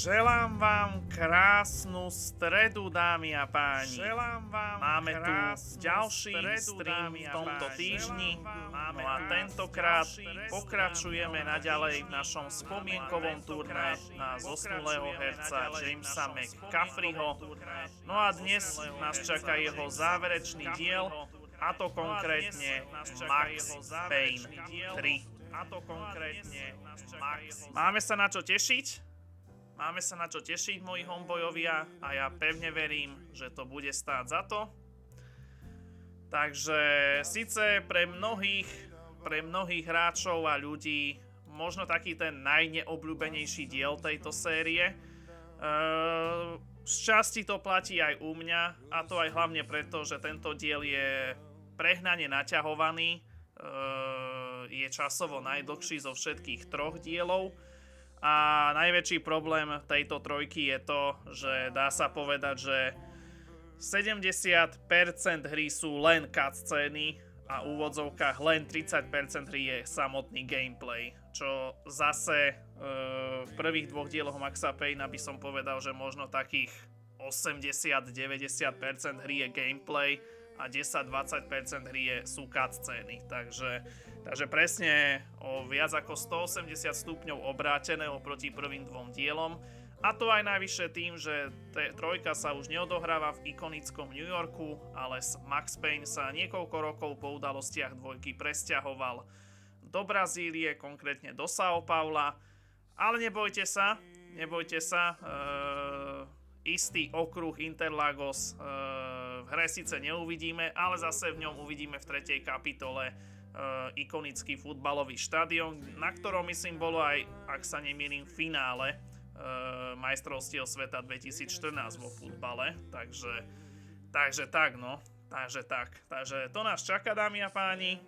Želám vám krásnu stredu, dámy a páni. Máme tu ďalší stream v tomto týždni. No a tentokrát pokračujeme naďalej v našom spomienkovom turné na zosnulého herca Jamesa McCafreyho. No a dnes nás čaká jeho záverečný diel, a to konkrétne MAX PAYNE 3. Máme sa na čo tešiť? Máme sa na čo tešiť, moji homebojovia, a ja pevne verím, že to bude stáť za to. Takže síce pre mnohých hráčov a ľudí možno taký ten najneobľúbenejší diel tejto série. Z časti to platí aj u mňa, a to aj hlavne preto, že tento diel je prehnane naťahovaný. Je časovo najdlhší zo všetkých troch dielov. A najväčší problém tejto trojky je to, že dá sa povedať, že 70% hry sú len cutscény a v úvodzovkách len 30% hry je samotný gameplay. Čo zase v prvých dvoch dieloch Maxa Payna by som povedal, že možno takých 80-90% hry je gameplay a 10-20% hry sú cutscény. Takže presne o viac ako 180 stupňov obrátené oproti prvým dvom dielom. A to aj najvyššie tým, že trojka sa už neodohráva v ikonickom New Yorku, ale Max Payne sa niekoľko rokov po udalostiach dvojky presťahoval do Brazílie, konkrétne do São Paula. Ale nebojte sa, istý okruh Interlagos v hre síce neuvidíme, ale zase v ňom uvidíme v 3. kapitole ikonický futbalový štadión, na ktorom myslím bolo aj, ak sa nemýlim, finále majstrovstiev sveta 2014 vo futbale. Takže to nás čaká, dámy a páni.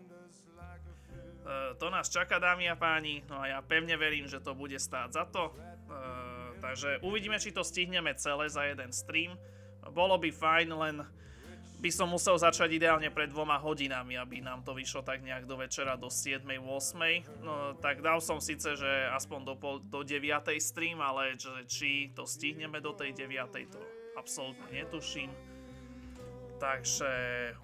No a ja pevne verím, že to bude stáť za to. Takže uvidíme, či to stihneme celé za jeden stream. Bolo by fajn, len by som musel začať ideálne pred 2 hodinami, aby nám to vyšlo tak nejak do večera, do 7-8. No tak dal som síce, že aspoň do 9 stream, ale či to stihneme do tej 9, to absolútne netuším. Takže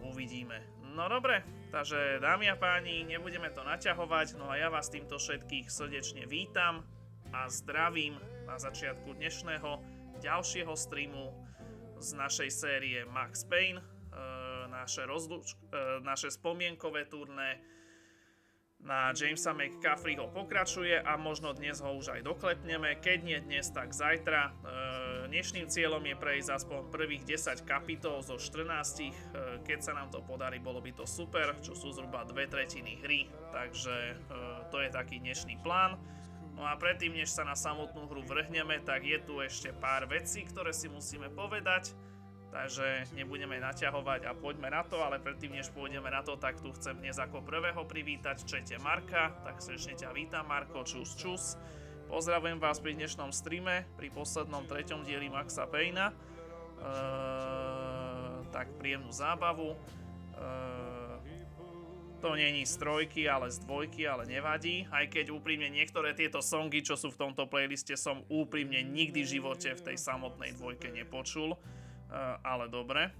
uvidíme. No dobre, takže dámy a páni, nebudeme to naťahovať, no a ja vás týmto všetkých srdečne vítam a zdravím na začiatku dnešného ďalšieho streamu z našej série Max Payne. Naše spomienkové turné na Jamesa McCafreyho pokračuje a možno dnes ho už aj doklepneme. Keď nie dnes, tak zajtra. Dnešným cieľom je prejsť aspoň prvých 10 kapitol zo 14. Keď sa nám to podarí, bolo by to super, čo sú zhruba 2/3 hry. Takže to je taký dnešný plán. No a predtým, než sa na samotnú hru vrhneme, tak je tu ešte pár vecí, ktoré si musíme povedať. Takže nebudeme naťahovať a poďme na to, ale predtým, než pôjdeme na to, tak tu chcem dnes ako prvého privítať v čete Marka. Tak srdečne ťa vítam, Marko, čus. Pozdravujem vás pri dnešnom streame, pri poslednom 3. dieli Maxa Payna. Tak príjemnú zábavu. To není z 3, ale z 2, ale nevadí. Aj keď úprimne niektoré tieto songy, čo sú v tomto playliste, som úprimne nikdy v živote v tej samotnej 2 nepočul. Ale dobre.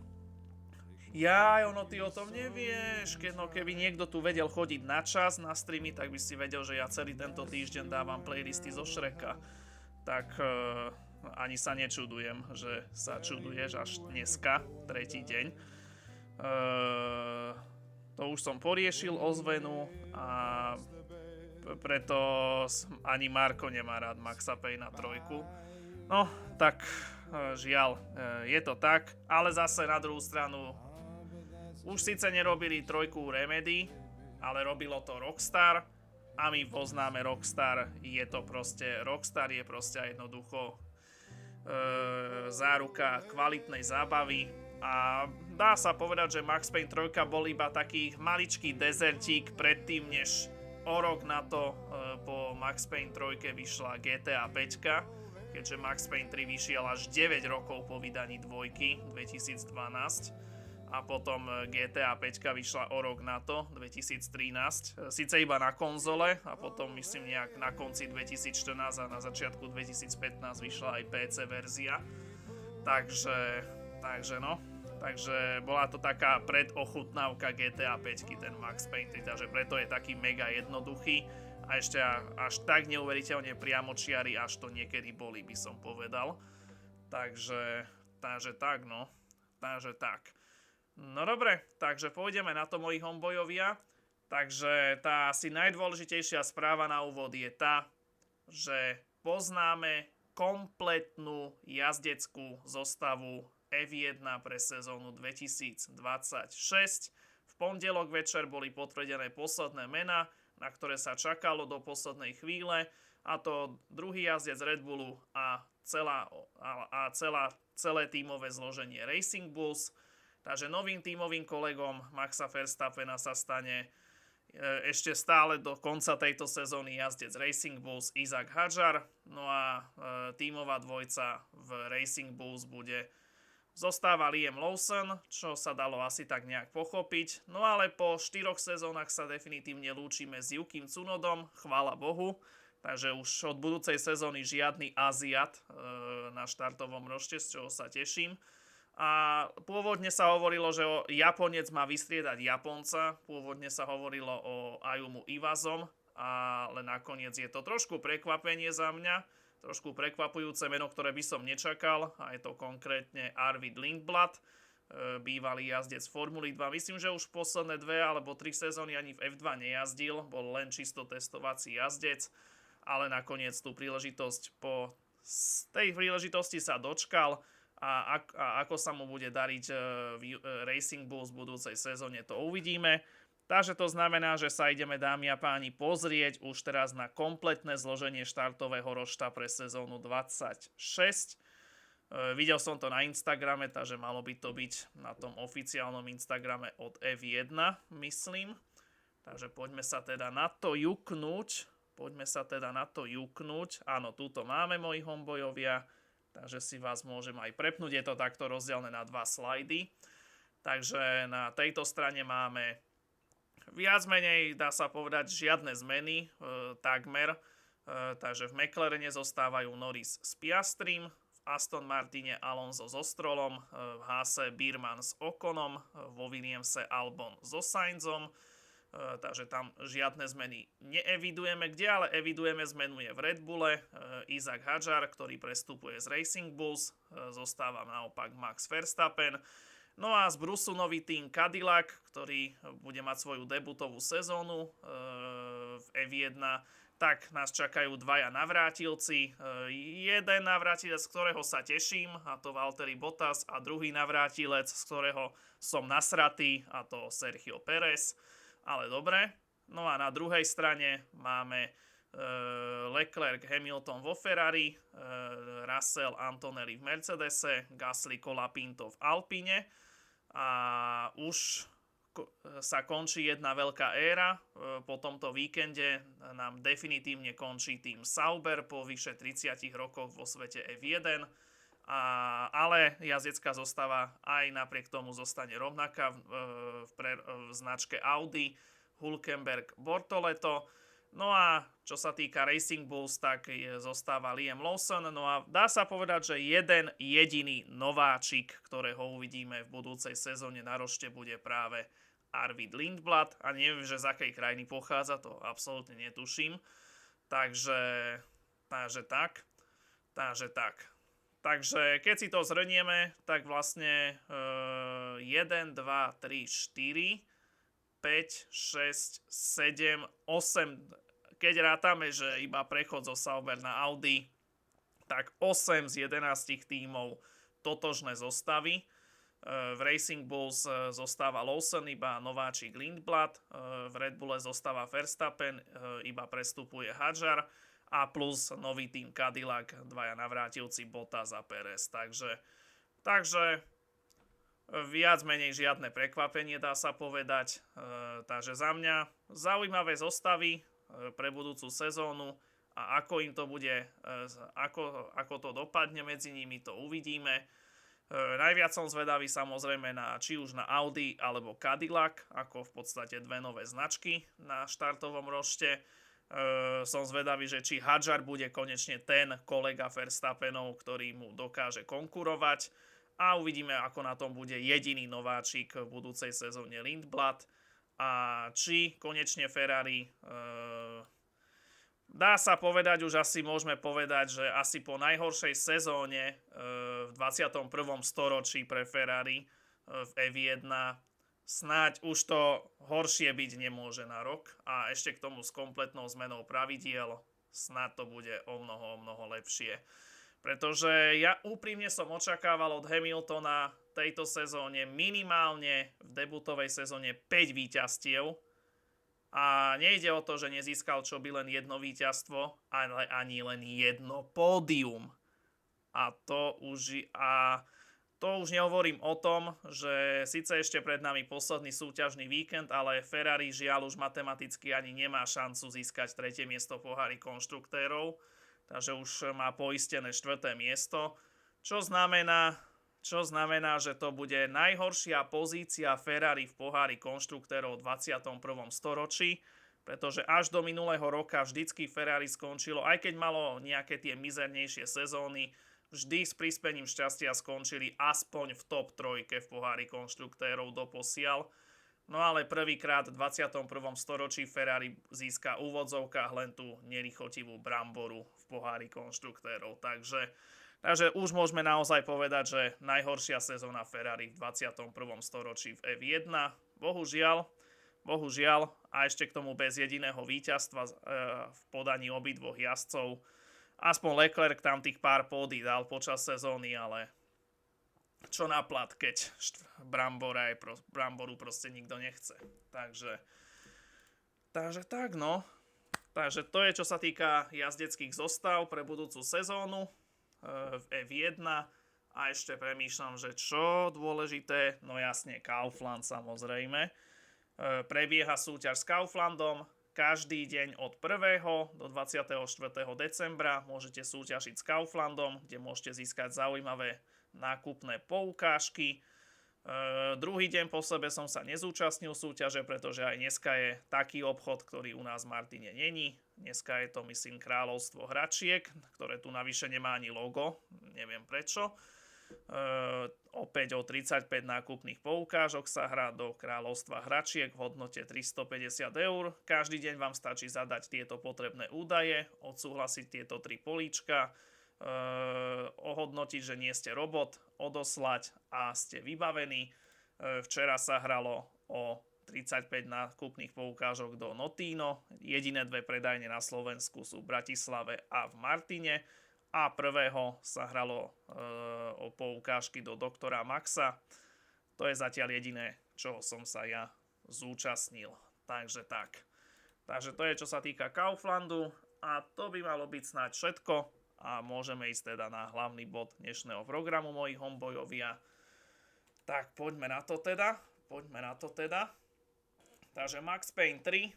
Ty o tom nevieš. Keby niekto tu vedel chodiť na čas na streamy, tak by si vedel, že ja celý tento týždeň dávam playlisty zo Shreka. Tak ani sa nečudujem, že sa čuduješ až dneska, 3. deň. To už som poriešil ozvenu a preto ani Marko nemá rád Maxa Payna 3. No, tak žiaľ, je to tak, ale zase na druhú stranu už síce nerobili 3 Remedy, ale robilo to Rockstar a my poznáme Rockstar, Rockstar je proste jednoducho záruka kvalitnej zábavy a dá sa povedať, že Max Payne 3 bol iba taký maličký dezertík predtým, než o rok na to po Max Payne 3 vyšla GTA 5, keďže Max Payne 3 vyšiel až 9 rokov po vydaní 2, 2012. a potom GTA 5 vyšla o rok na to, 2013. Sice iba na konzole a potom myslím nejak na konci 2014 a na začiatku 2015 vyšla aj PC verzia. Takže no. Takže bola to taká predochutnávka GTA 5, ten Max Payne, takže preto je taký mega jednoduchý a ešte až tak neuveriteľne priamočiary, až to niekedy boli, by som povedal. Takže tak, no. Takže tak. No dobre, takže pôjdeme na to, moji homebojovia. Takže tá asi najdôležitejšia správa na úvod je tá, že poznáme kompletnú jazdeckú zostavu F1 pre sezónu 2026. V pondelok večer boli potvrdené posledné mená, na ktoré sa čakalo do poslednej chvíle, a to druhý jazdec Red Bullu a celé tímové zloženie Racing Bulls. Takže novým tímovým kolegom Maxa Verstappena sa stane ešte stále do konca tejto sezóny jazdec Racing Bulls Isaac Hadjar. No a tímová dvojca v Racing Bulls zostáva Liam Lawson, čo sa dalo asi tak nejak pochopiť. No ale po 4 sezónach sa definitívne lúčime s Yukim Tsunodom, chvála Bohu. Takže už od budúcej sezóny žiadny Aziat na štartovom rošte, z čoho sa teším. A pôvodne sa hovorilo, že Japonec má vystriedať Japonca. Pôvodne sa hovorilo o Ayumu Iwazom, ale nakoniec je to trošku prekvapenie za mňa. Trošku prekvapujúce meno, ktoré by som nečakal. A je to konkrétne Arvid Lindblad, bývalý jazdec Formuly 2. Myslím, že už posledné 2 alebo 3 sezóny ani v F2 nejazdil. Bol len čisto testovací jazdec. Ale nakoniec tú príležitosť z tej príležitosti sa dočkal. A ako sa mu bude dariť v Racing Bulls v budúcej sezóne, to uvidíme. Takže to znamená, že sa ideme, dámy a páni, pozrieť už teraz na kompletné zloženie štartového rošta pre sezónu 26. Videl som to na Instagrame, takže malo by to byť na tom oficiálnom Instagrame od F1, myslím. Takže poďme sa teda na to juknúť. Áno, túto máme, moji homebojovia. Takže si vás môžem aj prepnúť, je to takto rozdelené na 2 slajdy. Takže na tejto strane máme viac menej, dá sa povedať, žiadne zmeny, takmer. Takže v McLarene zostávajú Norris s Piastrim, v Aston Martine Alonso so Strollom, v Haase Birman s Oconom, vo Williamse Albon so Sainzom. Takže tam žiadne zmeny neevidujeme. Kde ale evidujeme zmenu je v Red Bulle. Isaac Hadjar, ktorý prestupuje z Racing Bulls, zostáva naopak Max Verstappen. No a z Brusu nový tým Cadillac, ktorý bude mať svoju debutovú sezónu v F1. Tak nás čakajú 2 navrátilci. Jeden navrátilec, z ktorého sa teším, a to Valtteri Bottas, a druhý navrátilec, z ktorého som nasratý, a to Sergio Perez. Ale dobre. No a na druhej strane máme Leclerc, Hamilton vo Ferrari, Russell, Antonelli v Mercedese, Gasly, Colapinto v Alpine. A už sa končí jedna veľká éra. Po tomto víkende nám definitívne končí tým Sauber po vyše 30 rokoch vo svete F1. Ale jazdecká zostava aj napriek tomu zostane rovnaká v značke Audi, Hülkenberg, Bortoleto. No a čo sa týka Racing Bulls, tak zostáva Liam Lawson. No a dá sa povedať, že jeden jediný nováčik, ktorého uvidíme v budúcej sezóne na rošte, bude práve Arvid Lindblad. A neviem, že z akej krajiny pochádza, to absolútne netuším. Takže tak. Takže keď si to zhrnieme, tak vlastne 1, 2, 3, 4, 5, 6, 7, 8, keď rátame, že iba prechod zo Sauber na Audi, tak 8 z 11 tímov totožné zostavy. V Racing Bulls zostáva Lawson, iba nováčik Lindblad. V Red Bulle zostáva Verstappen, iba prestupuje Hadjar. A plus nový tým Cadillac, 2 navrátilci Bottas a Perez. Takže viac menej žiadne prekvapenie, dá sa povedať. Takže za mňa zaujímavé zostavy pre budúcu sezónu, a ako im to bude, ako to dopadne medzi nimi, to uvidíme. Najviac som zvedavý samozrejme či už na Audi alebo Cadillac, ako v podstate dve nové značky na štartovom rošte. Som zvedavý, že či Hadjar bude konečne ten kolega Verstappenov, ktorý mu dokáže konkurovať. A uvidíme, ako na tom bude jediný nováčik v budúcej sezóne Lindblad. A či konečne Ferrari... Dá sa povedať, už asi môžeme povedať, že asi po najhoršej sezóne v 21. storočí pre Ferrari v F1 snáď už to horšie byť nemôže na rok a ešte k tomu s kompletnou zmenou pravidiel snáď to bude o mnoho lepšie. Pretože ja úprimne som očakával od Hamiltona tejto sezóne minimálne v debutovej sezóne 5 víťazstiev. A nejde o to, že nezískal čo by len jedno víťazstvo, ale ani len jedno pódium. A to už nehovorím o tom, že síce ešte pred nami posledný súťažný víkend, ale Ferrari žiaľ už matematicky ani nemá šancu získať 3. miesto v pohári konštruktérov. Takže už má poistené 4. miesto, čo znamená, že to bude najhoršia pozícia Ferrari v pohári konštruktérov v 21. storočí, pretože až do minulého roka vždycky Ferrari skončilo, aj keď malo nejaké tie mizernejšie sezóny, vždy s prispením šťastia skončili aspoň v top 3 v pohári konštruktérov doposiaľ. No ale prvýkrát v 21. storočí Ferrari získa v úvodzovkách len tú nelichotivú bramboru v pohári konštruktérov. Takže už môžeme naozaj povedať, že najhoršia sezóna Ferrari v 21. storočí v F1. Bohužiaľ, a ešte k tomu bez jediného víťazstva v podaní obidvoch jazdcov. Aspoň Leclerc tam tých pár pódy dal počas sezóny, ale čo na plat, keď bramboru proste nikto nechce. Takže tak no. Takže to je, čo sa týka jazdeckých zostav pre budúcu sezónu v F1 a ešte premýšľam, že čo dôležité, no jasne Kaufland samozrejme. Prebieha súťaž s Kauflandom každý deň od 1. do 24. decembra môžete súťažiť s Kauflandom, kde môžete získať zaujímavé nákupné poukážky. Druhý deň po sebe som sa nezúčastnil súťaže, pretože aj dneska je taký obchod, ktorý u nás v Martine není. Dneska je to, myslím, kráľovstvo hračiek, ktoré tu navyše nemá ani logo, neviem prečo. Opäť o 35 nákupných poukážok sa hrá do kráľovstva hračiek v hodnote 350 €. Každý deň vám stačí zadať tieto potrebné údaje, odsúhlasiť tieto 3 políčka, ohodnotiť, že nie ste robot, odoslať a ste vybavení. Včera sa hralo o 35 nákupných poukážok do Notino. Jediné 2 predajne na Slovensku sú v Bratislave a v Martine. A 1. sa hralo o poukážky do doktora Maxa. To je zatiaľ jediné, čoho som sa ja zúčastnil. Takže tak. Takže to je, čo sa týka Kauflandu. A to by malo byť snáď všetko. A môžeme ísť teda na hlavný bod dnešného programu, moji homebojovia. Tak poďme na to teda. Takže Max Payne 3.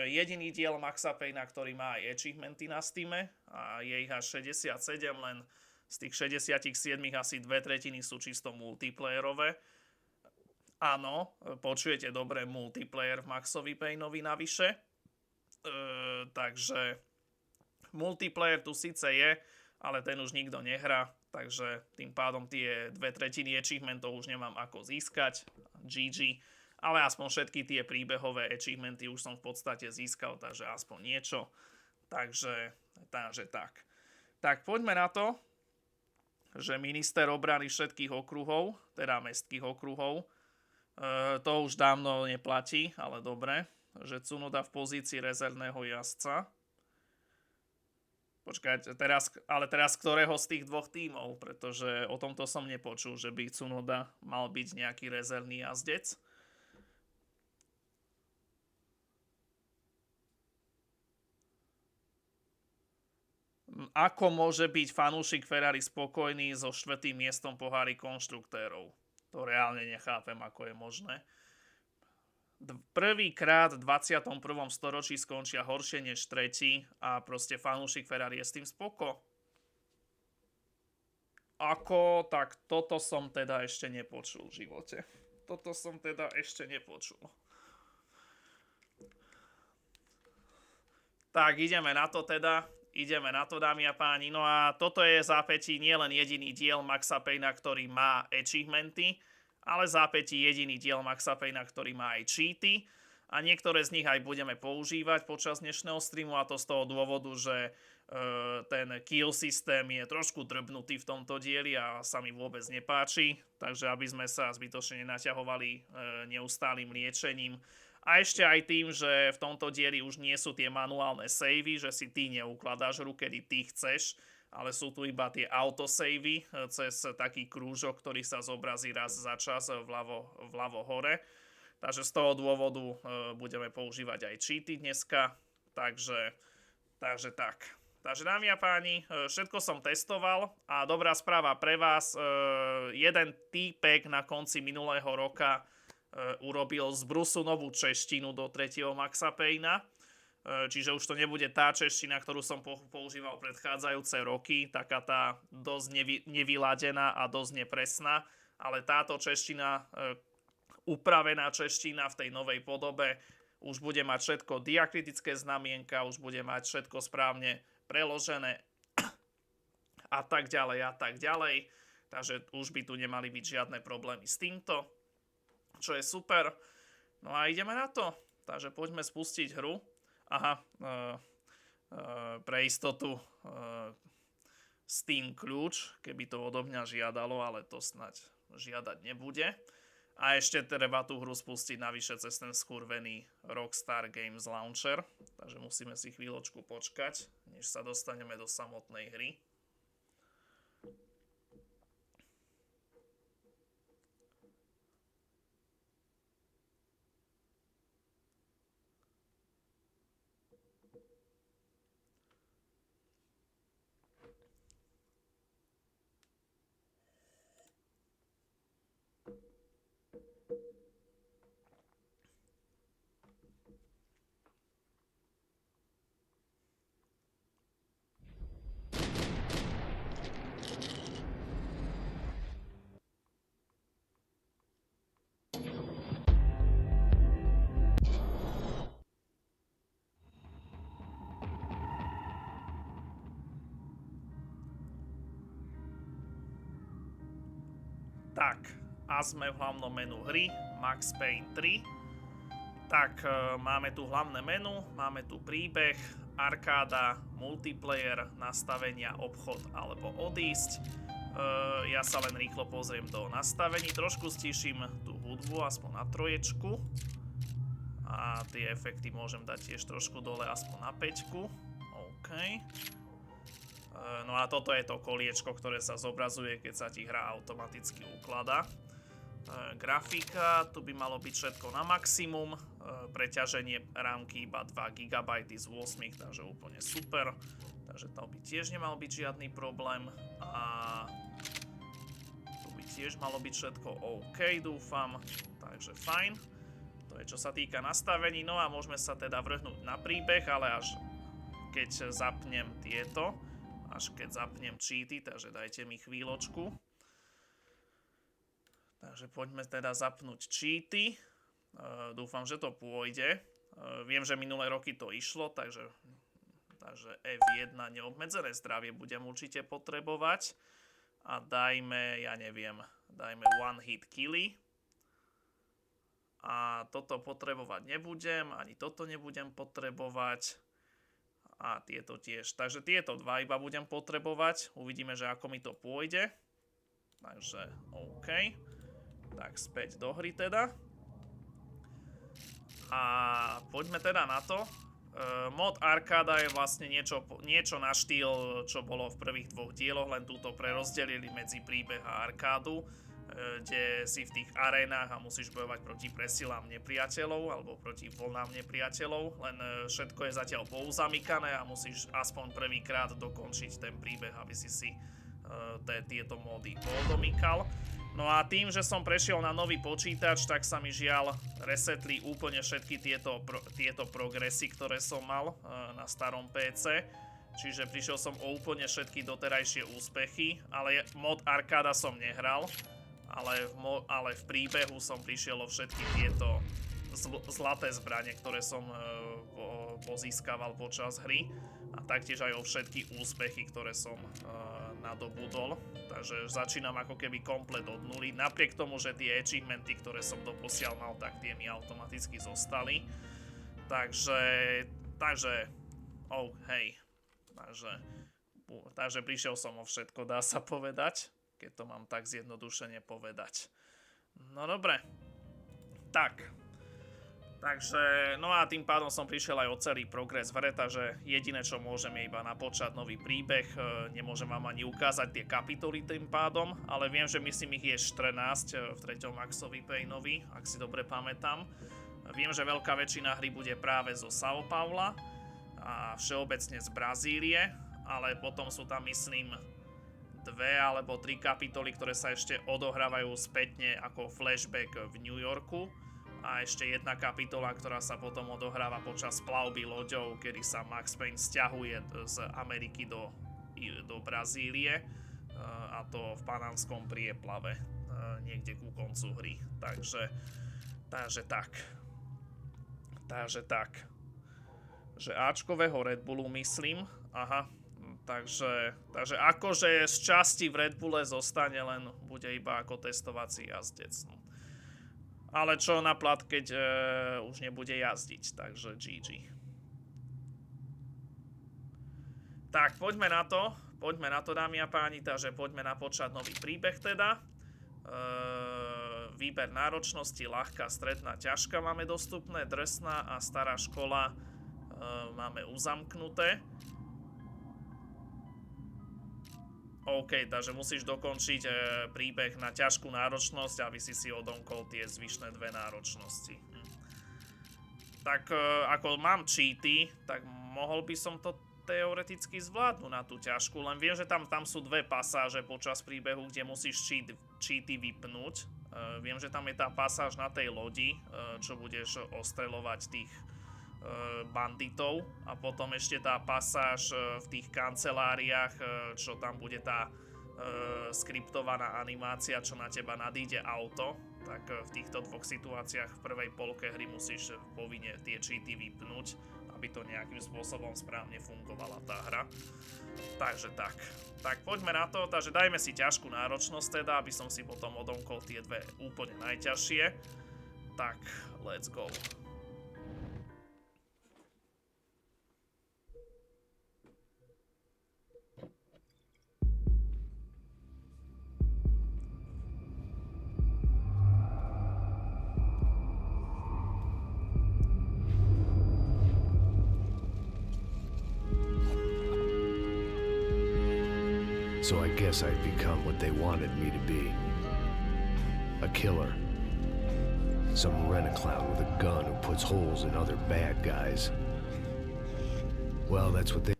Jediný diel Maxa Payna, ktorý má aj achievementy na Steame. A je ich až 67, len z tých 67 asi 2/3 sú čisto multiplayerové. Áno, počujete dobre, multiplayer v Maxovi Payneovi navyše. Takže multiplayer tu síce je, ale ten už nikto nehrá, takže tým pádom tie 2/3 achievementov už nemám ako získať. GG. Ale aspoň všetky tie príbehové achievementy už som v podstate získal, takže aspoň niečo. Takže tak. Tak poďme na to, že minister obrany všetkých okruhov, teda mestských okruhov, to už dávno neplatí, ale dobre, že Tsunoda v pozícii rezervného jazdca. Počkajte, teraz ktorého z tých dvoch tímov, pretože o tomto som nepočul, že by Tsunoda mal byť nejaký rezervný jazdec. Ako môže byť fanúšik Ferrari spokojný so 4. miestom pohári konštruktérov? To reálne nechápem, ako je možné. Prvýkrát v 21. storočí skončia horšie než 3. a proste fanúšik Ferrari je s tým spoko. Tak toto som teda ešte nepočul v živote. Toto som teda ešte nepočul. Tak, ideme na to teda. Ideme na to, dámy a páni. No a toto je zápätí nielen jediný diel Maxa Payna, ktorý má achievementy, ale zápätí jediný diel Maxa Payna, ktorý má aj cheaty. A niektoré z nich aj budeme používať počas dnešného streamu, a to z toho dôvodu, že ten kill systém je trošku drbnutý v tomto dieli a sa mi vôbec nepáči. Takže aby sme sa zbytočne nenaťahovali neustálým liečením. A ešte aj tým, že v tomto dieli už nie sú tie manuálne savey, že si ty neukladáš hru, kedy ty chceš, ale sú tu iba tie autosavey cez taký krúžok, ktorý sa zobrazí raz za čas vľavo hore. Takže z toho dôvodu budeme používať aj cheaty dneska. Takže tak. Takže dámy a páni, všetko som testoval a dobrá správa pre vás. Jeden týpek na konci minulého roka urobil z brusu novú češtinu do 3. Maxa Payna. Čiže už to nebude tá čeština, ktorú som používal predchádzajúce roky, taká tá dosť nevyladená a dosť nepresná, ale táto čeština, upravená čeština v tej novej podobe, už bude mať všetko diakritické znamienka, už bude mať všetko správne preložené a tak ďalej a tak ďalej. Takže už by tu nemali byť žiadne problémy s týmto, čo je super. No a ideme na to. Takže poďme spustiť hru. Aha, pre istotu Steam kľúč, keby to odo mňa žiadalo, ale to snáď žiadať nebude. A ešte treba tú hru spustiť navyše cez ten skurvený Rockstar Games Launcher. Takže musíme si chvíľočku počkať, než sa dostaneme do samotnej hry. Tak, a sme v hlavnom menu hry, Max Payne 3. Tak, máme tu hlavné menu, máme tu príbeh, arkáda, multiplayer, nastavenia, obchod alebo odísť. Ja sa len rýchlo pozriem do nastavení, trošku stíšim tú hudbu, aspoň na 3. A tie efekty môžem dať tiež trošku dole, aspoň na 5. OK. No a toto je to koliečko, ktoré sa zobrazuje, keď sa ti hra automaticky ukladá. Grafika, tu by malo byť všetko na maximum. Preťaženie rámky iba 2 GB z 8, takže úplne super. Takže to by tiež nemal byť žiadny problém. A tu by tiež malo byť všetko OK, dúfam. Takže fajn. To je čo sa týka nastavení. No a môžeme sa teda vrhnúť na príbeh, ale až keď zapnem tieto. Až keď zapnem cheaty, takže dajte mi chvíľočku. Takže poďme teda zapnúť cheaty. Dúfam, že to pôjde. Viem, že minulé roky to išlo, takže F1 neobmedzené zdravie budem určite potrebovať. A dajme, ja neviem, dajme one hit killy. A toto potrebovať nebudem, ani toto nebudem potrebovať. A tieto tiež. Takže tieto dva iba budem potrebovať. Uvidíme, že ako mi to pôjde. Takže OK. Tak späť do hry teda. A poďme teda na to. Mod arkáda je vlastne niečo na štýl, čo bolo v prvých 2 dieloch, len túto prerozdelili medzi príbeh a arkádu, kde si v tých arénach a musíš bojovať proti presilám nepriateľov alebo proti vlnám nepriateľov, len všetko je zatiaľ pouzamykané a musíš aspoň prvýkrát dokončiť ten príbeh, aby si tieto módy podomykal. No a tým, že som prešiel na nový počítač, tak sa mi žiaľ resetli úplne všetky tieto progresy, ktoré som mal na starom PC. čiže prišiel som o úplne všetky doterajšie úspechy, ale mod arkáda som nehral, ale v príbehu som prišiel o všetky tieto zlaté zbrane, ktoré som pozískaval počas hry a taktiež aj o všetky úspechy, ktoré som nadobudol. Takže začínam ako keby komplet od nuly. Napriek tomu, že tie achievementy, ktoré som doposiaľ mal, tak tie mi automaticky zostali. Takže oh, hej. Takže prišiel som o všetko, dá sa povedať, keď to mám tak zjednodušene povedať. No dobre. Takže, no a tým pádom som prišiel aj o celý progres v hre, takže jediné, čo môžem, je iba napočať nový príbeh. Nemôžem vám ani ukázať tie kapitoly tým pádom, ale viem, že myslím ich je 14 v 3. Maxovi Payneovi, ak si dobre pamätám. Viem, že veľká väčšina hry bude práve zo São Paula a všeobecne z Brazílie, ale potom sú tam, myslím, 2 alebo 3 kapitoly, ktoré sa ešte odohrávajú spätne ako flashback v New Yorku. A ešte jedna kapitola, ktorá sa potom odohráva počas plavby loďou, kedy sa Max Payne sťahuje z Ameriky do Brazílie, a to v Panamskom prieplave, niekde ku koncu hry. Takže tak. Že Ačkového Red Bullu myslím, aha. Takže akože z časti v Red Bulle zostane, len bude iba ako testovací jazdec. Ale čo na plat, keď už nebude jazdiť, takže GG. Tak, poďme na to, dámy a páni, takže poďme napočať nový príbeh teda. Výber náročnosti, ľahká, stredná, ťažká máme dostupné, drsná a stará škola máme uzamknuté. OK, takže musíš dokončiť príbeh na ťažkú náročnosť, aby si odomkol tie zvyšné 2 náročnosti. Tak ako mám cheaty, tak mohol by som to teoreticky zvládnuť na tú ťažkú, len viem, že tam sú 2 pasáže počas príbehu, kde musíš cheaty vypnúť. Viem, že tam je tá pasáž na tej lodi, čo budeš ostreľovať tých banditov, a potom ešte tá pasáž v tých kanceláriách, čo tam bude tá skriptovaná animácia, čo na teba nadíde auto. Tak v týchto 2 situáciách v prvej polke hry musíš povinne tie cheaty vypnúť, aby to nejakým spôsobom správne fungovala tá hra. Takže tak poďme na to, takže dajme si ťažkú náročnosť teda, aby som si potom odomkol tie 2 úplne najťažšie. Tak, let's go. So I guess I'd become what they wanted me to be. A killer. Some rent-a-clown with a gun who puts holes in other bad guys. Well, that's what they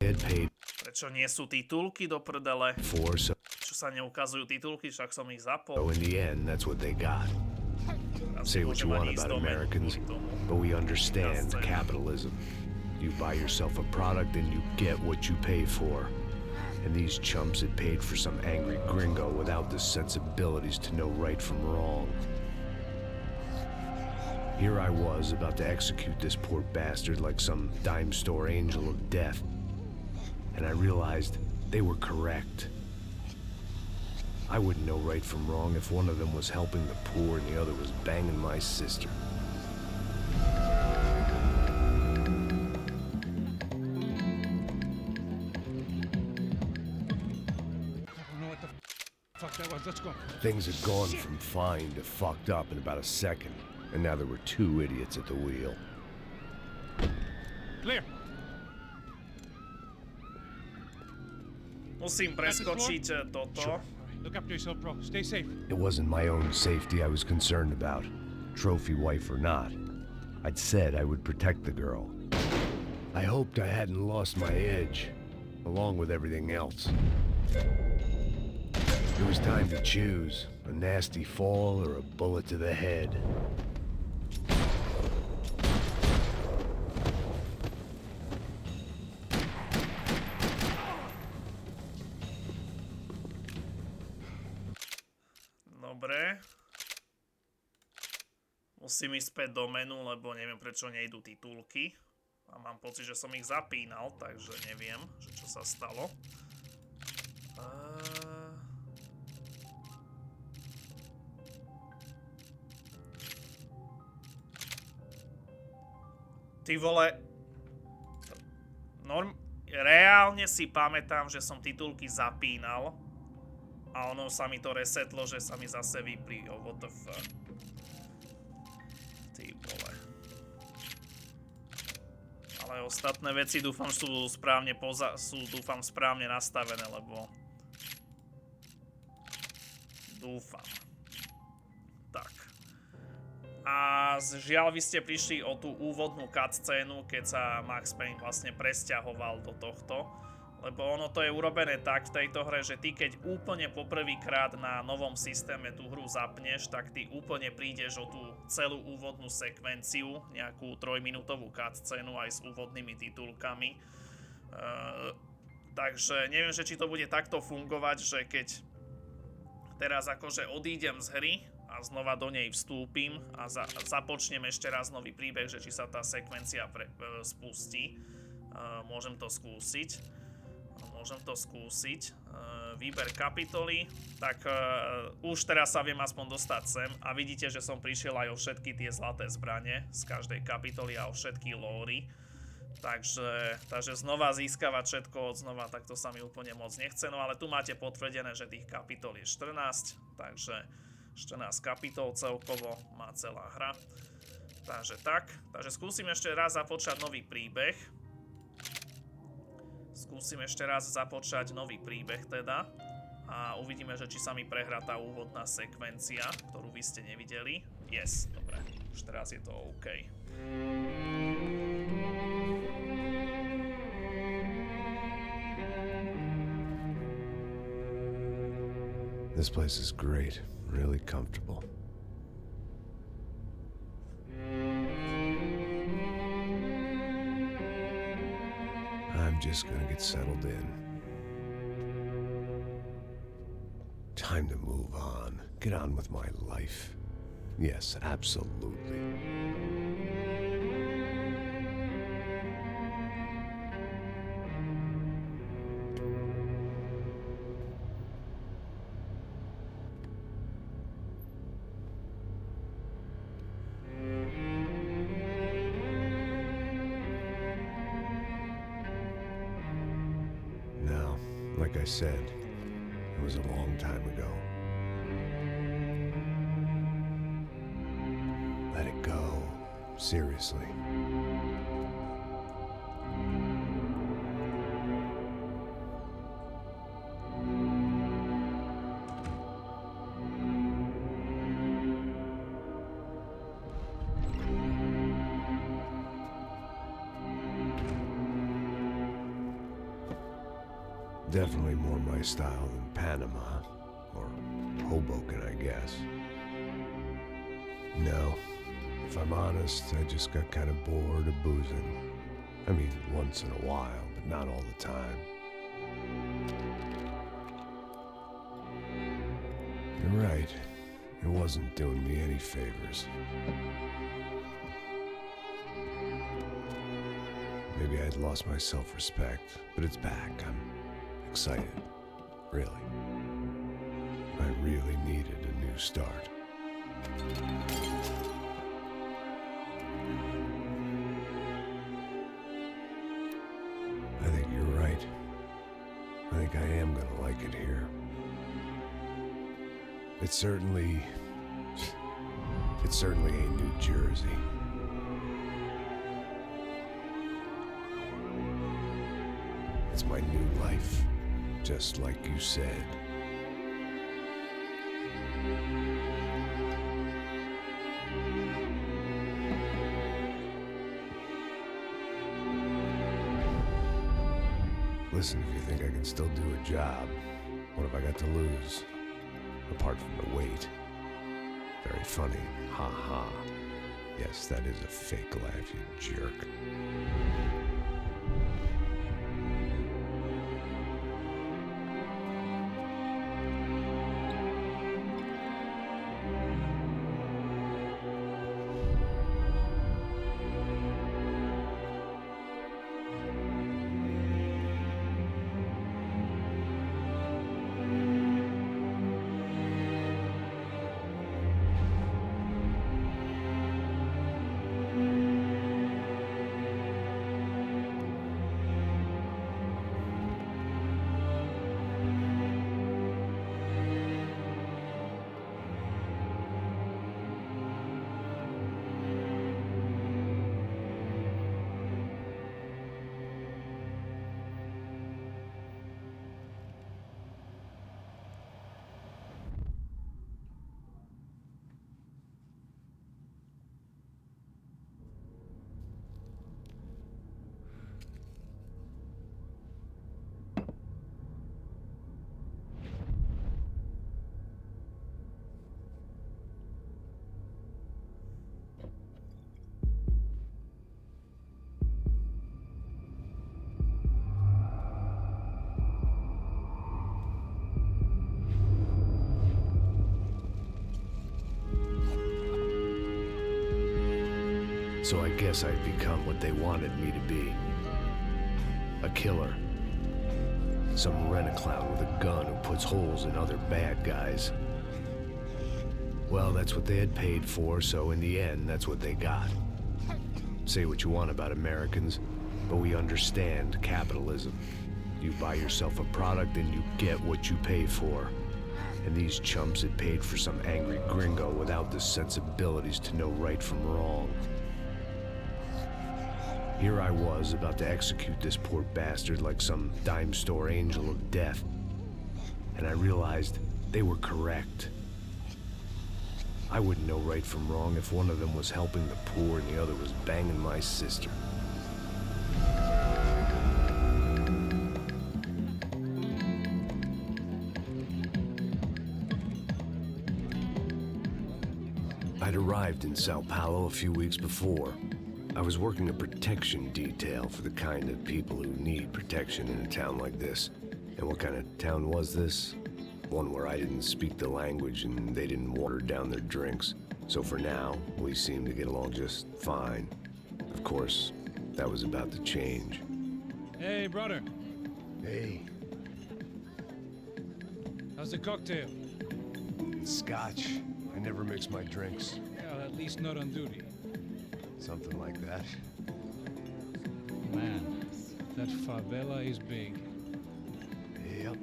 had paid. Prečo nie sú titulky do prdele? For, so Čo sa neukazujú titulky, však som ich zapol. in the end, that's what they got. Say what you want about Americans, but we understand capitalism. You buy yourself a product and you get what you pay for. And these chumps had paid for some angry gringo without the sensibilities to know right from wrong. Here I was about to execute this poor bastard like some dime store angel of death. And I realized they were correct. I wouldn't know right from wrong if one of them was helping the poor and the other was banging my sister. Let's go. Things had gone from fine to fucked up in about a second, and now there were 2 idiots at the wheel. Clear. Musím preskočiť toto. Look after yourself, bro. Stay safe. It wasn't my own safety I was concerned about, trophy wife or not. I'd said I would protect the girl. I hoped I hadn't lost my edge, along with everything else. It was time to choose, a nasty fall or a bullet to the head. Dobre. Musím ísť späť do menu, lebo neviem prečo nejdú titulky. A mám pocit, že som ich zapínal, takže neviem, že čo sa stalo. Ty vole... Reálne si pamätám, že som titulky zapínal. A ono sa mi to resetlo, že sa mi zase vypli. Oh, what the fuck. Ty vole. Ale ostatné veci dúfam sú správne správne nastavené, lebo... Dúfam. Tak. A žiaľ, vy ste prišli o tú úvodnú cutscénu, keď sa Max Payne vlastne presťahoval do tohto. Lebo ono to je urobené tak v tejto hre, že ty keď úplne poprvýkrát na novom systéme tú hru zapneš, tak ty úplne prídeš o tú celú úvodnú sekvenciu, nejakú 3-minútovú cutscénu aj s úvodnými titulkami. Takže neviem, že či to bude takto fungovať, že keď teraz akože odídem z hry a znova do nej vstúpim a započnem ešte raz nový príbeh, že či sa tá sekvencia spustí. Môžem to skúsiť. Výber kapitoly. Tak už teraz sa viem aspoň dostať sem a vidíte, že som prišiel aj o všetky tie zlaté zbrane z každej kapitoly a o všetky lóry. Takže znova získavať všetko od znova, tak to sa mi úplne moc nechce. No ale tu máte potvrdené, že tých kapitol je 14, takže 14 kapitol celkovo má celá hra. Takže tak. Takže skúsim ešte raz započať nový príbeh. Teda. A uvidíme, že či sa mi prehrá tá úvodná sekvencia, ktorú vy ste nevideli. Yes, dobre. Už teraz je to OK. This place is great, really comfortable. I'm just gonna get settled in. Time to move on. Get on with my life. Yes, absolutely. Like I said, it was a long time ago. Let it go. Seriously. Definitely more my style than Panama, or Hoboken, I guess. No, if I'm honest, I just got kind of bored of boozing. I mean, once in a while, but not all the time. You're right, it wasn't doing me any favors. Maybe I'd lost my self-respect, but it's back. I'm excited, really. I really needed a new start. I think you're right. I think I am gonna like it here. It certainly ain't New Jersey. It's my new life. Just like you said. Listen, if you think I can still do a job, what have I got to lose? Apart from the weight. Very funny. Ha ha. Yes, that is a fake laugh, you jerk. So I guess I'd become what they wanted me to be. A killer. Some rent-a-clown with a gun who puts holes in other bad guys. Well, that's what they had paid for, so in the end, that's what they got. Say what you want about Americans, but we understand capitalism. You buy yourself a product and you get what you pay for. And these chumps had paid for some angry gringo without the sensibilities to know right from wrong. Here I was, about to execute this poor bastard like some dime store angel of death. And I realized they were correct. I wouldn't know right from wrong if one of them was helping the poor and the other was banging my sister. I'd arrived in Sao Paulo a few weeks before. I was working a protection detail for the kind of people who need protection in a town like this. And what kind of town was this? One where I didn't speak the language and they didn't water down their drinks. So for now, we seemed to get along just fine. Of course, that was about to change. Hey, brother. Hey, How's the cocktail? it's Scotch. I never mix my drinks. Well, at least not on duty. Something like that. Man, that favela is big. Yep.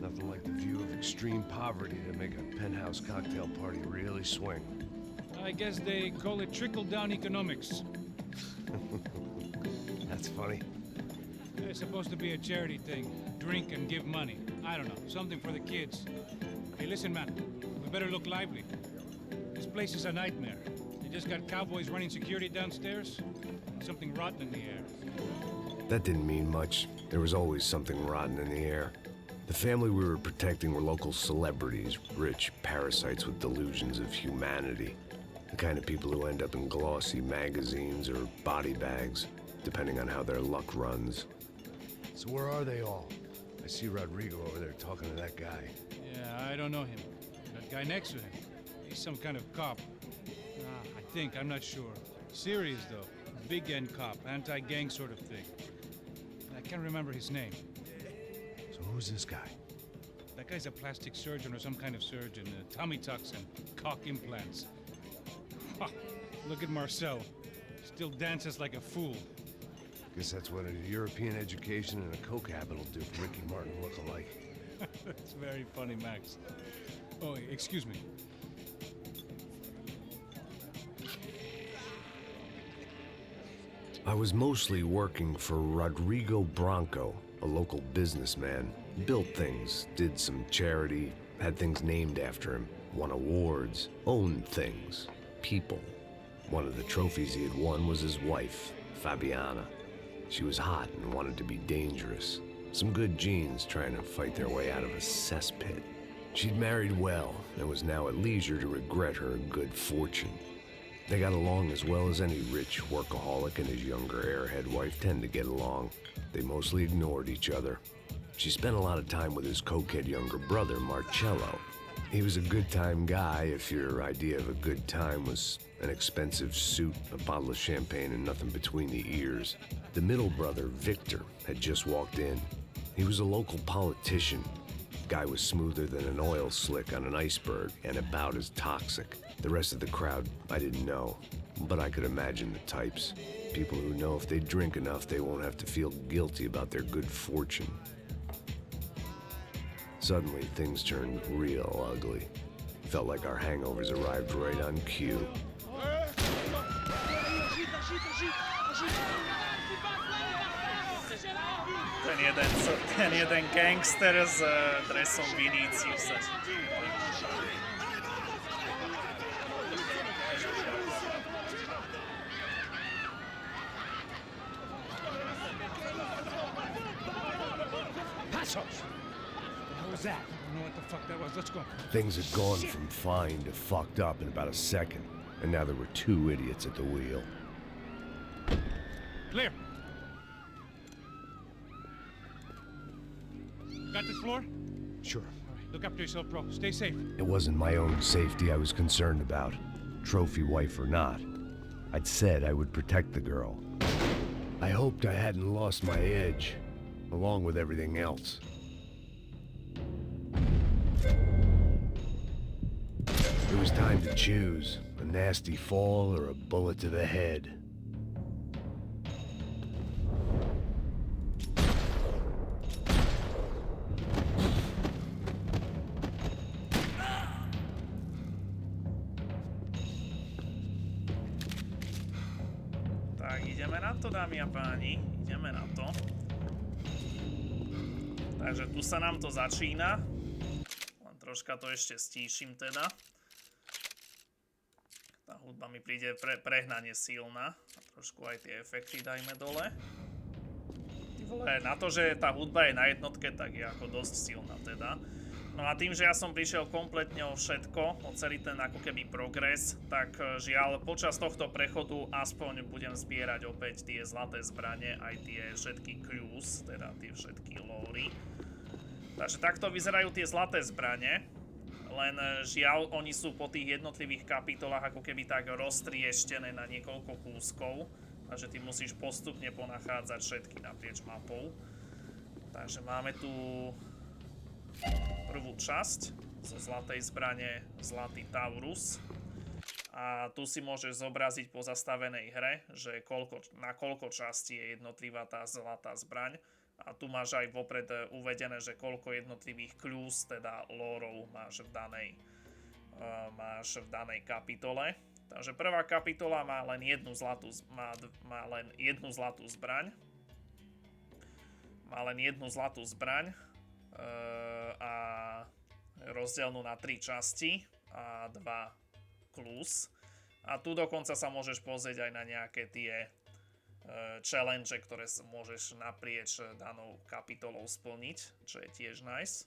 Nothing like the view of extreme poverty to make a penthouse cocktail party really swing. I guess they call it trickle-down economics. That's funny. It's supposed to be a charity thing. Drink and give money. I don't know, something for the kids. Hey, listen, man. We better look lively. This place is a nightmare. They just got cowboys running security downstairs. Something rotten in the air. That didn't mean much. There was always something rotten in the air. The family we were protecting were local celebrities, rich parasites with delusions of humanity. The kind of people who end up in glossy magazines or body bags, depending on how their luck runs. So where are they all? I see Rodrigo over there talking to that guy. Yeah, I don't know him. That guy next to him. He's some kind of cop. I think, I'm not sure. Serious, though. Big-end cop, anti-gang sort of thing. I can't remember his name. So who's this guy? That guy's a plastic surgeon or some kind of surgeon. Tummy tucks and cock implants. Ha! Look at Marcel. Still dances like a fool. Guess that's what a European education and a coke habit will do for Ricky Martin look-alike. That's very funny, Max. Oh, excuse me. I was mostly working for Rodrigo Branco, a local businessman. Built things, did some charity, had things named after him, won awards, owned things, people. One of the trophies he had won was his wife, Fabiana. She was hot and wanted to be dangerous. Some good genes trying to fight their way out of a cesspit. She'd married well and was now at leisure to regret her good fortune. They got along as well as any rich workaholic and his younger airhead wife tend to get along. They mostly ignored each other. She spent a lot of time with his cokehead younger brother, Marcello. He was a good-time guy if your idea of a good time was an expensive suit, a bottle of champagne, and nothing between the ears. The middle brother, Victor, had just walked in. He was a local politician. Guy was smoother than an oil slick on an iceberg and about as toxic. The rest of the crowd, I didn't know, but I could imagine the types. People who know if they drink enough, they won't have to feel guilty about their good fortune. Suddenly, things turned real ugly. Felt like our hangovers arrived right on cue. Ten jeden gangster z dresom Viniciusa. What was that? I don't know what the fuck that was. Let's go. Things had gone from fine to fucked up in about a second, and now there were two idiots at the wheel. Clear. Got this floor? Sure. All right, look after yourself, bro. Stay safe. It wasn't my own safety I was concerned about, trophy wife or not. I'd said I would protect the girl. I hoped I hadn't lost my edge, along with everything else. It was time to choose, a nasty fall or a bullet to the head. Tak, ideme na to, dámy a páni. Ideme na to. Takže tu sa nám to začína. Len troška to ešte stíšim teda. Tá hudba mi príde prehnane silná. A trošku aj tie efekty dajme dole. Ty vole, na to, že tá hudba je na jednotke, tak je ako dosť silná teda. No a tým, že ja som prišiel kompletne o všetko, o celý ten ako keby progres, tak žiaľ počas tohto prechodu aspoň budem zbierať opäť tie zlaté zbrane, aj tie všetky clues, teda tie všetky lóry. Takže takto vyzerajú tie zlaté zbrane, len žiaľ oni sú po tých jednotlivých kapitolách ako keby tak roztrieštené na niekoľko kúskov, takže ty musíš postupne ponachádzať všetky naprieč mapou. Takže máme tu prvú časť zo zlatej zbrane, Zlatý Taurus. A tu si môžeš zobraziť po zastavenej hre, že na koľko častí je jednotlivá tá zlatá zbraň. A tu máš aj vopred uvedené, že koľko jednotlivých clues, teda lórov máš v danej kapitole. Takže prvá kapitola má len jednu zlatú zbraň. Má len jednu zlatú zbraň. A rozdielnú na 3 časti a 2 clues. A tu dokonca sa môžeš pozrieť aj na nejaké tie challenge, ktoré môžeš naprieč danou kapitolou splniť, čo je tiež nice.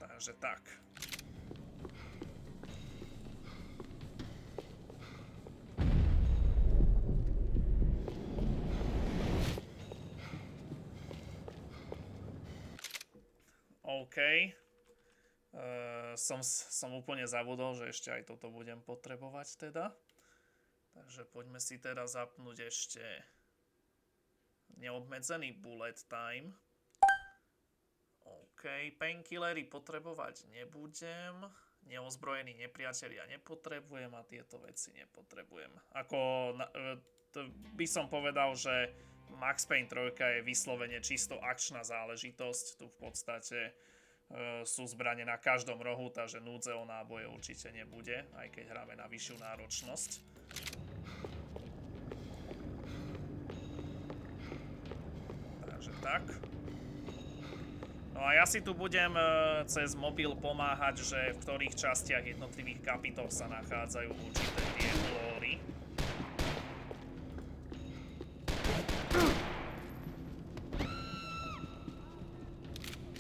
Takže tak. OK. Som úplne zabudol, že ešte aj toto budem potrebovať teda. Takže poďme si teda zapnúť ešte neobmedzený bullet time. OK. Painkillery potrebovať nebudem. Neozbrojený nepriatelia nepotrebujem a tieto veci nepotrebujem. By som povedal, že Max Payne 3 je vyslovene čisto akčná záležitosť. Tu v podstate sú zbrane na každom rohu, takže núdze o náboje určite nebude, aj keď hráme na vyššiu náročnosť. Takže tak. No a ja si tu budem cez mobil pomáhať, že v ktorých častiach jednotlivých kapitol sa nachádzajú určité tie lóry.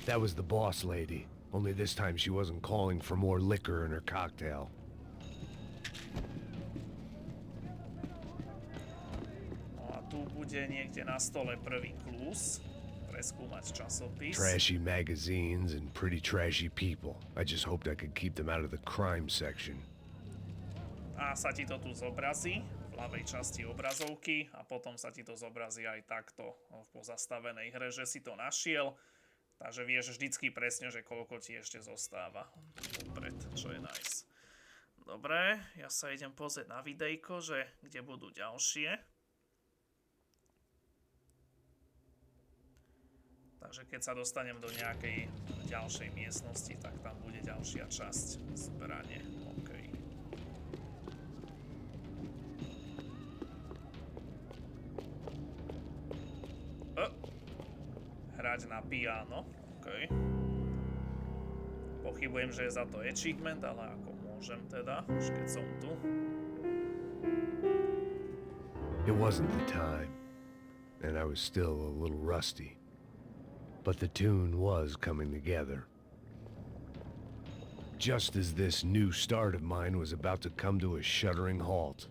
That was the boss lady, only this time she wasn't calling for more liquor in her cocktail. No a tu bude niekde na stole prvý clues. Preskúmať časopis. Trashy magazines and pretty trashy people. I just hoped I could keep them out of the crime section. A sa ti to tu zobrazí v ľavej časti obrazovky a potom sa ti to zobrazí aj takto v pozastavenej hre, že si to našiel. Takže vieš vždycky presne, že koľko ti ešte zostáva vopred, čo je nice. Dobre, ja sa idem pozrieť na videjko, že kde budú ďalšie. Takže keď sa dostanem do nejakej ďalšej miestnosti, tak tam bude ďalšia časť zbrane. OK. Hrať na piano. OK. Pochybujem, že je za to achievement, ale ako môžem teda, už keď som tu. It wasn't the time, and I was still a little rusty. But the tune was coming together. Just as this new start of mine was about to come to a shuddering halt.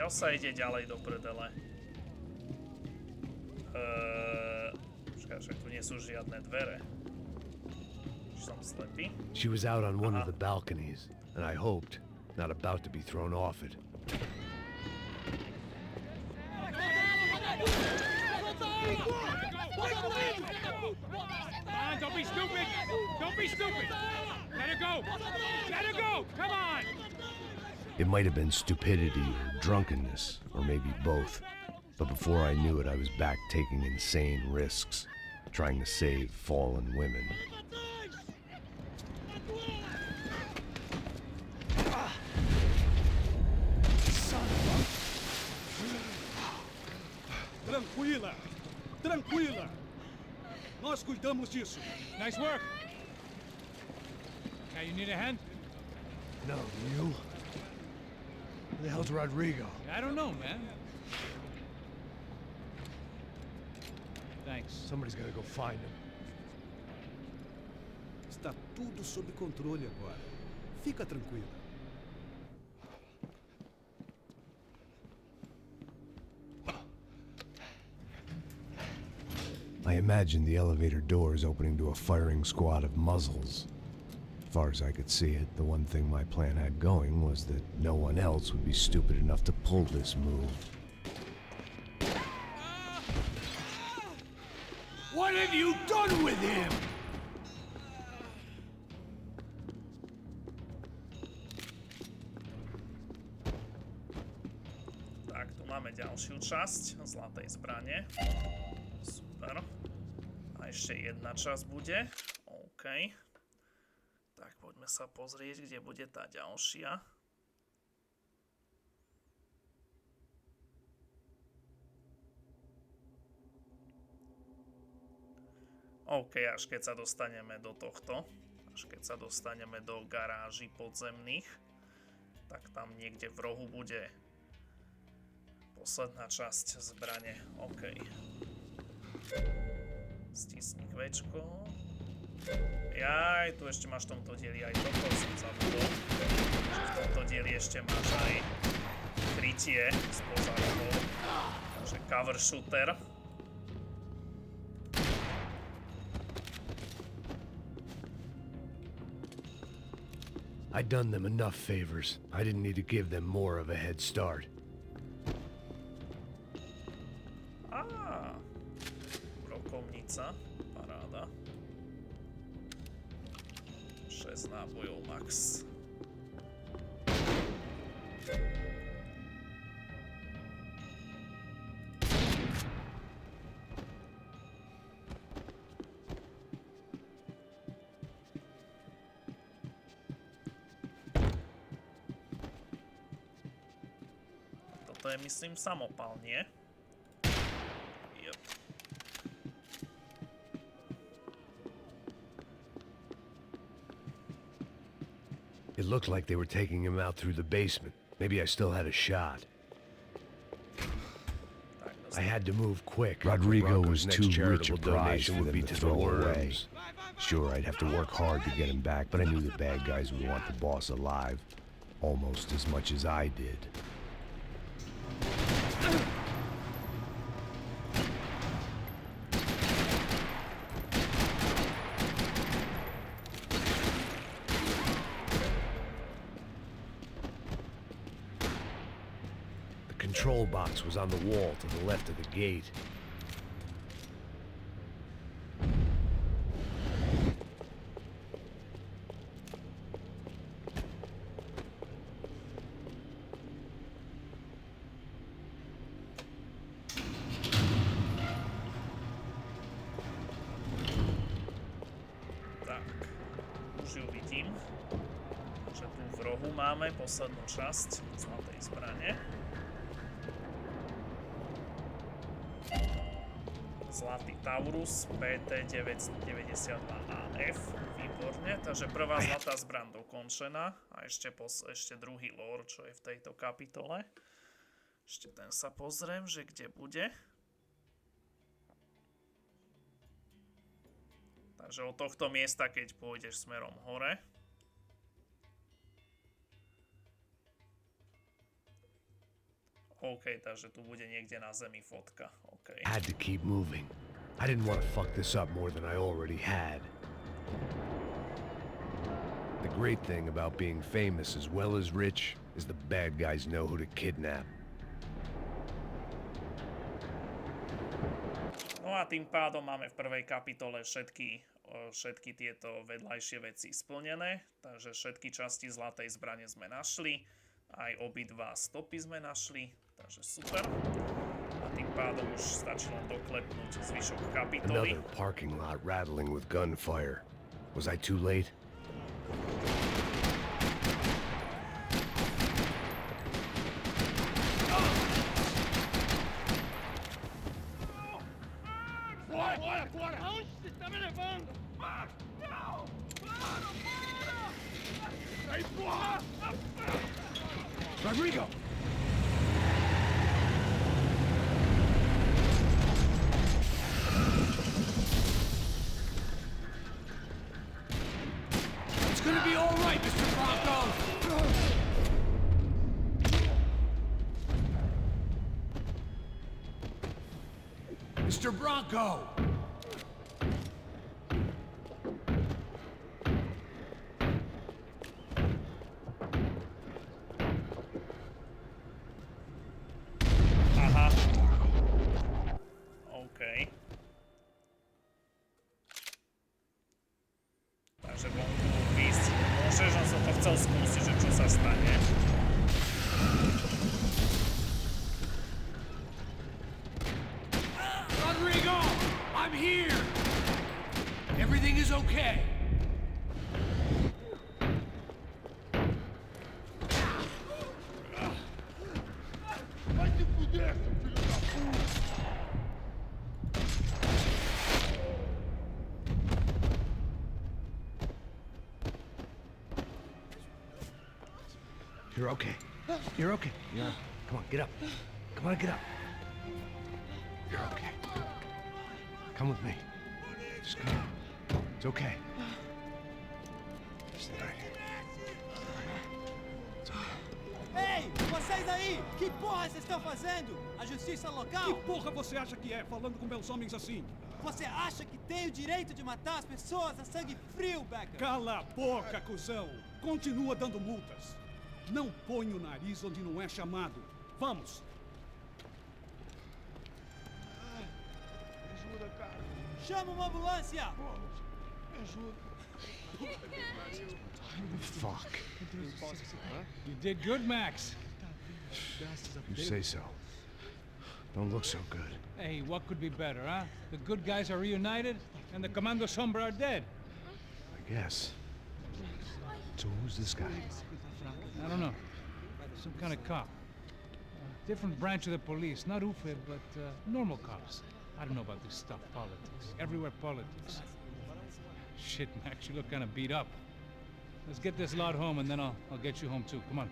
Odkiaľ sa ide ďalej do prdele? Počkaj, však tu nie sú žiadne dvere. Som slepý? She was out on one of the balconies, and I hoped, not about to be thrown off it. Don't be stupid! Don't be stupid! Let her go! Let her go! Come on! It might have been stupidity or drunkenness, or maybe both. But before I knew it, I was back taking insane risks, trying to save fallen women. Tranquila! Tranquila! Nós cuidamos disso. Nice work! Now you need a hand? No, you? Where the hell's Rodrigo? I don't know, man. Thanks. Somebody's gotta go find him. Está tudo sob controle agora. Fica tranquila. I imagined the elevator doors opening to a firing squad of muzzles. As far as I could see it, the one thing my plan had going was that no one else would be stupid enough to pull this move. What have you done with him? Tak, tu máme ďalšiu časť zlatej zbrane. Super. A ešte jedna časť bude. OK. Tak, poďme sa pozrieť, kde bude tá ďalšia. OK, až keď sa dostaneme do tohto, až keď sa dostaneme do garáží podzemných, tak tam niekde v rohu bude posledná časť zbrane. OK. Stisni kvéčko. Jaj, tu ešte máš v tomto dieli aj toto, som zabudol. Že v tomto dieli ešte máš aj krytie spoza rohov. Takže cover shooter. I'd done them enough favors. I didn't need to give them more of a head start. Brokovnica. Paráda. 6 nábojov max. To je, myslím, samopal, nie? Yep. It looked like they were taking him out through the basement. Maybe I still had a shot. I had to move quick. Rodrigo was too rich a prize for them to throw away. Sure, I'd have to work hard to get him back, but I knew the bad guys would want the boss alive. Almost as much as I did. The control box was on the wall to the left of the gate. Máme poslednú časť zlatej zbrane. Zlatý Taurus PT-992AF. Výborne, takže prvá zlatá zbraň dokončená. A ešte druhý lore, čo je v tejto kapitole. Ešte ten sa pozriem, že kde bude. Takže od tohto miesta, keď pôjdeš smerom hore, OK, takže tu bude niekde na zemi fotka. OK. Had to keep moving. I didn't want to fuck this up more than I already had. The great thing about being famous as well as rich is the bad guys know who to kidnap. No a tým pádom máme v prvej kapitole všetky tieto vedľajšie veci splnené, takže všetky časti zlatej zbrane sme našli, aj obidva stopy sme našli, takže super. A tým pádom už stačí len doklepnúť zvyšok kapitoly. Another parking lot rattling with gunfire. Was I too late? Fora! Aonde você está me levando? Não! Para! Aí, porra! Rodrigo! It's gonna be all right, Mr. Bronco! Mr. Bronco! Aha. OK. Takže vonku výjsť môžeš, on som to chcel skúsiť, že čo sa stane. Rodrigo! I'm here! Everything is okay. Vai te fuder, seu filho da puta! You're okay. You're okay. Yeah. Come on, get up. Come on, get up. You're okay. Come with me. Just come on. It's okay. Stay right here. It's okay. Ei, vocês aí! Que porra vocês estão fazendo? A justiça local? Que porra você acha que é, falando com meus homens assim? Você acha que tem o direito de matar as pessoas a sangue frio, Becker? Cala a boca, cuzão! Continua dando multas. Não põe o nariz onde não é chamado. Vamos! Me ajuda, cara. Chama uma ambulância! Me ajuda. Fuck. You did good, Max. You say so. Don't look so good. Hey, what could be better, huh? The good guys are reunited, and the Commando Sombra are dead. I guess. So who's this guy? I don't know. Some kind of cop. Different branch of the police. Not UFE, but normal cops. I don't know about this stuff, politics. Everywhere politics. Shit, Max, you look kind of beat up. Let's get this lot home, and then I'll get you home, too. Come on.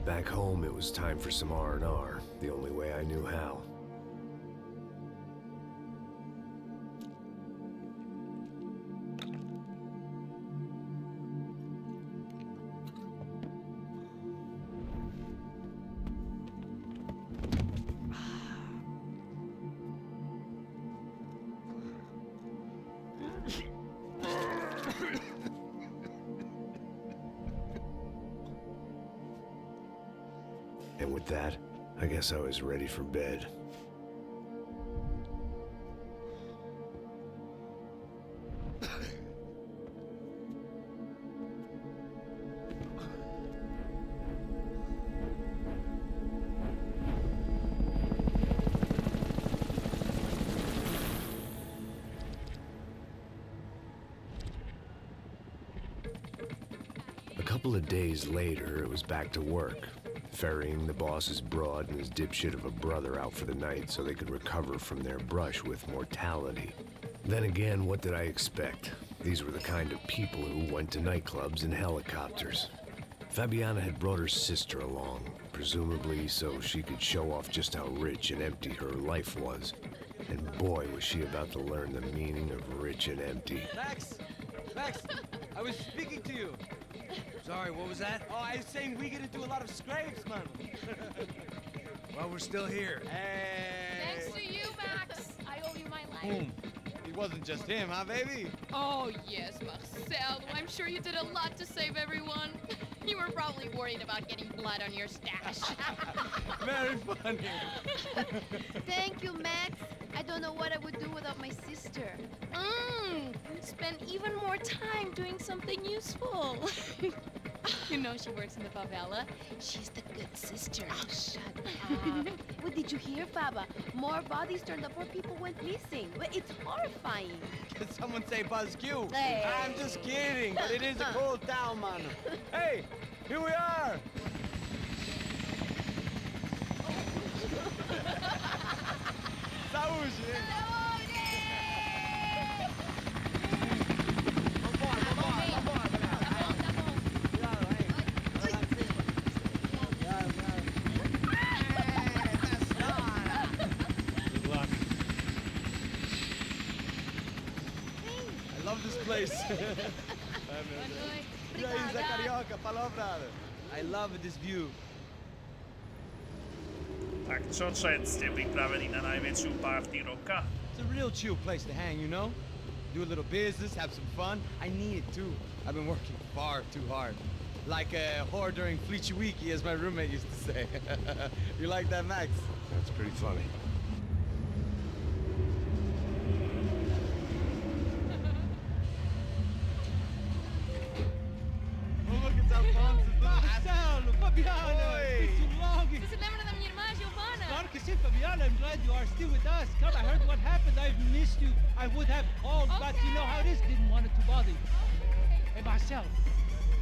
Back home, it was time for some R&R, the only way I knew how. And with that, I guess I was ready for bed. A couple of days later, it was back to work. Ferrying the boss's broad and his dipshit of a brother out for the night so they could recover from their brush with mortality. Then again, what did I expect? These were the kind of people who went to nightclubs in helicopters. Fabiana had brought her sister along, presumably so she could show off just how rich and empty her life was. And boy, was she about to learn the meaning of rich and empty. Max! Max! I was speaking to you. Sorry, what was that? Oh, I was saying we get to do a lot of scrapes, man. Well, we're still here. Hey! Thanks to you, Max. I owe you my life. Boom. It wasn't just him, huh, baby? Oh, yes, Marcel. I'm sure you did a lot to save everyone. You were probably worried about getting blood on your stash. Very funny. Thank you, Max. I don't know what I would do without my sister. Spend even more time doing something useful. You know she works in the favela. She's the good sister. Oh, shut up. What did you hear, Faba? More bodies turned up where people went missing. Well, it's horrifying. Did someone say Buzz Q? Hey. I'm just kidding, but it is a cool town, man. Hey, here we are. Saúde! I love this place. E aí, Zé Carioca, falou, brother. I love this view. Tak čo, Čet, ste pripravení na najväčšiu party roka? It's a real chill place to hang, you know? Do a little business, have some fun. I need it too. I've been working far too hard. Like a whore during Fleechy Weeky, as my roommate used to say. You like that, Max? That's pretty funny. Oh, look, it's Alfonso's little Marcelo, Fabiana, Oi. it's too long. Você se lembra da minha irmã, Giovanna? Claro que sim, Fabiana. I'm glad you are still with us. Come, I heard what happened. I've missed you. I would have called, but you know how it is. Didn't want it to bother you. Hey, Marcelo,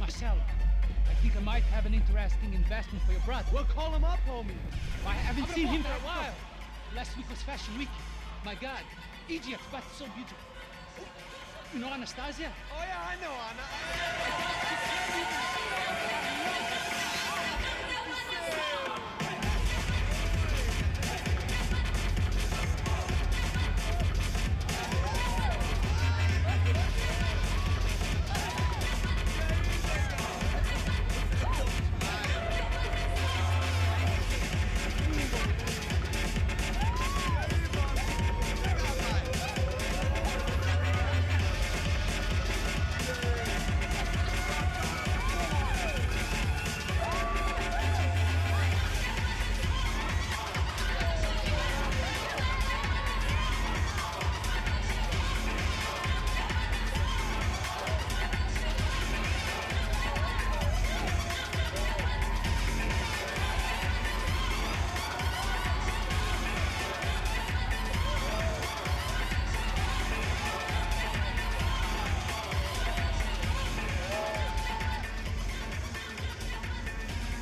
I think I might have an interesting investment for your brother. Well, call him up, homie. I haven't seen him for a while. Last week was Fashion Week. My God, Egypt, but so beautiful. You know Anastasia? Oh, yeah, I know, Anna.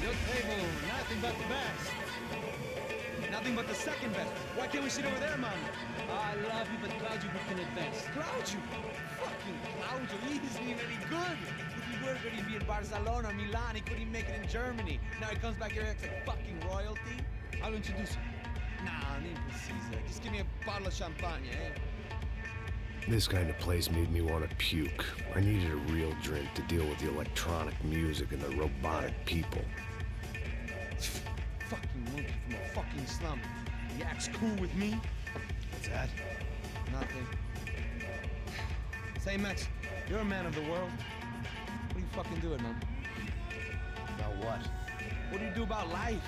Your table, nothing but the best. Nothing but the second best. Why can't we sit over there, man? I love you, but glad you booked in advance. Claudio! Fucking Claudio, he isn't even any good. If he were good, he'd be in Barcelona, Milan. He couldn't even make it in Germany. Now he comes back here acts like fucking royalty. I'll introduce you. Nah, nem precisa. Just give me a bottle of champagne, eh? This kind of place made me want to puke. I needed a real drink to deal with the electronic music and the robotic people. Fucking monkey from a fucking slum. He acts cool with me. What's that? Nothing. Say, Max, you're a man of the world. What do you fucking do it, man? About what? What do you do about life?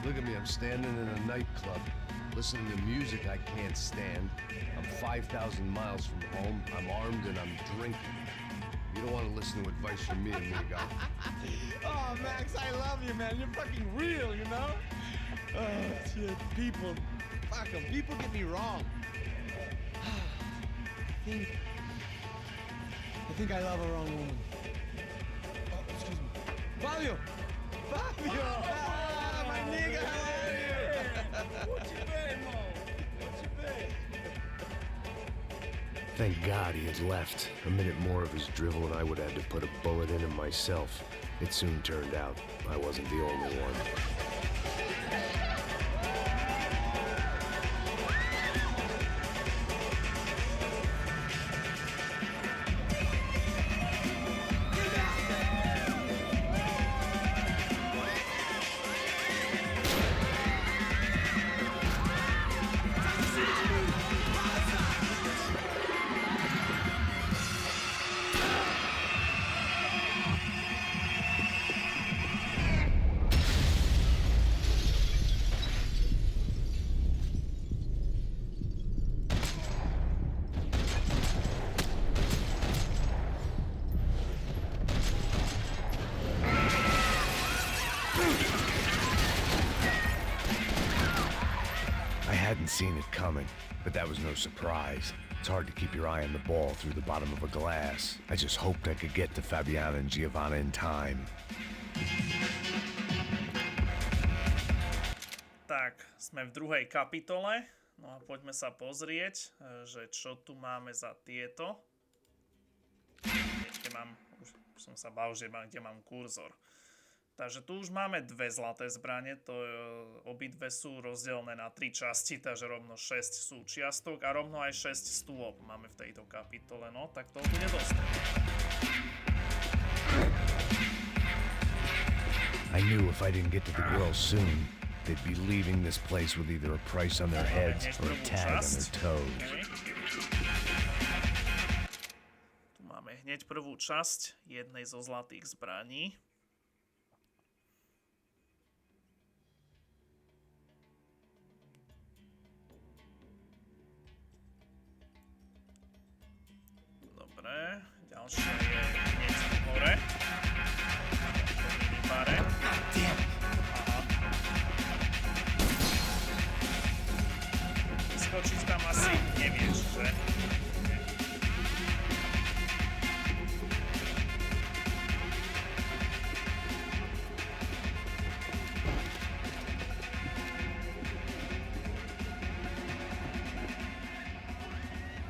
Look at me, I'm standing in a nightclub, listening to music I can't stand. I'm 5,000 miles from home, I'm armed and I'm drinking. You don't want to listen to advice from me, amigo. Oh, Max, I love you, man. You're fucking real, you know? Oh, shit. People. Fuck 'em. People get me wrong. I think I love a wrong woman. Oh, excuse me. Fabio! Fabio! Ah, my nigga, how are you? What you been, Mo? What you been? Thank God he had left. A minute more of his drivel and I would have had to put a bullet in him myself. It soon turned out I wasn't the only one. I hadn't seen it coming, but that was no surprise. It's hard to keep your eye on the ball through the bottom of a glass. I just hoped I could get to Fabiana and Giovanna in time. Tak, sme v druhej kapitole. No a poďme sa pozrieť, že čo tu máme za tieto. Kde mám, už som sa bál, že kde mám kurzor. Takže tu už máme dve zlaté zbrane, obidve sú rozdelené na 3 časti, takže rovno 6 súčiastok a rovno aj 6 stôp máme v tejto kapitole, no tak to bude dosť. I knew if I didn't get to the girls soon, they'd be leaving this place with either a price on their heads or a tag on their toes. Tu máme hneď prvú časť jednej zo zlatých zbraní. Dobre, ďalšia je hneď hore. To minibare. Aha. Vyskočiť tam asi nevieš, že?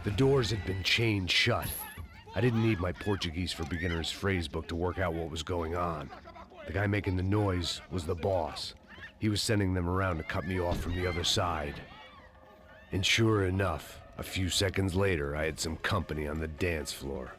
The doors had been chained shut. I didn't need my Portuguese for Beginners phrase book to work out what was going on. The guy making the noise was the boss. He was sending them around to cut me off from the other side. And sure enough, a few seconds later, I had some company on the dance floor.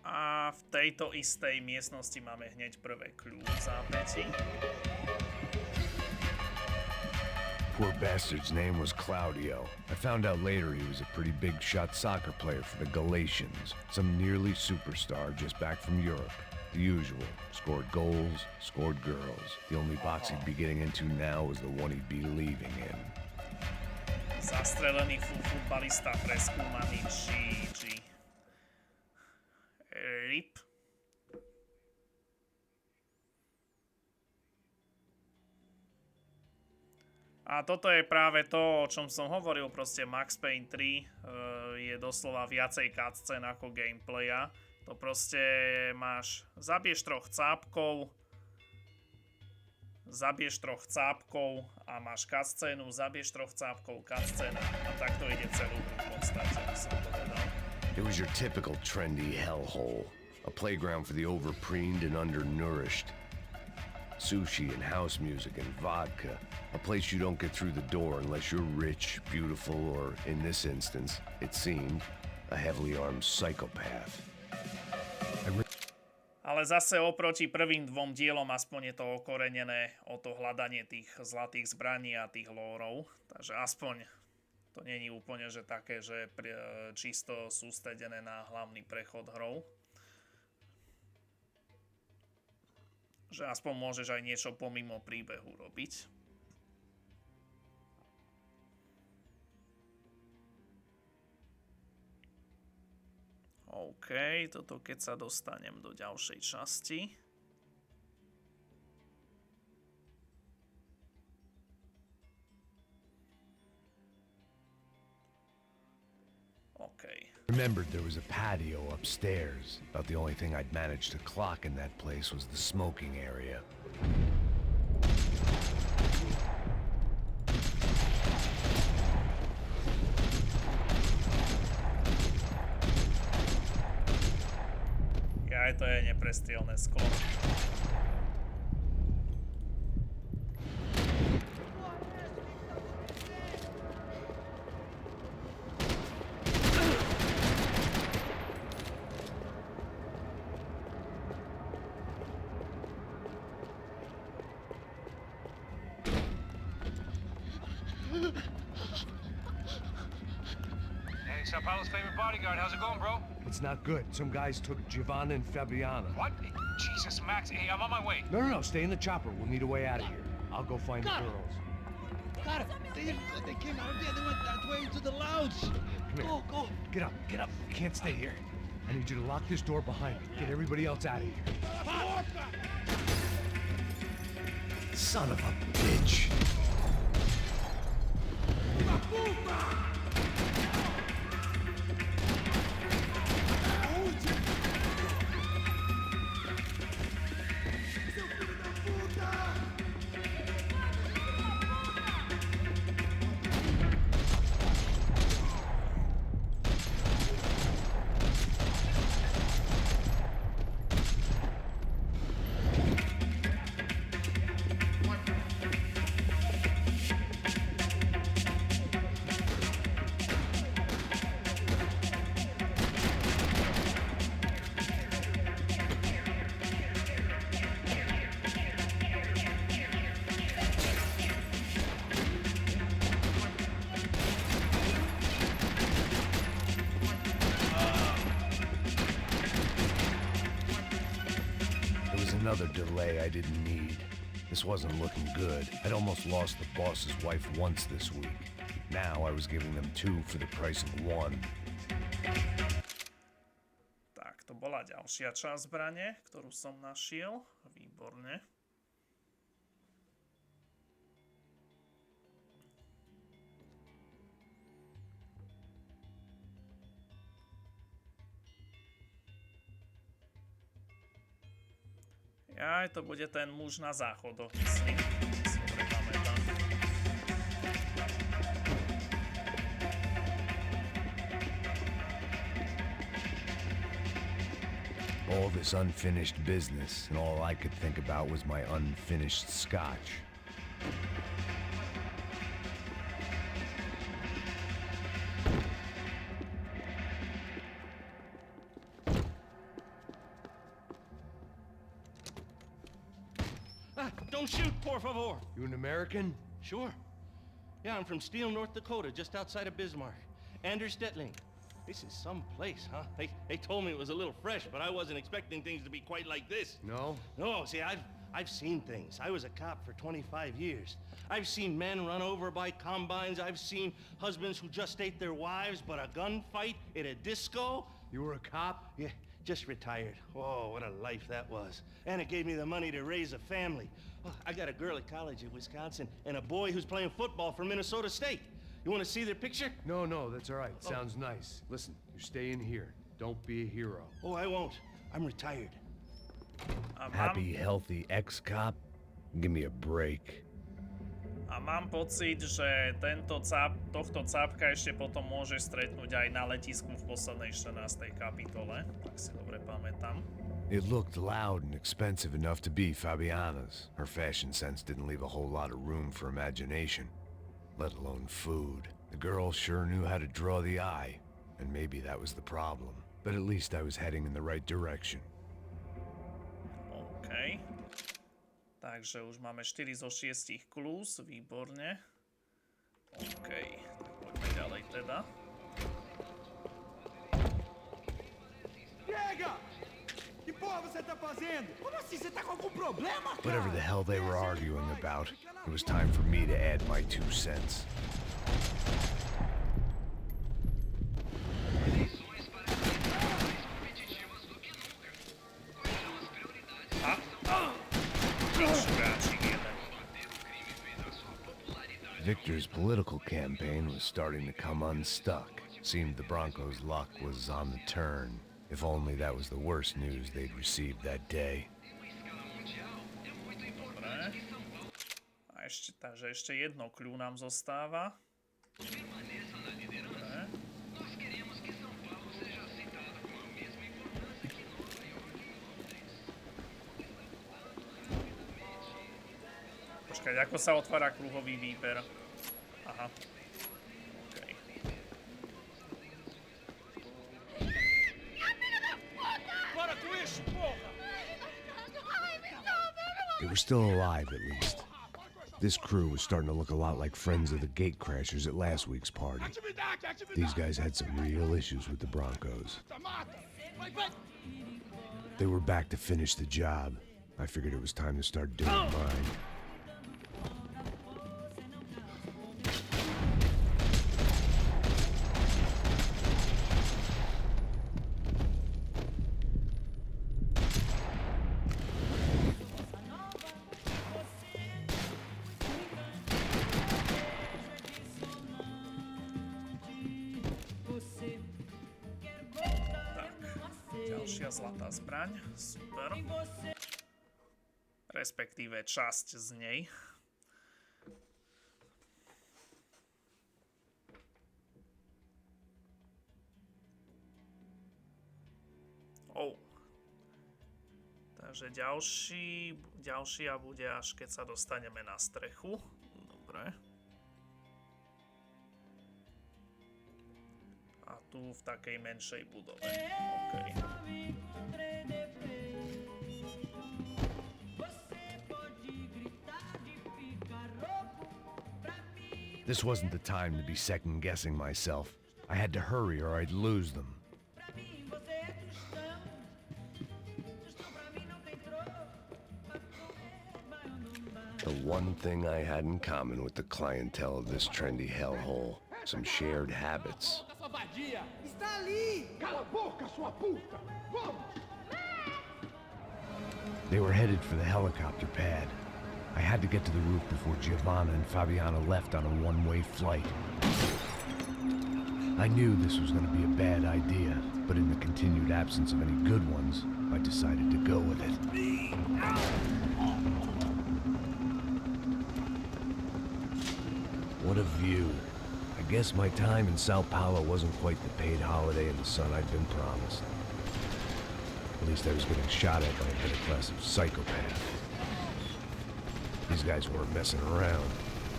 A v tejto istej miestnosti máme hneď prvé kľúč v zápäti. Poor bastard's name was Claudio. I found out later he was a pretty big shot soccer player for the Galatians, some nearly superstar just back from Europe. The usual. Scored goals, scored girls. The only box he'd be getting into now was the one he'd be leaving in. Zastrelený futbalista preskúmaný GG. RIP. A toto je práve to, o čom som hovoril, proste Max Payne 3 je doslova viacej cutscene ako gameplaya. To proste máš, zabiješ troch cápkov a máš cutscénu, zabiješ troch cápkov, cutscéna a takto ide celú hru v podstate, by som povedal. It was your typical trendy hellhole, a playground for the overpreened and undernourished. Sushi and house music and vodka, a place you don't get through the door unless you're rich, beautiful, or, in this instance, it seemed, a heavily armed psychopath. Ale zase oproti prvým dvom dielom aspoň je to okorenené o to hľadanie tých zlatých zbraní a tých lórov, takže aspoň To nie je úplne, že také, že čisto sústredené na hlavný prechod hrou. Že aspoň môžeš aj niečo pomimo príbehu robiť. OK, toto keď sa dostanem do ďalšej časti. Okay. Remembered there was a patio upstairs. About the only thing I'd managed to clock in that place was the smoking area. Ja, to je neprestrielné sklo. Sao Paulo's favorite bodyguard. How's it going, bro? It's not good. Some guys took Giovanna and Fabiana. What? Jesus, Max. Hey, I'm on my way. No, stay in the chopper. We'll need a way out of here. I'll go find the girls. Got it. They came out of there. They went that way into the lounge. Go. Get up. You can't stay here. I need you to lock this door behind me. Get everybody else out of here. Son of a bitch. Another delay I didn't need. This wasn't looking good. I'd almost lost the boss's wife once this week. Now I was giving them 2 for the price of 1. Tak, to bola ďalšia časť zbrane, ktorú som našiel. Výborne. Aj, to bude ten muž na záchodoch, myslím. Si dobre pamätám. All this unfinished business, and all I could think about was my unfinished scotch. Don't shoot, por favor. You an American? Sure. Yeah, I'm from Steele, North Dakota, just outside of Bismarck. Anders Stetling. This is some place, huh? They told me it was a little fresh, but I wasn't expecting things to be quite like this. No? No, see, I've seen things. I was a cop for 25 years. I've seen men run over by combines. I've seen husbands who just ate their wives, but a gunfight at a disco. You were a cop? Yeah, just retired. Oh, what a life that was. And it gave me the money to raise a family. Oh, I got a girl at college in Wisconsin and a boy who's playing football for Minnesota State. You want to see their picture? No, that's all right. Sounds nice. Listen, you're staying here. Don't be a hero. Oh, I won't. I'm retired. Happy, healthy ex-cop? Give me a break. A mám pocit, že tohto cápka ešte potom môže stretnúť aj na letisku v poslednej 14. kapitole. Tak si dobre pamätám. It looked loud and expensive enough to be Fabiana's. Her fashion sense didn't leave a whole lot of room for imagination, let alone food. The girl sure knew how to draw the eye, and maybe that was the problem. But at least I was heading in the right direction. OK. Takže už máme 4 zo 6 clues, výborne. OK, tak poďme ďalej. teda. Pega! Que porra você tá fazendo? Como assim? Você tá com algum problema, cara? Whatever the hell they were arguing about, it was time for me to add my 2 cents. Victor's political campaign was starting to come unstuck. Seemed the Broncos' luck was on the turn. If only that was the worst news they'd received that day. Dobre. A takže ešte jedno kľú nám zostáva. Dobre. Počkať, ako sa otvára kruhový výber? Aha. Okay. They were still alive, at least. This crew was starting to look a lot like friends of the gatecrashers at last week's party. These guys had some real issues with the Broncos. They were back to finish the job. I figured it was time to start doing mine. Ďalšia zlatá zbraň, super. Respektíve časť z nej. Takže ďalšia bude až keď sa dostaneme na strechu. Dobre. A tu v takej menšej budove. OK. This wasn't the time to be second-guessing myself. I had to hurry or I'd lose them. The one thing I had in common with the clientele of this trendy hellhole, some shared habits. They were headed for the helicopter pad. I had to get to the roof before Giovanna and Fabiana left on a one-way flight. I knew this was going to be a bad idea, but in the continued absence of any good ones, I decided to go with it. What a view. I guess my time in Sao Paulo wasn't quite the paid holiday in the sun I'd been promised. At least I was getting shot at by a middle-class psychopath. These guys weren't messing around.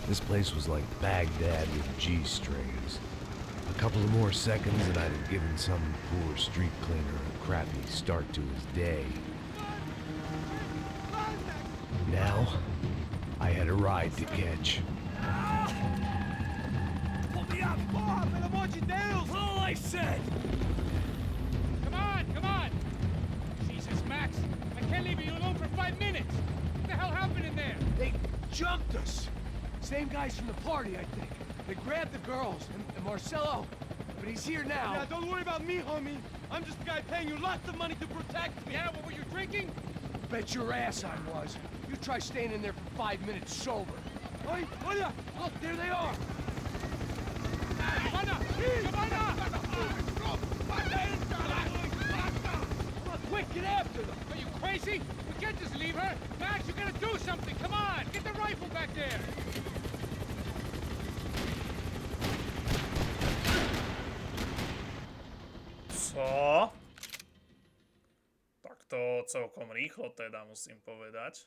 This place was like Baghdad with G-strings. A couple of more seconds and I'd have given some poor street cleaner a crappy start to his day. Now, I had a ride to catch. Pull me up! Pelo amor de Deus! All I said! Come on! Jesus, Max, I can't leave you alone for 5 minutes. What the hell happened in there? They jumped us! Same guys from the party, I think. They grabbed the girls, and Marcelo, but he's here now. Yeah, don't worry about me, homie. I'm just the guy paying you lots of money to protect me. Yeah, what were you drinking? Bet your ass I was. You try staying in there for 5 minutes sober. Oi, olha! Look, there they are! Giovanna! Come on, quick, get after them! Are you crazy? We can't just leave her. Max, you gotta do something. Come on, get the rifle back there. Co? Tak to celkom rýchlo teda musím povedať.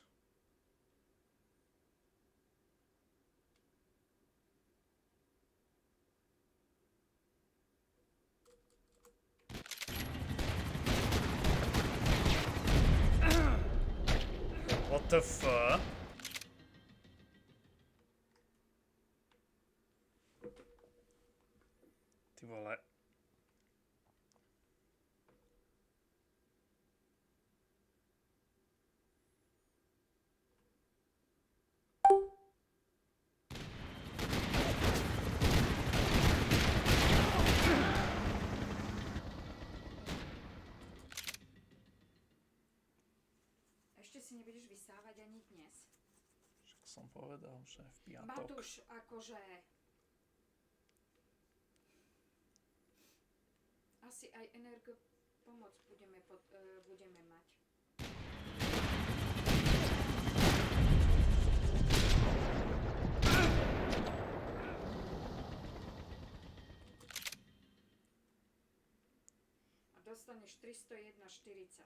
What the fuck? si nebudeš vysávať ani dnes. Však som povedal, že v piatok. Matúš, akože... Asi aj energopomoc budeme mať. A dostaneš 301,40.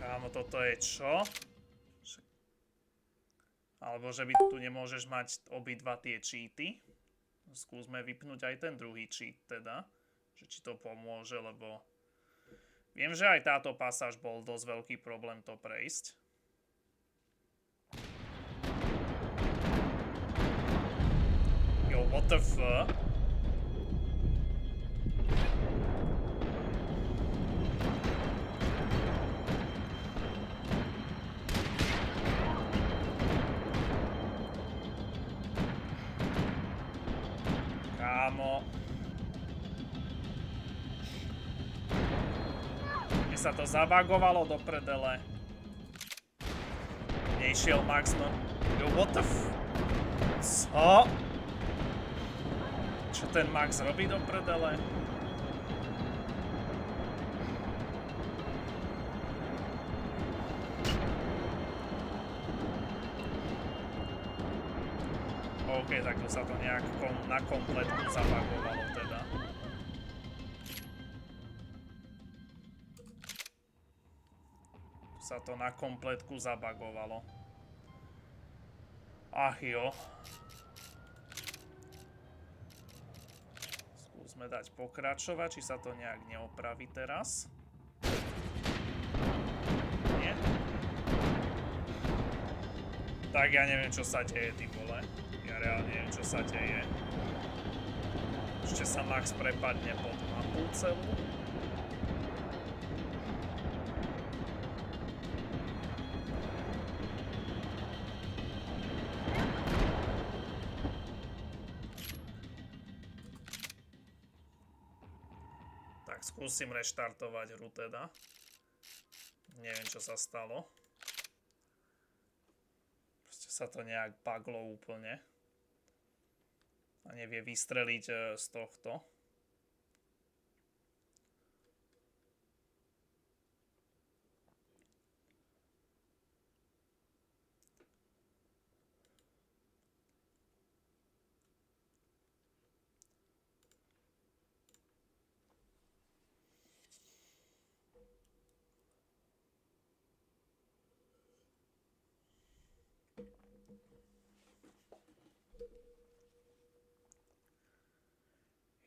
Kámo, toto je čo? Alebo že by tu nemôžeš mať obidva tie cheaty? Skúsme vypnúť aj ten druhý cheat teda. Že či to pomôže, lebo... Viem, že aj táto pasáž bol dosť veľký problém to prejsť. Yo, what the fuck? Kámo. Mne sa to zabagovalo do prdele. Nešiel Max, no... Yo, what the f... Co? Čo ten Max robí do prdele? OK, tak to sa to nejak na kompletku zabagovalo teda. Tu sa to na kompletku zabagovalo. Ach jo. Skúsme dať pokračovať, či sa to nejak neopraví teraz. Nie? Tak ja neviem, čo sa deje, ty vole. Ja reálne neviem, čo sa deje. Ešte sa Max prepadne pod mapu celú. Tak skúsim reštartovať hru teda. Neviem, čo sa stalo. Proste sa to nejak buglo úplne. A nevie vystreliť z tohto.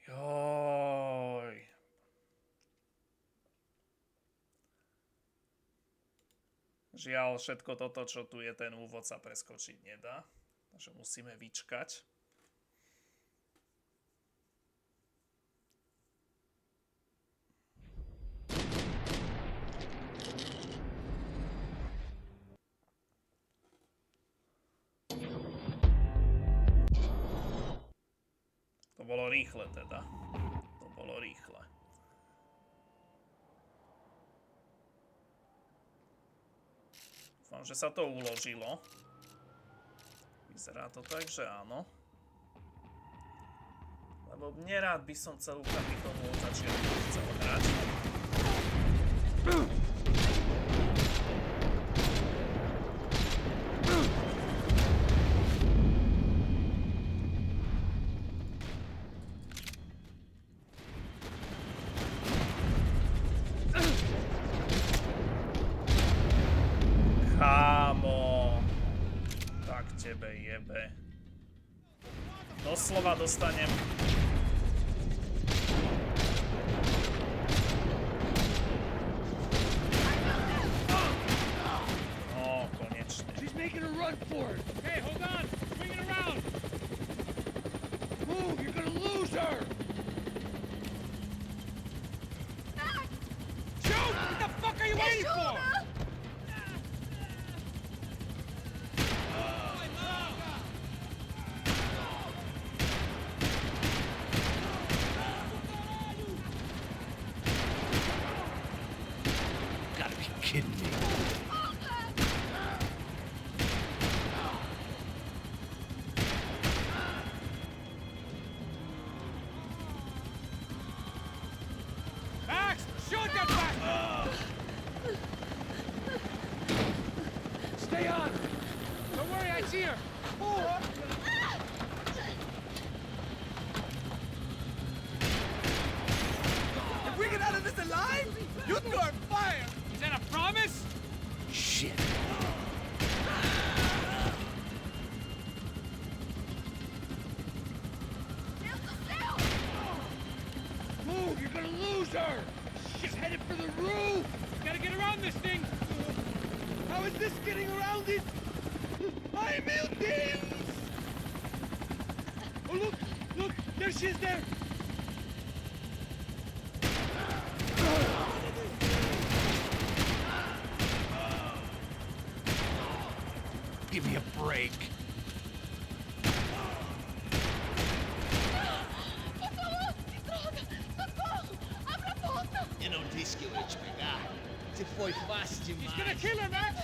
Joj. Žiaľ, všetko toto, čo tu je, ten úvod sa preskočiť nedá. Takže musíme vyčkať. To bolo rýchle teda. To bolo rýchle. Dúfam, že sa to uložilo. Vyzerá to tak, že áno. Lebo nerád by som celú kapitolu od začiatku chcel hrať. Kámo, tak tebe jebe. Doslova dostanem. No, konečne. She's making a run for it. Okay, hold on. Swing it around. Move, you're gonna lose her. Shoot! What the fuck are you waiting for? Stay on! Don't worry, I see her! Oh! If we get out of this alive, you two are fired! Is that a promise? Shit. Move, you're gonna lose her! She's headed for the roof! Gotta get around this thing! How is this getting around it? ¡Ay, meu Deus! Oh, look! Look! There she is there! Give me a break. Eu não disse que eu ia te pegar. Você foi fácil demais. He's gonna kill her, Max!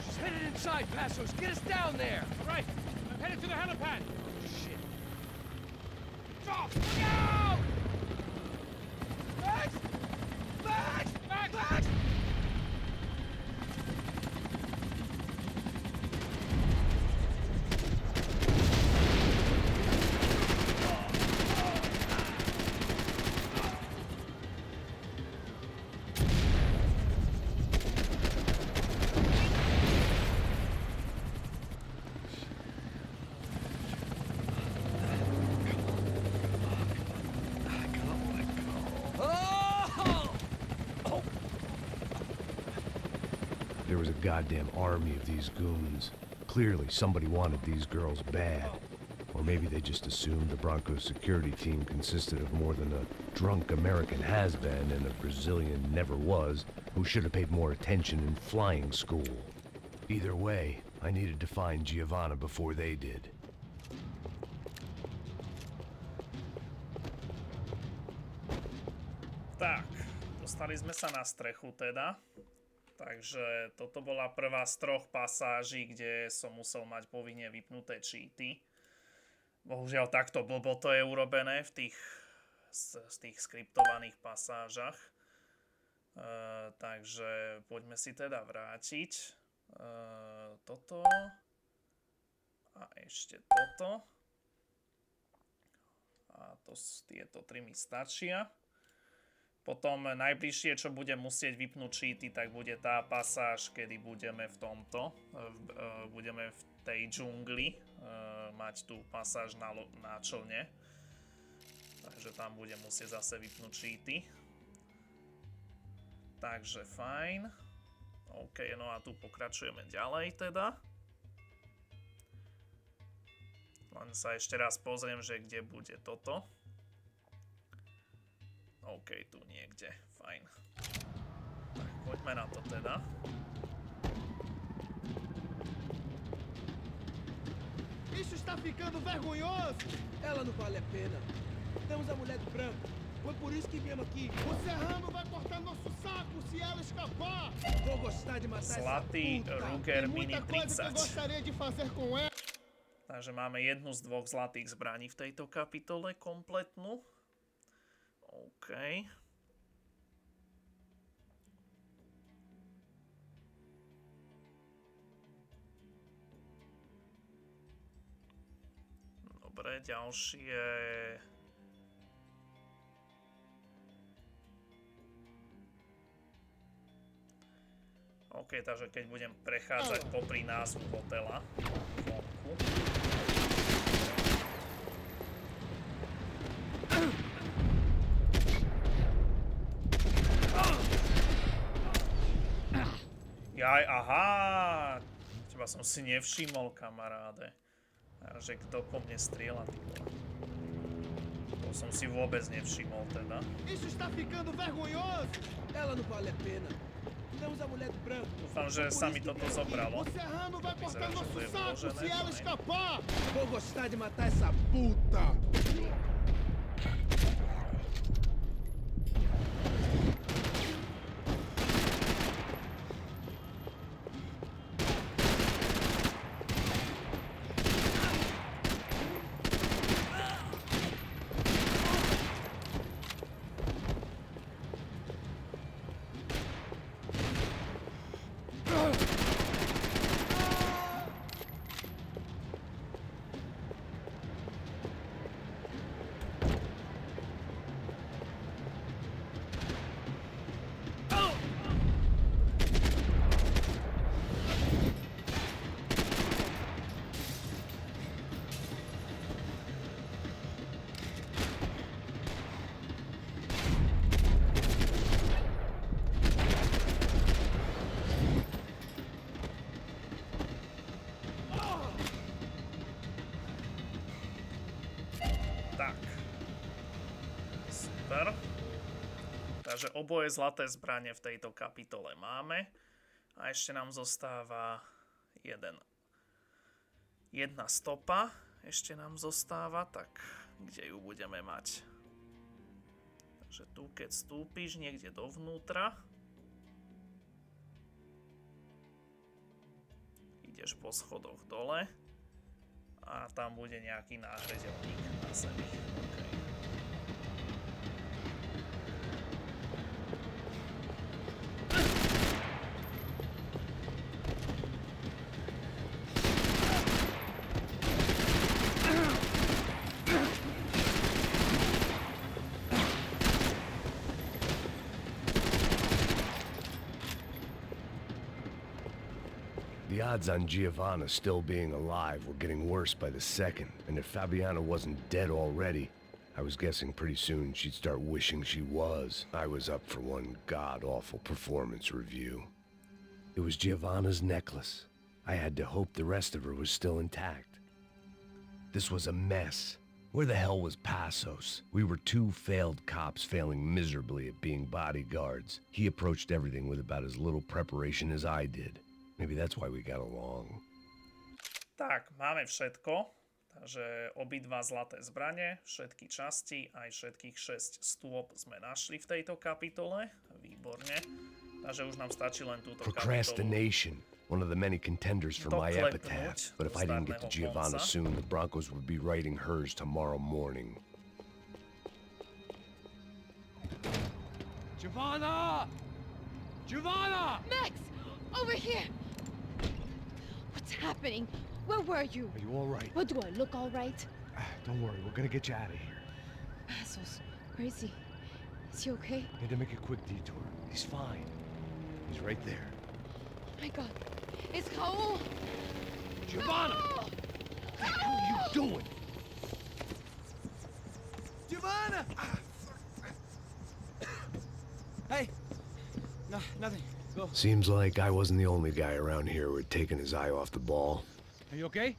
She's headed inside, Passos. Get us down there. All right, I'm headed to the helipad. Shit. Drop! Look out! Max! Max! Max! Max! There was a goddamn army of these goons. Clearly, somebody wanted these girls bad. Or maybe they just assumed the Broncos security team consisted of more than a drunk American has-been and a Brazilian never-was who should have paid more attention in flying school. Either way, I needed to find Giovanna before they did. Tak, dostali sme sa na strechu teda. Takže toto bola prvá z 3 pasáží, kde som musel mať povinne vypnuté cheaty. Bohužiaľ takto blbo to je urobené v tých skriptovaných pasážach. Takže poďme si teda vrátiť. Toto. A ešte toto. A tieto 3 mi stačia. Potom najbližšie, čo budem musieť vypnúť cheaty, tak bude tá pasáž, kedy budeme v tomto, budeme v tej džungli mať tú pasáž na člne. Takže tam budem musieť zase vypnúť cheaty. Takže fajn. OK, no a tu pokračujeme ďalej teda. Len sa ešte raz pozriem, že kde bude toto. OK, tu niekde. Fajn. Tak, poďme na to teda. Isso está ficando vergonhoso! Ela não vale a pena. Temos a mulher do branco. Foi por isso que viemos aqui. O Serrano vai cortar nosso saco se ela escapar! Vou gostar de matar Zlatý Ruger Mini Muita coisa que eu 30. gostaria de fazer com ela. Takže máme jednu z 2 zlatých zbraní v tejto kapitole kompletnú. OK. Dobre, ďalšie. OK, takže keď budem prechádzať popri názvu hotela vonku. Jaj, aha! Teba som si nevšimol, kamaráde. Že kto po mne strieľa, ty vole. To som si vôbec nevšimol, teda. Isso está ficando vergonhoso! Ela não vale a pena. Temos a mulher do branco. Dúfam, že sa mi toto zobralo. O Serrano vai cortar Vyzerá, že nosso to je saco vložené, se ela to nie. escapar! Vou gostar de matar essa puta! Takže oboje zlaté zbranie v tejto kapitole máme. A ešte nám zostáva jedna stopa. Ešte nám zostáva, tak kde ju budeme mať? Takže tu, keď vstúpiš niekde dovnútra, ideš po schodoch dole a tam bude nejaký náhredelník na zemi. Okay. The odds on Giovanna still being alive were getting worse by the second, and if Fabiana wasn't dead already, I was guessing pretty soon she'd start wishing she was. I was up for one god-awful performance review. It was Giovanna's necklace. I had to hope the rest of her was still intact. This was a mess. Where the hell was Passos? We were two failed cops failing miserably at being bodyguards. He approached everything with about as little preparation as I did. Maybe that's why we got along. Tak, máme všetko. Takže obidva zlaté zbranie, všetky časti, aj všetkých 6 stôp sme našli v tejto kapitole. Výborne. Takže už nám stačí len túto Procrastination, one of the many contenders for my epitaph. But if I didn't get to Giovanna soon, the Broncos would be writing hers tomorrow morning. Giovanna! Giovanna! Max! Over here! What's happening? Where were you? Are you all right? What, do I look all right? Don't worry, we're gonna get you out of here. Passos, where is he? Is he okay? Need to make a quick detour. He's fine. He's right there. Oh my God. It's Raul! Giovanna! No! What the hell are you doing? Giovanna! Hey! No, nothing. Go. Seems like I wasn't the only guy around here who had taken his eye off the ball. Are you okay?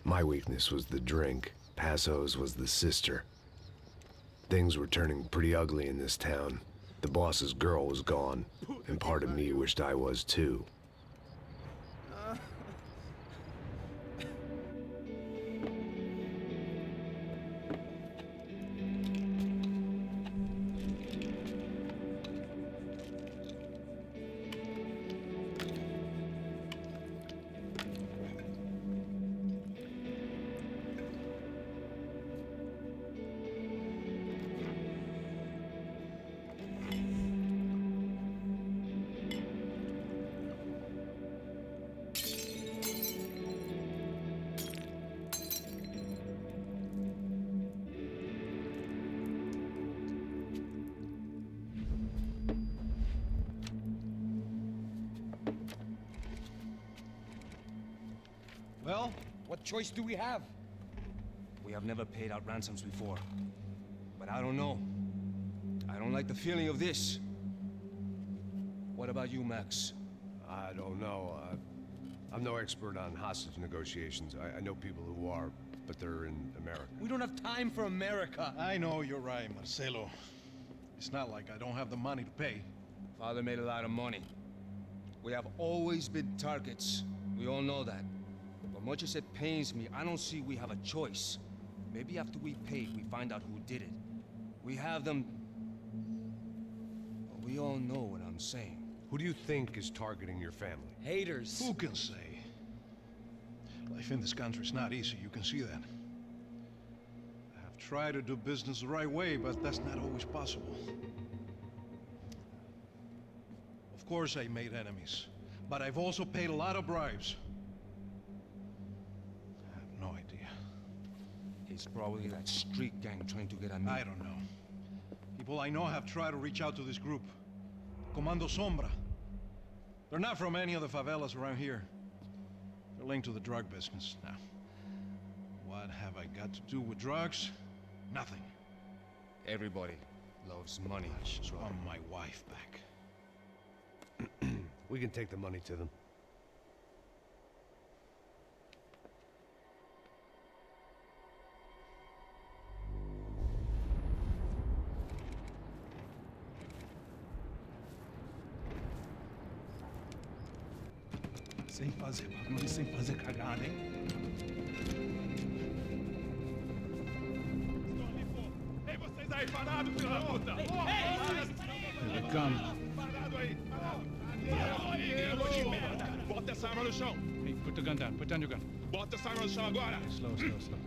My weakness was the drink. Passos was the sister. Things were turning pretty ugly in this town. The boss's girl was gone, and part of me wished I was too. Well, what choice do we have? We have never paid out ransoms before. But I don't know. I don't like the feeling of this. What about you, Max? I don't know. I'm no expert on hostage negotiations. I know people who are, but they're in America. We don't have time for America. I know you're right, Marcelo. It's not like I don't have the money to pay. Father made a lot of money. We have always been targets. We all know that. But much as it pains me, I don't see we have a choice. Maybe after we pay, we find out who did it. We have them... But we all know what I'm saying. Who do you think is targeting your family? Haters. Who can say? Life in this country is not easy, you can see that. I have tried to do business the right way, but that's not always possible. Of course I made enemies, but I've also paid a lot of bribes. I have no idea. It's probably that street gang trying to get at me. I don't know. People I know have tried to reach out to this group. Comando Sombra. They're not from any of the favelas around here. They're linked to the drug business. Now, what have I got to do with drugs? Nothing. Everybody loves money. I just want my wife back. We can take the money to them. Sem fazer barulho, sem fazer cagada, hein? Ei, vocês aí parados, filho da puta! Here they come. Parado aí! Bota essa arma no chão! Hey, put the gun down. Put down your gun. Bota essa arma no chão agora! Slow, slow, slow.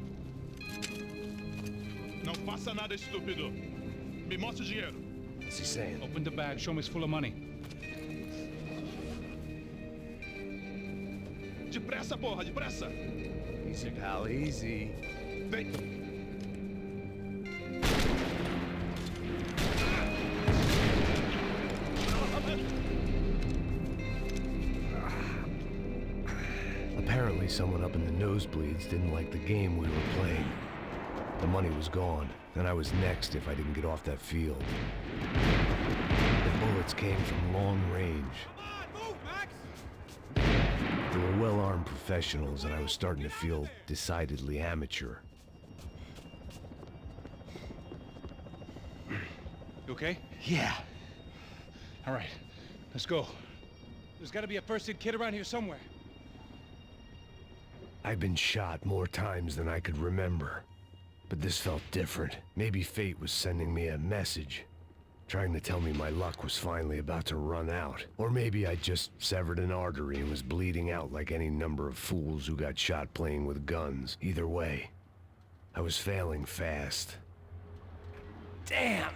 Não faça nada, estúpido! Me mostre o dinheiro! What's he saying? Open the bag. Show me it's full of money. Depressa, porra, depressa! Easy, pal, easy. Vem! Apparently someone up in the nosebleeds didn't like the game we were playing. The money was gone, and I was next if I didn't get off that field. The bullets came from long range. They were well-armed professionals, and I was starting to feel decidedly amateur. You okay? Yeah. All right, let's go. There's got to be a first-aid kit around here somewhere. I've been shot more times than I could remember. But this felt different. Maybe fate was sending me a message, trying to tell me my luck was finally about to run out. Or maybe I just severed an artery and was bleeding out like any number of fools who got shot playing with guns. Either way, I was failing fast. Damn!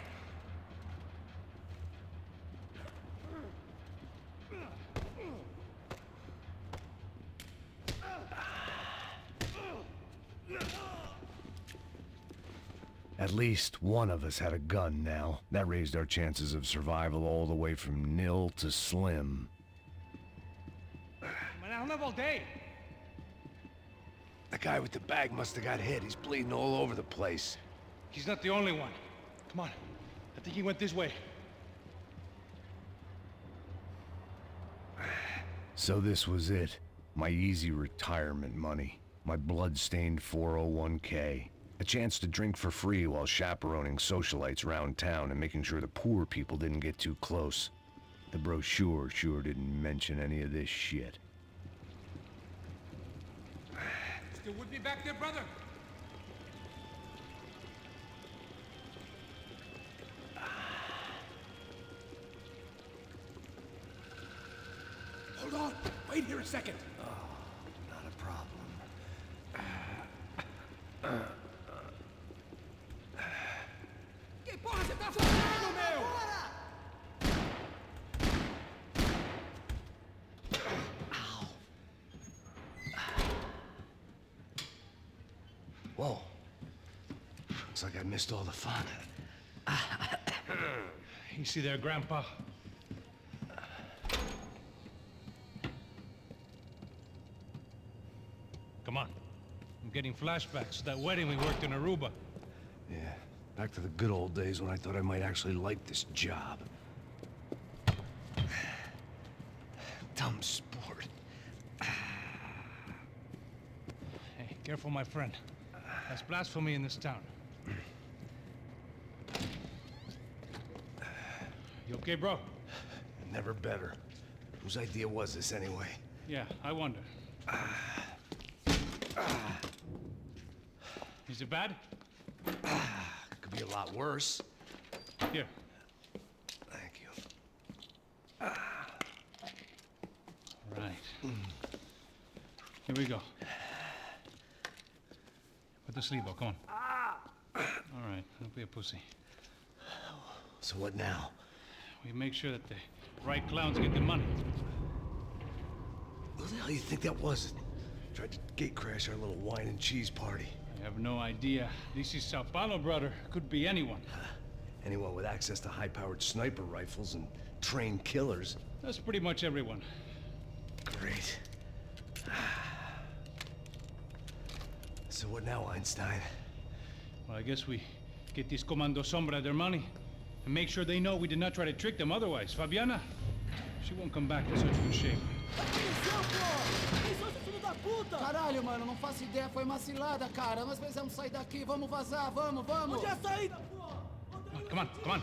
At least one of us had a gun now. That raised our chances of survival all the way from nil to slim. Man, I don't have all day. The guy with the bag must have got hit. He's bleeding all over the place. He's not the only one. Come on. I think he went this way. So this was it. My easy retirement money. My blood-stained 401k. A chance to drink for free while chaperoning socialites around town and making sure the poor people didn't get too close. The brochure sure didn't mention any of this shit. Still with me back there, brother? Hold on! Wait here a second! Not a problem. Que porra você tá fazendo, meu? Whoa. Looks like I missed all the fun. Easy there, Grandpa. Come on. I'm getting flashbacks to that wedding we worked in Aruba. Yeah, back to the good old days when I thought I might actually like this job. Dumb sport. Hey, careful, my friend. That's blasphemy in this town. You okay, bro? Never better. Whose idea was this anyway? Yeah, I wonder. Is it bad? Could be a lot worse. Here. Thank you. Right. Here we go. Put the sleeve on, come on. All right, don't be a pussy. So what now? We make sure that the right clowns get the money. What the hell do you think that was? Tried to gate crash our little wine and cheese party. I have no idea. This is Sao Paulo, brother. Could be anyone. Anyone with access to high-powered sniper rifles and trained killers. That's pretty much everyone. Great. So what now, Einstein? Well, I guess we get these Comando Sombra their money and make sure they know we did not try to trick them otherwise. Fabiana, she won't come back in such good shape. Caralho, mano, não faço ideia, foi uma cilada, cara. Nós precisamos sair daqui, vamos vazar, vamos, vamos! Onde é a saída, porra? Come on, come on.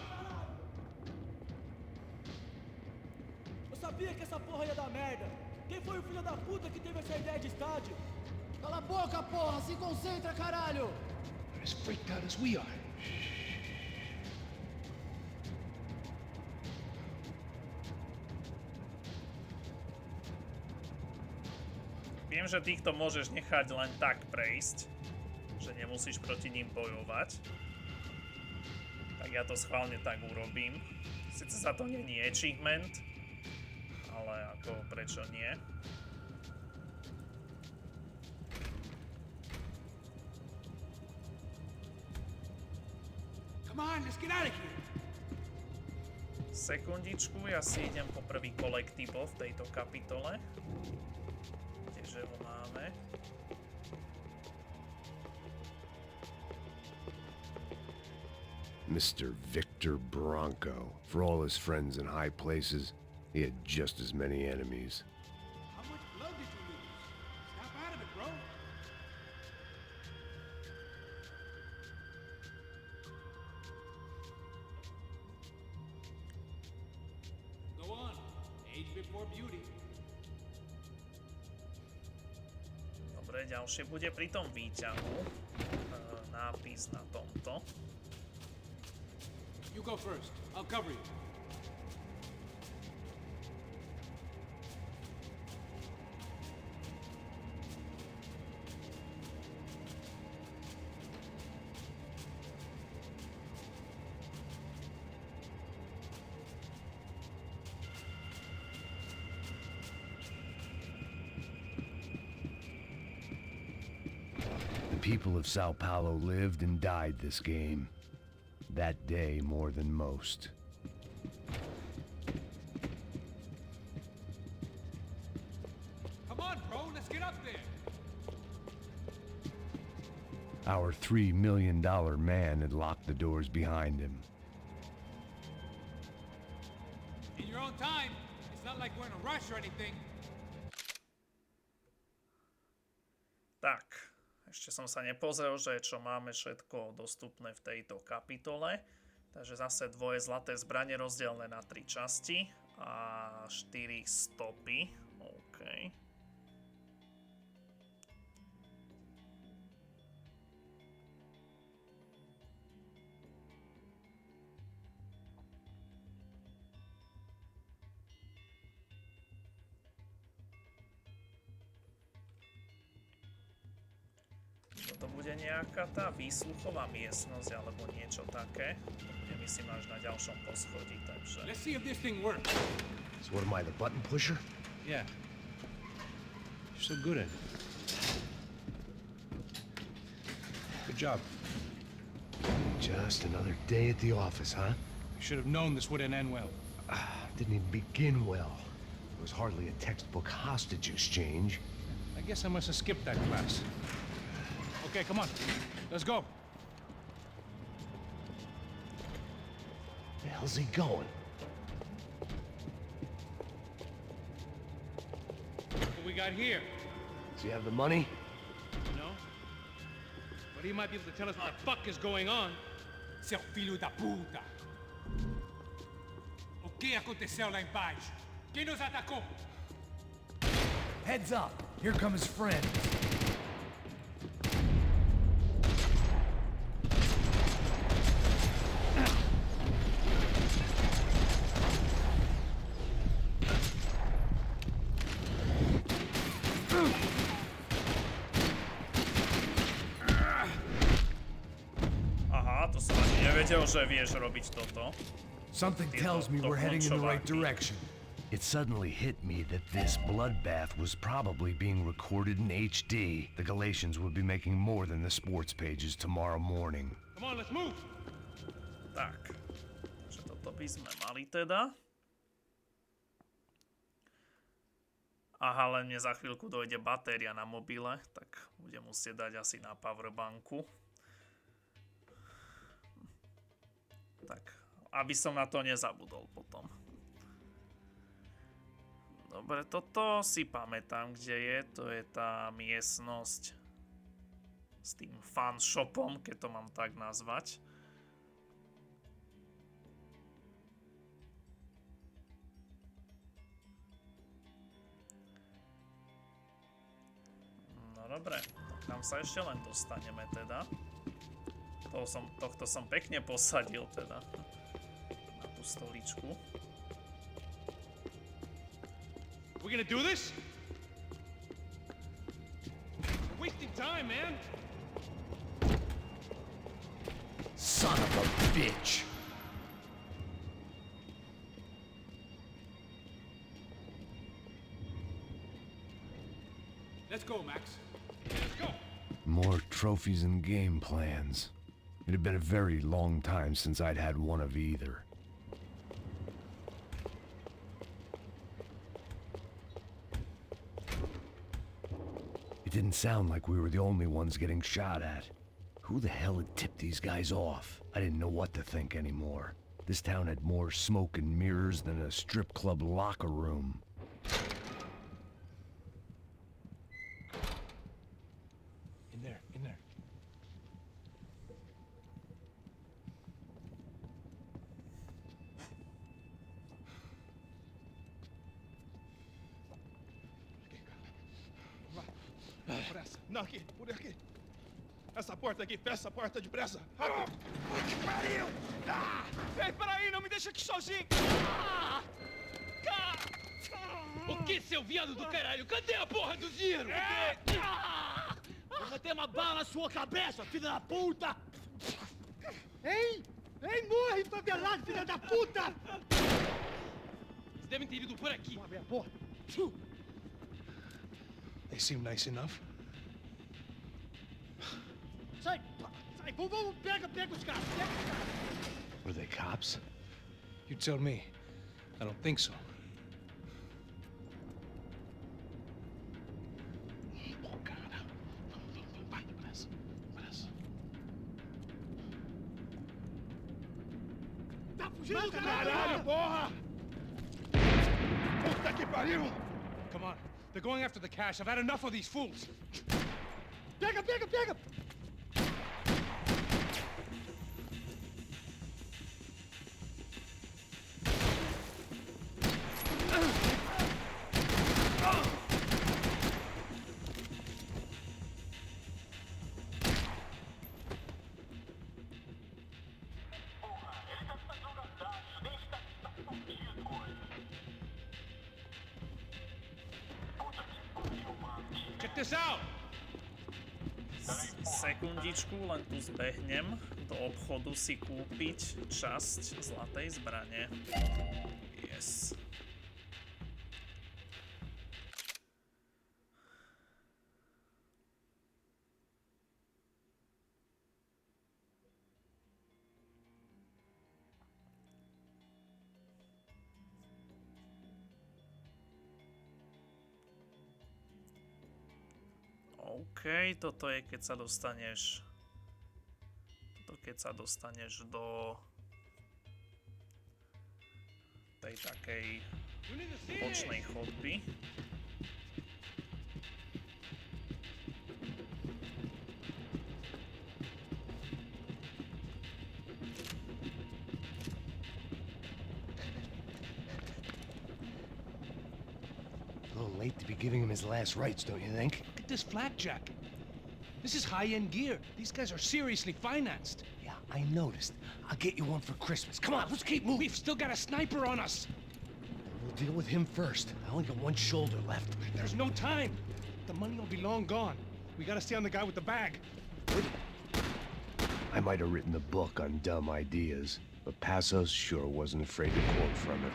Eu sabia que essa porra ia dar merda. Quem foi o filho da puta que teve essa ideia de estádio? Cala a boca, porra! Se concentra, caralho! They're as freaked out as we are. Viem, že týchto môžeš nechať len tak prejsť, že nemusíš proti ním bojovať. Tak ja to schválne tak urobím. Sice za to není achievement, ale ako prečo nie? Come on, let's get out of here. Sekundičku, ja si idem po prvý collectible v tejto kapitole. Kdeže ho máme? Mr. Victor Bronco. For all his friends in high places, he had just as many enemies. How much blood did you lose? Snap out of it, bro. Go on. Age before beauty. Dobre, ďalšie bude pri tom výťahu. Nápis na tomto. You go first. I'll cover you. The people of Sao Paulo lived and died this game. That day more than most. Come on, bro. Let's get up there. Our $3 million man had locked the doors behind him. In your own time. It's not like we're in a rush or anything. Tak, ešte som sa nepozrel, že čo máme všetko dostupné v tejto kapitole. Takže zase dvoje zlaté zbrane rozdelené na 3 časti a 4 stopy. OK. To bude nejaká tá výsluchová miestnosť alebo niečo také. Nemyslím až na ďalšom poschodí, takže... Let's see if this thing works. So what am I, the button pusher? Yeah. You're so good at it. Good job. Just another day at the office, huh? You should have known this wouldn't end well. Didn't even begin well. It was hardly a textbook hostage exchange. I guess I must have skipped that class. Okay, come on. Let's go. The hell's he going? What we got here? Does he have the money? No. But he might be able to tell us what the fuck is going on. Seu filho da puta. O que aconteceu lá embaixo? Quem nos atacou? Heads up! Here come his friends. Aha, to som ani nevedel, že vieš robiť toto. Something tells me we're heading in the right direction. It suddenly hit me that this bloodbath was probably being recorded in HD. The Galatians would be making more than the sports pages tomorrow morning. Come on, let's move. Tak, že toto by sme mali teda. Aha, len mne za chvíľku dojde batéria na mobile, tak budem musieť dať asi na powerbanku. Tak, aby som na to nezabudol potom. Dobre, toto si pamätám, kde je. To je tá miestnosť s tým fanshopom, keď to mám tak nazvať. Dobre, kam sa ešte len dostaneme teda. Tohto som pekne posadil teda na tú stoličku. We're gonna do this? Wasting time, man. Son of a bitch! Let's go, Max. Let's go. More trophies and game plans. It had been a very long time since I'd had one of either. It didn't sound like we were the only ones getting shot at. Who the hell had tipped these guys off? I didn't know what to think anymore. This town had more smoke and mirrors than a strip club locker room. In there, in there. Por essa. Não, aqui, por aqui. Essa porta aqui, fecha essa porta depressa. Rápido. Que pariu! Ah! Ei, peraí, não me deixa aqui sozinho! O que, seu viado do caralho? Cadê a porra do dinheiro? Vou meter uma bala na sua cabeça, filha da puta! Ei! Ei, morre, favelado, filha da puta! Eles devem ter ido por aqui. Vamos abrir a porta. They seem nice enough. Sai! Sai! Vamos, pega os caras! Pega os caras! Were they cops? You tell me. I don't think so. Tá fugindo, Caralho, porra! Puta que pariu! Come on. They're going after the cash. I've had enough of these fools. Pega! Check this out! Sekundičku, len tu zbehnem do obchodu si kúpiť časť zlatej zbrane. Yes. OK, toto je keď sa dostaneš do tej takej bočnej chodby. A little late to be giving him his last rites, don't you think? Look at this flakjack. This is high-end gear. These guys are seriously financed. Yeah, I noticed. I'll get you one for Christmas. Come on, let's keep moving. We've still got a sniper on us. We'll deal with him first. I only got one shoulder left. There's no time. The money will be long gone. We gotta stay on the guy with the bag. I might have written the book on dumb ideas, but Passos sure wasn't afraid to quote from it.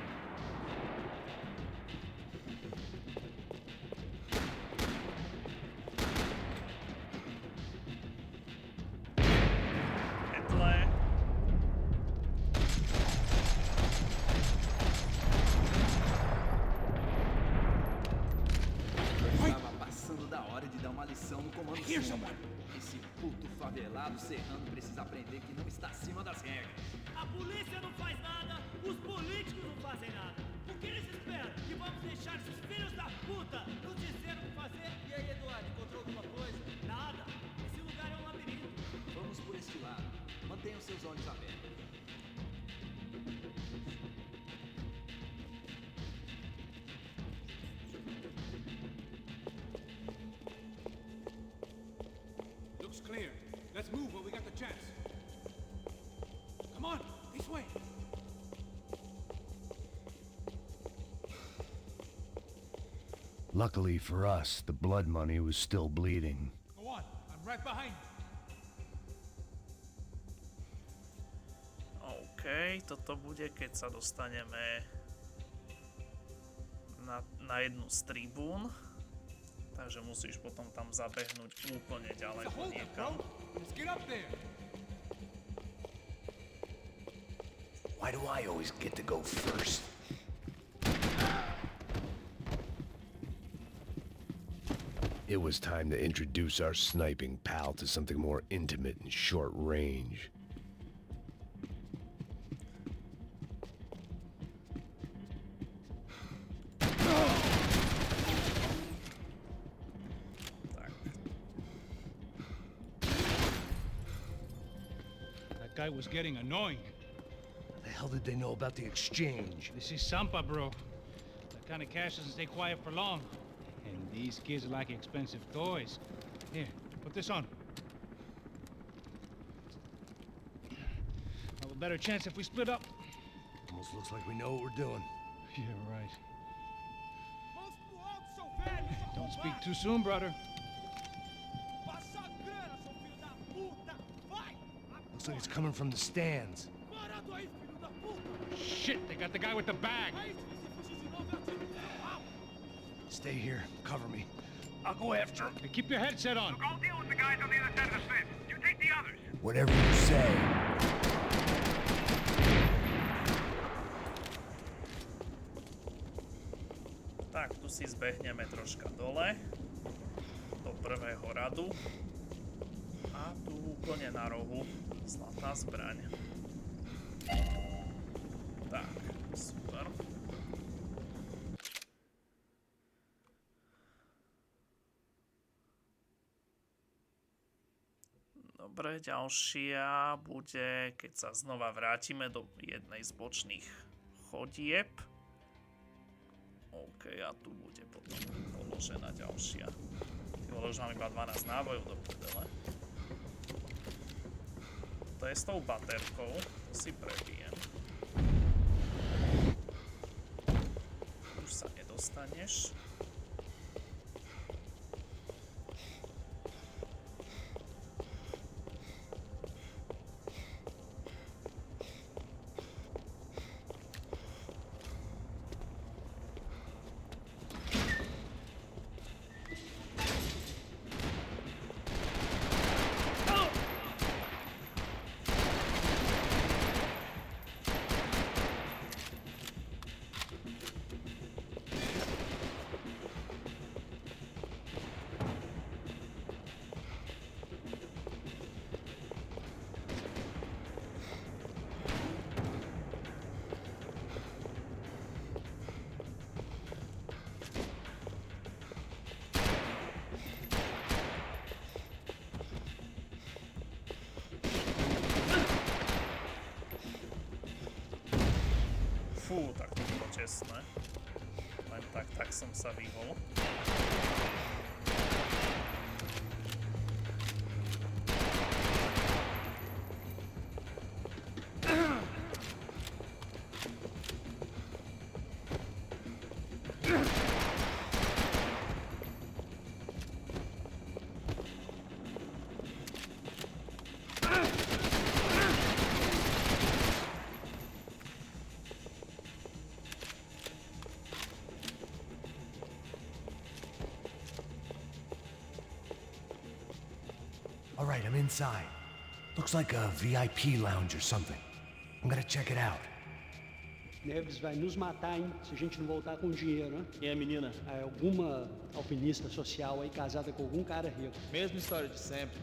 Esse puto favelado serrano precisa aprender que não está acima das regras. A polícia não faz nada, os políticos não fazem nada. O que eles esperam? Que vamos deixar esses filhos da puta nos dizer o que fazer? E aí, Eduardo, encontrou alguma coisa? Nada. Esse lugar é um labirinto. Vamos por este lado. Mantenham seus olhos abertos. move when we get the chance. Come on, this way. Luckily for us, the blood money was still bleeding. Go on, I'm right behind you. OK, toto bude, keď sa dostaneme na jednu z tribún. Takže musíš potom tam zabehnúť úplne ďaleko niekam. Why do I always get to go first? It was time to introduce our sniping pal to something more intimate and short range. That guy was getting annoying. How the hell did they know about the exchange? This is Sampa, bro. That kind of cash doesn't stay quiet for long. And these kids like expensive toys. Here, put this on. Have a better chance if we split up. Almost looks like we know what we're doing. Yeah, right. Don't speak too soon, brother. Looks like it's coming from the stands. Shit, they got the guy with the bag. Stay here. Cover me. I'll go after him. Hey, keep your headset on. Look, I'll deal with the guys on the other side of the fence. You take the others. Whatever you say. Tak, tu si zbehneme troška dole. Do prvého radu. A tu úplne na rohu zlatá zbraň. Tak, super. Dobre, ďalšia bude, keď sa znova vrátime do jednej z bočných chodieb. OK, a tu bude potom položená ďalšia. Už mám iba 12 nábojov do prdele. To je s tou baterkou, to si prebijem. Už sa nedostaneš. Fú, tak to bolo čestné. Len tak som sa vyhol. All right, I'm inside. Looks like a VIP lounge or something. I'm gonna check it out. Neves vai nos matar, hein, se a gente não voltar com dinheiro, né? Quem é a menina? É alguma alpinista social aí casada com algum cara rico. Mesma história de sempre.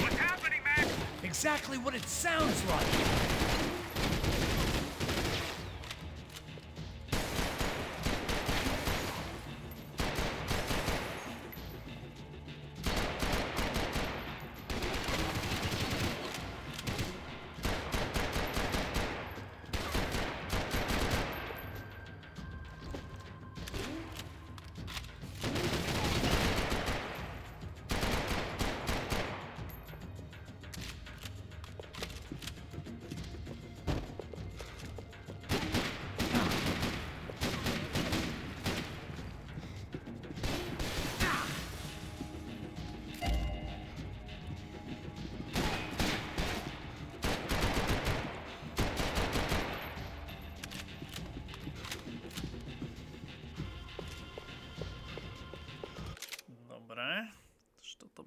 What's happening, Max? Exactly what it sounds like!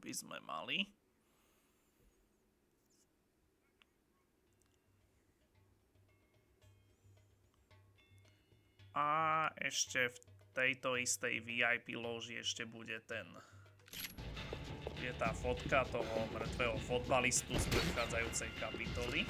by sme mali. A ešte v tejto istej VIP loži ešte bude je tá fotka toho mŕtvého fotbalistu z predchádzajúcej kapitoly.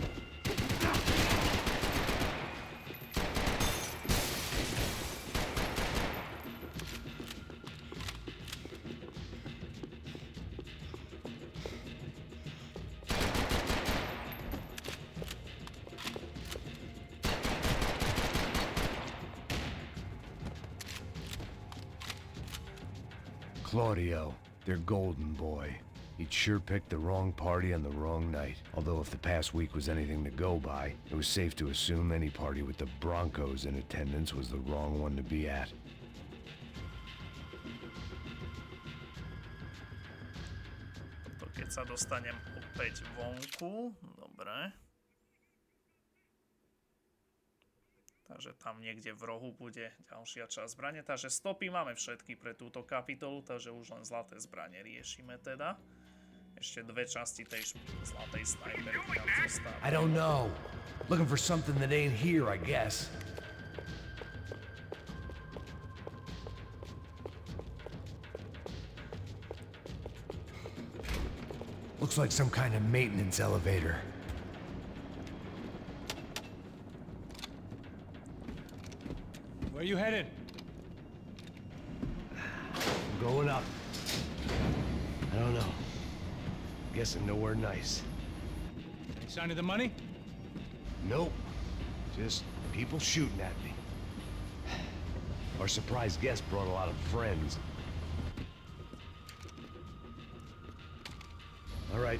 Claudio, their golden boy. He'd sure picked the wrong party on the wrong night. Although if the past week was anything to go by, it was safe to assume any party with the Broncos in attendance was the wrong one to be at. Keď sa dostanem opäť vonku, dobre. Takže tam niekde v rohu bude ďalšia časť zbrane. Takže stopy máme všetky pre túto kapitolu, takže už len zlaté zbrane riešime teda. Ešte dve časti tej zlatej snajperky nám zostávajú. I don't know. Looking for something that ain't here, I guess. Looks like some kind of maintenance elevator. Where you headed? I'm going up. I don't know. Guessing nowhere nice. Any sign of the money? Nope. Just people shooting at me. Our surprise guest brought a lot of friends. All right.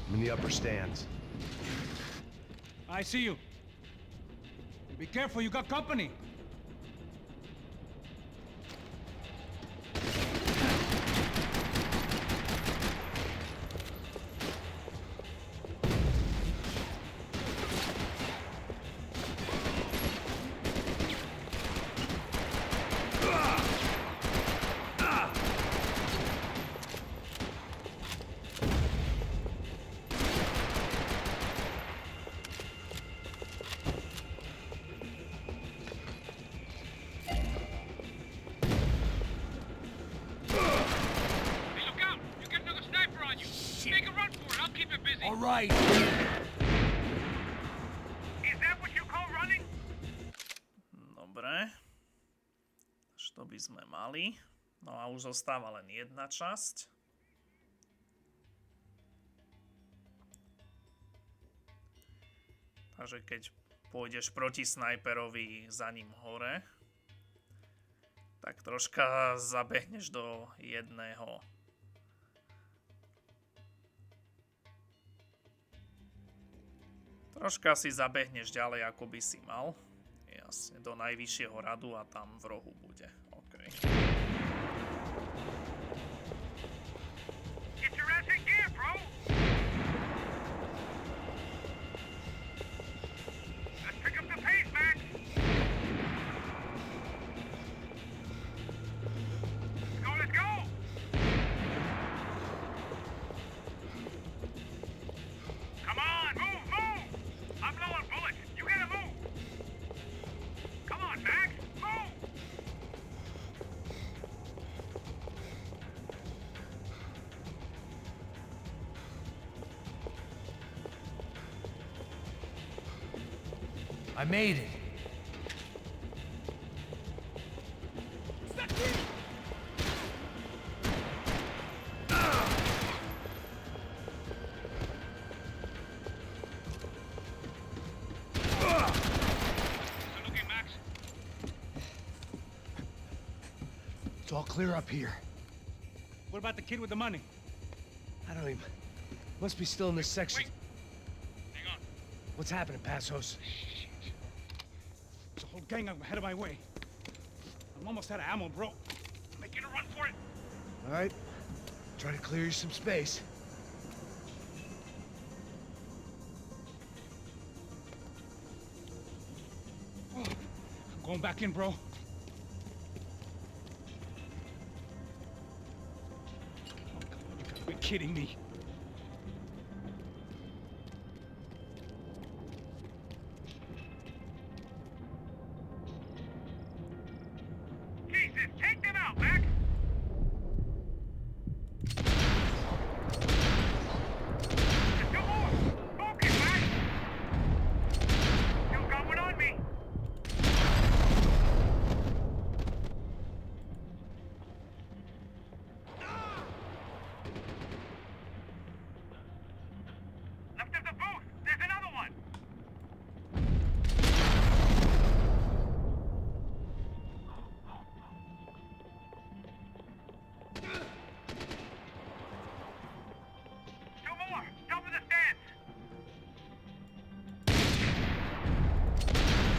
I'm in the upper stands. I see you. Be careful, you got company. All right. Is that what you call running? Dobre. To by sme mali. No a už zostáva len jedna časť. Takže keď pôjdeš proti snajperovi za ním hore, tak troška zabehneš do jedného. Troška si zabehneš ďalej, ako by si mal. Jasne, do najvyššieho radu a tam v rohu bude. OK. Get your ass in gear, bro! Let's pick up the pace, Max! Let's go! Come on, move, move! I'm low on bullets. You gotta move! Come on, Max! Move! I made it. It's all clear up here. What about the kid with the money? I don't even... Must be still in this section. Wait. Hang on. What's happening, Passos? There's a whole gang ahead of my way. I'm almost out of ammo, bro. Making a run for it. All right. Try to clear you some space. I'm going back in, bro. kidding me? Jesus, take them out, Max! Just two more! Focus, Max! Still got one on me! Left of the booth! There's another one! Two more! Top of the stands!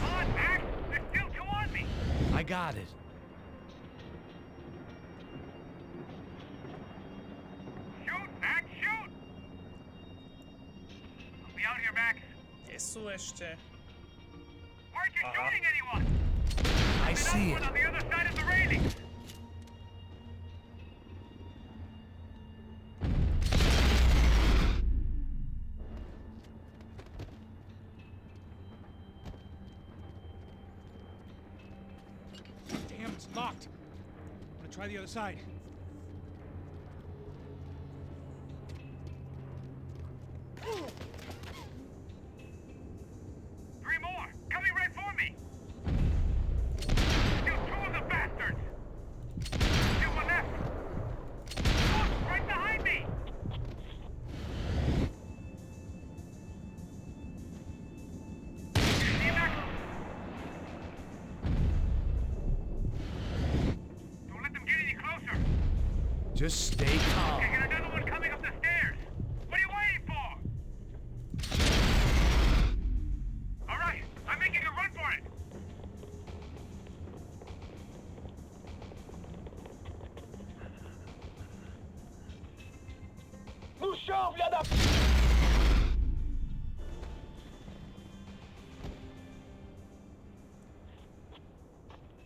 Come on, Max! There's still two on me! I got it. Shoot, Max, shoot! I'll be out here, Max. Kde sú ešte? Aren't you shooting anyone? I see One it. on the other side of the railing! Damn, it's locked. I'm gonna try the other side. Three more! Coming right for me! Still two of the bastards! Still one left! Look! Right behind me! See, Max? Don't let them get any closer! Just stay calm. Okay, got another one coming up the stairs! What are you waiting for? All right, I'm making a run for it!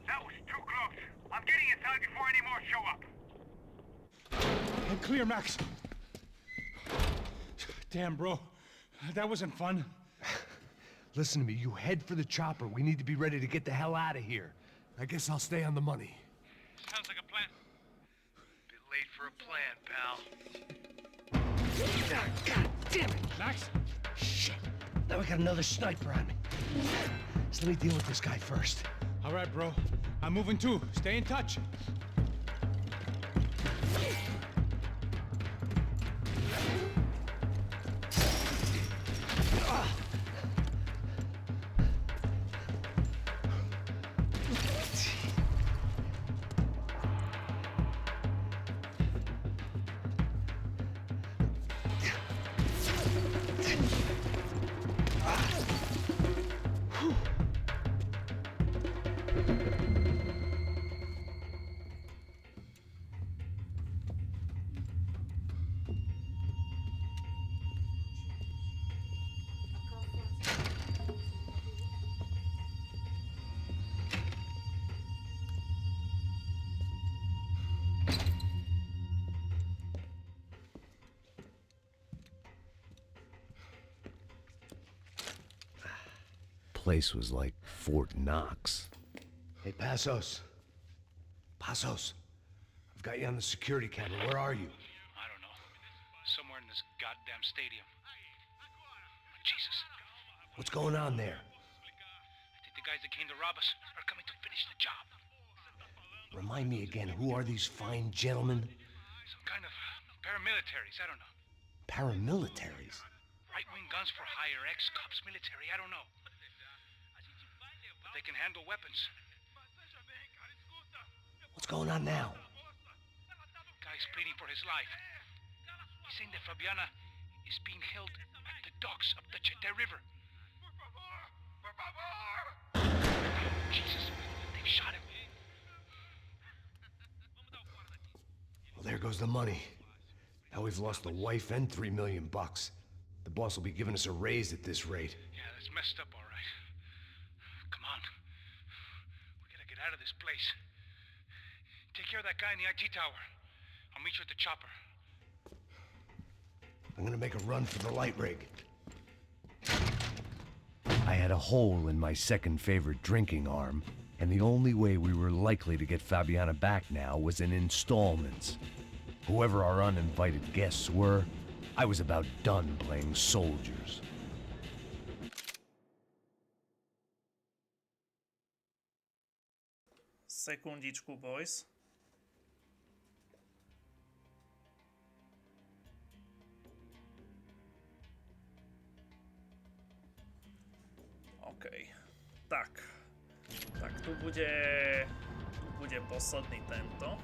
That was too close. I'm getting inside before any more show up. I'm clear, Max. Damn, bro. That wasn't fun. Listen to me, you head for the chopper. We need to be ready to get the hell out of here. I guess I'll stay on the money. Sounds like a plan. Bit late for a plan, pal. God damn it! Max? Shit. Now we got another sniper on me. So let me deal with this guy first. All right, bro. I'm moving too. Stay in touch. Place was like Fort Knox. Hey, Passos. Passos. I've got you on the security camera. Where are you? I don't know. Somewhere in this goddamn stadium. Jesus. What's going on there? I think the guys that came to rob us are coming to finish the job. Remind me again, who are these fine gentlemen? Some kind of paramilitaries, I don't know. Paramilitaries? Right-wing guns for hire, ex-cops, military, I don't know. But they can handle weapons. What's going on now? Guy's pleading for his life. He's saying that Fabiana is being held at the docks of the Chete River. Jesus, they've shot him. Well, there goes the money. Now we've lost the wife and $3 million. The boss will be giving us a raise at this rate. Yeah, that's messed up, all right. Come on. We gotta get out of this place. Take care of that guy in the IT tower. I'll meet you at the chopper. I'm gonna make a run for the light rig. I had a hole in my second favorite drinking arm, and the only way we were likely to get Fabiana back now was in installments. Whoever our uninvited guests were, I was about done playing soldiers. Sekundičku, boys. OK. Tak tu bude posledný tento.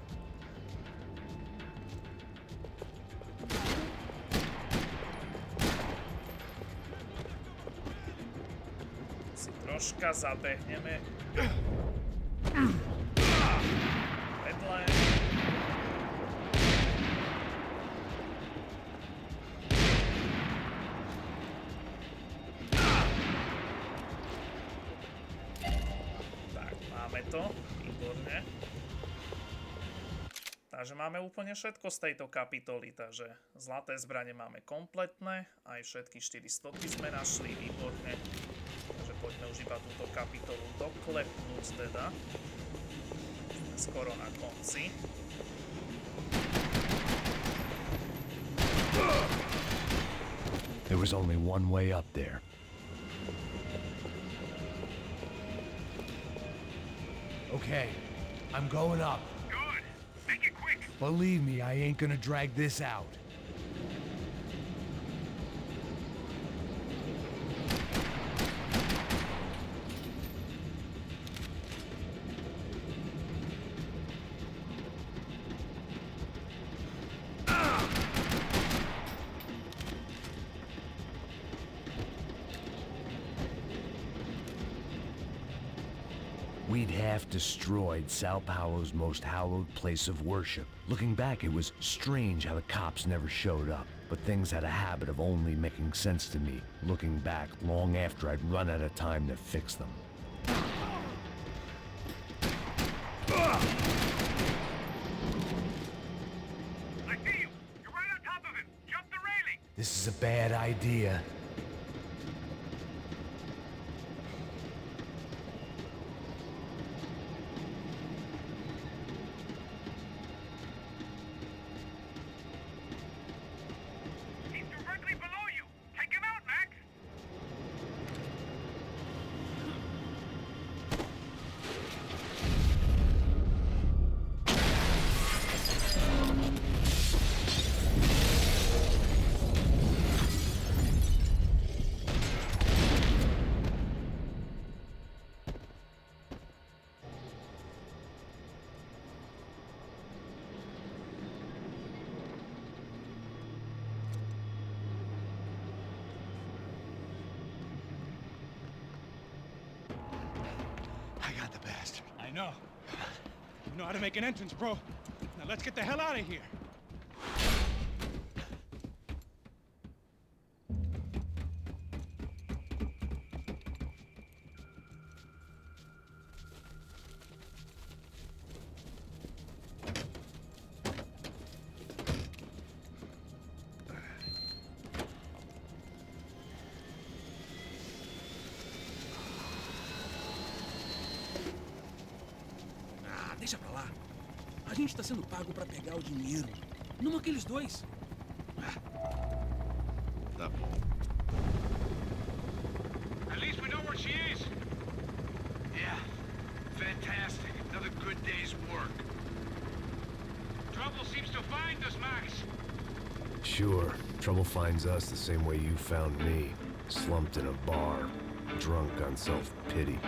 Si troška zabehneme. Vedle. To, výborne. Takže máme úplne všetko z tejto kapitoly, takže zlaté zbrane máme kompletné, aj všetky 400 sme našli, výborne. Takže poďme už iba túto kapitolu doklepnúť teda. Sme skoro na konci. There was only one way up there. Okay, I'm going up. Good. Make it quick. Believe me, I ain't gonna drag this out. We'd half destroyed Sao Paulo's most hallowed place of worship. Looking back, it was strange how the cops never showed up. But things had a habit of only making sense to me, looking back long after I'd run out of time to fix them. I see you! You're right on top of him! Jump the railing! This is a bad idea. I know. You know how to make an entrance, bro. Now let's get the hell out of here. Deixa pra lá. A gente tá sendo pago pra pegar o dinheiro. Não aqueles dois. Tá bom. At least we know where she is. Yeah. Fantastic. Another good day's work. Trouble seems to find us, Max. Sure. Trouble finds us the same way you found me. Slumped in a bar. Drunk on self-pity.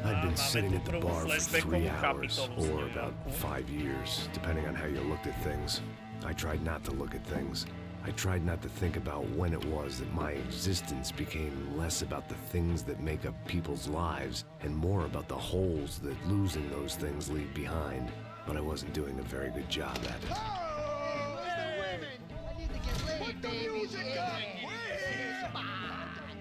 I'd been sitting at the bar for 3 hours, or about 5 years, depending on how you looked at things. I tried not to look at things. I tried not to think about when it was that my existence became less about the things that make up people's lives, and more about the holes that losing those things leave behind. But I wasn't doing a very good job at it.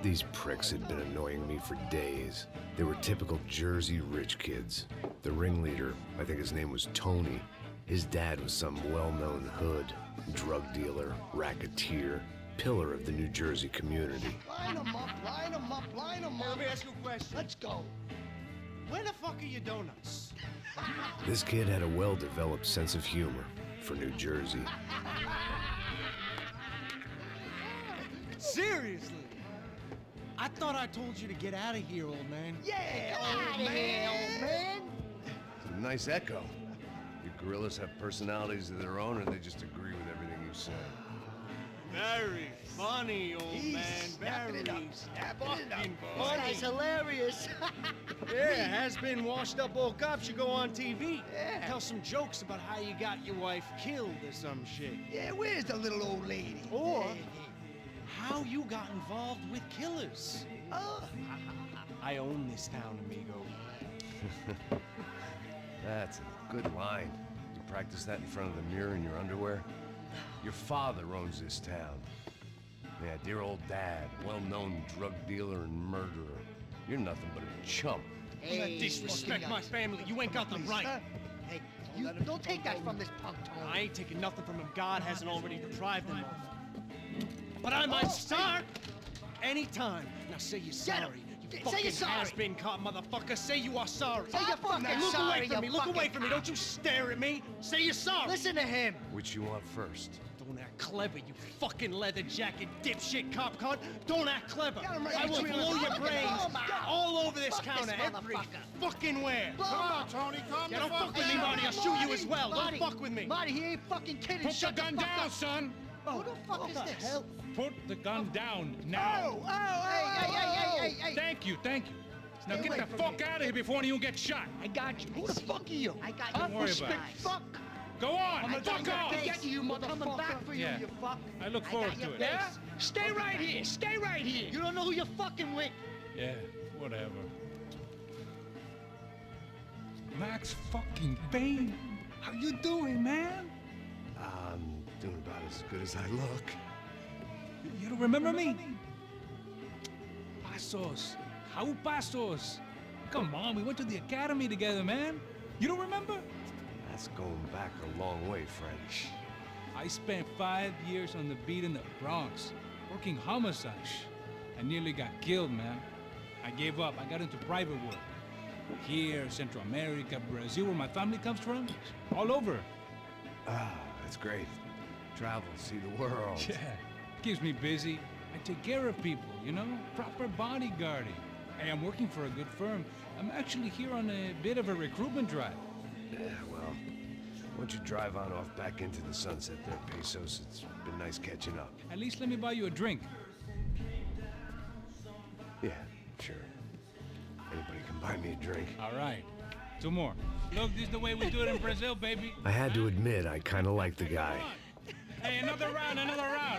These pricks had been annoying me for days. They were typical Jersey rich kids. The ringleader, I think his name was Tony, His dad was some well-known hood, drug dealer, racketeer, pillar of the New Jersey community. Line them up, line them up, line them up. Let me ask you a question. Let's go. Where the fuck are your donuts? This kid had a well-developed sense of humor for New Jersey. Seriously? I thought I told you to get out of here, old man. Yeah, old man. It's a nice echo. Your gorillas have personalities of their own, or they just agree with everything you say? Very funny, old man. Very fucking funny. This guy's hilarious. Yeah, has-been washed-up old cop should go on TV. Yeah. Tell some jokes about how you got your wife killed or some shit. Yeah, where's the little old lady? Or how you got involved with killers. I own this town, amigo. That's a good line. You practice that in front of the mirror in your underwear? Your father owns this town. Yeah, dear old dad, well-known drug dealer and murderer. You're nothing but a chump. Hey, disrespect my family. You ain't got the right. Hey, you don't take that from this punk, Tony. I ain't taking nothing from him. God hasn't already deprived him of. But I might start anytime. Now say you're sorry. You fucking has-been caught, motherfucker. Say you are sorry. Say you're fucking look sorry, away from me. Look away from me. Don't you stare at me. Say you're sorry. Listen to him. Which you want first? Don't act clever, you fucking leather jacket dipshit cop cunt. Don't act clever. I will blow your brains all over this counter, every fucking where. Come on, Tony, calm down. Don't fuck with me, Marty. I'll shoot you as well. Don't fuck with me. Marty, he ain't fucking kidding. Put the gun down, son. Who the fuck is this? Hell? Put the gun down now. Hey. Thank you. Now get the fuck out of here before you get shot. I got you. Who the fuck are you? I got you. Don't worry about it. Fuck. Go on, fuck off! Get you, motherfucker. Coming back for you, you fuck. I look forward to it. Yeah? Stay right here. Stay right here. You don't know who you're fucking with. Yeah, whatever. Max fucking Payne. How you doing, man? I'm doing about as good as I look. You don't remember me? Pasos. How Pasos? Come on, we went to the academy together, man. You don't remember? That's going back a long way, French. I spent 5 years on the beat in the Bronx, working homicide. I nearly got killed, man. I gave up. I got into private work. Here, Central America, Brazil, where my family comes from, all over. Ah, that's great. Travel, see the world. Yeah, keeps me busy. I take care of people, you know? Proper bodyguarding. Hey, I'm working for a good firm. I'm actually here on a bit of a recruitment drive. Yeah, well, why don't you drive on off back into the sunset there, Pesos? It's been nice catching up. At least let me buy you a drink. Yeah, sure. Anybody can buy me a drink. All right. 2 more. Look, this is the way we do it in Brazil, baby. I had to admit, I kind of liked the guy. Hey, another round.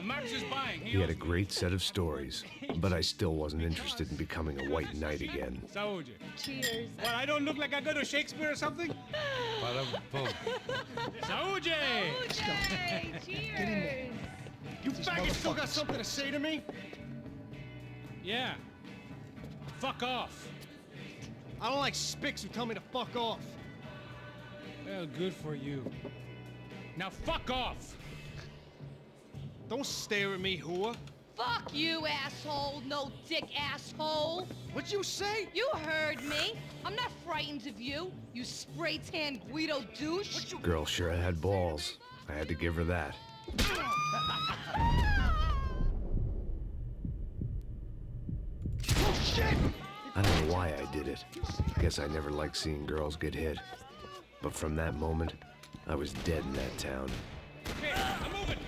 Max is buying. He had a great set of stories, but I still wasn't interested in becoming a white knight again. Saúde. Cheers. What, I don't look like I go to Shakespeare or something? Saúde! Cheers. You faggots still got something to say to me? Yeah. Fuck off. I don't like spics who tell me to fuck off. Well, good for you. Now fuck off. Don't stare at me, whore. Fuck you, asshole. No dick, asshole. What'd you say? You heard me. I'm not frightened of you, you spray-tan Guido douche. Girl sure had balls. I had to give her that. Oh, shit! I don't know why I did it. Guess I never liked seeing girls get hit. But from that moment, I was dead in that town. Okay, I'm moving.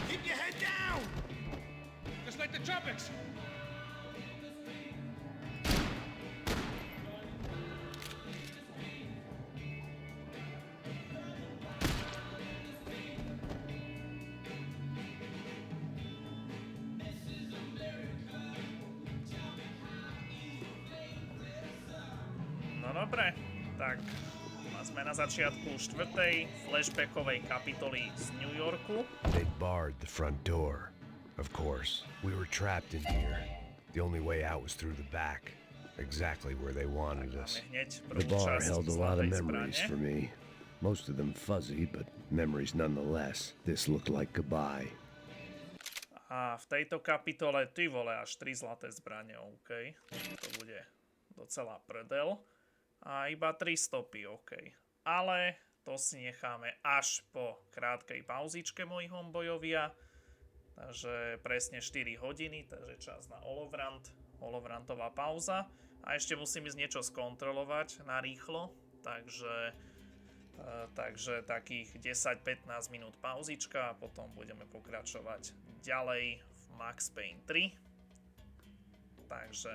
Keep your head down! Just like the tropics. No dobre, tak sme na začiatku 4. flashbackovej kapitoly z New Yorku. They barred the front door. Of course, we were trapped in here. The only way out was through the back. exactly where they wanted us. Hneď The prvú bar časť held a lot of Zlatej memories zbrane. for me. Most of them fuzzy, but memories nonetheless. This looked like goodbye. A v tejto kapitole, ty vole, až 3 zlaté zbrane, OK. To bude docela prdel. A iba 3 stopy, OK. Ale to si necháme až po krátkej pauzičke, moji hombojovia. Takže presne 4 hodiny, takže čas na holovrantová pauza. A ešte musím ísť niečo skontrolovať na rýchlo, takže takých 10-15 minút pauzička a potom budeme pokračovať ďalej v Max Payne 3. Takže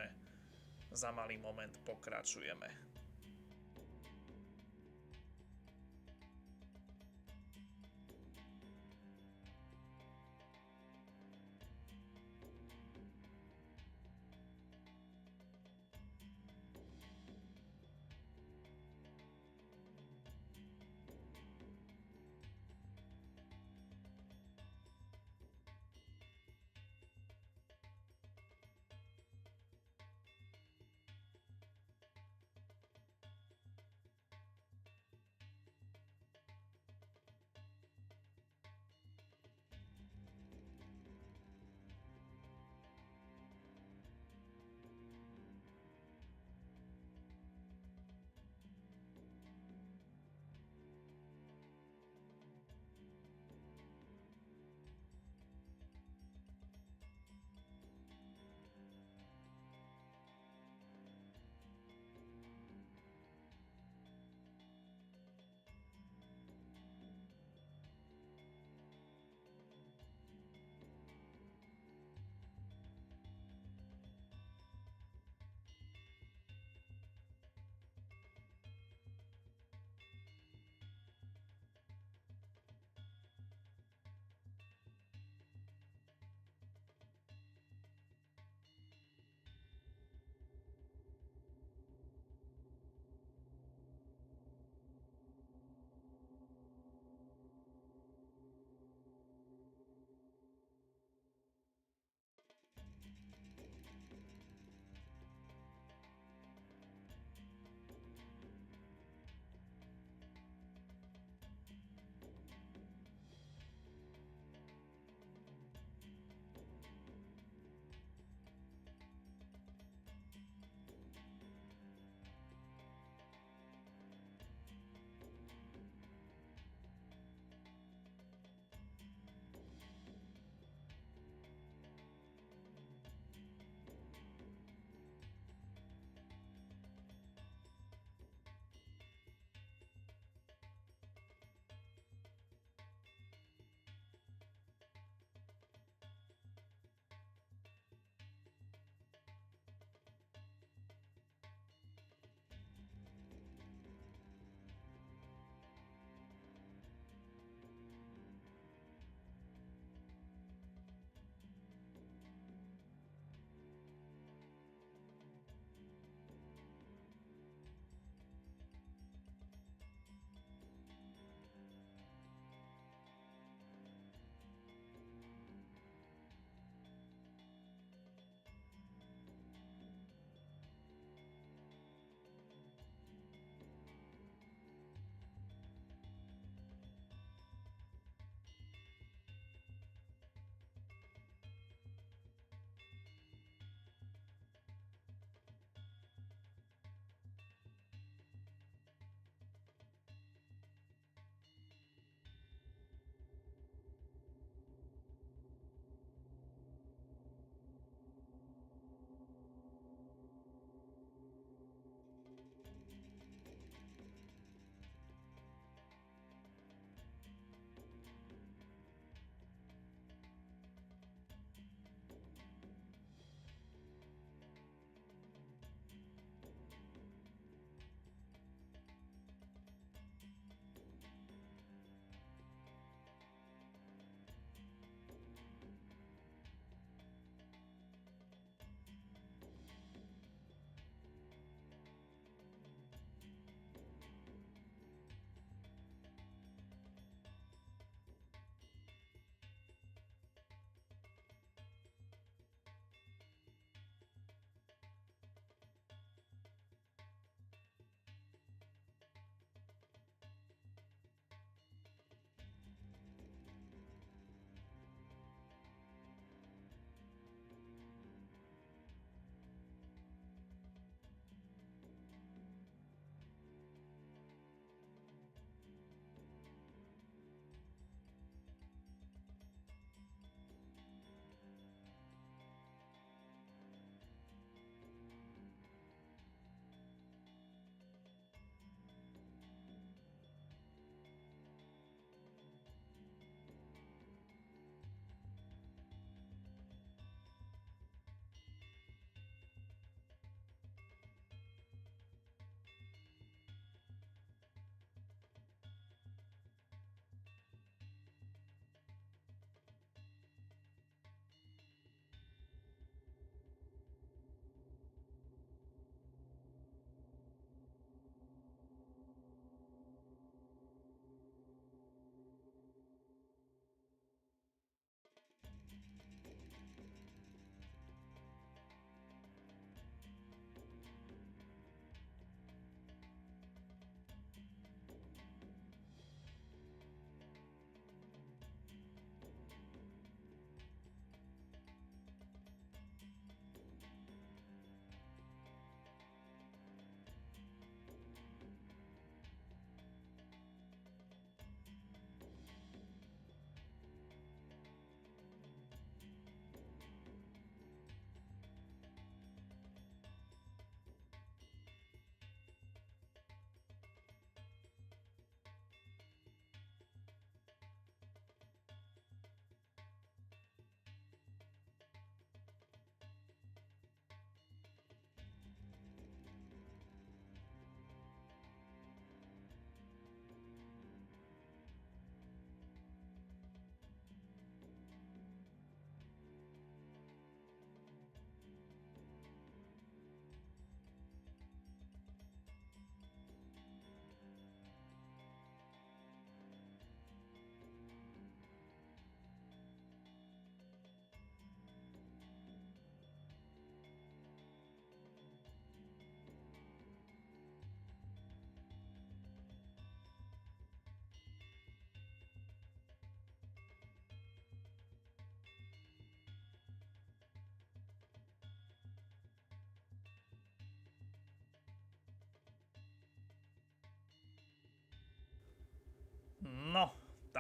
za malý moment pokračujeme.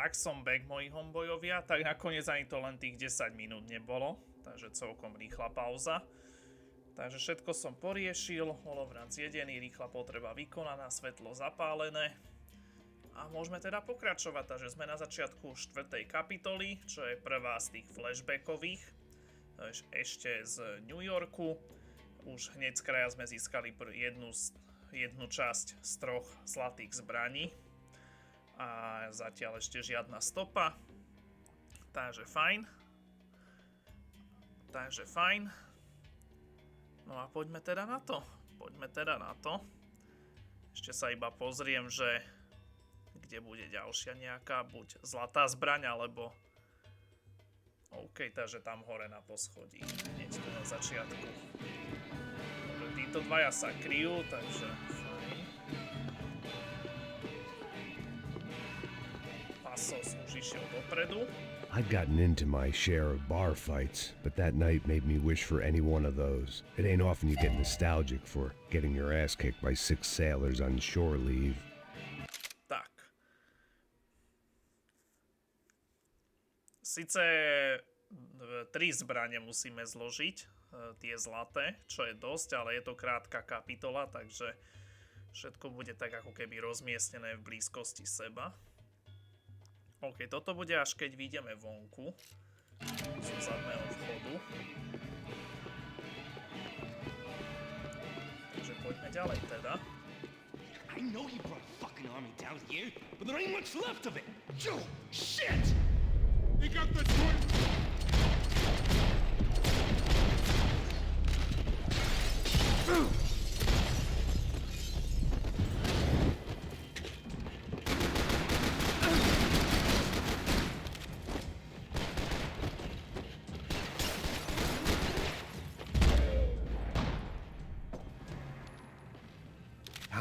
tak som back, moji hombojovia, tak nakoniec ani to len tých 10 minút nebolo, takže celkom rýchla pauza. Takže všetko som poriešil, holovranc jedený, rýchla potreba vykonaná, svetlo zapálené. A môžeme teda pokračovať, takže sme na začiatku 4. kapitoly, čo je prvá z tých flashbackových, ešte z New Yorku. Už hneď z kraja sme získali jednu časť z 3 zlatých zbraní. A zatiaľ ešte žiadna stopa. Takže fajn. No a poďme teda na to. Ešte sa iba pozriem, že kde bude ďalšia nejaká, buď zlatá zbraň, alebo... OK, takže tam hore na poschodí. Hneď tu na začiatku. Dobre, títo dvaja sa kryjú, takže fajn. Pasos už išiel dopredu. I'd gotten into my share of bar fights, but that night made me wish for any one of those. It ain't often you get nostalgic for getting your ass kicked by 6 sailors on shore leave. Tak. Sice 3 zbrane musíme zložiť, tie zlaté, čo je dosť, ale je to krátka kapitola, takže všetko bude tak ako keby rozmiestnené v blízkosti seba. OK, toto bude až keď vyjdeme vonku zo zadného vchodu. Takže poďme ďalej teda. I know he brought a fucking army down here, but there ain't much left of it. Joe, shit! He got the joint!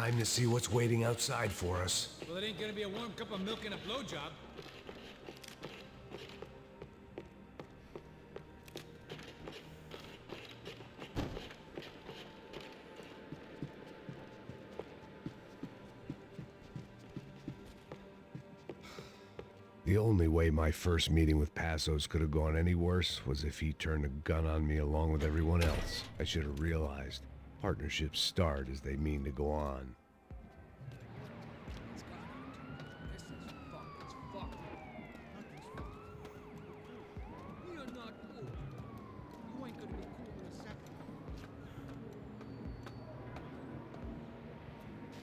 Time to see what's waiting outside for us. Well, it ain't gonna be a warm cup of milk and a blowjob. The only way my first meeting with Passos could have gone any worse was if he turned a gun on me along with everyone else. I should have realized. Partnerships start as they mean to go on.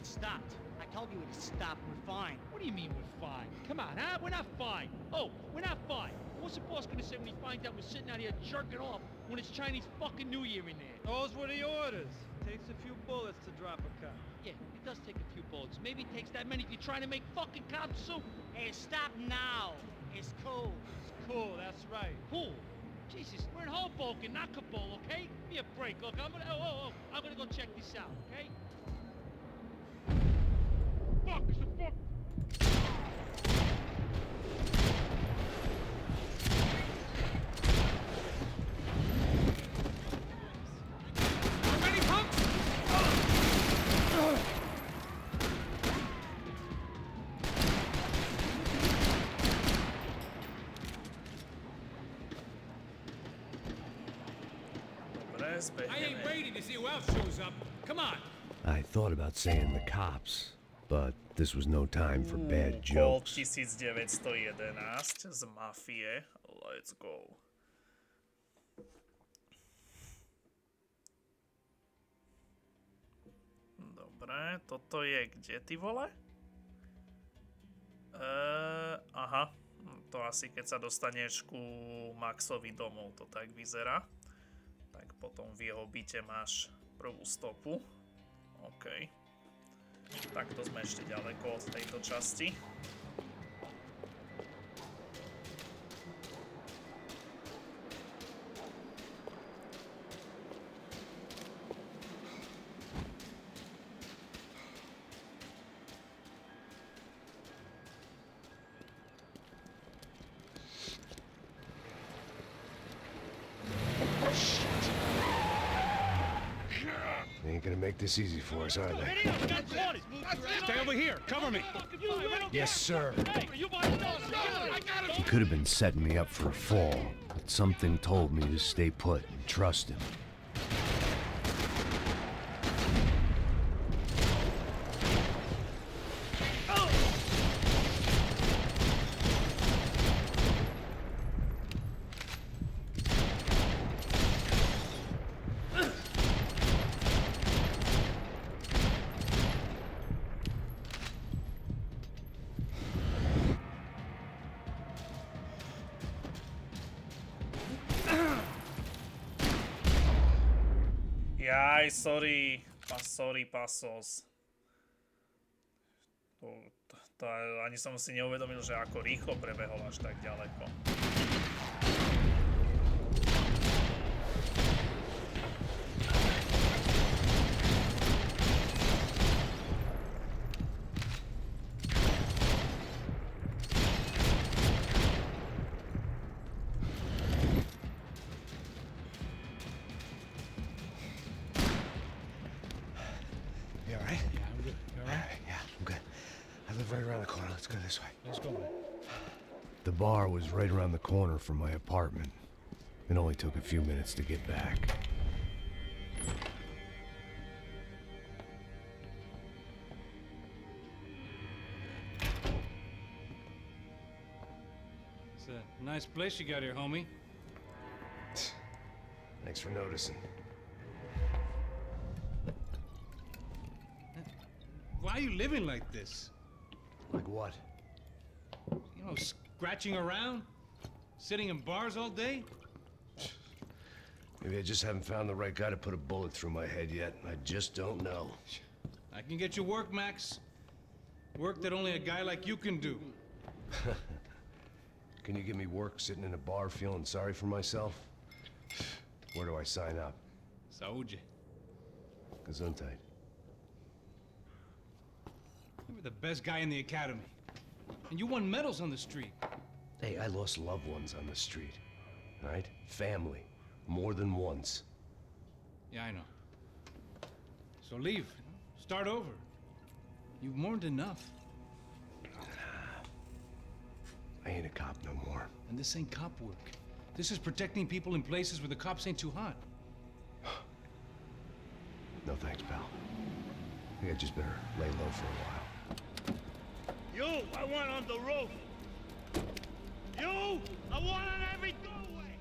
Stopped. I told you to stop. We're fine. What do you mean we're fine? Come on, huh? We're not fine. Oh, we're not fine. What's the boss gonna say when he finds out we're sitting out here jerking off when it's Chinese fucking New Year in there? Those were the orders. Takes a few bullets to drop a cop. Yeah, it does take a few bullets. Maybe it takes that many if you're trying to make fucking cop soup. Hey, stop now. It's cool. It's cool, that's right. Cool. Jesus, we're in Hoboken, not Kabul, okay? Give me a break. Look, I'm gonna go check this out, okay? Fuck, it's the fuck. I ain't waiting to see who else shows up. Come on. I thought about saying the cops, but this was no time for bad Colt jokes. 1911 z Mafie. Let's go. Dobre, toto je kde, ty vole? Aha, to asi keď sa dostaneš ku Maxovi domov, to tak vyzerá. Tak potom v jeho byte máš prvú stopu. OK. Takto sme ešte ďaleko od tejto časti. Ain't gonna make this easy for us, are they? Stay over here. Cover me. Yes, sir. He could have been setting me up for a fall, but something told me to stay put and trust him. Jaj, sorry. Sorry, pasos. Ani som si neuvedomil, že ako rýchlo prebehol až tak ďaleko. Right around the corner. Let's go this way. Let's go, man. The bar was right around the corner from my apartment. It only took a few minutes to get back. It's a nice place you got here, homie. Thanks for noticing. Why are you living like this? Like what? You know, scratching around? Sitting in bars all day? Maybe I just haven't found the right guy to put a bullet through my head yet. I just don't know. I can get you work, Max. Work that only a guy like you can do. Can you give me work sitting in a bar feeling sorry for myself? Where do I sign up? Saúde. Gesundheit. You were the best guy in the academy. And you won medals on the street. Hey, I lost loved ones on the street. Right? Family. More than once. Yeah, I know. So leave. Start over. You've mourned enough. I ain't a cop no more. And this ain't cop work. This is protecting people in places where the cops ain't too hot. No thanks, pal. I think I just better lay low for a while. You, I want on the roof. You, I want on every doorway.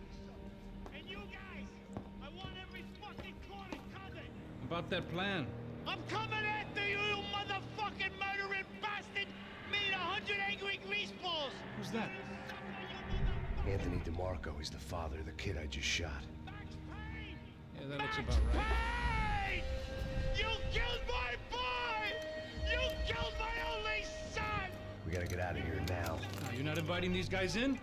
And you guys, I want every fucking corner covered. About that plan. I'm coming after you, you motherfucking murdering bastard! Meet 100 angry greaseballs! Who's that? Anthony DeMarco. He's the father of the kid I just shot. Yeah, that looks about right. Hey! You killed my boy! You killed my only son! We gotta get out of here now. You're not inviting these guys in?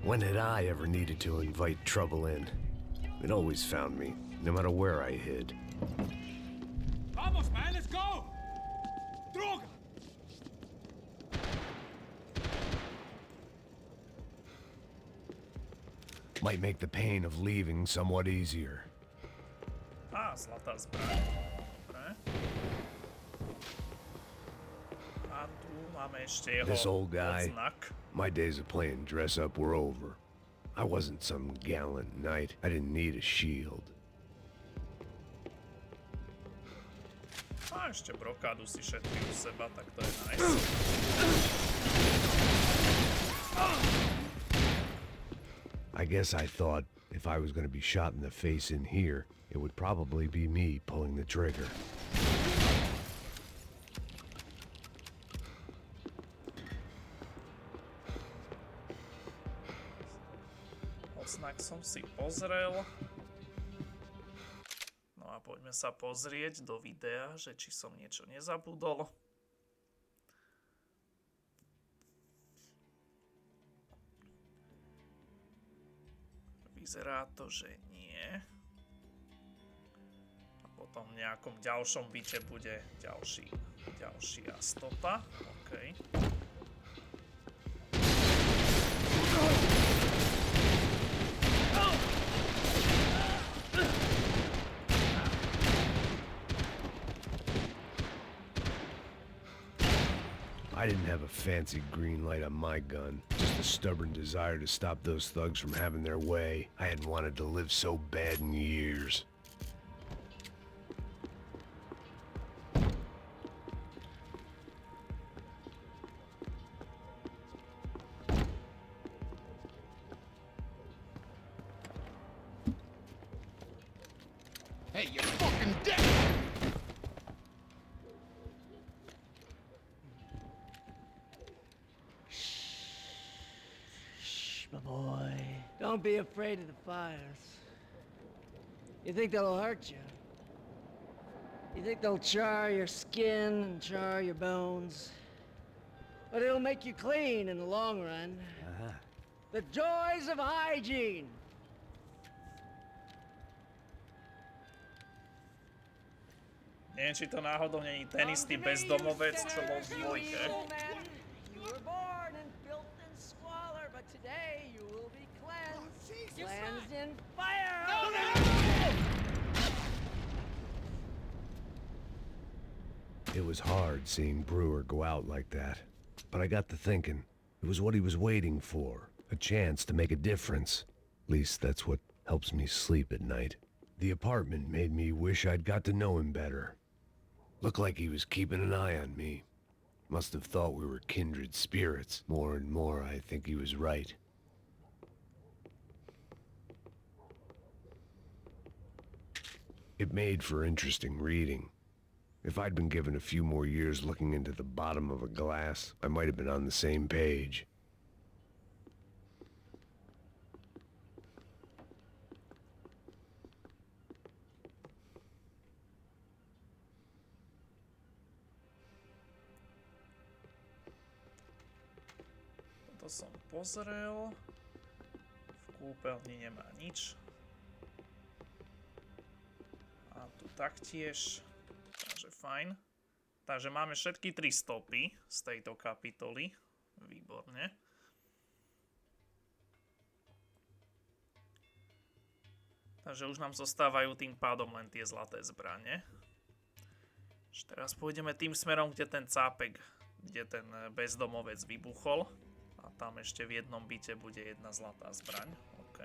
When had I ever needed to invite trouble in? It always found me, no matter where I hid. Vamos, man, let's go! Droga! Might make the pain of leaving somewhat easier. Zlatá zbraň. Dobre. A tu máme ešte jeho This old guy, odznak. my days of playing dress up were over. I wasn't some gallant knight. I didn't need a shield. A ešte brokádu si šetrí u seba, tak to je nice. I guess I thought if I was going to be shot in the face in here, it would probably be me pulling the trigger. Odznak som si pozrel. No a poďme sa pozrieť do videa, že či som niečo nezabudol. Vyzerá to, že nie. A potom v nejakom ďalšom byte bude ďalšia stopa. OK. I didn't have a fancy green light on my gun, just a stubborn desire to stop those thugs from having their way. I hadn't wanted to live so bad in years. Hey, you're fucking dead! Shh, my boy. Don't be afraid of the fires. You think they'll hurt you? You think they'll char your skin and char your bones? But it'll make you clean in the long run. The joys of hygiene! Neviem, či to náhodou není ten istý bezdomovec, čo bol v dvojke. You were born in filth and squalor, but today you will be cleansed. Cleansed in fire! It was hard seeing Brewer go out like that, but I got to thinking, it was what he was waiting for, a chance to make a difference. At least that's what helps me sleep at night. The apartment made me wish I'd got to know him better. Looked like he was keeping an eye on me. Must have thought we were kindred spirits. More and more, I think he was right. It made for interesting reading. If I'd been given a few more years looking into the bottom of a glass, I might have been on the same page. Toto som pozrel. V kúpeľni nemá nič. A tu taktiež. Takže fajn. Takže máme všetky 3 stopy z tejto kapitoly. Výborne. Takže už nám zostávajú tým pádom len tie zlaté zbrane. Teraz pôjdeme tým smerom, kde ten cápek, kde ten bezdomovec vybuchol. A tam ešte v jednom byte bude jedna zlatá zbraň. OK.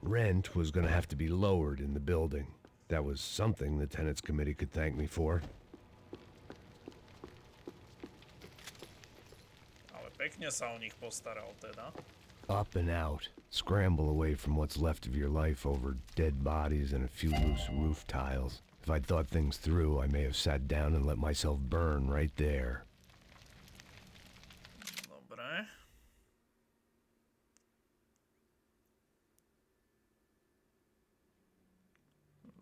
Rent was gonna have to be lowered in the building. That was something the tenants committee could thank me for. Ale pekne sa o nich postaral teda. Up and out. Scramble away from what's left of your life over dead bodies and a few loose roof tiles. If I'd thought things through, I may have sat down and let myself burn right there. Dobre.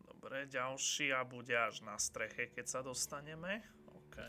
Dobre, ďalšia bude až na streche, keď sa dostaneme. OK.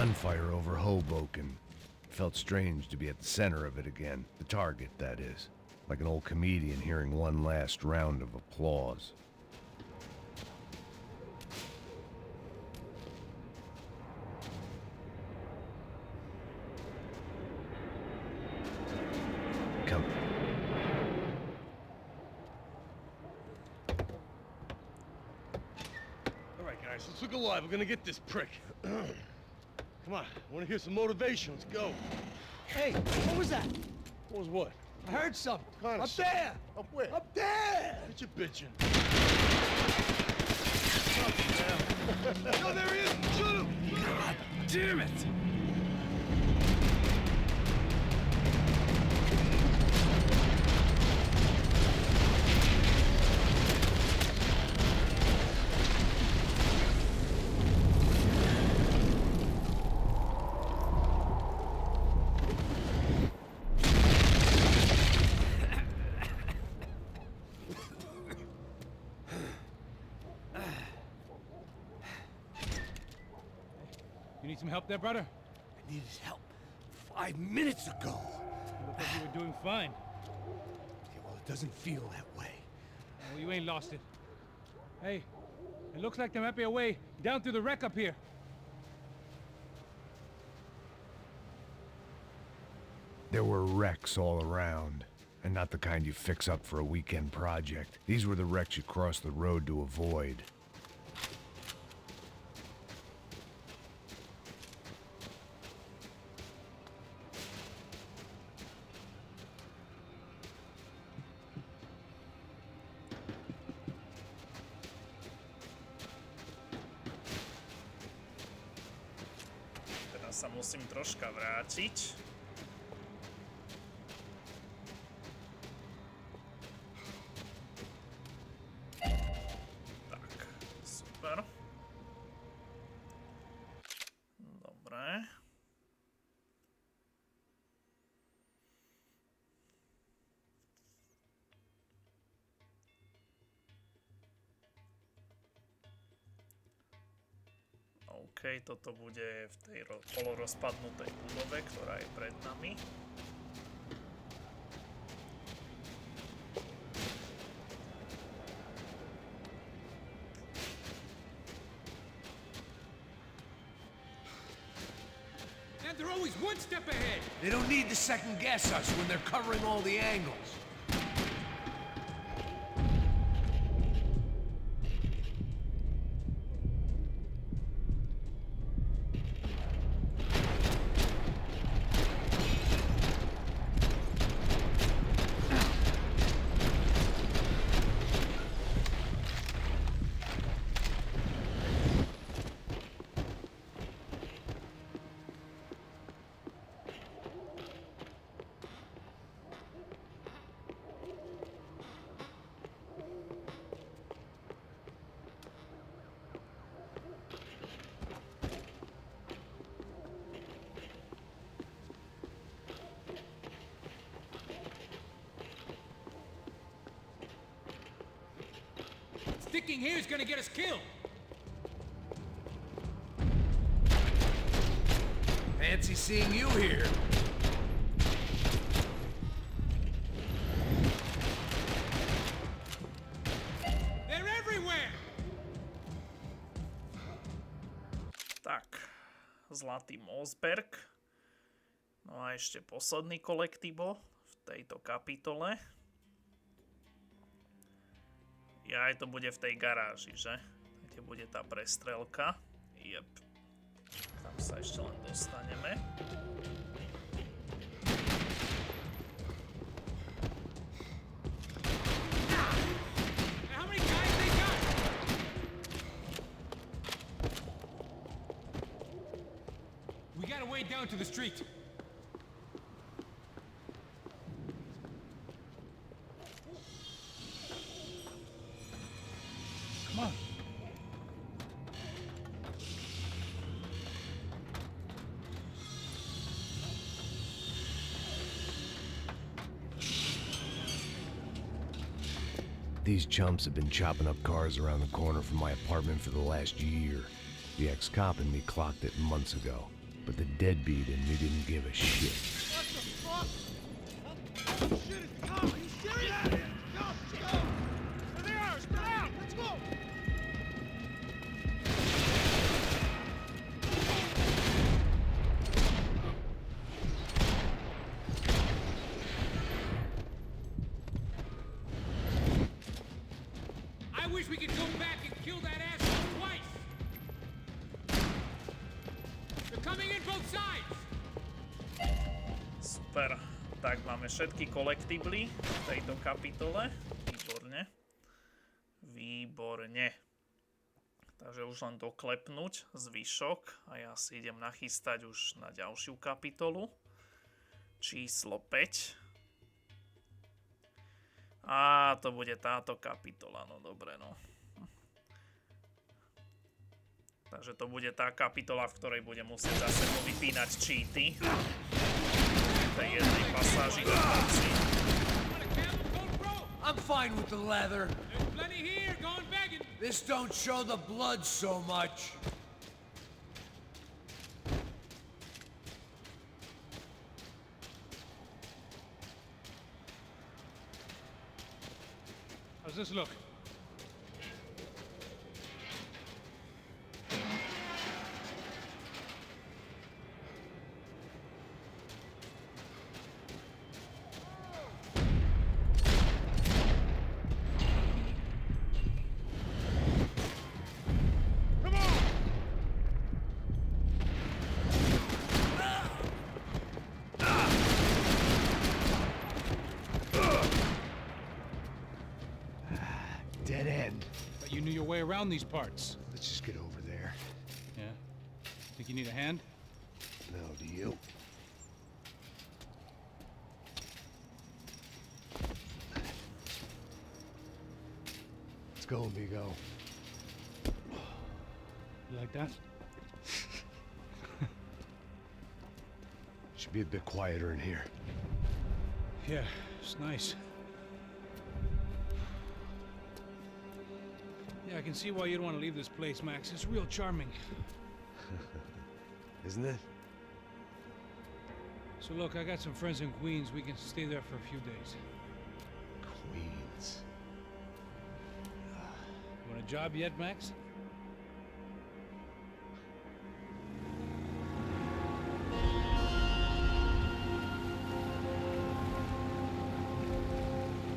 gunfire over Hoboken. Felt strange to be at the center of it again. The target, that is. Like an old comedian hearing one last round of applause. Come. All right, guys, let's look alive. We're gonna get this prick. Come on, I want to hear some motivation. Let's go. Hey, what was that? What was what? I heard something. Kind Up there! Up where? Up there! What you bitching? No, there he is! Shoot him! God damn it! You need some help there, brother? I needed help 5 minutes ago. You look like you were doing fine. Yeah, well, it doesn't feel that way. Well, you ain't lost it. Hey, it looks like there might be a way down through the wreck up here. There were wrecks all around, and not the kind you fix up for a weekend project. These were the wrecks you crossed the road to avoid. Teraz sa musím troška vrátiť. Super. Dobre. OK, toto bude v tej polorozpadnutej budove, ktorá je pred nami. They're always one step ahead. They don't need to second guess us when they're covering all the angles. Sticking here is gonna get us killed. Fancy seeing you here. They're everywhere. Tak, Zlatý Mosberg. No a ešte posledný kolektíbo v tejto kapitole. Ja aj to bude v tej garáži, že? Kde bude tá prestrelka. Jep. Tam sa ešte len dostaneme. How many guys they got? We gotta wade down to the street. Come on. These chumps have been chopping up cars around the corner from my apartment for the last year. The ex-cop in me clocked it months ago. but the deadbeat in me didn't give a shit. What the fuck? Oh, shit, it's the cop. Are you serious? Go, let's go. There they are. Spread out. Let's go. I wish we could go back and kill that asshole twice. They're coming in both sides. Super. Tak, máme všetky kolektibly v tejto kapitole. Výborne. Výborne. Takže už len doklepnúť zvyšok a ja si idem nachystať už na ďalšiu kapitolu. Číslo 5. A to bude táto kapitola, no dobre, no. Takže to bude tá kapitola, v ktorej budem musieť zase povypínať cheaty. V tej jednej pasáži na konci. I'm fine with the leather. There's plenty here, going begging. This don't show the blood so much. How's this look? Dead end. But you knew your way around these parts. Let's just get over there. Yeah? Think you need a hand? No, do you? Let's go, amigo. You like that? Should be a bit quieter in here. Yeah, it's nice. Yeah, I can see why you'd want to leave this place, Max. It's real charming. Isn't it? So look, I got some friends in Queens. We can stay there for a few days. Queens. You want a job yet, Max?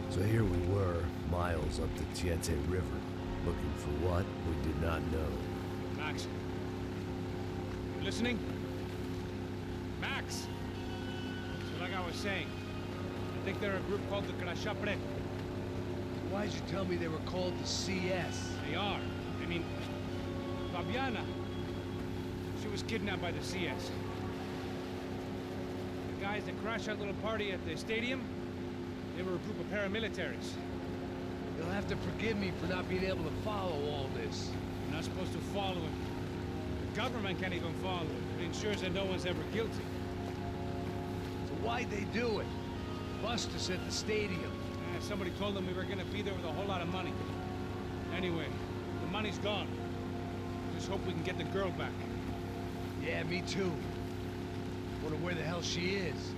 So here we were, miles up the Tiete River, looking for what we did not know. Max. You listening? Max! So like I was saying, I think they're a group called the Crashapret. Why'd you tell me they were called the CS? They are. I mean, Fabiana, she was kidnapped by the CS. The guys that crashed that little party at the stadium, they were a group of paramilitaries. You'll have to forgive me for not being able to follow all this. You're not supposed to follow it. The government can't even follow it. It ensures that no one's ever guilty. So why'd they do it? Bust us at the stadium. Somebody told them we were gonna be there with a whole lot of money. Anyway, the money's gone. Just hope we can get the girl back. Yeah, me too. Wonder where the hell she is.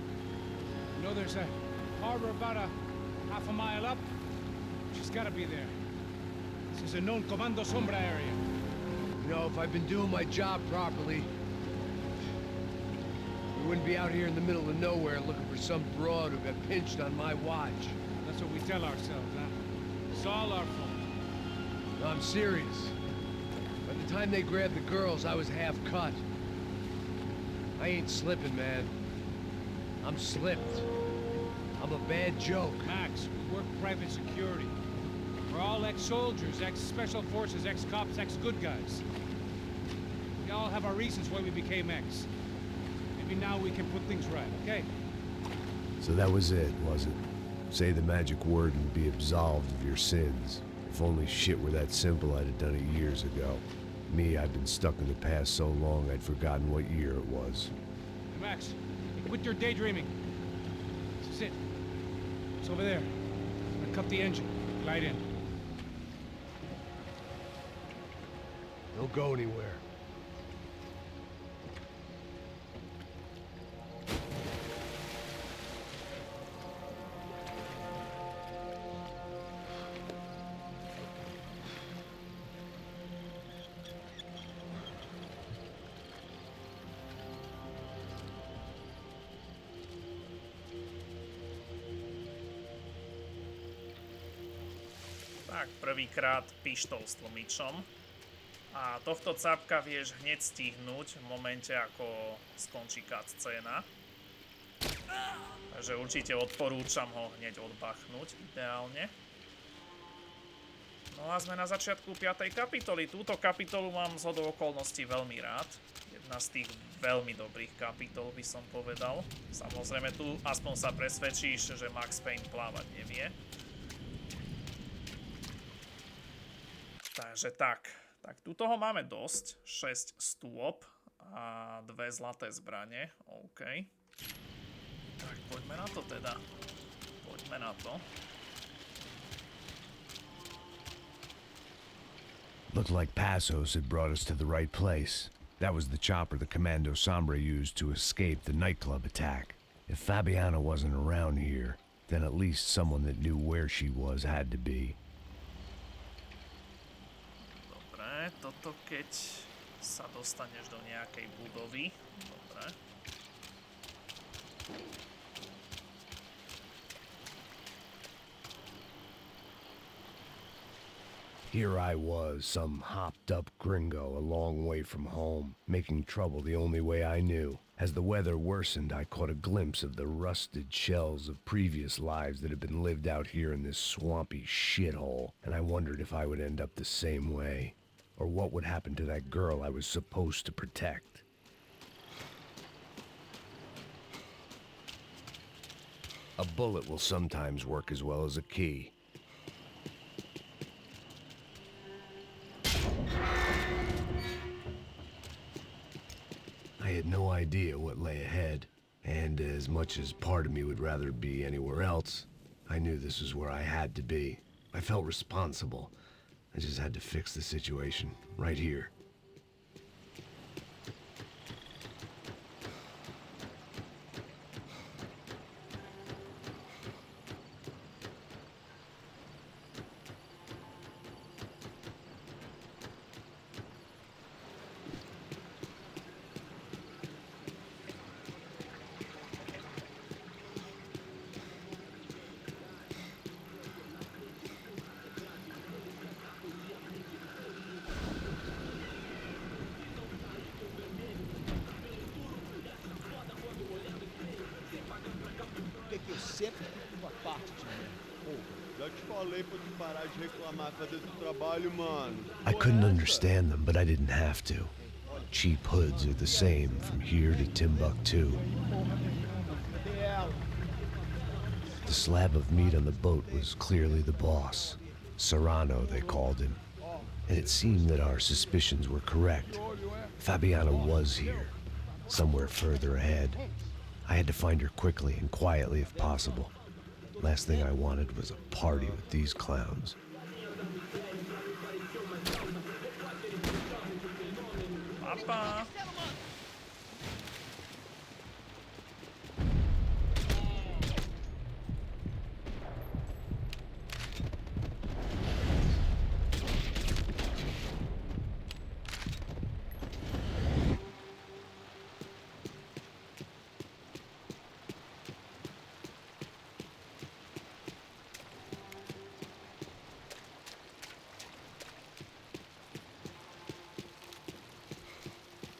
You know there's a harbor about a half a mile up? She's gotta be there. This is a known Comando Sombra area. You know, if I've been doing my job properly, we wouldn't be out here in the middle of nowhere looking for some broad who got pinched on my watch. That's what we tell ourselves, huh? It's all our fault. No, I'm serious. By the time they grabbed the girls, I was half cut. I ain't slipping, man. I'm slipped. I'm a bad joke. Max, we work private security. We're all ex-soldiers, ex-special forces, ex-cops, ex-good guys. We all have our reasons why we became ex. Maybe now we can put things right, okay? So that was it, was it? Say the magic word and be absolved of your sins. If only shit were that simple, I'd have done it years ago. Me, I've been stuck in the past so long I'd forgotten what year it was. Hey, Max, quit your daydreaming. This is it. It's over there. I'm gonna cut the engine. Glide in. Don't go anywhere. Tak, prvýkrát pištol s tlmičom. A tohto capka vieš hneď stihnúť v momente, ako skončí cutscéna. Takže určite odporúčam ho hneď odbachnúť, ideálne. No a sme na začiatku 5. kapitoly. Túto kapitolu mám zhodou okolností veľmi rád. Jedna z tých veľmi dobrých kapitol, by som povedal. Samozrejme tu aspoň sa presvedčíš, že Max Payne plávať nevie. Takže tak. Tak tu toho máme dosť. 6 stôp a 2 zlaté zbrane. OK. Tak poďme na to teda. Poďme na to. Looked like Passos had brought us to the right place. That was the chopper the Commando Sombra used to escape the nightclub attack. If Fabiana wasn't around here, then at least someone that knew where she was had to be. Dobre, toto keď sa dostaneš do nejakej budovy. Dobre. Here I was, some hopped-up gringo a long way from home, making trouble the only way I knew. As the weather worsened, I caught a glimpse of the rusted shells of previous lives that had been lived out here in this swampy shithole, and I wondered if I would end up the same way, or what would happen to that girl I was supposed to protect. A bullet will sometimes work as well as a key. I had no idea what lay ahead, and as much as part of me would rather be anywhere else, I knew this was where I had to be. I felt responsible. I just had to fix the situation, right here. Sempre uma parte de mim. Pô, já te falei pra tu parar de reclamar cadê do trabalho, mano. I couldn't understand them, but I didn't have to. Cheap hoods are the same from here to Timbuktu. The slab of meat on the boat was clearly the boss. Serrano, they called him. And it seemed that our suspicions were correct. Fabiana was here, somewhere further ahead. I had to find her quickly and quietly if possible. Last thing I wanted was a party with these clowns. Papa.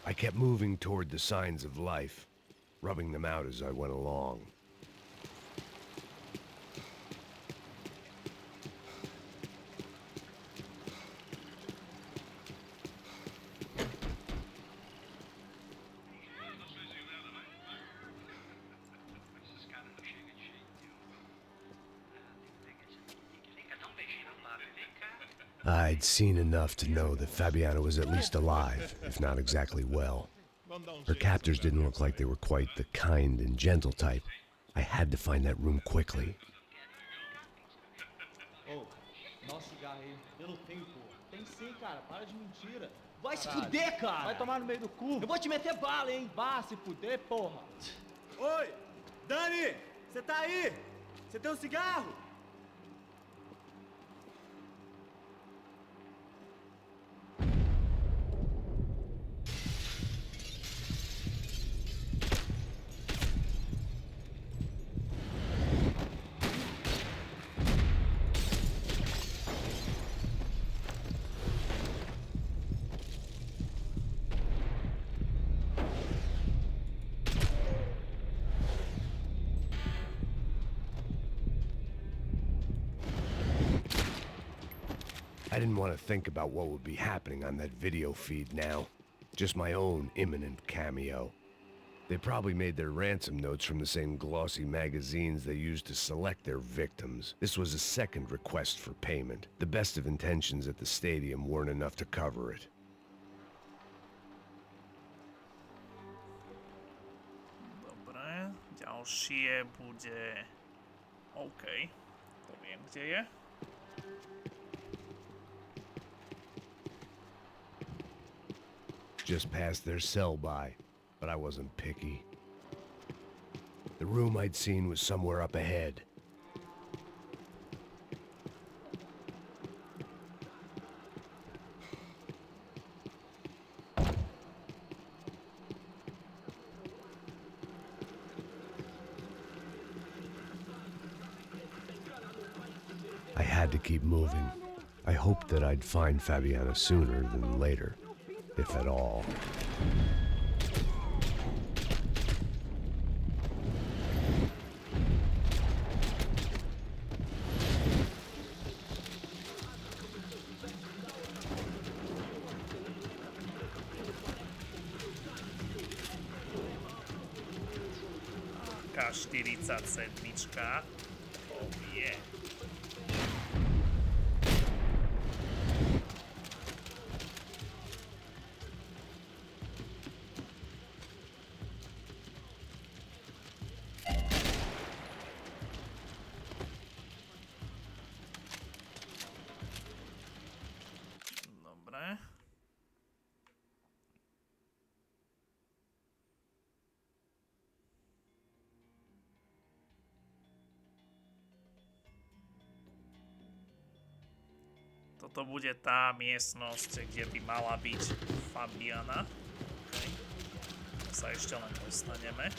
I kept moving toward the signs of life, rubbing them out as I went along. I'd seen enough to know that Fabiana was at least alive, if not exactly well. Her captors didn't look like they were quite the kind and gentle type. I had to find that room quickly. Ô, dá cigarro aí. Eu não tenho, pô. Tem sim, cara. Para de mentira. Vai se fuder, cara! Vai tomar no meio do cu. Eu vou te meter bala, hein? Vá se fuder, porra. Oi! Dani! Você tá aí? Você tem um cigarro? I didn't want to think about what would be happening on that video feed now. Just my own imminent cameo. They probably made their ransom notes from the same glossy magazines they used to select their victims. This was a second request for payment. The best of intentions at the stadium weren't enough to cover it. Dobre, ďalšie bude... OK, to viem, kde je. Just passed their sell-by, but I wasn't picky. The room I'd seen was somewhere up ahead. I had to keep moving. I hoped that I'd find Fabiana sooner than later, if at all. K47. Oh yeah. Dobre. Toto bude tá miestnosť, kde by mala byť Fabiana. Okay. Sa ešte len dostaneme.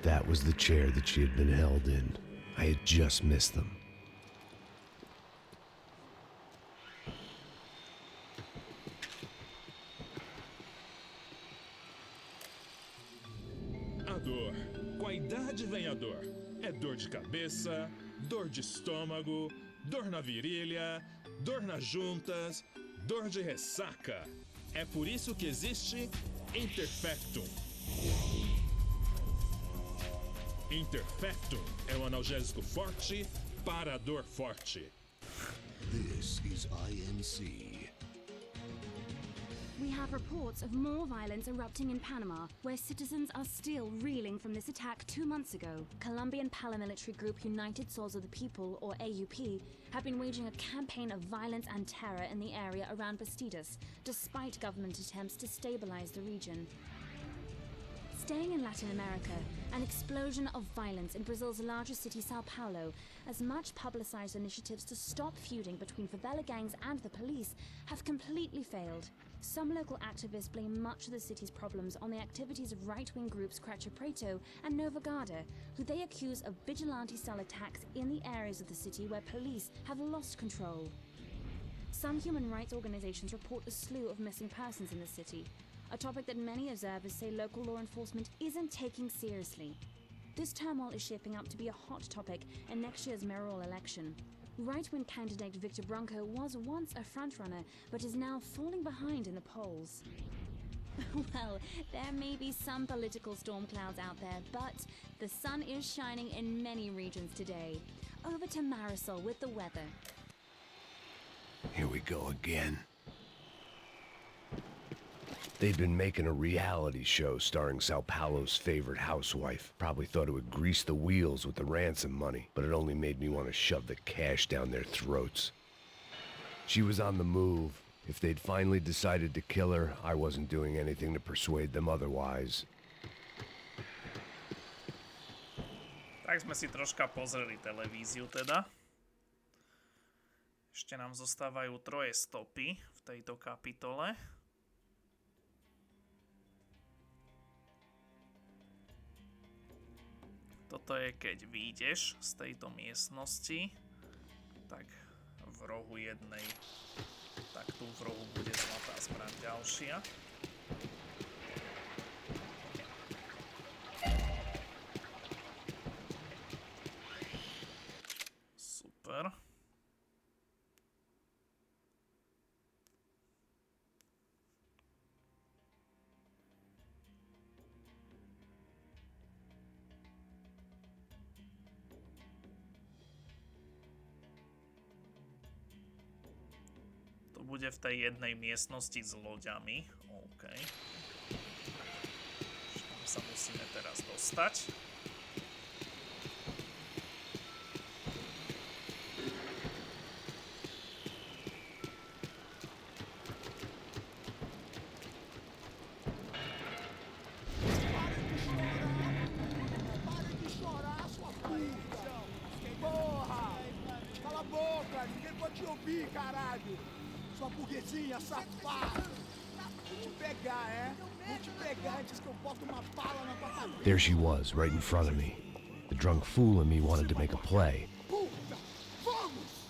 That was the chair that she had been held in. I had just missed them. A dor. Com a idade vem a dor. É dor de cabeça, dor de estômago, dor na virilha, dor nas juntas, dor de ressaca. É por isso que existe Interfectum. Interfectum é um analgésico forte para a dor forte. This is INC. We have reports of more violence erupting in Panama, where citizens are still reeling from this attack 2 months ago. Colombian paramilitary group United Souls of the People, or AUP, have been waging a campaign of violence and terror in the area around Bastidas, despite government attempts to stabilize the region. Staying in Latin America, an explosion of violence in Brazil's largest city, Sao Paulo, as much publicized initiatives to stop feuding between favela gangs and the police have completely failed. Some local activists blame much of the city's problems on the activities of right-wing groups Cracha Preto and Nova Garda, who they accuse of vigilante-style attacks in the areas of the city where police have lost control. Some human rights organizations report a slew of missing persons in the city, a topic that many observers say local law enforcement isn't taking seriously. This turmoil is shaping up to be a hot topic in next year's mayoral election. Right-wing candidate Victor Bronco was once a frontrunner, but is now falling behind in the polls. Well, there may be some political storm clouds out there, but the sun is shining in many regions today. Over to Marisol with the weather. Here we go again. They'd been making a reality show starring Sao Paulo's favorite housewife. Probably thought it would grease the wheels with the ransom money, but it only made me want to shove the cash down their throats. She was on the move. If they'd finally decided to kill her, I wasn't doing anything to persuade them otherwise. Tak sme si troška pozreli televíziu teda. Ešte nám zostávajú 3 stopy v tejto kapitole. Toto je, keď vyjdeš z tejto miestnosti, tak v rohu jednej, tak tu v rohu bude zlatá zbraň ďalšia. Super. Bude v tej jednej miestnosti s loďami. OK. Tam sa musíme teraz dostať. Cala a boca, ninguém pode te ouvir, caralho! Sua burguesinha safada! Vou te pegar, é? Vou te pegar antes que eu bote uma bala na tua cabeça! There she was, right in front of me. The drunk fool in me wanted to make a play.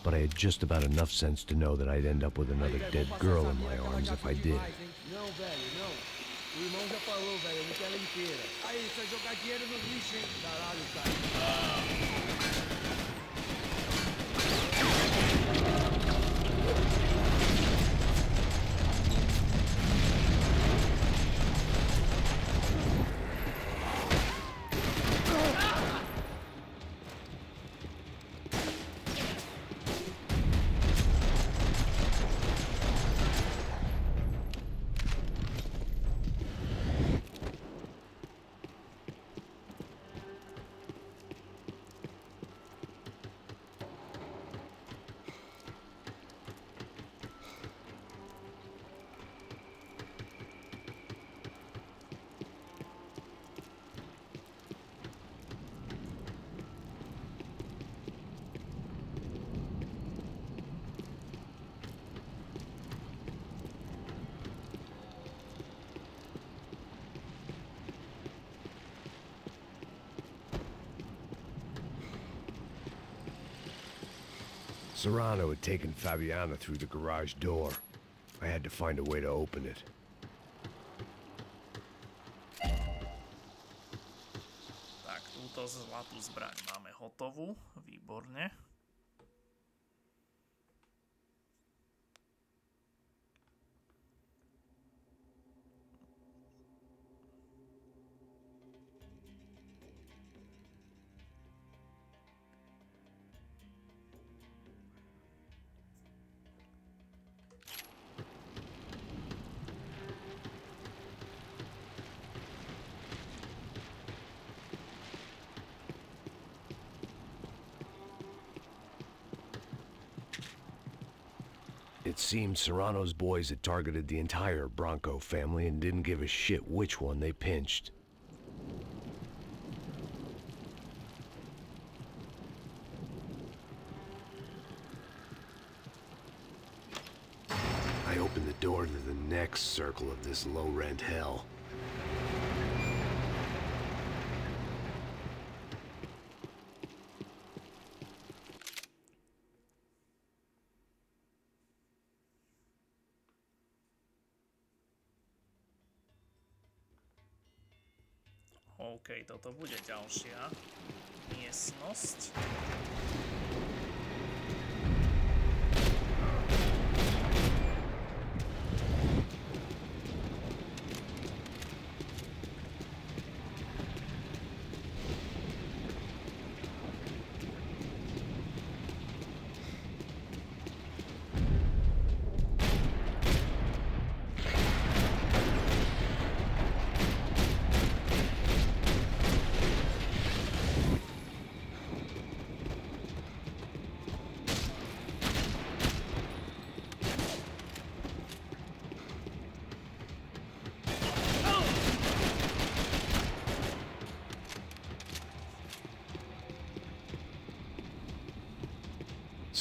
But I had just about enough sense to know that I'd end up with another dead girl in my arms if I did. Não, velho, não. O irmão já falou, velho, eu quero ela inteira. Aí, você vai jogar dinheiro no lixo, hein? Caralho, cara. Serrano had taken Fabiana through the garage door. I had to find a way to open it. Tak, túto zlatú zbraň máme hotovú. Výborne. It seemed Serrano's boys had targeted the entire Bronco family and didn't give a shit which one they pinched. I opened the door to the next circle of this low-rent hell. OK, toto bude ďalšia miestnosť.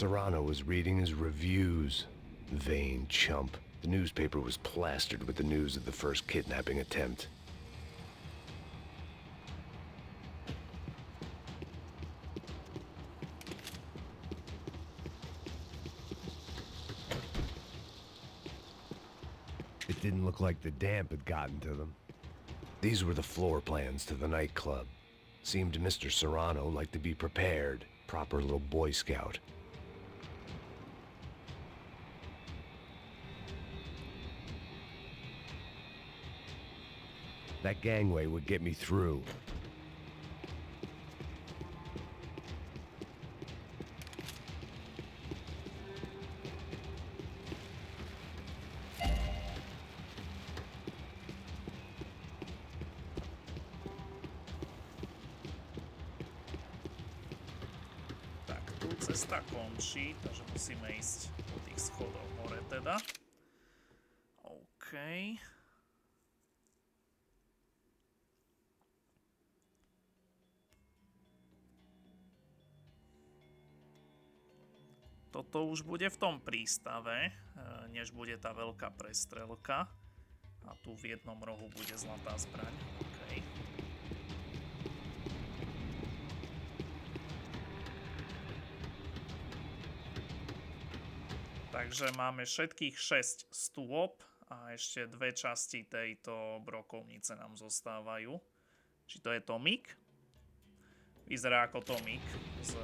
Serrano was reading his reviews. Vain chump. The newspaper was plastered with the news of the first kidnapping attempt. It didn't look like the damp had gotten to them. These were the floor plans to the nightclub. Seemed to Mr. Serrano like to be prepared. Proper little Boy Scout. That gangway would get me through. Tak, tu cesta končí, takže musíme ísť po tých schodoch hore teda. OK. Toto už bude v tom prístave, než bude tá veľká prestrelka. A tu v jednom rohu bude zlatá zbraň. Okay. Takže máme všetkých 6 stôp a ešte 2 časti tejto brokovnice nám zostávajú. Či to je Tomík? Vyzerá ako Tomík z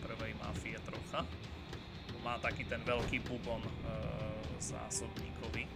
prvej Mafie trocha. Má taký ten veľký bubon zásobníkový.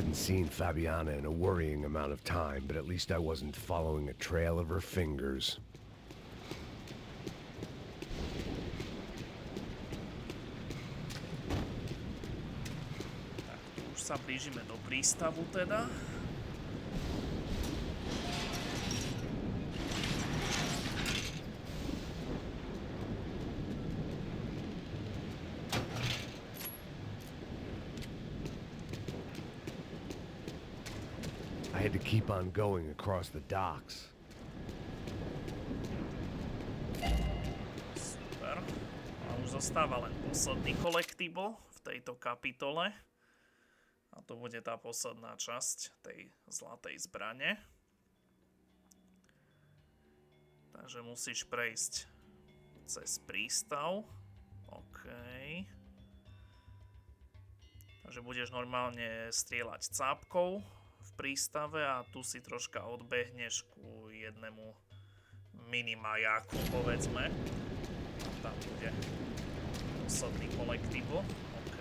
Seen Fabiana in a worrying amount of time, but at least I wasn't following a trail of her fingers. Tak, tu už sa blížime do prístavu teda. I had to keep on going across the docks. Super. A už zostáva len posledný collectible v tejto kapitole. A to bude tá posledná časť tej zlatej zbrane. Takže musíš prejsť cez prístav. OK. Takže budeš normálne strieľať cápkou v prístave a tu si troška odbehneš ku jednému mini-majáku, povedzme. A tam bude posledný collectible. OK.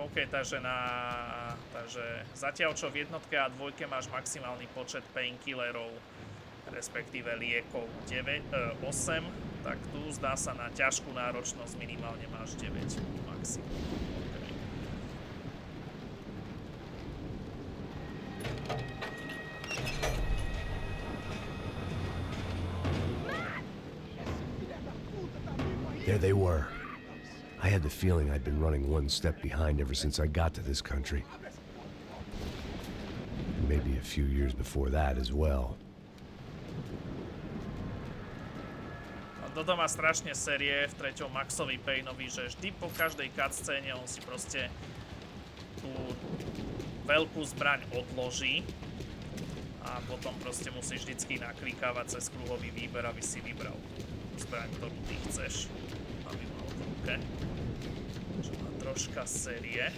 OK, takže zatiaľ čo v jednotke a dvojke máš maximálny počet painkillerov, respektíve liekov 8, tak tu zdá sa na ťažkú náročnosť minimálne máš 9 maximum. There they were. I had the feeling I'd been running one step behind ever since I got to this country. Maybe a few years before that as well. Toto má strašne série v 3. Maxovi Payneovi, že vždy po každej cutscéne on si proste tú veľkú zbraň odloží A potom proste musíš vždycky naklikávať cez kruhový výber, aby si vybral tú zbraň, ktorú ty chceš, aby mal v ruke. Čo má troška série.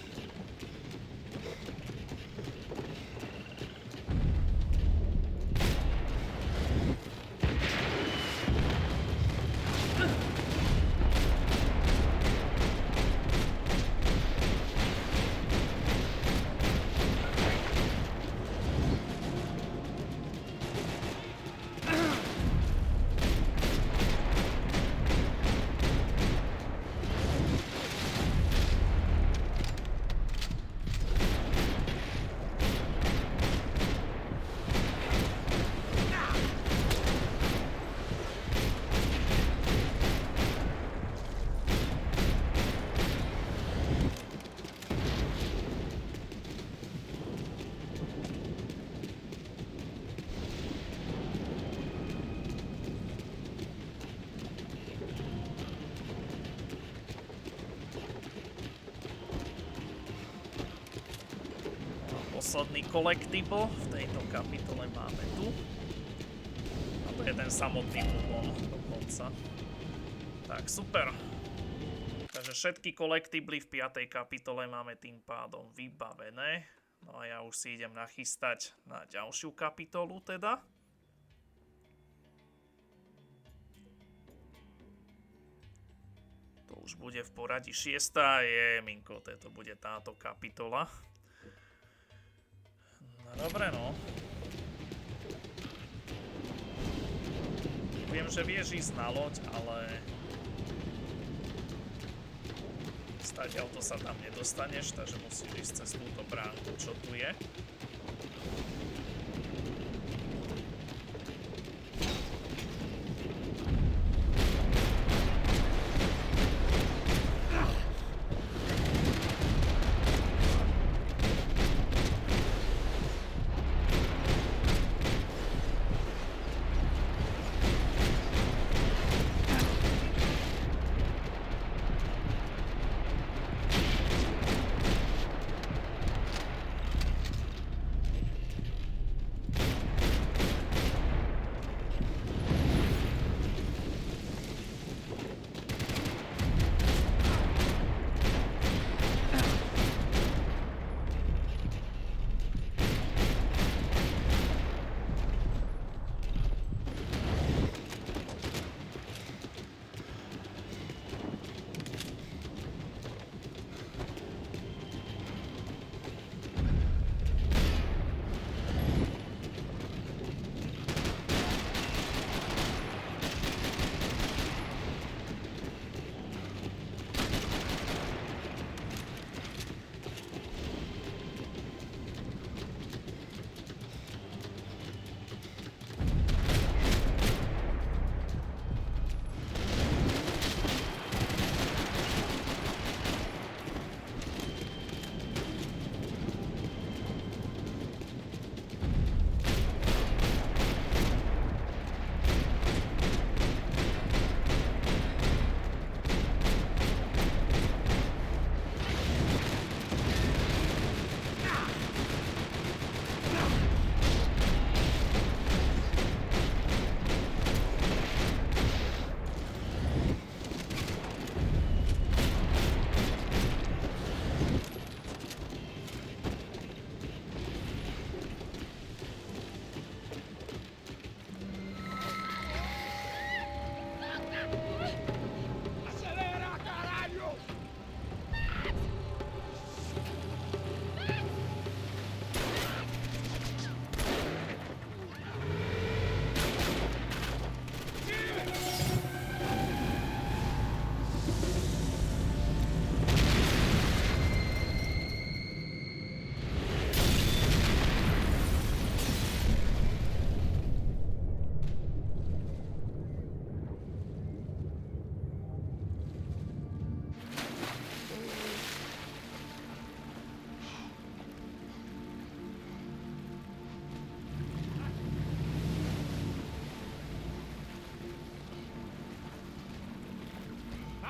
Posledný collectible v tejto kapitole máme tu. A to je ten samotný úlom dokonca. Tak, super. Takže všetky collectible v 5. kapitole máme tým pádom vybavené. No a ja už si idem nachystať na ďalšiu kapitolu teda. To už bude v poradí 6. Minko, to bude táto kapitola. Dobre, no. Viem, že vieš ísť na loď, ale... Stadiaľ to sa tam nedostaneš, takže musíš ísť cez túto bránku, čo tu je.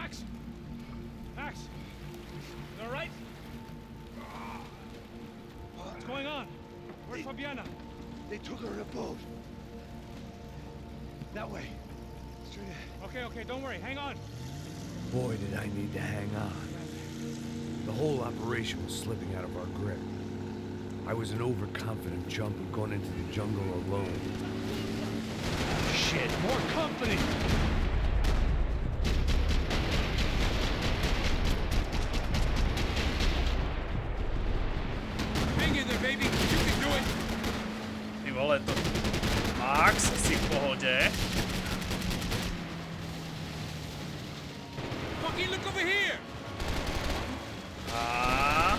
Max? Max? You all right? What's going on? Where's Fabiana? They took her in a boat. That way. Straight ahead. Okay, don't worry. Hang on. Boy, did I need to hang on. The whole operation was slipping out of our grip. I was an overconfident chump who'd gone into the jungle alone. Shit, more company! Hang in there, baby. You can do it. Ty vole, to... Max, si v pohode. Fucking look over here! A...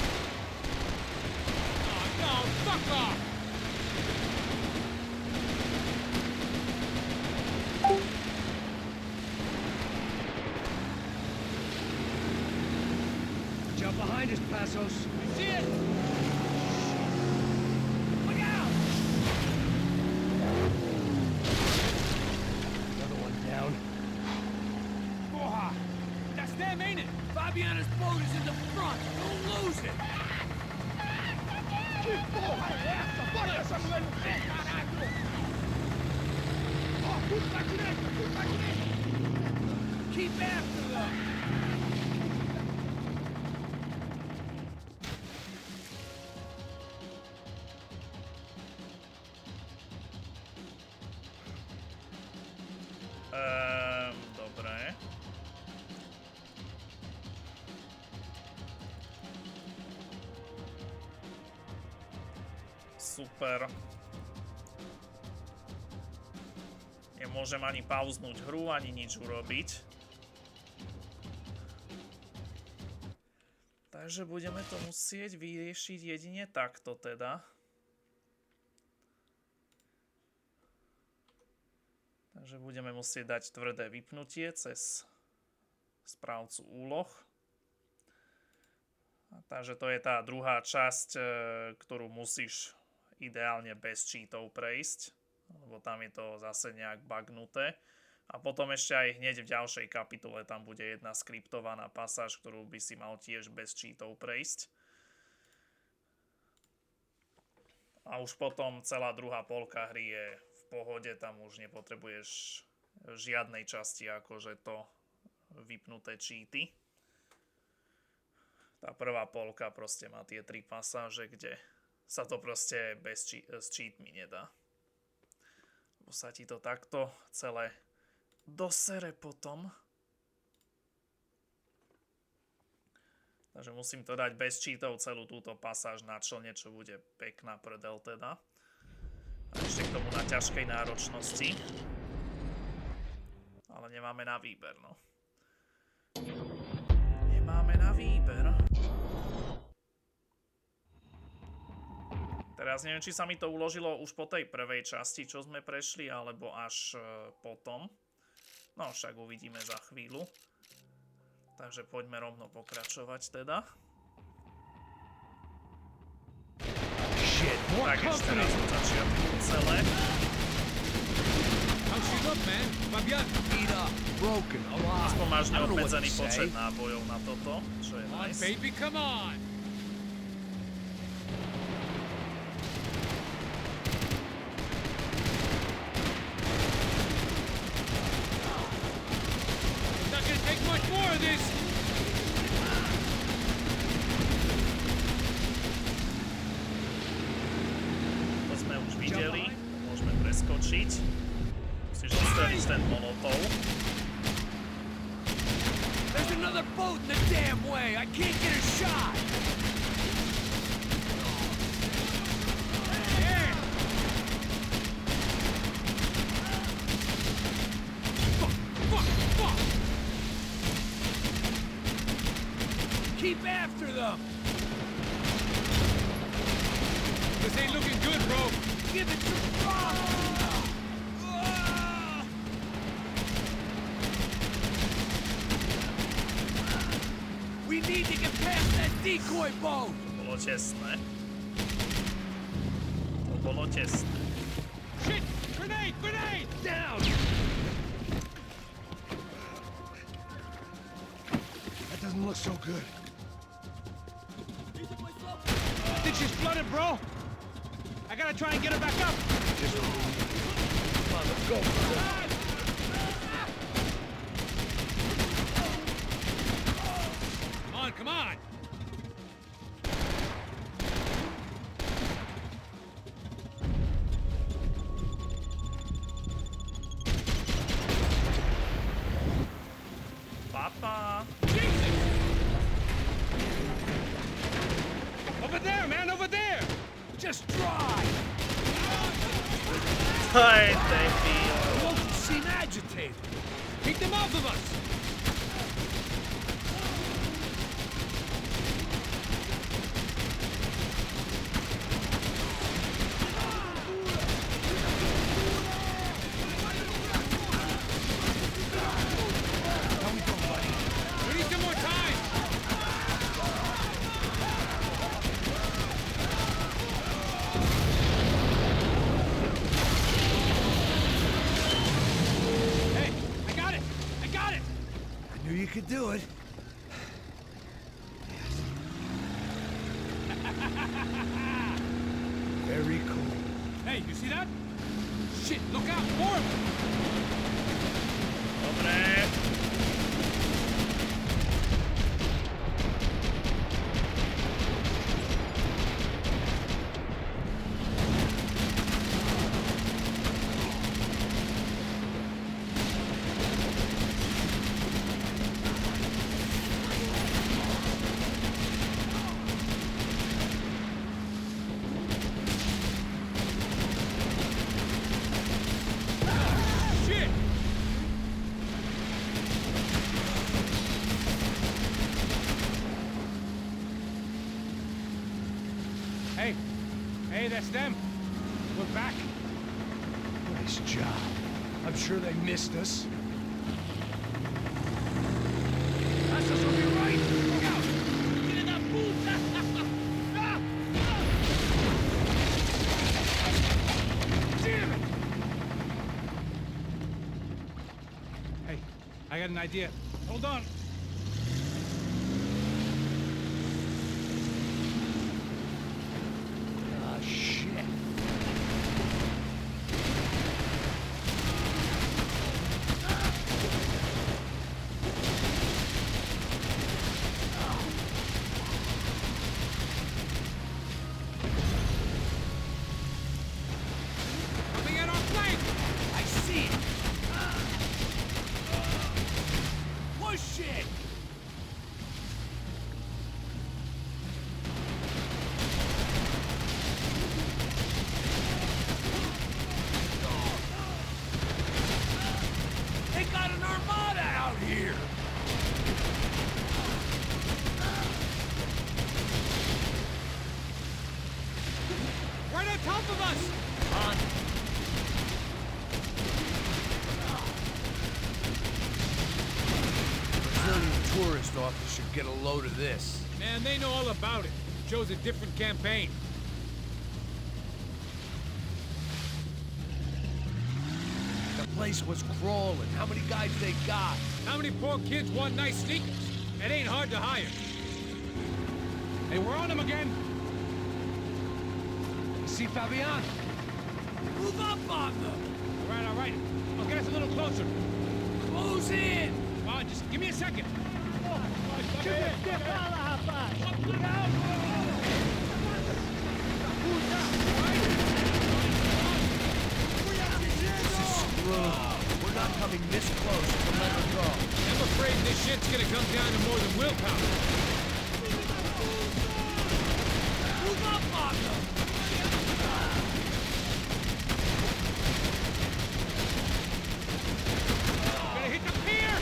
Oh, no, fuck off! Jump behind us, Passos. I see it! Look out! Another one down. Porra! That's them, ain't it? Fabiana's boat is in the front. Don't lose it! Que porra é essa? Bora essa mulher no pé, caralho! Ó, tudo pra direita, tudo pra direita! Keep after them! Dobre. Super. Nemôžem ani pauznúť hru, ani nič urobiť. Takže budeme to musieť vyriešiť jedine takto teda. Takže budeme musieť dať tvrdé vypnutie cez správcu úloh. Takže to je tá druhá časť, ktorú musíš ideálne bez cheatov prejsť, lebo tam je to zase nejak bugnuté. A potom ešte aj hneď v ďalšej kapitole tam bude jedna skriptovaná pasáž, ktorú by si mal tiež bez cheatov prejsť. A už potom celá druhá polka hry je v pohode, tam už nepotrebuješ žiadnej časti akože to vypnuté cheaty. Tá prvá polka proste má tie 3 pasáže, kde sa to proste s cheatmi nedá. Lebo sa ti to takto celé dosere potom. Takže musím to dať bez cheatov celú túto pasáž na člne, čo bude pekná prdel teda. A ešte k tomu na ťažkej náročnosti. Ale nemáme na výber, no. Nemáme na výber. Teraz neviem, či sa mi to uložilo už po tej prvej časti, čo sme prešli, alebo až potom. No však uvidíme za chvíľu. Takže poďme rovno pokračovať teda. Tak ešte raz od začiatku celé. Aspoň máš neobmedzený počet nábojov na toto, čo je nice. Baby, come on! To sme už videli, môžeme preskočiť. Musíš odstreliť ten molotov. There's another boat in the damn way. I can't get a shot. Fuck. Keep after them. This ain't looking good, bro. Give it some fire. We need to get past that decoy boat. Bolo tesné. To bolo tesné. Shit! Grenade! Down! That doesn't look so good. Think she's flooded, bro? I gotta try and get her back up. Come on, let's go. Come on, come on. Papa. Over there, man, over there. Just drive. Hey, they The locals seem agitated. Keep them off of us. You could do it. Very cool. Hey, you see that? Shit, look out, more of them. Dobre. Hey, that's them. We're back. Nice job. I'm sure they missed us. That's us on your right. Look out. Get in that booth. Damn it. Hey, I got an idea. Hold on. Tourist office should get a load of this. Man, they know all about it. Shows a different campaign. The place was crawling. How many guys they got? How many poor kids want nice sneakers? It ain't hard to hire. Hey, we're on them again. You see Fabian? Move up on them. All right. I'll get us a little closer. Close in. Come on, just give me a second. We're not coming this close to let her go. I'm afraid this shit's gonna come down to more than willpower. Move up on them! Gonna hit the pier!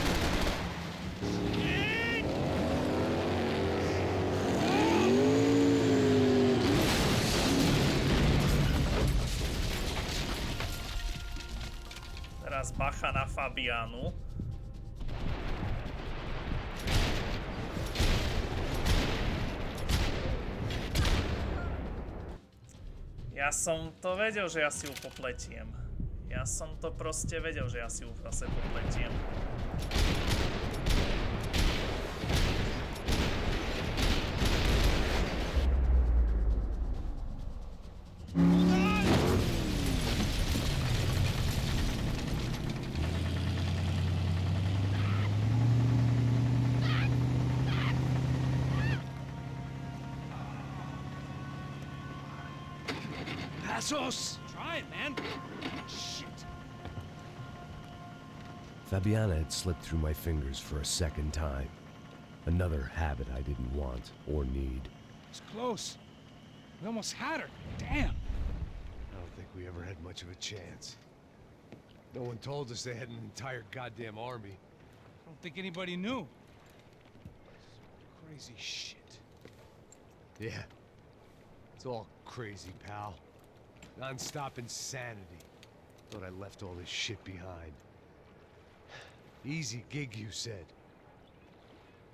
Teraz bacha na Fabianu. Ja som to vedel, že ja si ju popletiem. Ja som to proste vedel, že ja si ju zase popletiem. Hold on! Passos! Try it, man. Shit. Fabiana had slipped through my fingers for a second time. Another habit I didn't want or need. It's close. We almost had her. Damn. I don't think we ever had much of a chance. No one told us they had an entire goddamn army. I don't think anybody knew. Crazy shit. Yeah. It's all crazy, pal. Non-stop insanity. Thought I left all this shit behind. Easy gig, you said.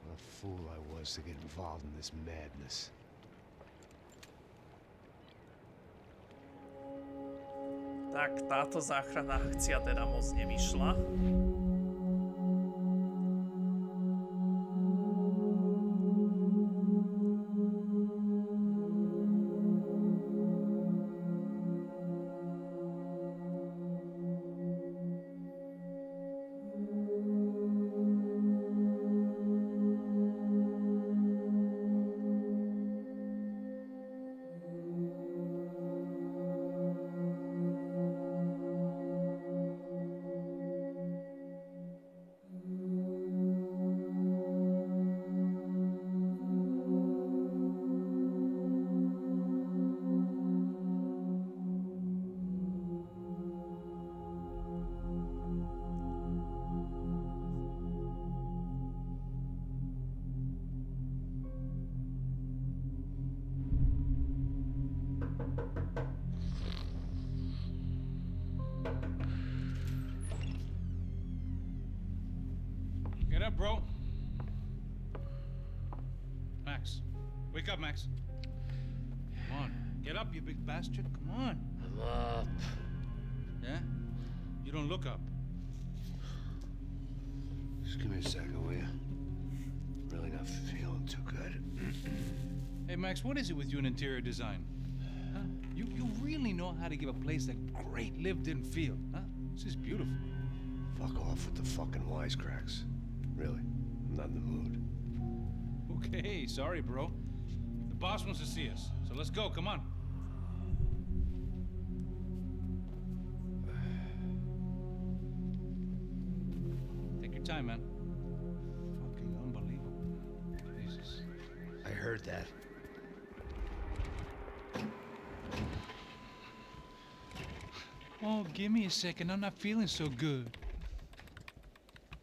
What a fool I was to get involved in this madness. Tak, táto záchranná akcia teda moc nevyšla. Get up, bro. Max. Wake up, Max. Come on. Get up, you big bastard. Come on. I'm up. Yeah? You don't look up. Just give me a second, will you? Really not feeling too good. Hey, Max, what is it with you and interior design? Huh? You really know how to give a place a great lived-in feel, huh? This is beautiful. Fuck off with the fucking wisecracks. Really, I'm not in the mood. Okay, sorry, bro. The boss wants to see us, so let's go, come on. Take your time, man. Fucking unbelievable. Jesus. I heard that. Oh, give me a second. I'm not feeling so good.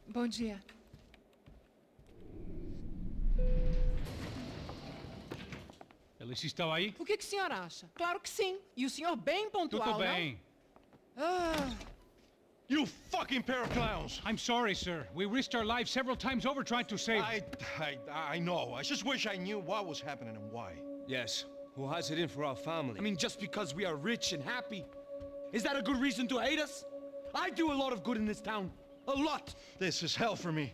Bom dia. Alice estava aí? O que o senhor acha? Claro que sim. E o senhor bem pontual, Tudo bem. não? Ah. You fucking pair of clowns! I'm sorry, sir. We risked our lives several times over trying to save... I know. I just wish I knew what was happening and why. Yes. Who has it in for our family? I mean, just because we are rich and happy, is that a good reason to hate us? I do a lot of good in this town. A lot! This is hell for me.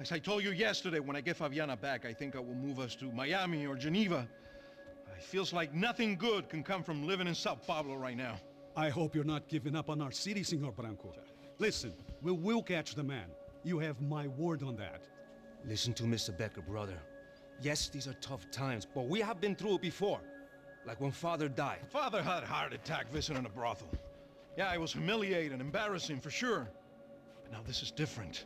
As I told you yesterday, when I get Fabiana back, I think I will move us to Miami or Geneva. It feels like nothing good can come from living in Sao Paulo right now. I hope you're not giving up on our city, Senor Branco. Listen, we will catch the man. You have my word on that. Listen to Mr. Becker, brother. Yes, these are tough times, but we have been through it before. Like when Father died. Father had a heart attack visiting a brothel. Yeah, it was humiliating, embarrassing, for sure. But now this is different.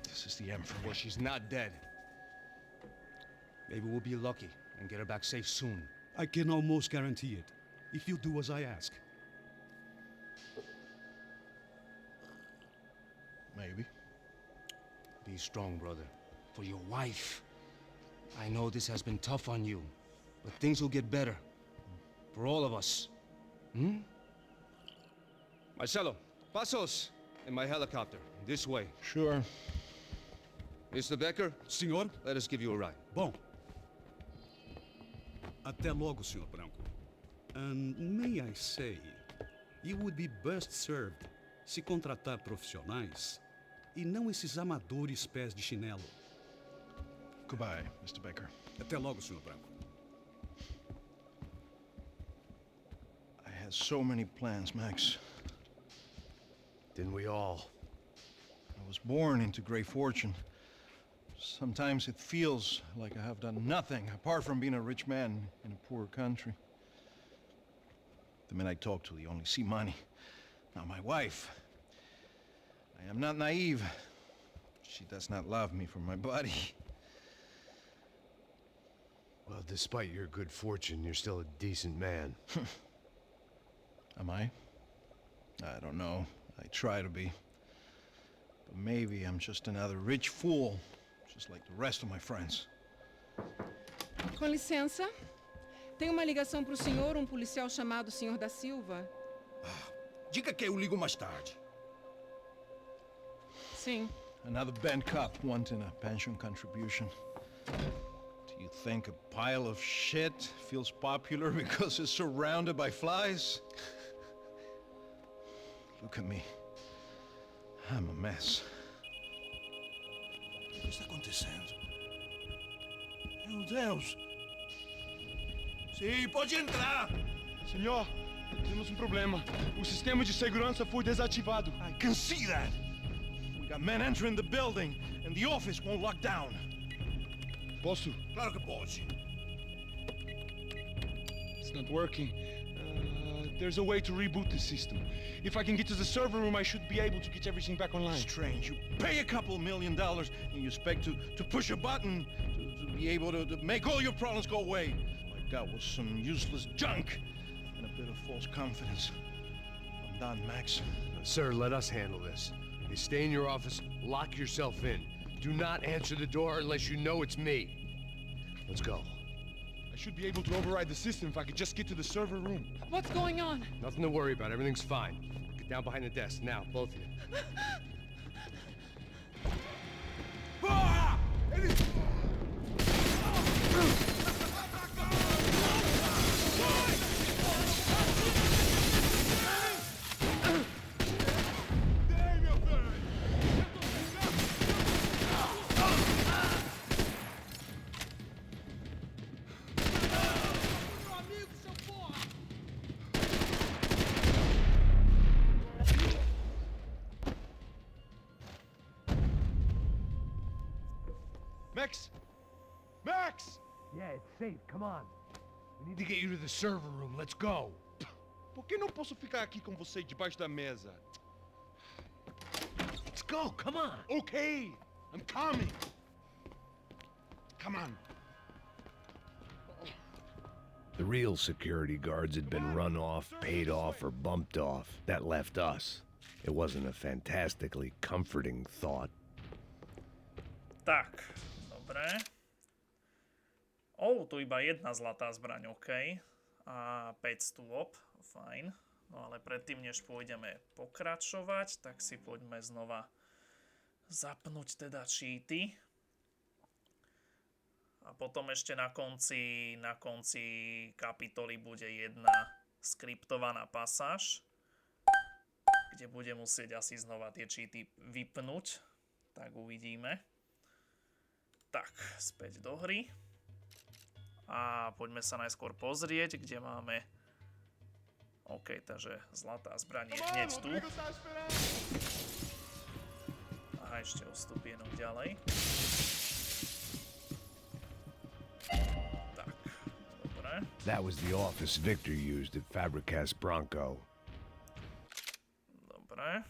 This is the end for me. Well, she's not dead. Maybe we'll be lucky and get her back safe soon. I can almost guarantee it, if you do as I ask. Maybe. Be strong, brother. For your wife. I know this has been tough on you, but things will get better. For all of us. Hmm? Marcelo, pasos in my helicopter. This way. Sure. Mr. Becker? Senhor? Let us give you a ride. Bom. Até logo, Senhor Branco. And may I say, you would be best served se contratar profissionais e não esses amadores pés de chinelo. Goodbye, Mr. Becker. Até logo, Senhor Branco. I had so many plans, Max. Didn't we all? I was born into great fortune. Sometimes it feels like I have done nothing apart from being a rich man in a poor country. The men I talk to, they only see money. Now, my wife, I am not naive. She does not love me for my body. Well, despite your good fortune, you're still a decent man. Am I? I don't know. I try to be. But maybe I'm just another rich fool, just like the rest of my friends. Com licença. Tem uma ligação para o senhor, policial chamado Sr. da Silva. Diga que eu ligo mais tarde. Sim. Another band cop wanting a pension contribution. Do you think a pile of shit feels popular because it's surrounded by flies? Look at me. I'm a mess. O que está acontecendo? Meu Deus! Sim, pode entrar! Senhor, temos problema. O sistema de segurança foi desativado. I can see that! We got men entering the building, and the office won't lock down. Posso? Claro que pode. It's not working. There's a way to reboot the system. If I can get to the server room, I should be able to get everything back online. Strange. You pay a couple $1 million, and you expect to push a button to be able to make all your problems go away. All I got was some useless junk and a bit of false confidence. I'm done, Max. Sir, let us handle this. You stay in your office, lock yourself in. Do not answer the door unless you know it's me. Let's go. I should be able to override the system if I could just get to the server room. What's going on? Nothing to worry about. Everything's fine. Get down behind the desk now, both of you. Max! Max! Yeah, it's safe. Come on. We need to get you to the server room. Let's go. Por que não posso ficar aqui com você debaixo da mesa? Let's go. Come on. Okay. I'm coming. Come on. The real security guards had been run off, paid off, or bumped off. That left us. It wasn't a fantastically comforting thought. Tak, dobre. Tu iba jedna zlatá zbraň, OK. A 5 stôp, fajn. No ale predtým, než pôjdeme pokračovať, tak si poďme znova zapnúť teda cheaty. A potom ešte na konci kapitoly bude jedna skriptovaná pasáž, kde bude musieť asi znova tie cheaty vypnúť. Tak uvidíme. Tak, späť do hry. A poďme sa najskôr pozrieť, kde máme... OK, takže zlatá zbraň je hneď tu. Aha, ešte o stupienok ďalej. Tak, dobre. That was the office Victor used at Fabricas Bronco. Dobre.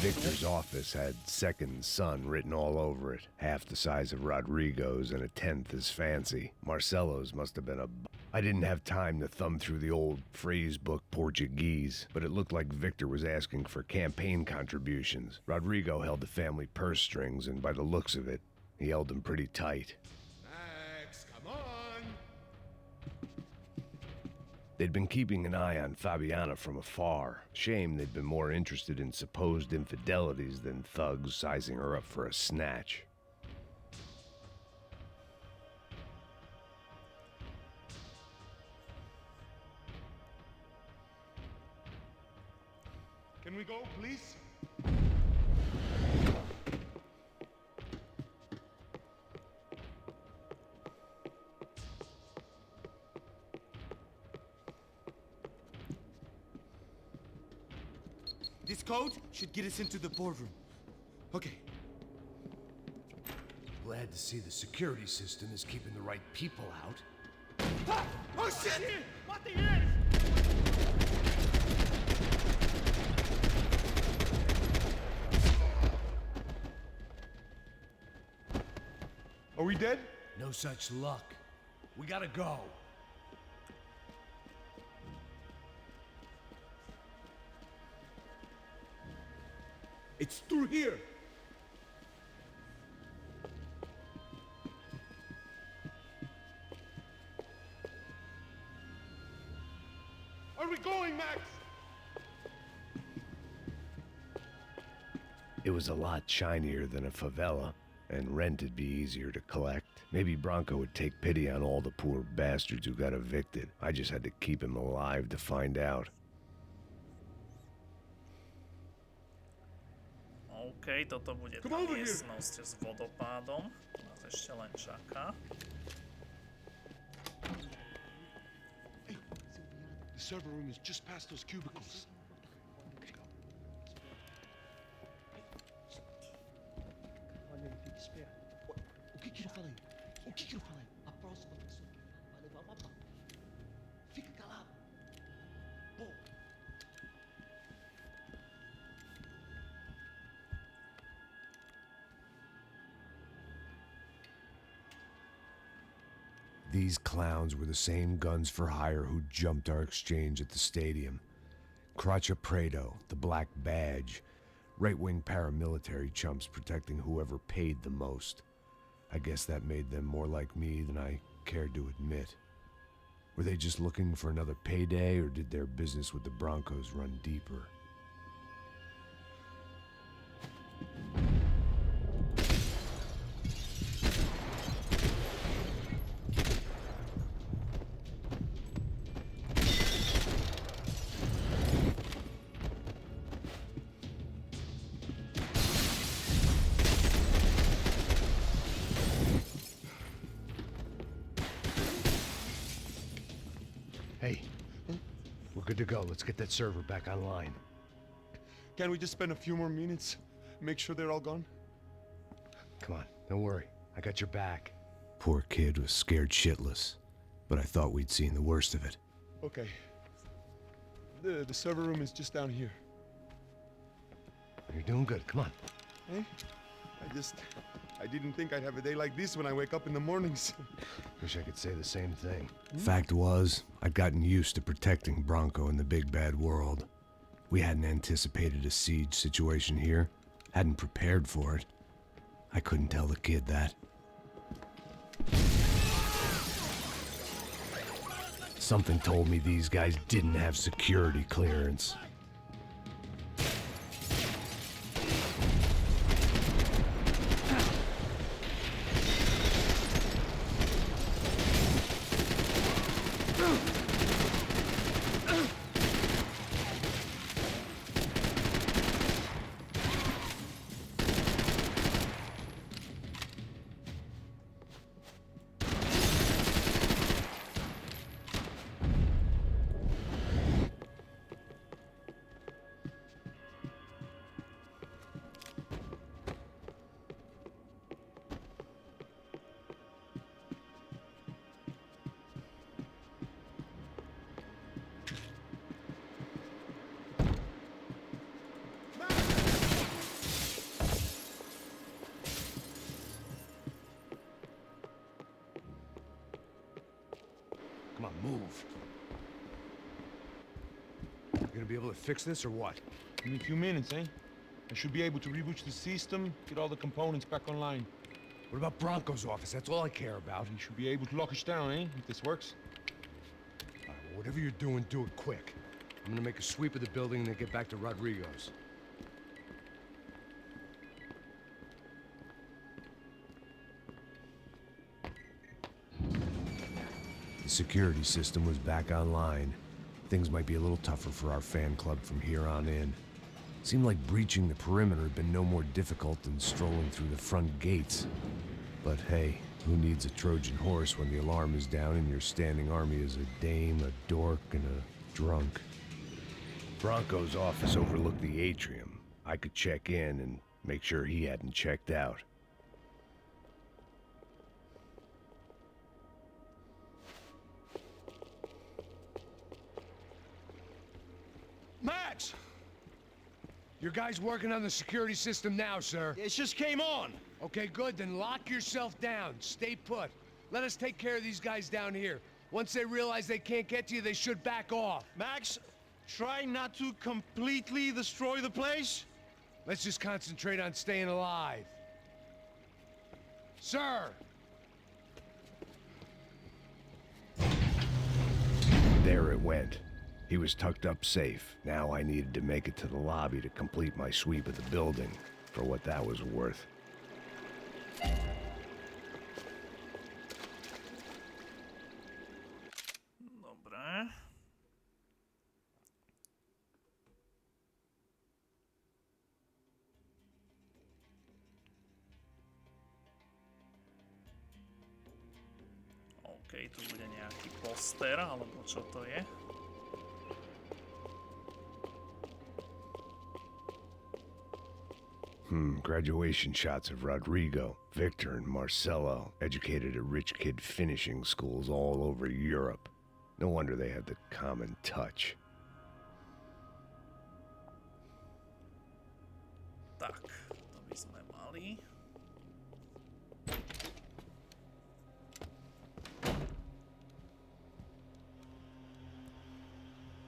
Victor's office had second son written all over it, half the size of Rodrigo's and a tenth as fancy. Marcelo's must have been a... I didn't have time to thumb through the old phrase book Portuguese, but it looked like Victor was asking for campaign contributions. Rodrigo held the family purse strings, and by the looks of it, he held them pretty tight. Max, come on! They'd been keeping an eye on Fabiana from afar. Shame they'd been more interested in supposed infidelities than thugs sizing her up for a snatch. Can we go, please? code should get us into the boardroom. Okay. Glad to see the security system is keeping the right people out. Ah! Oh shit! What the hell? Are we dead? No such luck. We gotta go. It's through here. Are we going, Max? It was a lot shinier than a favela, and rent'd be easier to collect. Maybe Bronco would take pity on all the poor bastards who got evicted. I just had to keep him alive to find out. OK, toto bude tá miestnosť s vodopádom. Nás ešte len čaká. The server room is just past those cubicles. Olha aí, fica esperto. O que eu falei? O que eu falei? A próxima pessoa que vai levar uma bala. Fica calado. Pô. These clowns were the same guns for hire who jumped our exchange at the stadium. Crotcha Prado, the Black Badge, right-wing paramilitary chumps protecting whoever paid the most. I guess that made them more like me than I cared to admit. Were they just looking for another payday, or did their business with the Broncos run deeper? Hey, we're good to go. Let's get that server back online. Can't we just spend a few more minutes? Make sure they're all gone? Come on, don't worry. I got your back. Poor kid was scared shitless, but I thought we'd seen the worst of it. Okay. The server room is just down here. You're doing good. Come on. Hey? I didn't think I'd have a day like this when I wake up in the mornings. Wish I could say the same thing. Fact was, I'd gotten used to protecting Bronco in the big bad world. We hadn't anticipated a siege situation here, hadn't prepared for it. I couldn't tell the kid that. Something told me these guys didn't have security clearance. Come on, move. You gonna be able to fix this or what? Give me a few minutes, eh? I should be able to reboot the system, get all the components back online. What about Bronco's office? That's all I care about. You should be able to lock us down, eh? If this works. All right, well, whatever you're doing, do it quick. I'm gonna make a sweep of the building and then get back to Rodrigo's. The security system was back online. Things might be a little tougher for our fan club from here on in. Seemed like breaching the perimeter had been no more difficult than strolling through the front gates. But hey, who needs a Trojan horse when the alarm is down and your standing army is a dame, a dork, and a drunk? Franco's office overlooked the atrium. I could check in and make sure he hadn't checked out. Max! Your guy's working on the security system now, sir. It just came on. Okay, good. Then lock yourself down. Stay put. Let us take care of these guys down here. Once they realize they can't get to you, they should back off. Max, try not to completely destroy the place. Let's just concentrate on staying alive. Sir! There it went. He was tucked up safe. Now I needed to make it to the lobby to complete my sweep of the building, for what that was worth. Dobre. OK, tu bude nejaký poster, alebo čo to je? Graduation shots of Rodrigo, Victor, and Marcelo, educated at rich kid finishing schools all over Europe. No wonder they had the common touch. Tak, to by sme mali.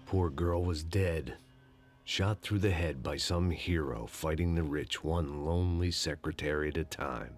Poor girl was dead. Shot through the head by some hero fighting the rich one lonely secretary at a time.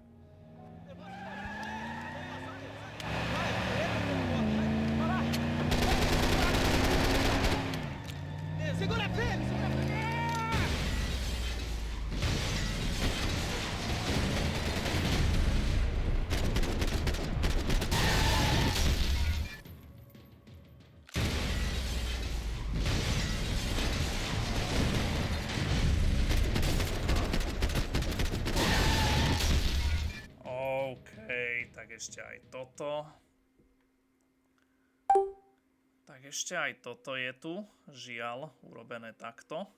Ešte aj toto. Tak ešte aj toto je tu. Žiaľ, urobené takto.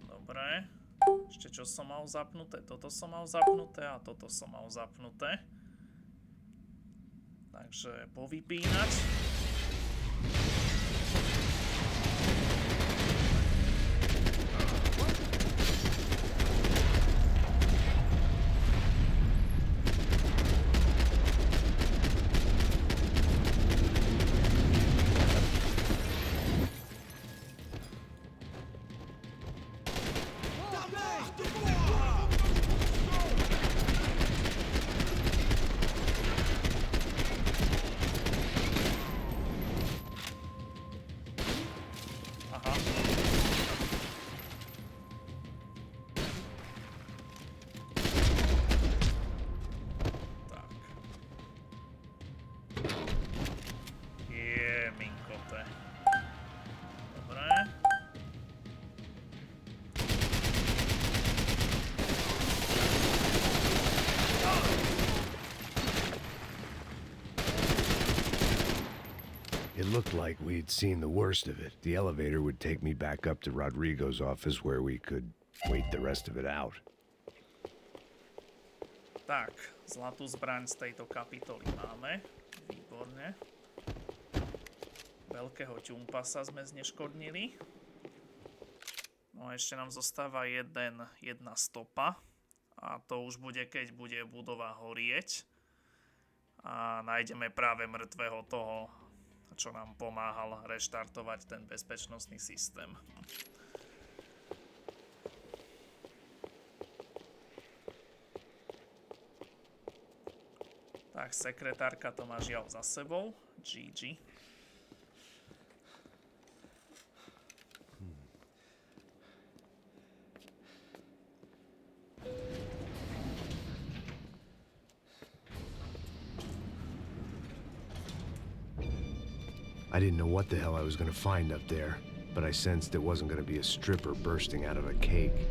Dobre. Ešte čo som mal zapnuté? Toto som mal zapnuté a toto som mal zapnuté. Takže povypínať. It looked like we'd seen the worst of it. The elevator would take me back up to Rodrigo's office where we could wait the rest of it out. Tak, zlatú zbraň z tejto kapitoly máme. Výborne. Veľkého ťumpasa sme zneškodnili. No a ešte nám zostáva jedna stopa. A to už bude, keď bude budova horieť. A nájdeme práve mŕtvého toho, čo nám pomáhal reštartovať ten bezpečnostný systém. Tak, sekretárka to má žiaľ za sebou. GG. I didn't know what the hell I was going to find up there, but I sensed it wasn't going to be a stripper bursting out of a cake.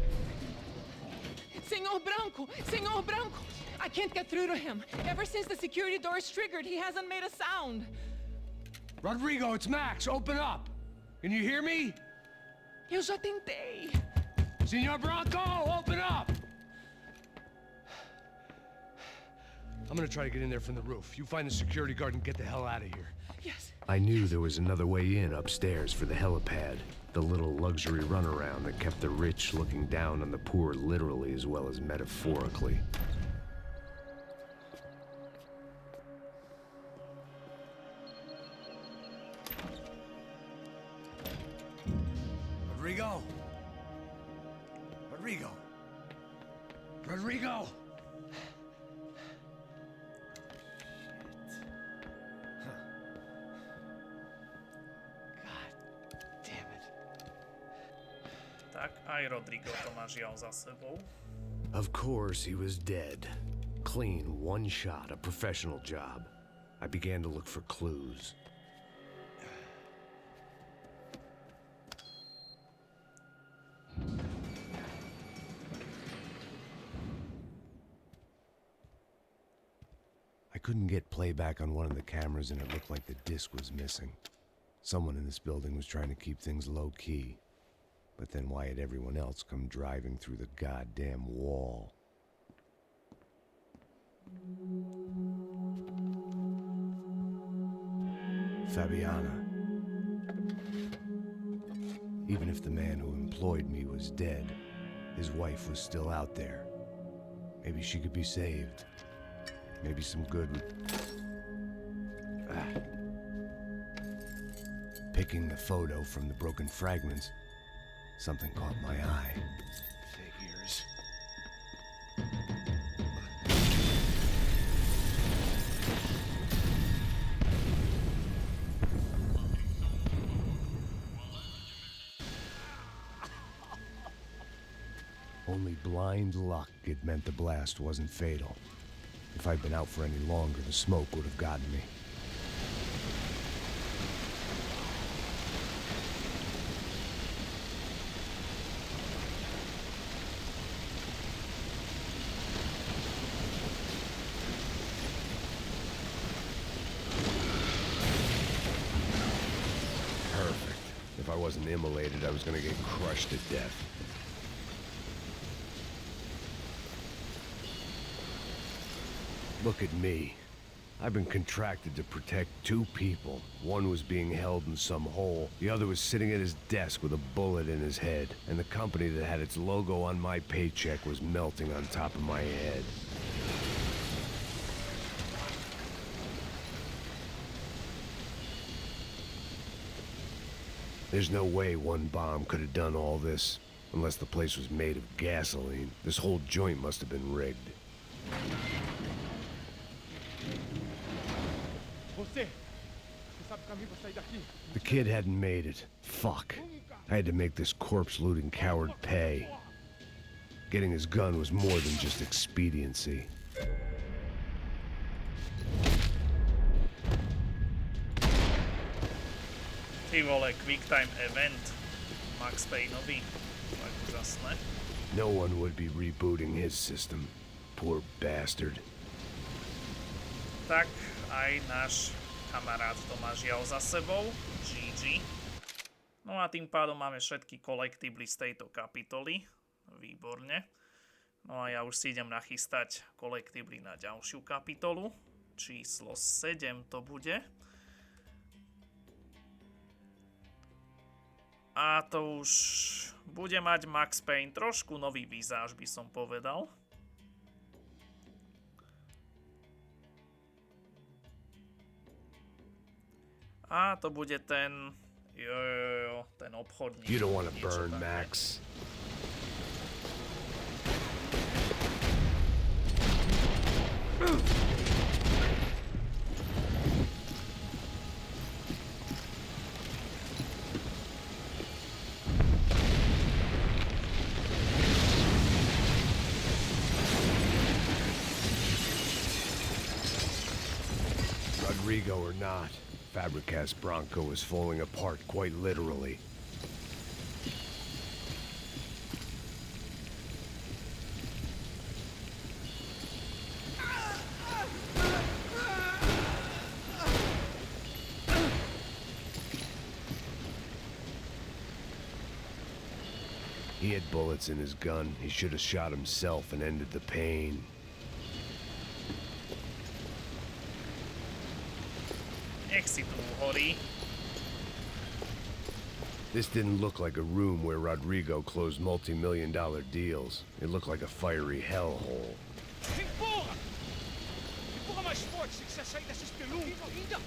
Senor Branco! Senor Branco! I can't get through to him. Ever since the security door is triggered, he hasn't made a sound. Rodrigo, it's Max. Open up. Can you hear me? Eu já tentei. Senor Branco, open up! I'm gonna try to get in there from the roof. You find the security guard and get the hell out of here. Yes. I knew there was another way in upstairs for the helipad. The little luxury runaround that kept the rich looking down on the poor literally as well as metaphorically. Rodrigo! Rodrigo! Rodrigo! Tak, aj Rodrigo to má žiaľ za sebou. Of course, he was dead. Clean, one shot, a professional job. I began to look for clues. I couldn't get playback on one of the cameras and it looked like the disc was missing. Someone in this building was trying to keep things low-key. But then why had everyone else come driving through the goddamn wall? Fabiana. Even if the man who employed me was dead, his wife was still out there. Maybe she could be saved. Maybe some good would... Picking the photo from the broken fragments, something caught my eye. Figures. Only blind luck it meant the blast wasn't fatal. If I'd been out for any longer, the smoke would have gotten me. Perfect. If I wasn't immolated, I was gonna get crushed to death. Look at me. I've been contracted to protect two people. One was being held in some hole. The other was sitting at his desk with a bullet in his head. And the company that had its logo on my paycheck was melting on top of my head. There's no way one bomb could have done all this. Unless the place was made of gasoline. This whole joint must have been rigged. The kid hadn't made it. Fuck. I had to make this corpse-looting coward pay. Getting his gun was more than just expediency. Ty vole, QuickTime event Max Payneovi. Tak úžasné. No one would be rebooting his system. Poor bastard. Tak, aj náš kamarát to má žiaľ za sebou. GG. No a tým pádom máme všetky kolektibly z tejto kapitoly. Výborne. No a ja už si idem nachystať kolektibly na ďalšiu kapitolu. Číslo 7 to bude. A to už bude mať Max Payne trošku nový výzáž, by som povedal. A to bude ten... ten obchodník. You don't want to burn, Max. Rodrigo or not, Fabricas Bronco is falling apart quite literally. He had bullets in his gun. He should have shot himself and ended the pain. Nech si tu horí. This didn't look like a room where Rodrigo closed multi-million-dollar deals. It looked like a fiery hellhole. Empurra! Empurra mais forte se quiser sair dessa espelunca. Ainda!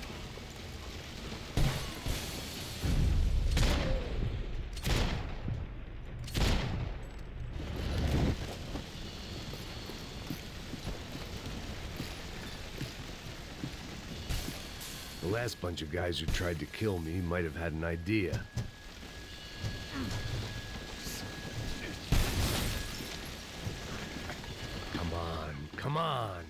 The last bunch of guys who tried to kill me might have had an idea. Come on, come on.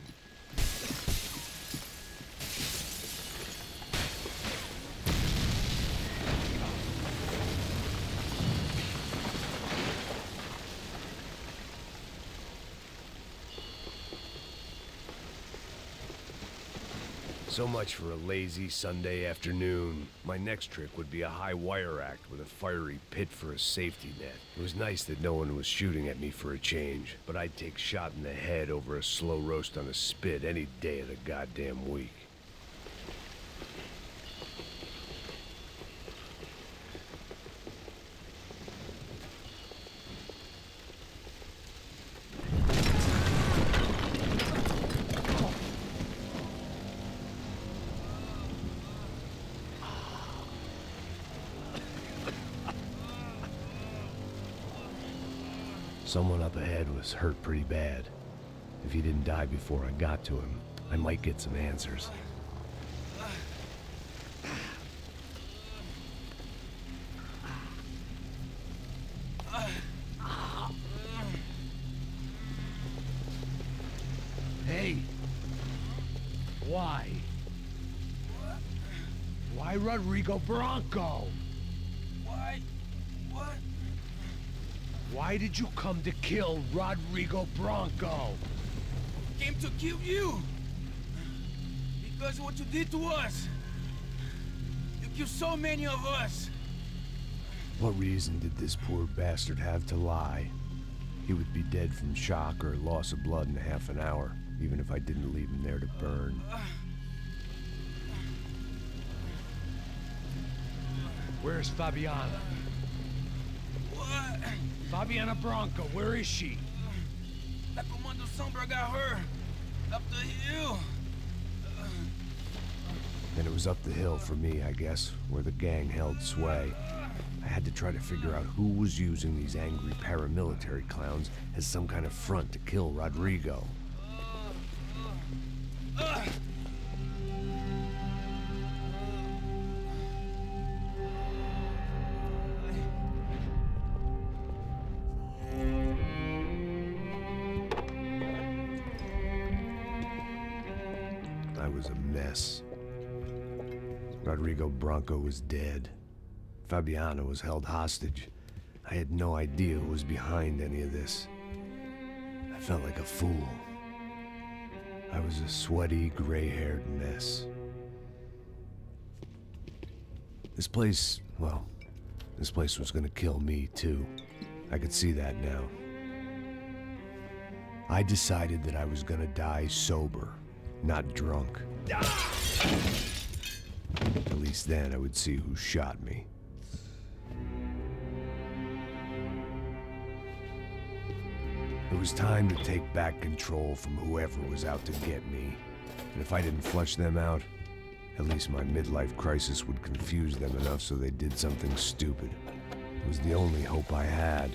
So much for a lazy Sunday afternoon. My next trick would be a high wire act with a fiery pit for a safety net. It was nice that no one was shooting at me for a change, but I'd take shot in the head over a slow roast on a spit any day of the goddamn week. Someone up ahead was hurt pretty bad. If he didn't die before I got to him, I might get some answers. Hey! Why? Why Rodrigo Bronco? Why? What? Why did you come to kill Rodrigo Bronco? Came to kill you. Because of what you did to us. You killed so many of us. What reason did this poor bastard have to lie? He would be dead from shock or loss of blood in half an hour, even if I didn't leave him there to burn. Where's Fabiana? What? Fabiana Bronco, where is she? That Comando Sombra got her. Up the hill. Then it was up the hill for me, I guess, where the gang held sway. I had to try to figure out who was using these angry paramilitary clowns as some kind of front to kill Rodrigo. I was a mess. Rodrigo Bronco was dead. Fabiana was held hostage. I had no idea who was behind any of this. I felt like a fool. I was a sweaty, gray-haired mess. This place, well, this place was gonna kill me too. I could see that now. I decided that I was gonna die sober, not drunk. At least then I would see who shot me. It was time to take back control from whoever was out to get me. And if I didn't flush them out, at least my midlife crisis would confuse them enough so they did something stupid. It was the only hope I had.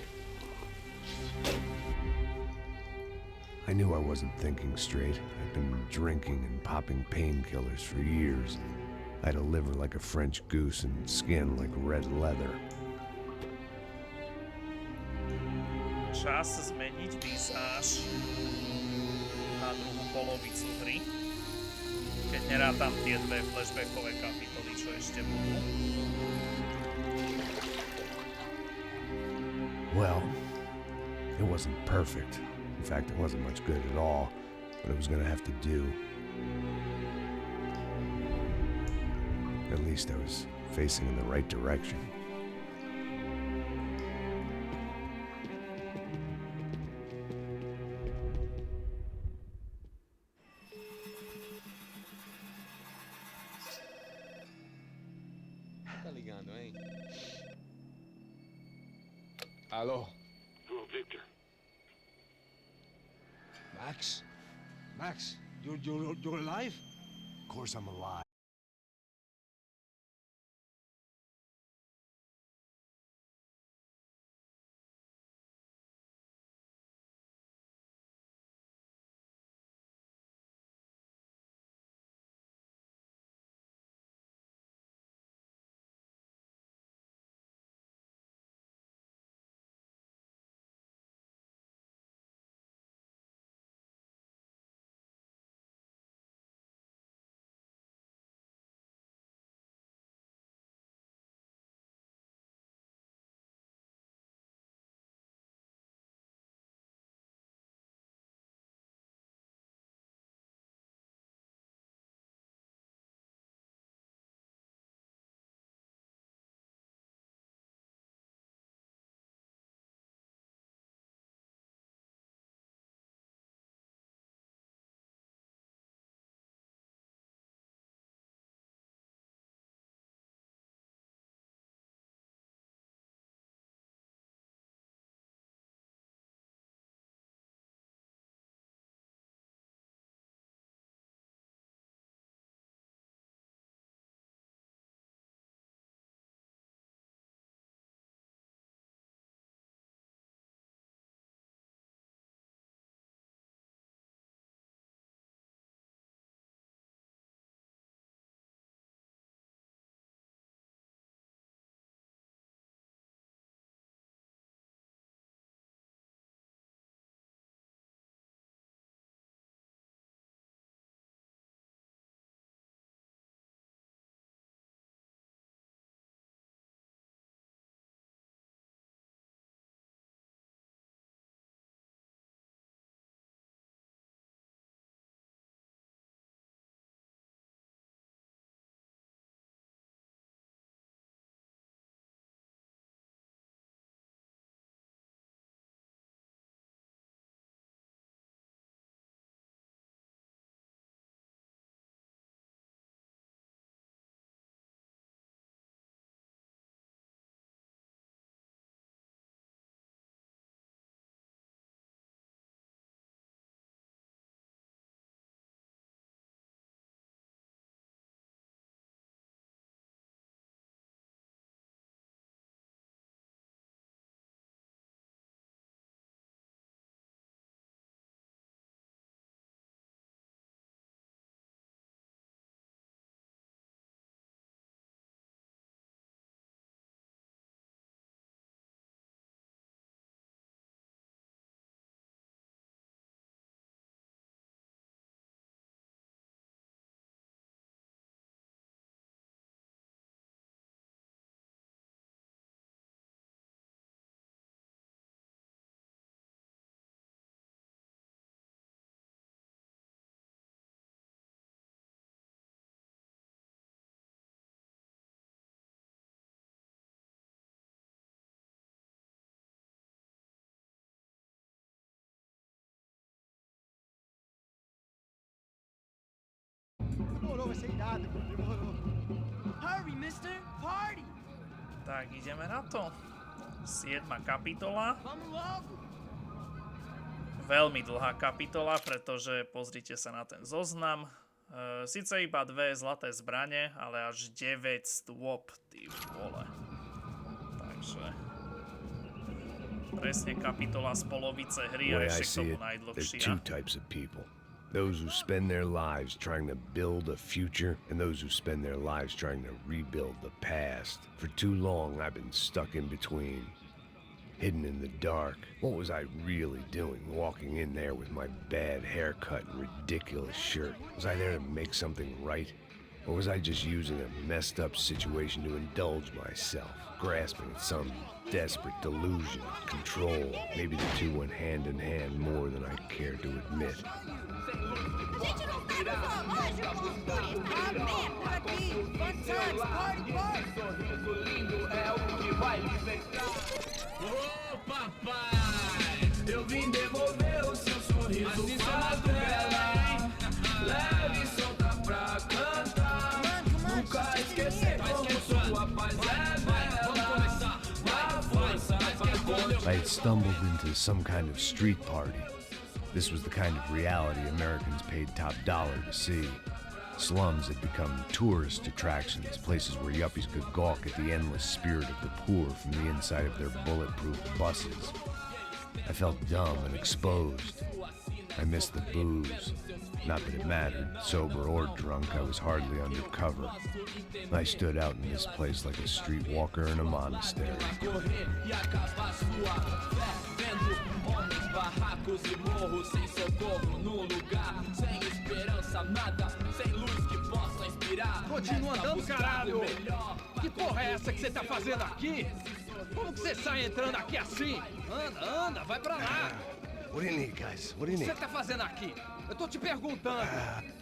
I knew I wasn't thinking straight. I'd been drinking and popping painkillers for years. I had a liver like a French goose and skin like red leather. Čas zmeniť vizáž na druhú polovicu hry. Keď nerátam tie dve flashbackové kapitoly, čo ešte budú. Well, it wasn't perfect. In fact, it wasn't much good at all, but it was gonna have to do. At least I was facing in the right direction. ligando, hein? Alô? Hello, Victor. Max? Max, you're alive? Of course I'm alive. Demorou, vai ser irado, demorou. Hurry, mister! Party! Tak, ideme na to. 7. kapitola. Vamos logo! Veľmi dlhá kapitola, pretože pozrite sa na ten zoznam. Sice iba 2 zlaté zbrane, ale až 9 stôp, ty vole. Takže presne kapitola z polovice hry a The way I ešte k see tomu it, there's najdlhšia. two types of people. Those who spend their lives trying to build a future, and those who spend their lives trying to rebuild the past. For too long, I've been stuck in between, hidden in the dark. What was I really doing, walking in there with my bad haircut and ridiculous shirt? Was I there to make something right? Or was I just using a messed up situation to indulge myself, grasping at some desperate delusion of control? Maybe the two went hand in hand more than I cared to admit. A gente não tá no zoológico! Ah, man, por aqui! Fun times, party, party! Sorriso lindo é o que vai libertar. Ô, papai! Eu vim devolver o seu sorriso pra tela. Leve e solta pra cantar. Nunca esquecer como sua paz é. had stumbled into some kind of street party. This was the kind of reality Americans paid top dollar to see. Slums had become tourist attractions, places where yuppies could gawk at the endless spirit of the poor from the inside of their bulletproof buses. I felt dumb and exposed. I missed the booze. Not that it mattered, sober or drunk, I was hardly undercover. I stood out in this place like a streetwalker in a monastery. Continua andando, caralho! Que porra é essa que você tá fazendo aqui? Como que você sai entrando aqui assim? Anda, anda, vai pra lá! What do you need, guys? What do you O que need? você tá fazendo aqui? Eu tô te perguntando.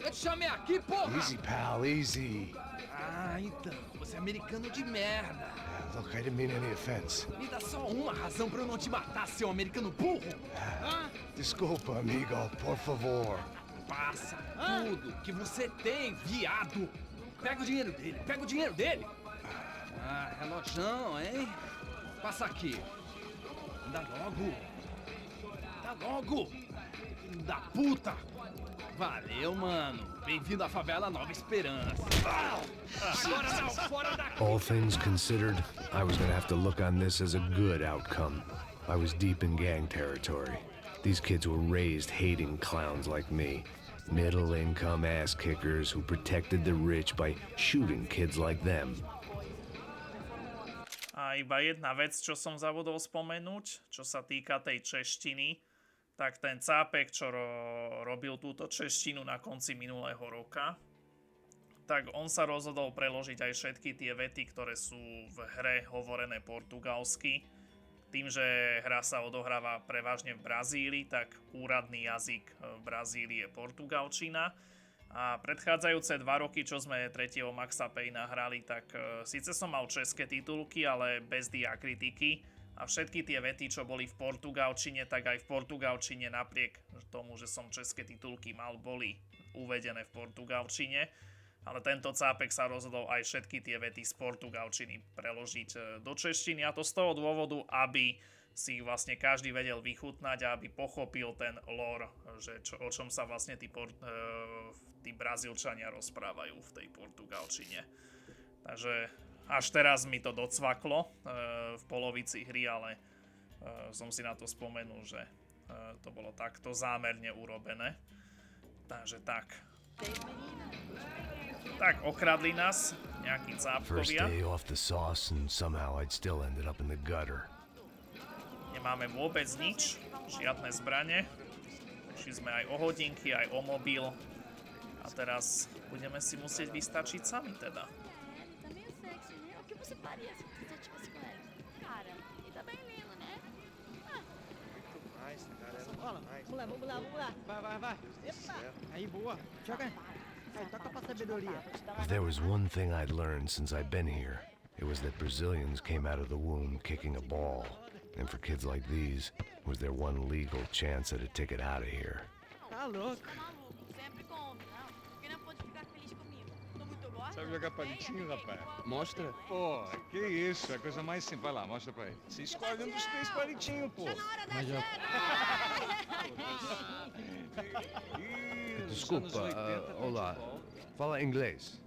Eu te chamei aqui, porra! Easy, pal, easy. Ah, então, você é americano de merda. Look, I didn't mean any offense. Me dá só uma razão pra eu não te matar, seu americano burro. Desculpa, amigo, por favor. Passa tudo que você tem, viado. Pega o dinheiro dele, pega o dinheiro dele. Ah, relojão, hein? Passa aqui. Anda logo. Anda logo. Filho da puta. Valeu, mano. Bem-vindo à favela Nova Esperança. Agora não, fora daqui. All things considered, I was gonna have to look on this as a good outcome. I was deep in gang territory. These kids were raised hating clowns like me. Middle-income ass-kickers who protected the rich by shooting kids like them. A iba jedna vec, čo som zabudol spomenúť, čo sa týka tej češtiny, tak ten cápek, čo robil túto češtinu na konci minulého roka, tak on sa rozhodol preložiť aj všetky tie vety, ktoré sú v hre hovorené portugalsky. Tým, že hra sa odohráva prevažne v Brazílii, tak úradný jazyk v Brazílii je portugalčina. A predchádzajúce 2 roky, čo sme 3. Maxa Payna hrali, tak síce som mal české titulky, ale bez diakritiky. A všetky tie vety, čo boli v portugalčine, tak aj v portugalčine napriek tomu, že som české titulky mal, boli uvedené v portugalčine. Ale tento cápek sa rozhodol aj všetky tie vety z portugalčiny preložiť do češtiny, a to z toho dôvodu, aby si vlastne každý vedel vychutnať a aby pochopil ten lore, že o čom sa vlastne tí Brazílčania rozprávajú v tej portugalčine. Takže až teraz mi to docvaklo v polovici hry, ale som si na to spomenul, že to bolo takto zámerne urobené. Takže tak. Tak, okradli nás nejakí First cápkovia. day off the sauce and somehow I'd still ended up in the gutter. Nemáme vôbec nič, žiadne zbrane. Prišli sme aj o hodinky, aj o mobil. A teraz budeme si musieť vystačiť sami teda. Tá meio sexy, né? O que você faria se você tivesse com ele? Cara, ele tá bem lindo, né? Bola, vamos lá. Vai. Epa! Aí, boa. Joga. Aí, toca pra sabedoria. If there was one thing I'd learned since I'd been here, it was that Brazilians came out of the womb kicking a ball. And for kids like these, was their one legal chance at a ticket out of here. Tá louco. Sempre come, não? Porque não pode ficar feliz comigo. Tô muito gorda. Sabe jogar palitinho, rapaz? Mostra. Pô, que isso, é a coisa mais simples. Vai lá, mostra pra ele. Você escolhe um dos 3 palitinhos, pô. Mas já... Desculpa, olá. Fala inglês.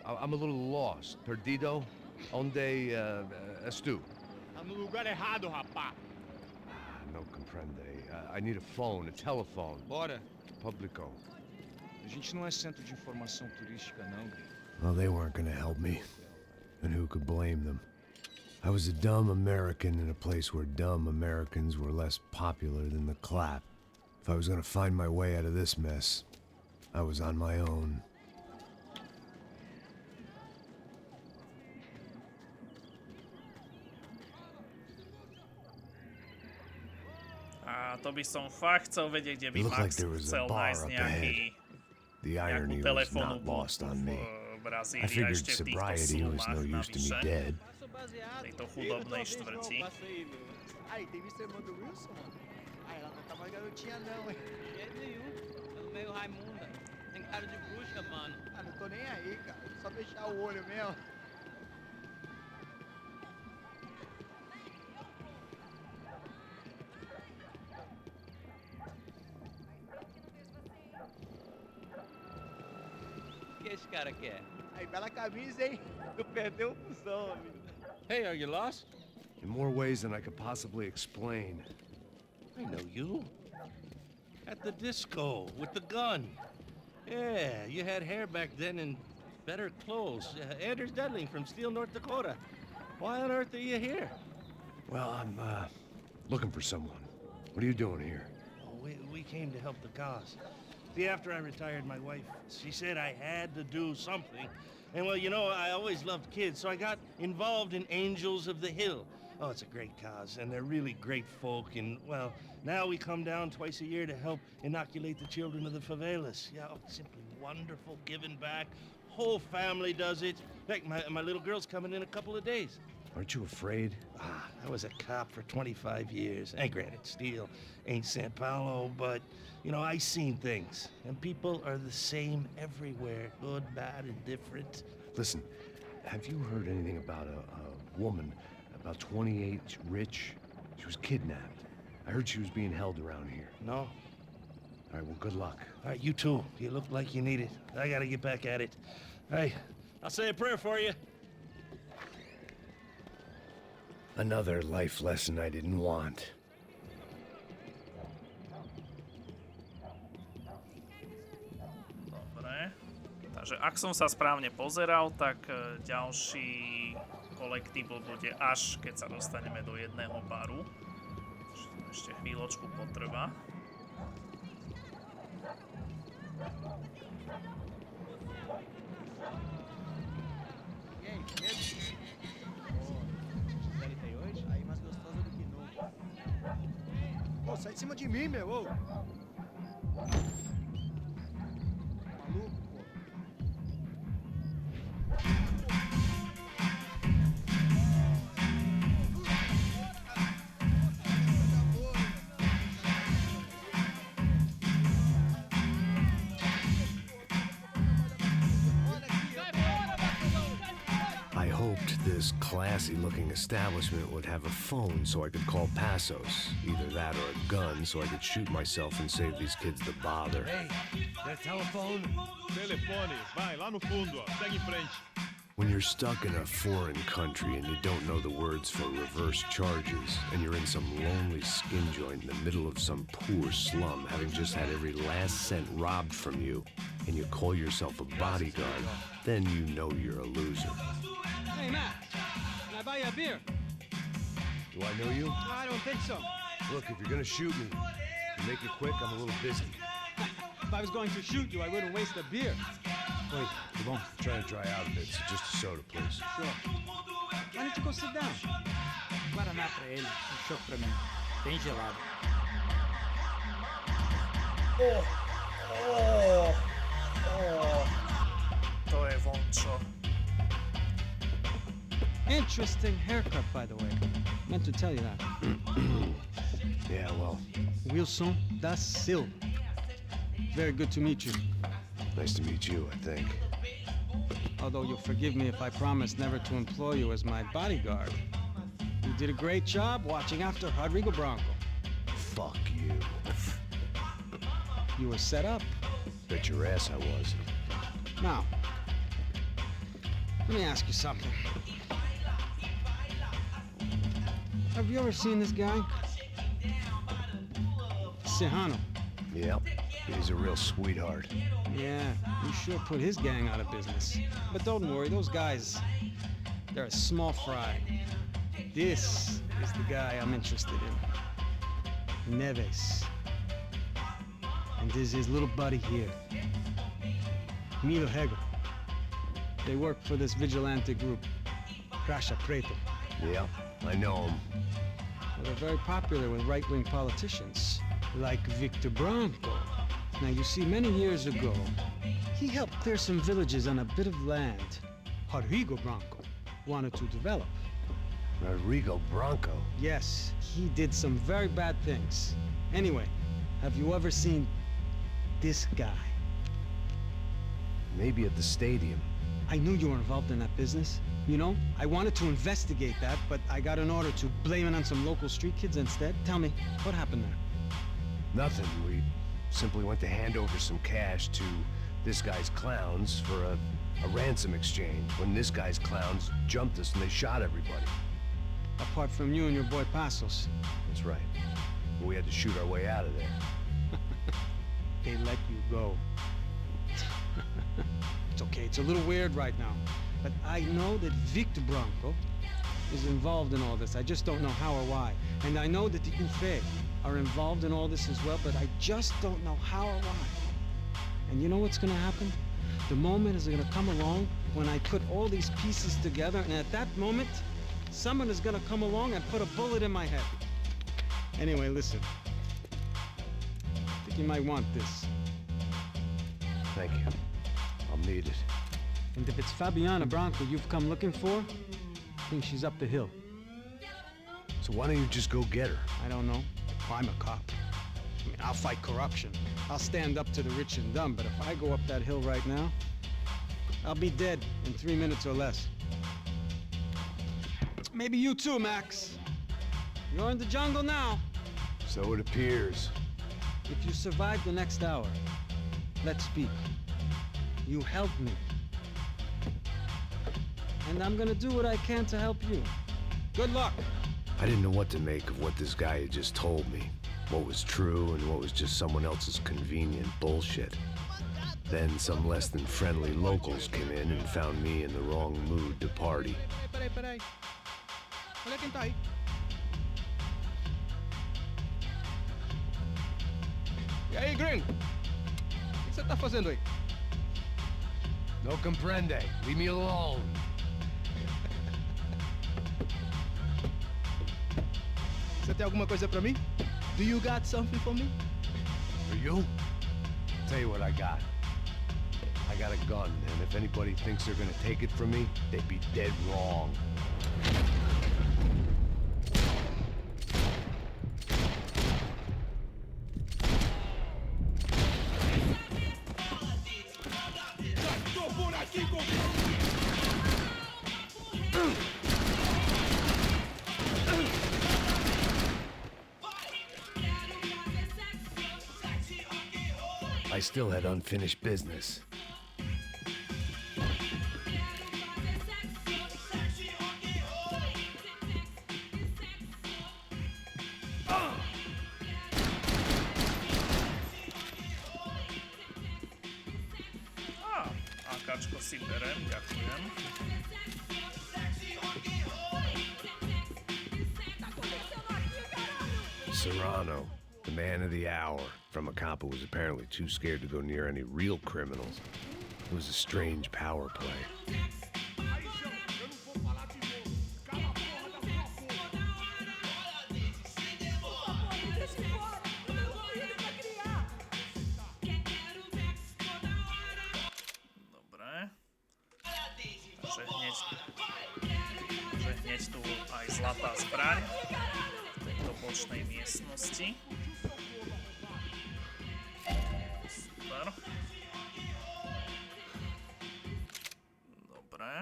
I'm a little lost. Perdido? Onde estou? Tá no lugar errado, rapá. No comprende. I need a phone, a telephone. Bora. Publico. A gente não é centro de informação turística, não, gringo. Well, they weren't gonna help me. And who could blame them? I was a dumb American in a place where dumb Americans were less popular than the clap. If I was gonna find my way out of this mess, I was on my own. A to by som fakt chcel vedieť, kde by It looked like Max there was a chcel bar nájsť up nejaký, ahead. The nejakú irony was telefónnu not lost on me. v Brazílii I a figured ešte v týchto sobriety was no slumách use to me navyše, dead. v tejto chudobnej štvrti. Aí, tem visto a irmã do Wilson, mano? Ah, ela não tá mais garotinha não, hein? De jeito nenhum. Pelo meio Raimunda. Tem cara de bruxa, mano. Ah, não tô nem aí, cara. Só fechar o olho mesmo. cara quer? Aí, bela camisa, hein? Tu perdeu o pulsão, amigo. Hey, are you lost? In more ways than I could possibly explain. I know you. At the disco, with the gun. Yeah, you had hair back then and better clothes. Anders Dudling from Steele, North Dakota. Why on earth are you here? Well, I'm, looking for someone. What are you doing here? We came to help the cause. See, after I retired, my wife, she said I had to do something. And well, you know, I always loved kids, so I got involved in Angels of the Hill. Oh, it's a great cause, and they're really great folk, and well, now we come down twice a year to help inoculate the children of the favelas. Yeah, oh, simply wonderful, giving back. Whole family does it. In fact, my little girl's coming in a couple of days. Aren't you afraid? I was a cop for 25 years. And granted, Steele ain't San Paulo, but, you know, I seen things. And people are the same everywhere, good, bad, and different. Listen, have you heard anything about a woman, about 28, rich? She was kidnapped. I heard she was being held around here. No. All right, well, good luck. All right, you too. You look like you need it. I gotta get back at it. Hey, I'll say a prayer for you. Another life lesson I didn't want. Dobre. Takže ak som sa správne pozeral, tak ďalší collectible bude až keď sa dostaneme do jedného baru. Ešte chvíľočku potrvá. Pô, sai de cima de mim, meu! Ô. Maluco, pô. I hoped this classy-looking establishment would have a phone so I could call Passos. Either that or a gun so I could shoot myself and save these kids the bother. Hey, that telephone? Telefone, vai, lá no fundo, ó. Segue em frente. When you're stuck in a foreign country and you don't know the words for reverse charges, and you're in some lonely skin joint in the middle of some poor slum, having just had every last cent robbed from you, and you call yourself a bodyguard, then you know you're a loser. Hey, Matt, can I buy you a beer? Do I know you? I don't think so. Look, if you're gonna shoot me, make it quick, I'm a little busy. If I was going to shoot you, I wouldn't waste a beer. Wait, come on. I'm trying to dry out a bit, so just a soda, please. Sure. Why don't you go sit down? Guaraná pra ele, chopp pra mim. Bem gelado. To je vončo. Interesting haircut, by the way. Meant to tell you that. Yeah, well. Wilson da Silva. Very good to meet you. Nice to meet you, I think. Although you'll forgive me if I promise never to employ you as my bodyguard. You did a great job watching after Rodrigo Branco. Fuck you. You were set up. Bet your ass I was. Now, let me ask you something. Have you ever seen this guy? Sejano. Yep. He's a real sweetheart. Yeah, you sure put his gang out of business. But don't worry, those guys, they're a small fry. This is the guy I'm interested in. Neves. And this is his little buddy here. Milo Hegel. They work for this vigilante group, Crasha Preto. Yep, I know him. Well, they're very popular with right-wing politicians, like Victor Branco. Now, you see, many years ago, he helped clear some villages on a bit of land Rodrigo Branco wanted to develop. Rodrigo Branco? Yes, he did some very bad things. Anyway, have you ever seen this guy? Maybe at the stadium. I knew you were involved in that business. You know, I wanted to investigate that, but I got an order to blame it on some local street kids instead. Tell me, what happened there? Nothing. We simply went to hand over some cash to this guy's clowns for a A ransom exchange when this guy's clowns jumped us and they shot everybody. Apart from you and your boy Passos. That's right. But we had to shoot our way out of there. They let you go. It's okay, it's a little weird right now. But I know that Victor Branco is involved in all this. I just don't know how or why. And I know that the UFE are involved in all this as well, but I just don't know how or why. And you know what's gonna happen? The moment is gonna come along when I put all these pieces together, and at that moment, someone is gonna come along and put a bullet in my head. Anyway, listen. I think you might want this. Thank you. I'll need it. And if it's Fabiana Branco you've come looking for, I think she's up the hill. So why don't you just go get her? I don't know. I'm a cop. I mean, I'll fight corruption. I'll stand up to the rich and dumb, but if I go up that hill right now, I'll be dead in 3 minutes or less. Maybe you too, Max. You're in the jungle now. So it appears. If you survive the next hour, let's speak. You helped me. And I'm gonna do what I can to help you. Good luck. I didn't know what to make of what this guy had just told me. What was true and what was just someone else's convenient bullshit. Then some less than friendly locals came in and found me in the wrong mood to party. Peraí. Olha quem tá aí. E aí, gringo? O que você tá fazendo aí? No comprende. Leave me alone. Você tem alguma coisa pra mim? Do you got something for me? For you? Tell you what I got. I got a gun, and if anybody thinks they're gonna take it from me, they'd be dead wrong. I still had unfinished business. Akačko si berem, ďakujem. Serrano, the man of the hour, from a cop who was apparently too scared to go near any real criminals. It was a strange power play. Takže hneď tu aj zlatá zbraň v tejto bočnej miestnosti. Super. Dobre.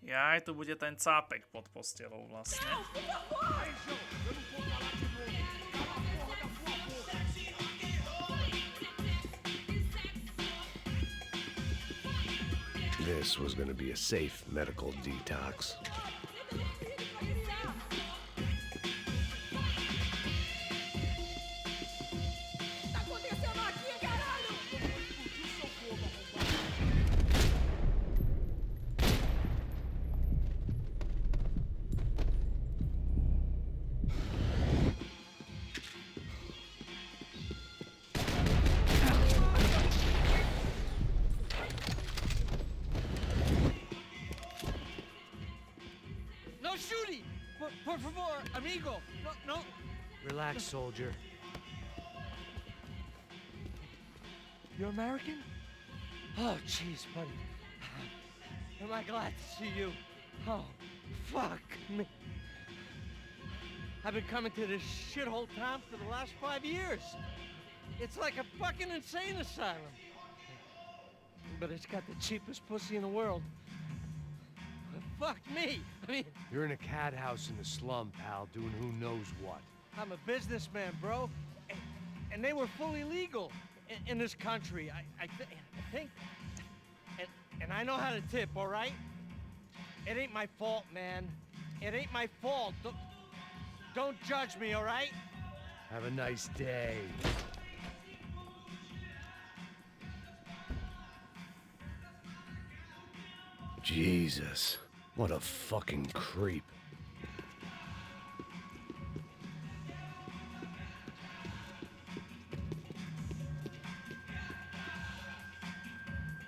Jaj, tu bude ten cápek pod postelou vlastne. This was going to be a safe medical detox. No shooting! Por favor, amigo! No. Relax, soldier. You're American? Oh, jeez, buddy. Am I glad to see you? Oh, fuck me. I've been coming to this shithole town for the last 5 years. It's like a fucking insane asylum. But it's got the cheapest pussy in the world. fuck me. I mean... You're in a cat house in the slum, pal, doing who knows what. I'm a businessman, bro. And they were fully legal in this country. I think... And I know how to tip, all right? It ain't my fault, man. It ain't my fault. Don't judge me, all right? Have a nice day. Jesus, what a fucking creep.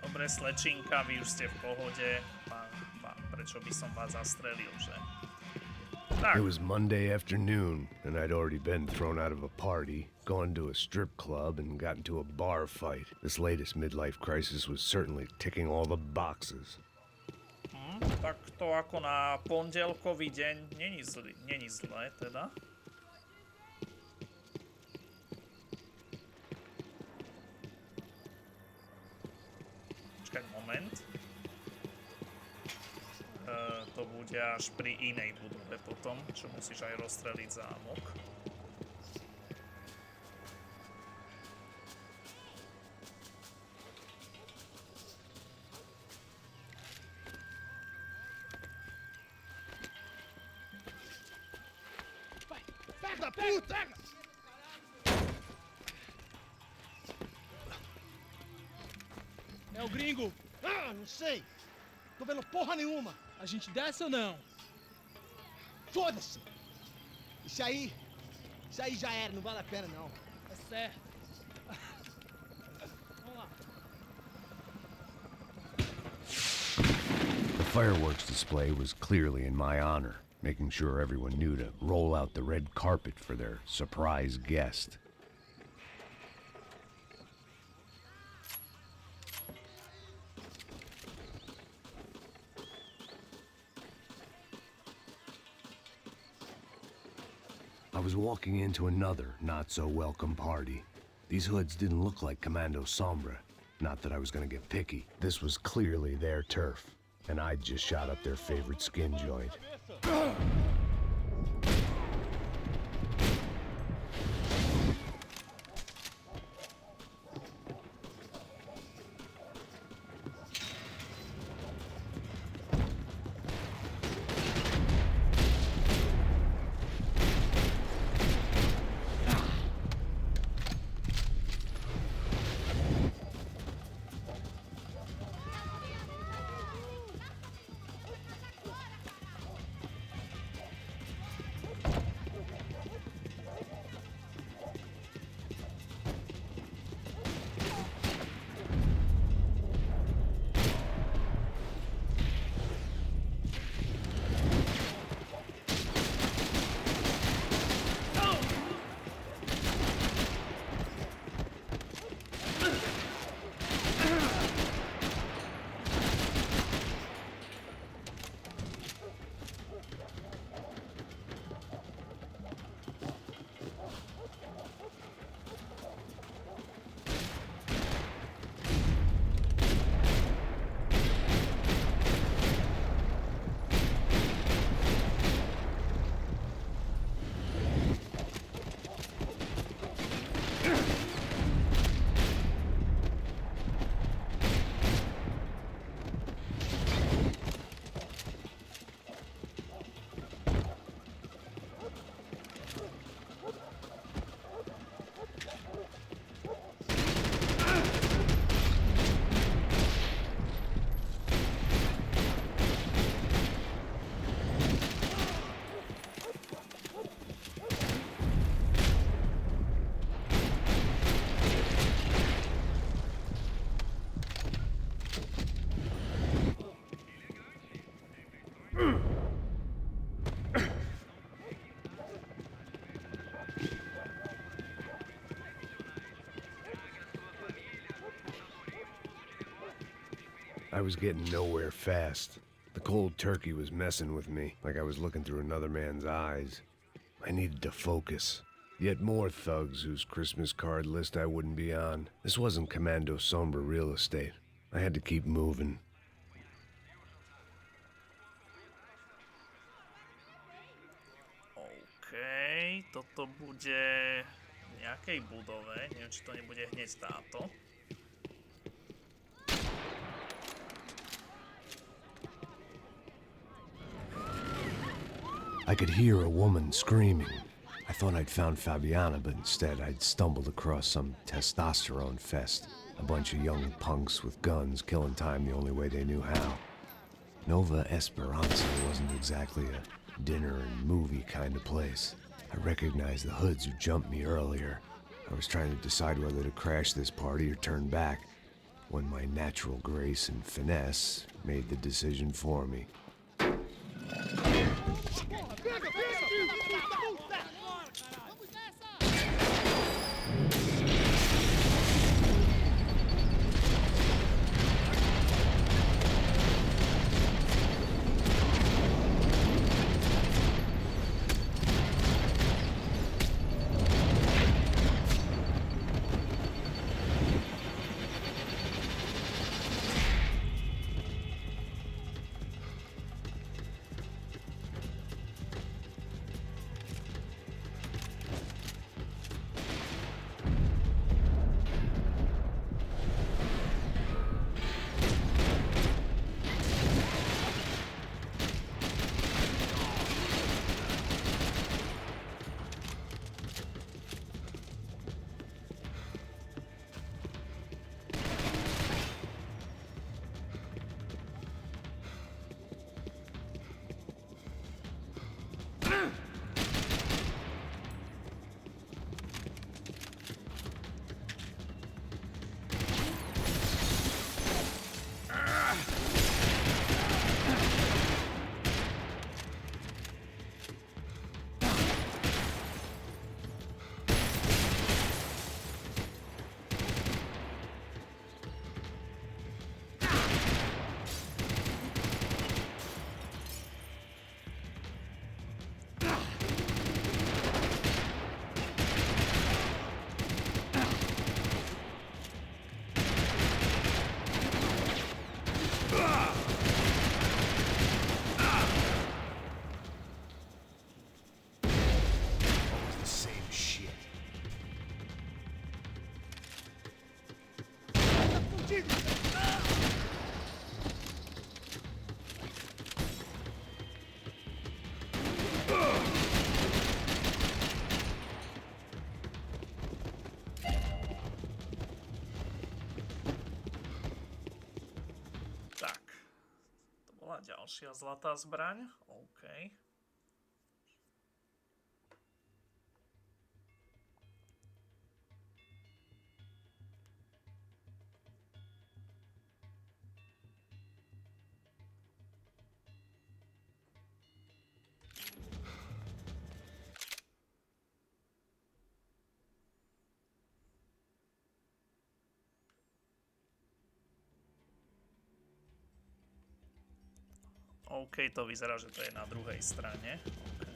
Dobre, slečinka, vy už ste v pohode. Prečo by som vás zastrelil, že? It was Monday afternoon, and I'd already been thrown out of a party, gone to a strip club, and got into a bar fight. This latest midlife crisis was certainly ticking all the boxes. Tak to ako na pondelkový deň není zlé, teda. Počkaj moment. To bude až pri inej budove potom, čo musíš aj rozstreliť zámok. Pega, puta! É o gringo. Ah, não sei. Tô vendo porra nenhuma. A gente desce ou não? Foda-se! Isso aí já era, não vale a pena não. É certo. Vamos lá. The fireworks display was clearly in my honor, making sure everyone knew to roll out the red carpet for their surprise guest. I was walking into another not-so-welcome party. These hoods didn't look like Commando Sombra. Not that I was gonna get picky. This was clearly their turf, and I'd just shot up their favorite skin joint. I was getting nowhere fast. The cold turkey was messing with me, like I was looking through another man's eyes. I needed to focus. Yet more thugs whose Christmas card list I wouldn't be on. This wasn't Commando Sombra real estate. I had to keep moving. toto bude v nejakej budove. Neviem, či to nebude hneď táto. I could hear a woman screaming. I thought I'd found Fabiana, but instead I'd stumbled across some testosterone fest. A bunch of young punks with guns killing time the only way they knew how. Nova Esperanza wasn't exactly a dinner and movie kind of place. I recognized the hoods who jumped me earlier. I was trying to decide whether to crash this party or turn back, when my natural grace and finesse made the decision for me. Ďalšia zlatá zbraň. OK. OK, to vyzerá, že to je na druhej strane. OK.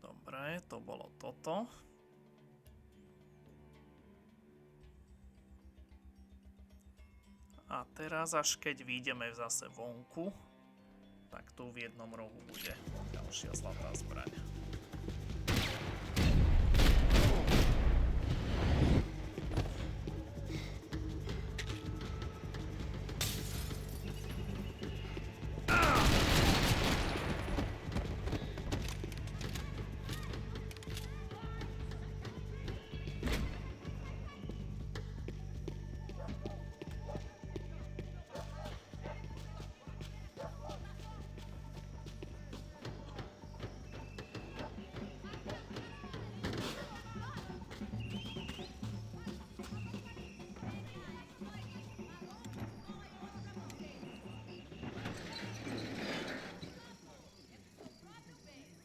Dobre, to bolo toto. A teraz, až keď vyjdeme zase vonku, tak tu v jednom rohu bude ďalšia zlatá zbraň.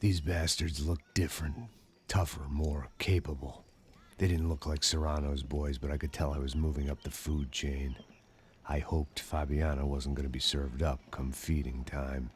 These bastards look different, tougher, more capable. They didn't look like Serrano's boys, but I could tell I was moving up the food chain. I hoped Fabiana wasn't going to be served up come feeding time.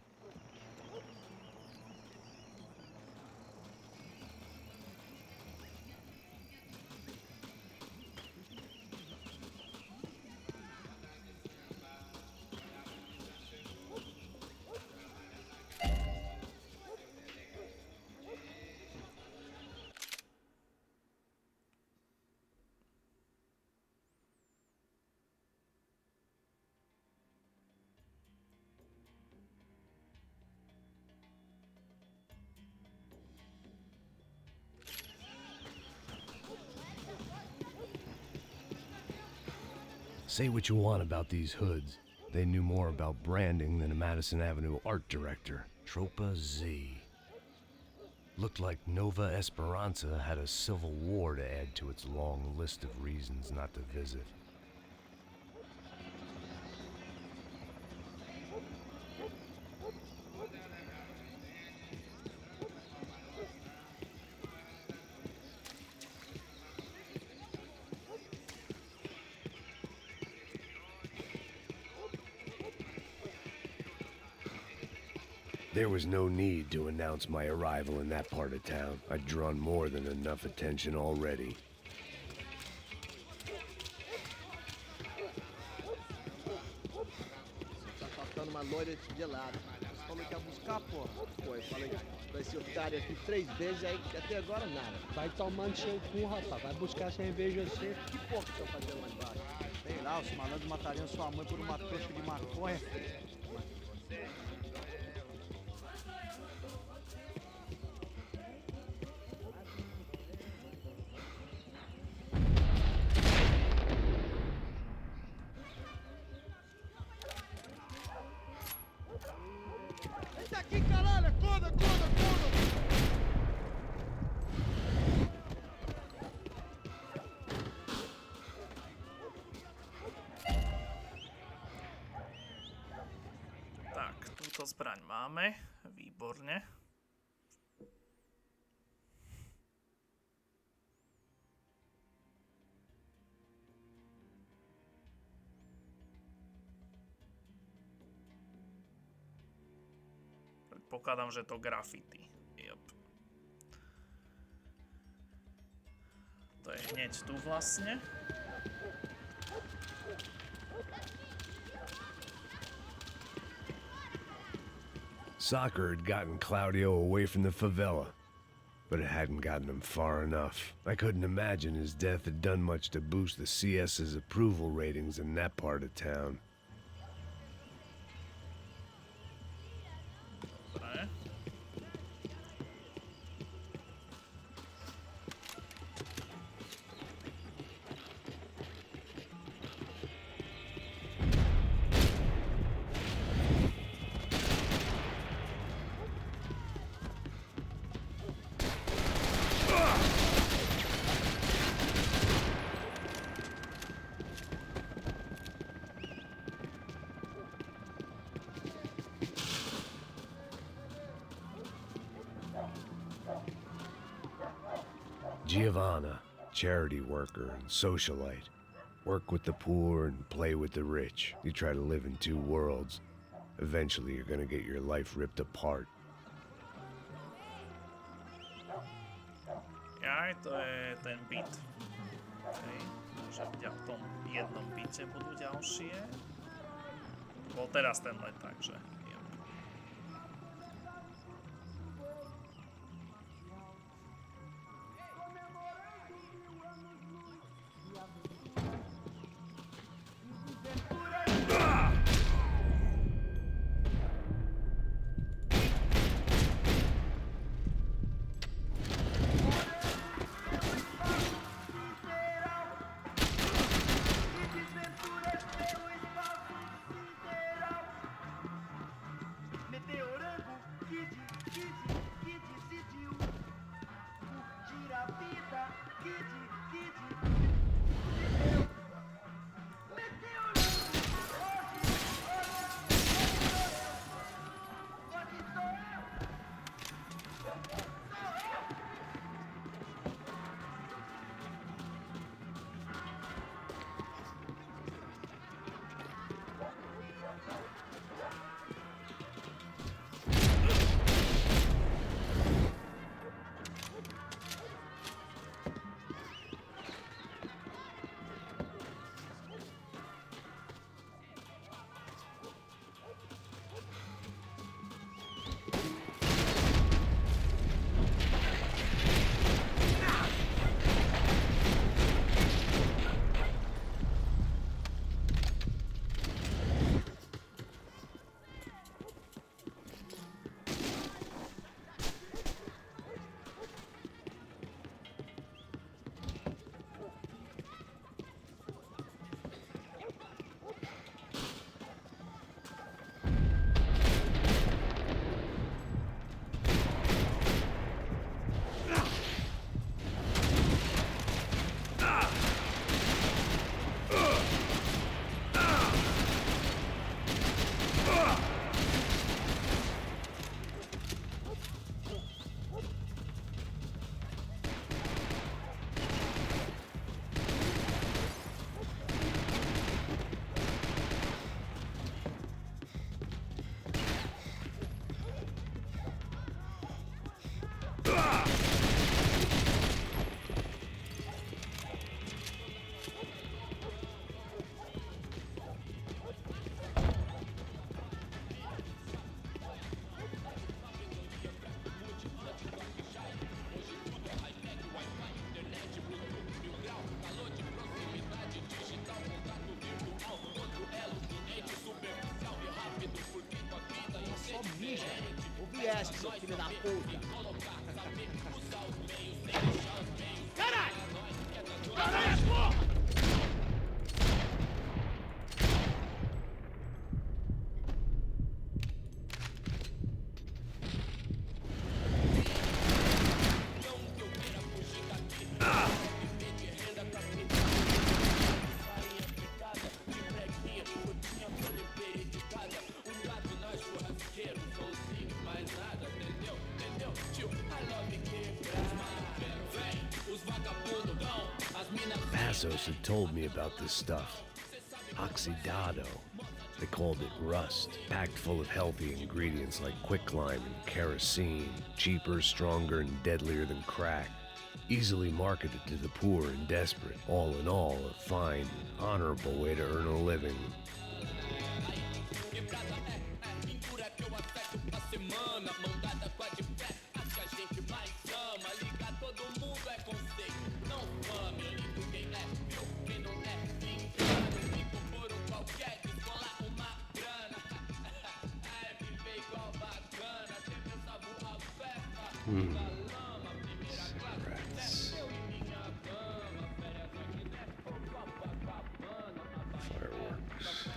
Say what you want about these hoods. They knew more about branding than a Madison Avenue art director. Tropa Z. Looked like Nova Esperanza had a civil war to add to its long list of reasons not to visit. There was no need to announce my arrival in that part of town. I'd drawn more than enough attention already. Tá faltando uma loira de lado. Você falou que ia buscar, pô? Pô, eu falei com esse otário aqui 3 vezes aí, até agora nada. Vai tomando seu cu, rapaz. Vai buscar cerveja você. Que porra que você tá fazendo lá embaixo? Sei lá, os malandros matariam sua mãe por uma trouxa de maconha. Túto zbraň máme, výborne. Predpokladám, že to graffiti. Yep. To je hneď tu vlastne. Soccer had gotten Claudio away from the favela, but it hadn't gotten him far enough. I couldn't imagine his death had done much to boost the CS's approval ratings in that part of town. Giovanna, charity worker and socialite. Work with the poor and play with the rich. You try to live in two worlds. Eventually you're gonna get your life ripped apart. Jaj, to je ten byt. Hej, že v tom jednom byte budú ďalšie. bol teraz ten let, takže... Vieste, seu filho da puta! Caralho! Caralho, porra! Vassos had told me about this stuff. Oxidado. They called it rust, packed full of healthy ingredients like quicklime and kerosene, cheaper, stronger, and deadlier than crack. Easily marketed to the poor and desperate. All in all, a fine, honorable way to earn a living. Cigarettes. Fireworks.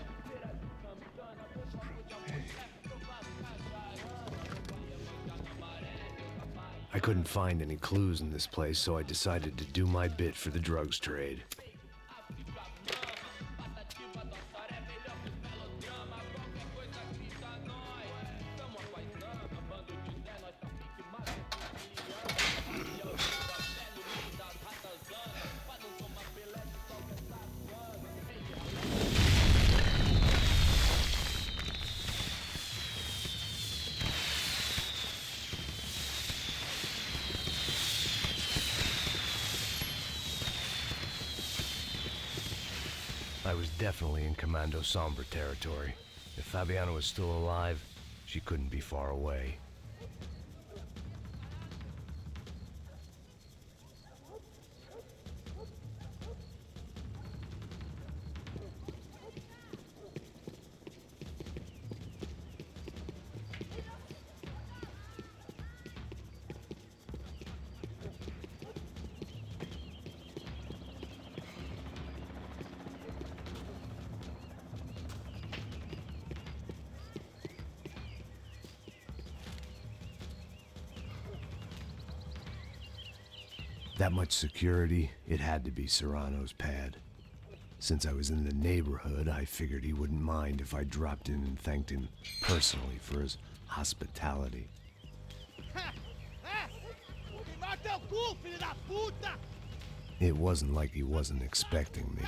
I couldn't find any clues in this place, so I decided to do my bit for the drugs trade. I was definitely in Commando Sombra territory. If Fabiana was still alive, she couldn't be far away. That much security, it had to be Serrano's pad. Since I was in the neighborhood, I figured he wouldn't mind if I dropped in and thanked him personally for his hospitality. It wasn't like he wasn't expecting me.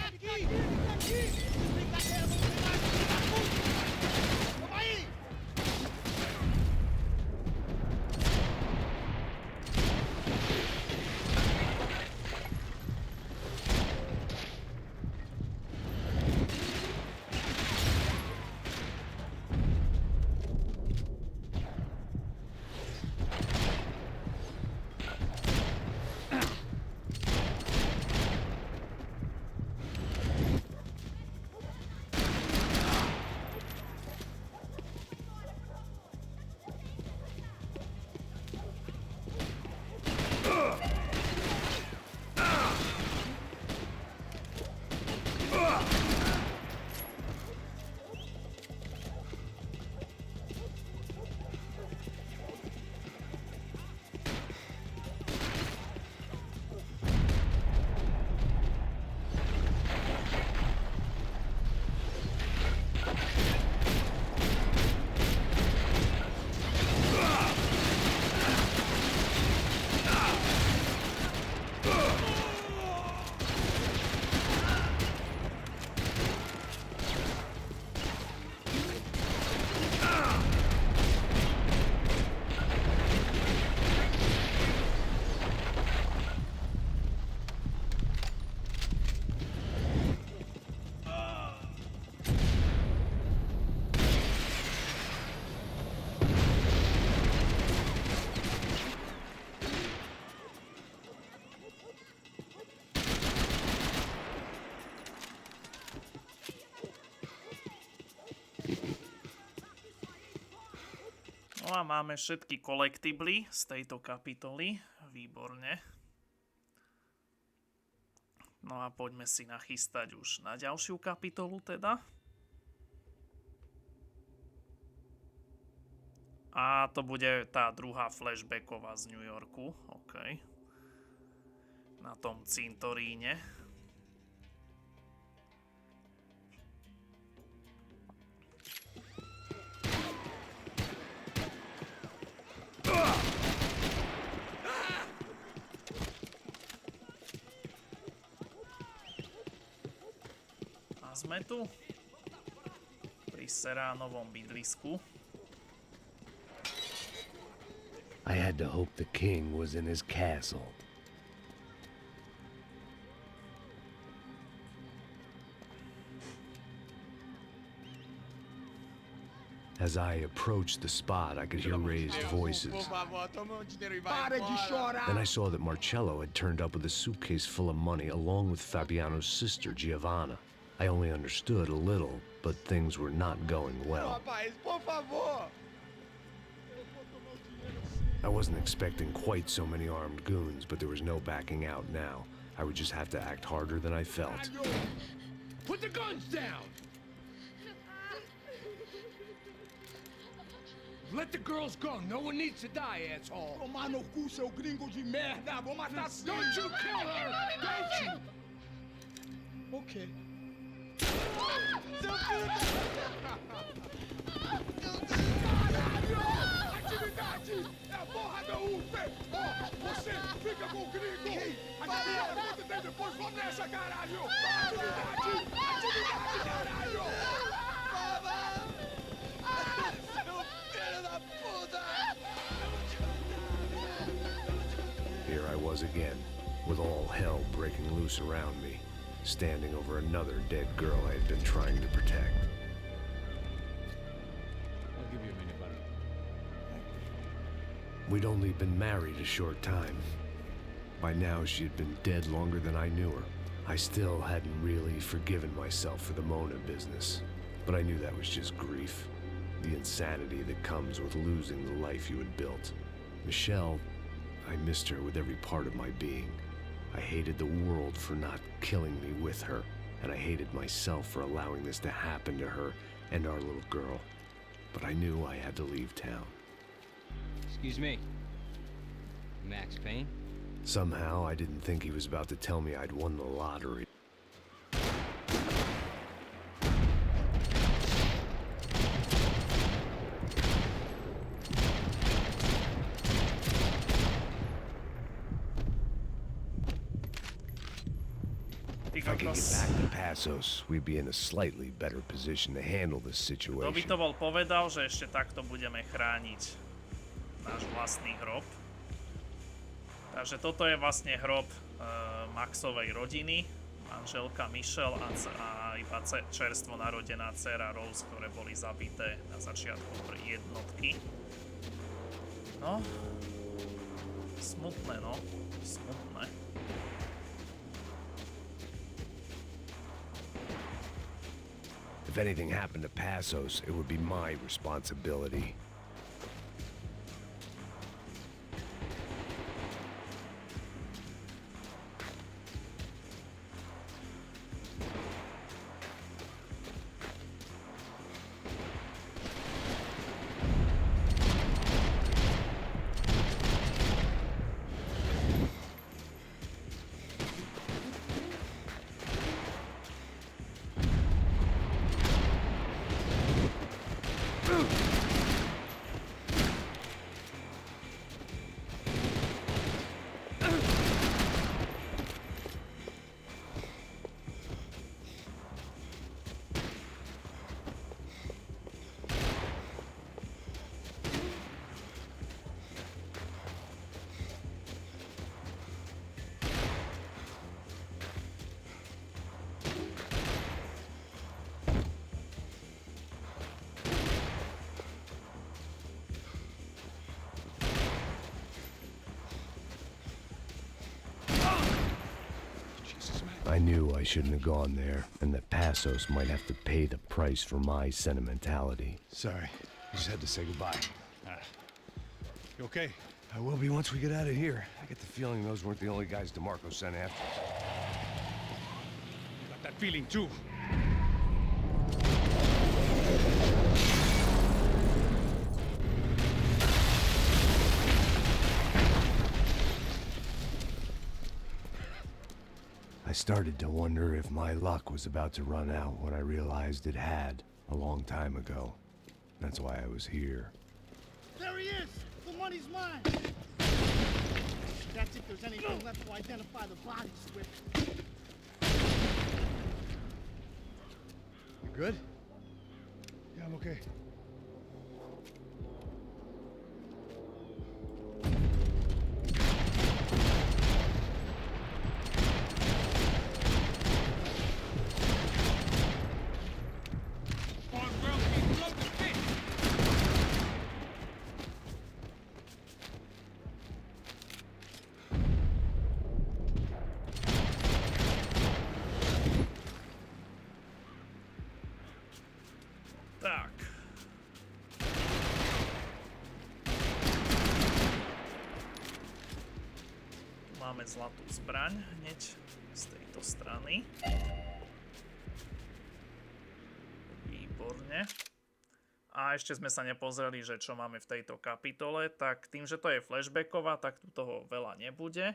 No a máme všetky kolektibly z tejto kapitoly. Výborne. No a poďme si nachystať už na ďalšiu kapitolu teda. A to bude tá druhá flashbacková z New Yorku. OK. Na tom cintoríne. Sme tu pri Serránovom bydlisku. I had to hope the king was in his castle. As I approached the spot, I could hear raised voices. Then I saw that Marcello had turned up with a suitcase full of money along with Fabiano's sister, Giovanna. I only understood a little, but things were not going well. I wasn't expecting quite so many armed goons, but there was no backing out now. I would just have to act harder than I felt. Put the guns down! Let the girls go. No one needs to die, asshole. Tomar no cu, seu gringo de merda. Vou matar sim. Don't you kill her! Don't you? Okay. Seu filho Caralho! Atividade! É a porra da UP! Você fica com o gringo! A galera conta até depois. Vamos nessa, caralho! Atividade! Atividade, caralho! Here I was again, with all hell breaking loose around me, standing over another dead girl I had been trying to protect. We'd only been married a short time. By now, she had been dead longer than I knew her. I still hadn't really forgiven myself for the Mona business, but I knew that was just grief. The insanity that comes with losing the life you had built. Michelle, I missed her with every part of my being. I hated the world for not killing me with her, and I hated myself for allowing this to happen to her and our little girl. But I knew I had to leave town. Excuse me. Max Payne? Somehow, I didn't think he was about to tell me I'd won the lottery. If I could get back to Passos, we'd be in a slightly better position to handle this Kto by situation. to bol povedal, že ešte takto budeme chrániť náš vlastný hrob. Takže toto je vlastne hrob Maxovej rodiny, manželka Michelle a iba čerstvo narodená dcéra Rose, ktoré boli zabité na začiatku jednotky. No, smutné, no, smutné. If anything happened to Passos, it would be my responsibility. I knew I shouldn't have gone there, and that Passos might have to pay the price for my sentimentality. Sorry, I just had to say goodbye. You okay? I will be once we get out of here. I get the feeling those weren't the only guys DeMarco sent after us. Got that feeling too. I started to wonder if my luck was about to run out when I realized it had a long time ago. That's why I was here. There he is! The money's mine! That's if there's anything left to identify the bodies with. You good? Yeah, I'm okay. Tak. Tu máme zlatú zbraň hneď z tejto strany. Výborne. A ešte sme sa nepozreli, že čo máme v tejto kapitole, tak tým, že to je flashbacková, tak tu toho veľa nebude.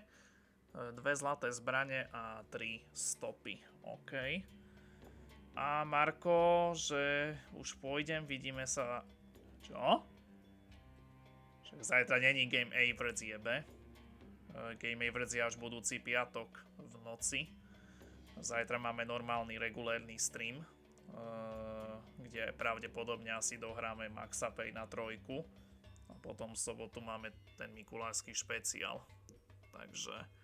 2 zlaté zbrane a 3 stopy. OK. A Marko, že už pôjdem, vidíme sa... Čo? Však zajtra není Game Awards jebe. Game Awards je až budúci piatok v noci. Zajtra máme normálny regulérny stream, kde pravdepodobne asi dohráme Maxa Payne na 3. A potom v sobotu máme ten mikulášsky špeciál. Takže...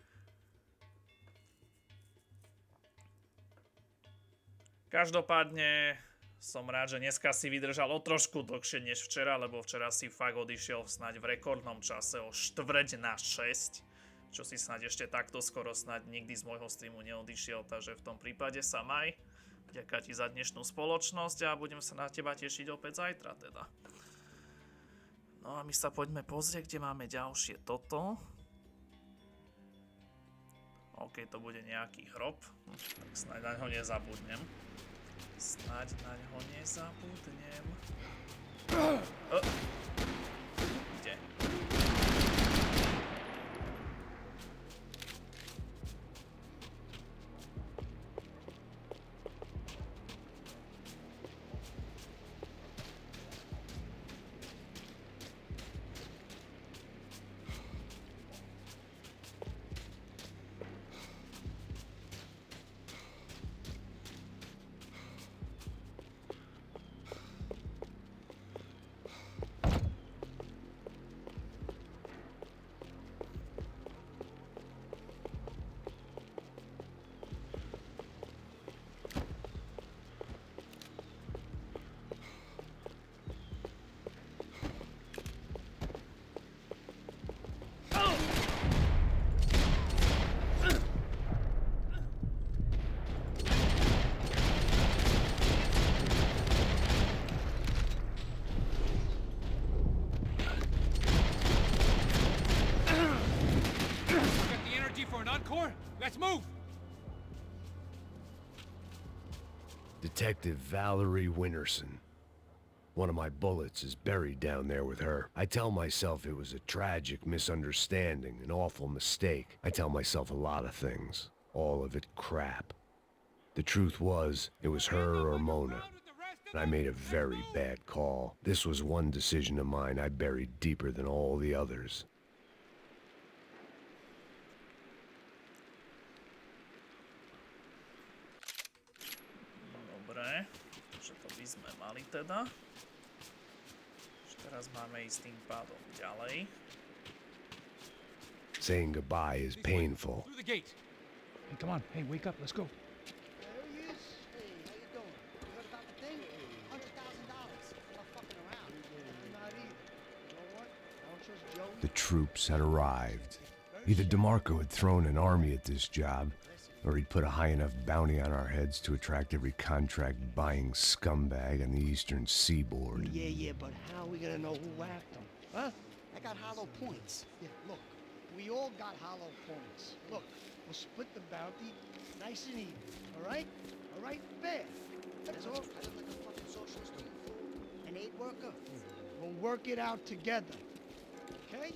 Každopádne Som rád, že dneska si vydržal o trošku dlhšie než včera, lebo včera si fakt odišiel snáď v rekordnom čase o 5:45, čo si snáď ešte takto skoro snáď nikdy z môjho streamu neodišiel, takže v tom prípade sa maj. Ďakujem ti za dnešnú spoločnosť a budem sa na teba tešiť opäť zajtra teda. No a my sa poďme pozrieť, kde máme ďalšie toto. OK, to bude nejaký hrob, tak snáď na ňo nezabudnem. Snáď na ňo nezabudnem. Kde? Let's move! Detective Valerie Winterson. One of my bullets is buried down there with her. I tell myself it was a tragic misunderstanding, an awful mistake. I tell myself a lot of things. All of it crap. The truth was, it was her or Mona. And I made a very bad call. This was one decision of mine I buried deeper than all the others. Dobre, že to by sme mali teda. Teraz máme ísť tým pádom ďalej. Saying goodbye is painful. Through the gate. Hey, come on. Hey, wake up. Let's go. There he is. Hey, how you doing? You heard about the thing? $100,000. I'm not fucking around. I'm not either. You know what? I don't trust Joey. The troops had arrived. Either DeMarco had thrown an army at this job, or he'd put a high enough bounty on our heads to attract every contract-buying scumbag on the eastern seaboard. Yeah, but how are we gonna know who whacked him? Huh? I got hollow points. Yeah, look, we all got hollow points. Look, we'll split the bounty nice and even, all right? All right, fair. That's all. I look like a fucking socialist or an aid worker. We'll work it out together, okay?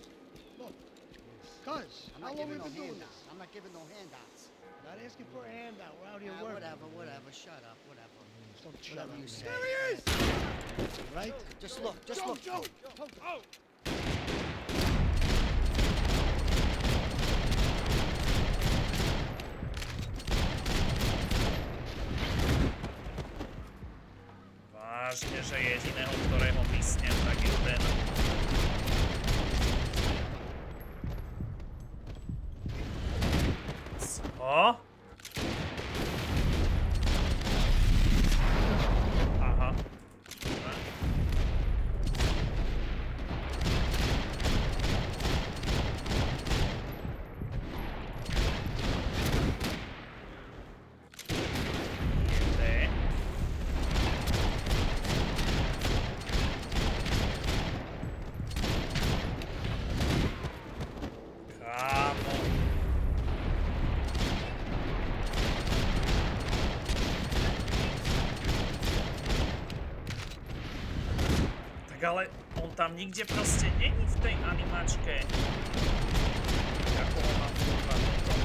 Look, cuz, how long we been doing this? I'm not giving no handouts. Not asking for a handout. We're out here working. Whatever. Shut up. Whatever. Shut up. You say. There he is! Right? Just look. Joe! Oh! Vážne, že jediného, ktorého mysnem, tak je ten. Co? Aha. Dobre. Jede. Kámo. Tak ale on tam nikde proste není v tej animačke. Ako ho mám fúvať toto?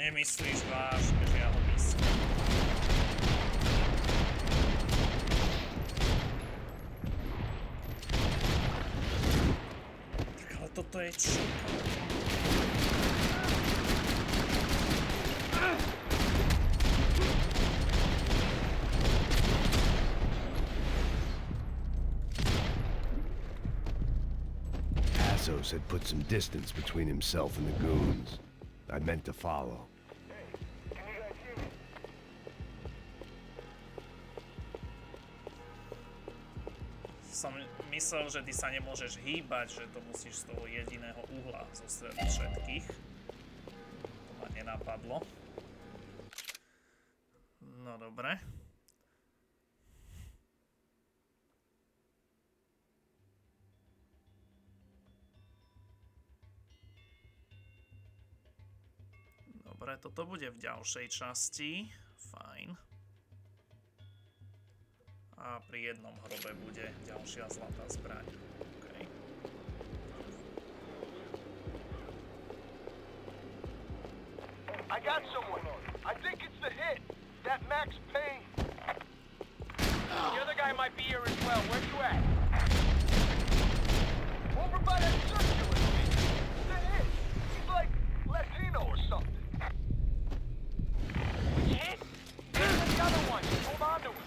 Nemyslíš vážne, že ja ho myslím. Tak ale toto je čo? Passos had put some distance between himself and the goons. I meant to follow. Som myslel, že ty sa nemôžeš hýbať, že to musíš z toho jediného uhla zostrediť všetkých. To ma nenapadlo. No dobre. Dobre, toto bude v ďalšej časti. Fajn. A pri jednom hrobe bude ďalšia zlatá zbraň. Okay. I got someone. I think it's the hit. That Max Payne. The other guy might be here as well. Where you at? Over by that circular thing. The hit. He's like Latino or something. Hit? There's the other one. Hold on to him.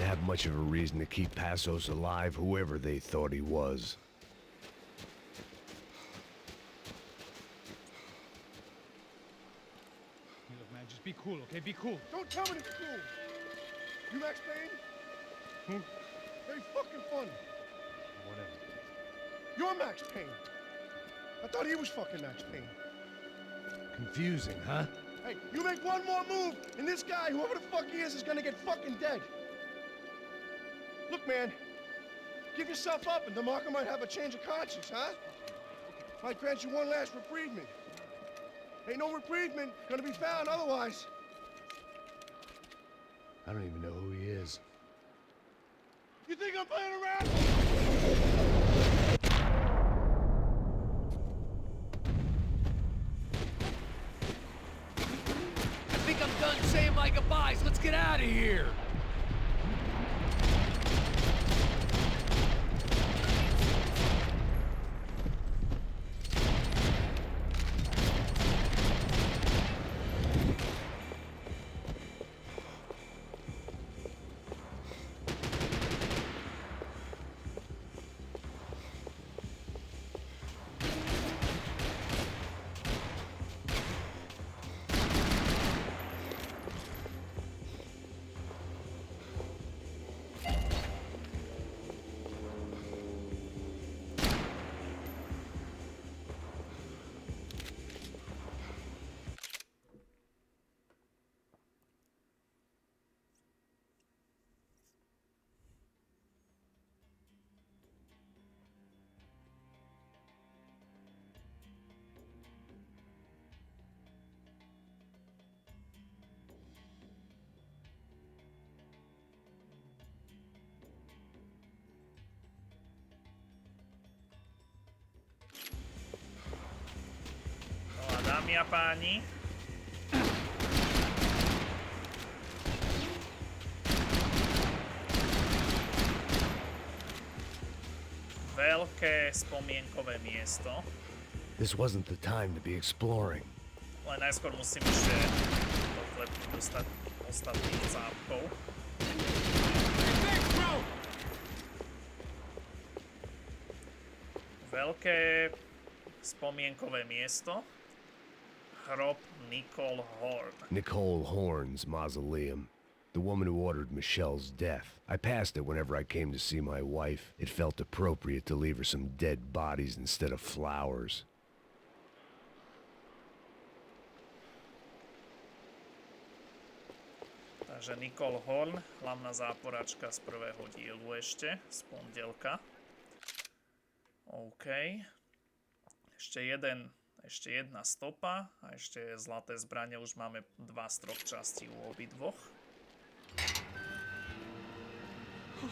Have much of a reason to keep Passos alive, whoever they thought he was. Hey, look, man, just be cool, okay? Be cool. Don't tell me it's cool. You Max Payne? Who? Very fucking funny. Whatever. You're Max Payne. I thought he was fucking Max Payne. Confusing, huh? Hey, you make one more move, and this guy, whoever the fuck he is gonna get fucking dead. Look, man, give yourself up, and DeMarco might have a change of conscience, huh? Might grant you one last reprievement. Ain't no reprievement gonna be found otherwise. I don't even know who he is. You think I'm playing around? I think I'm done saying my goodbyes. Let's get out of here. Dámy a páni. Veľké spomienkové miesto. This wasn't the time to be exploring. Len najskôr musím ešte do klepku dostať ostatných zápkov. Veľké spomienkové miesto. Hrob Nicole Horn. Nicole Horn's mausoleum. The woman who ordered Michelle's death. I passed it whenever I came to see my wife. It felt appropriate to leave her some dead bodies instead of flowers. Takže Nicole Horn, hlavná záporačka z prvého dielu ešte, z pondelka. OK. Ešte jedna stopa a ešte zlaté zbranie. Už máme 2 z 3 častí u obidvoch.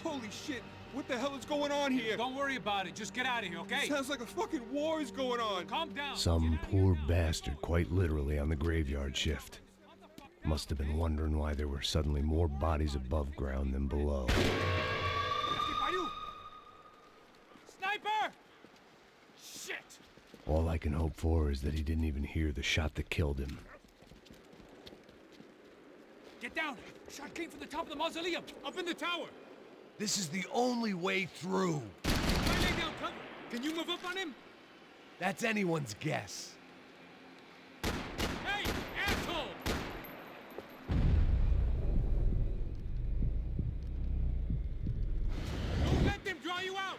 Holy shit! What the hell is going on here? Don't worry about it. Just get out of here, okay? Sounds like a fucking war is going on. Calm down. Some poor bastard, quite literally, on the graveyard shift. Must have been wondering why there were suddenly more bodies above ground than below. Sniper! Shit! All I can hope for is that he didn't even hear the shot that killed him. Get down! Shot came from the top of the mausoleum, up in the tower. This is the only way through. Try lay down cover. Can you move up on him? That's anyone's guess. Hey, asshole! Don't let them draw you out!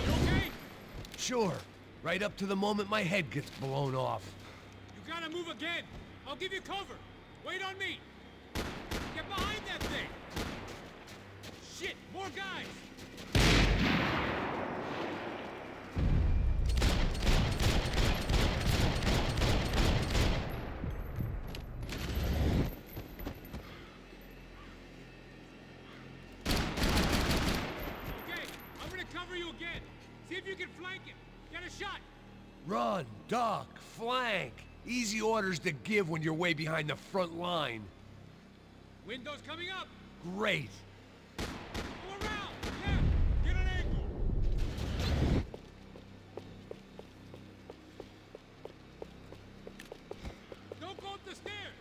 You okay? Sure. Right up to the moment my head gets blown off. You gotta move again. I'll give you cover. Wait on me. Get behind that thing. Shit, more guys. Okay, I'm gonna cover you again. See if you can flank him. Get a shot. Run, duck, flank. Easy orders to give when you're way behind the front line. Windows coming up. Great. Go around. Yeah, get an angle. Don't go up the stairs.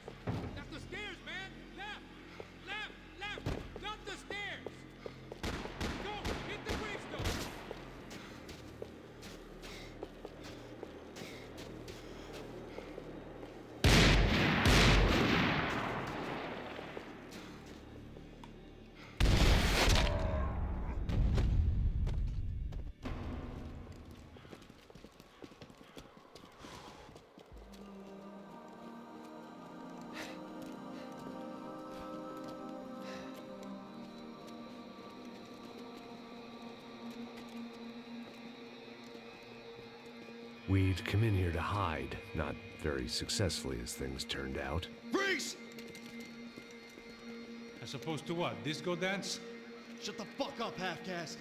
That's the stairs, man. Left, left, left. Not the stairs. Go, hit the gravestone. We'd come in here to hide, not very successfully as things turned out. Freeze! As opposed to what? Disco dance? Shut the fuck up, half-caste.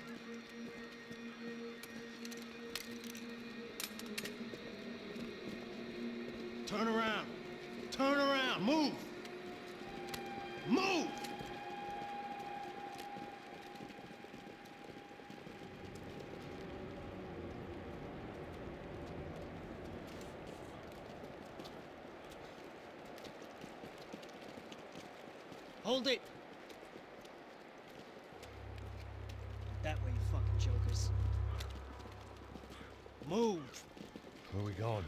Turn around. Turn around. Move. Move! Hold it! That way, you fucking jokers. Move! Where are we going?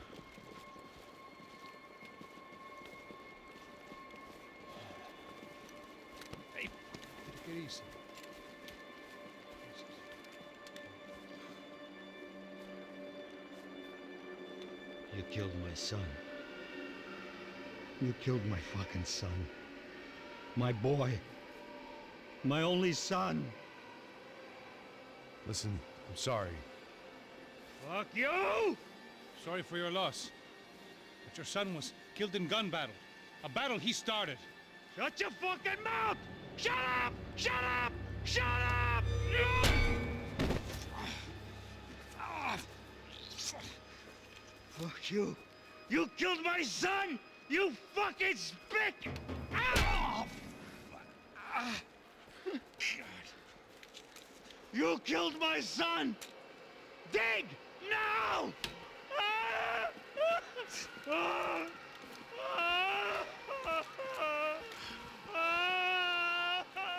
Hey, take it easy. You killed my son. You killed my fucking son. My boy. My only son. Listen, I'm sorry. Fuck you! Sorry for your loss. But your son was killed in gun battle. A battle he started. Shut your fucking mouth! Shut up! Shut up! Shut up! Fuck you. You killed my son! You fucking spick! Ow! God. You killed my son! Dig! Now!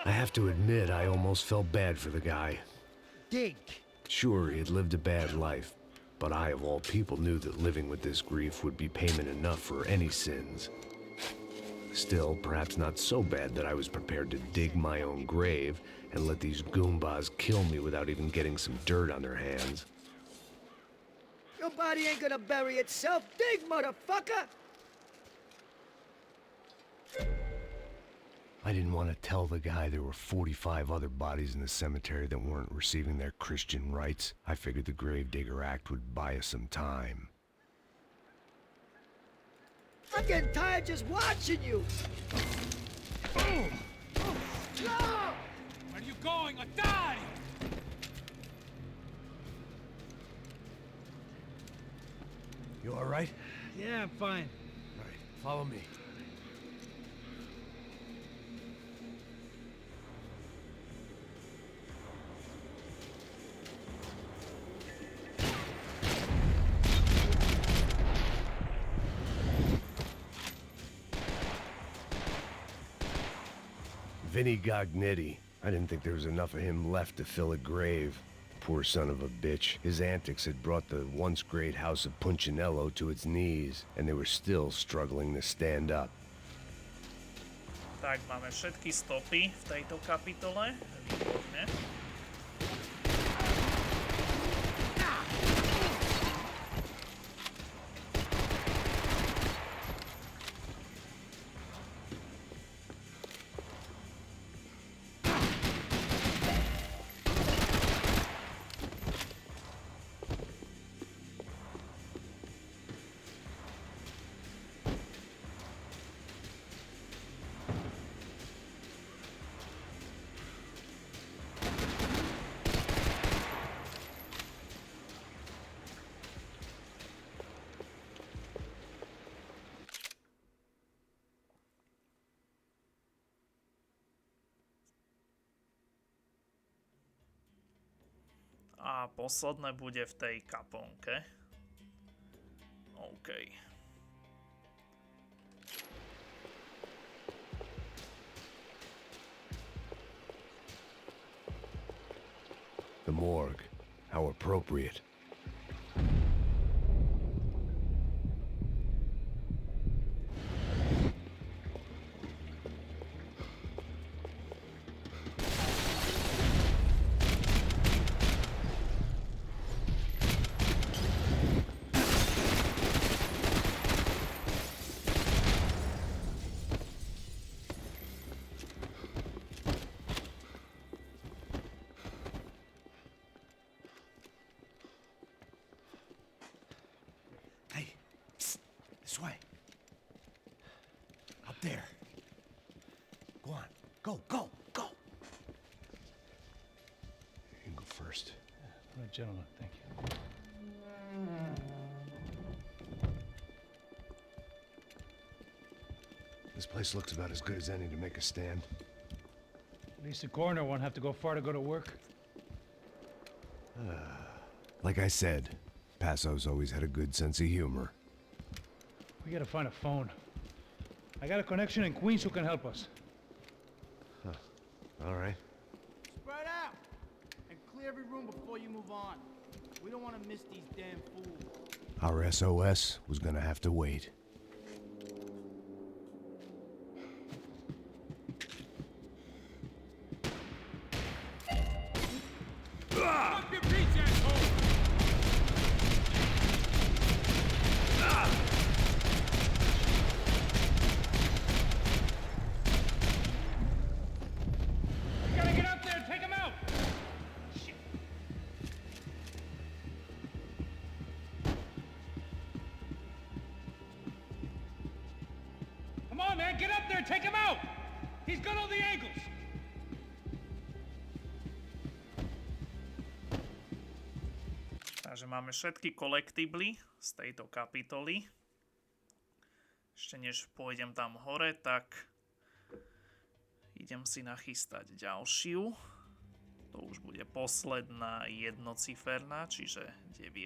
I have to admit, I almost felt bad for the guy. Dig! Sure, he had lived a bad life, but I, of all people, knew that living with this grief would be payment enough for any sins. Still, perhaps not so bad that I was prepared to dig my own grave and let these goombas kill me without even getting some dirt on their hands. Your body ain't gonna bury itself. Dig, motherfucker! I didn't want to tell the guy there were 45 other bodies in the cemetery that weren't receiving their Christian rites. I figured the Gravedigger Act would buy us some time. I'm getting tired just watching you. Where are you going? Or die! You all right? Yeah, I'm fine. All right, follow me. Vinny Gognitti. I didn't think there was enough of him left to fill a grave. Poor son of a bitch. His antics had brought the once great house of Punchinello to its knees, and they were still struggling to stand up. Tak, máme všetky stopy v tejto kapitole. Výborne. A posledné bude v tej kaponke. OK. The morgue. How appropriate. This way. Up there. Go on. Go, go, go. You can go first. All right, gentlemen, thank you. This place looks about as good as any to make a stand. At least the coroner won't have to go far to go to work. Like I said, Passo's always had a good sense of humor. We gotta find a phone. I got a connection in Queens who can help us. Huh. All right. Spread out! And clear every room before you move on. We don't want to miss these damn fools. Our SOS was gonna have to wait. Fuck your beach, asshole! You gotta get up there and take him out! Shit. Come on, man, get up there and take him out! He's got all the angles! Takže máme všetky kolektibly z tejto kapitoly. Ešte než pôjdem tam hore, tak idem si nachystať ďalšiu. To už bude posledná jednociferná, čiže 9.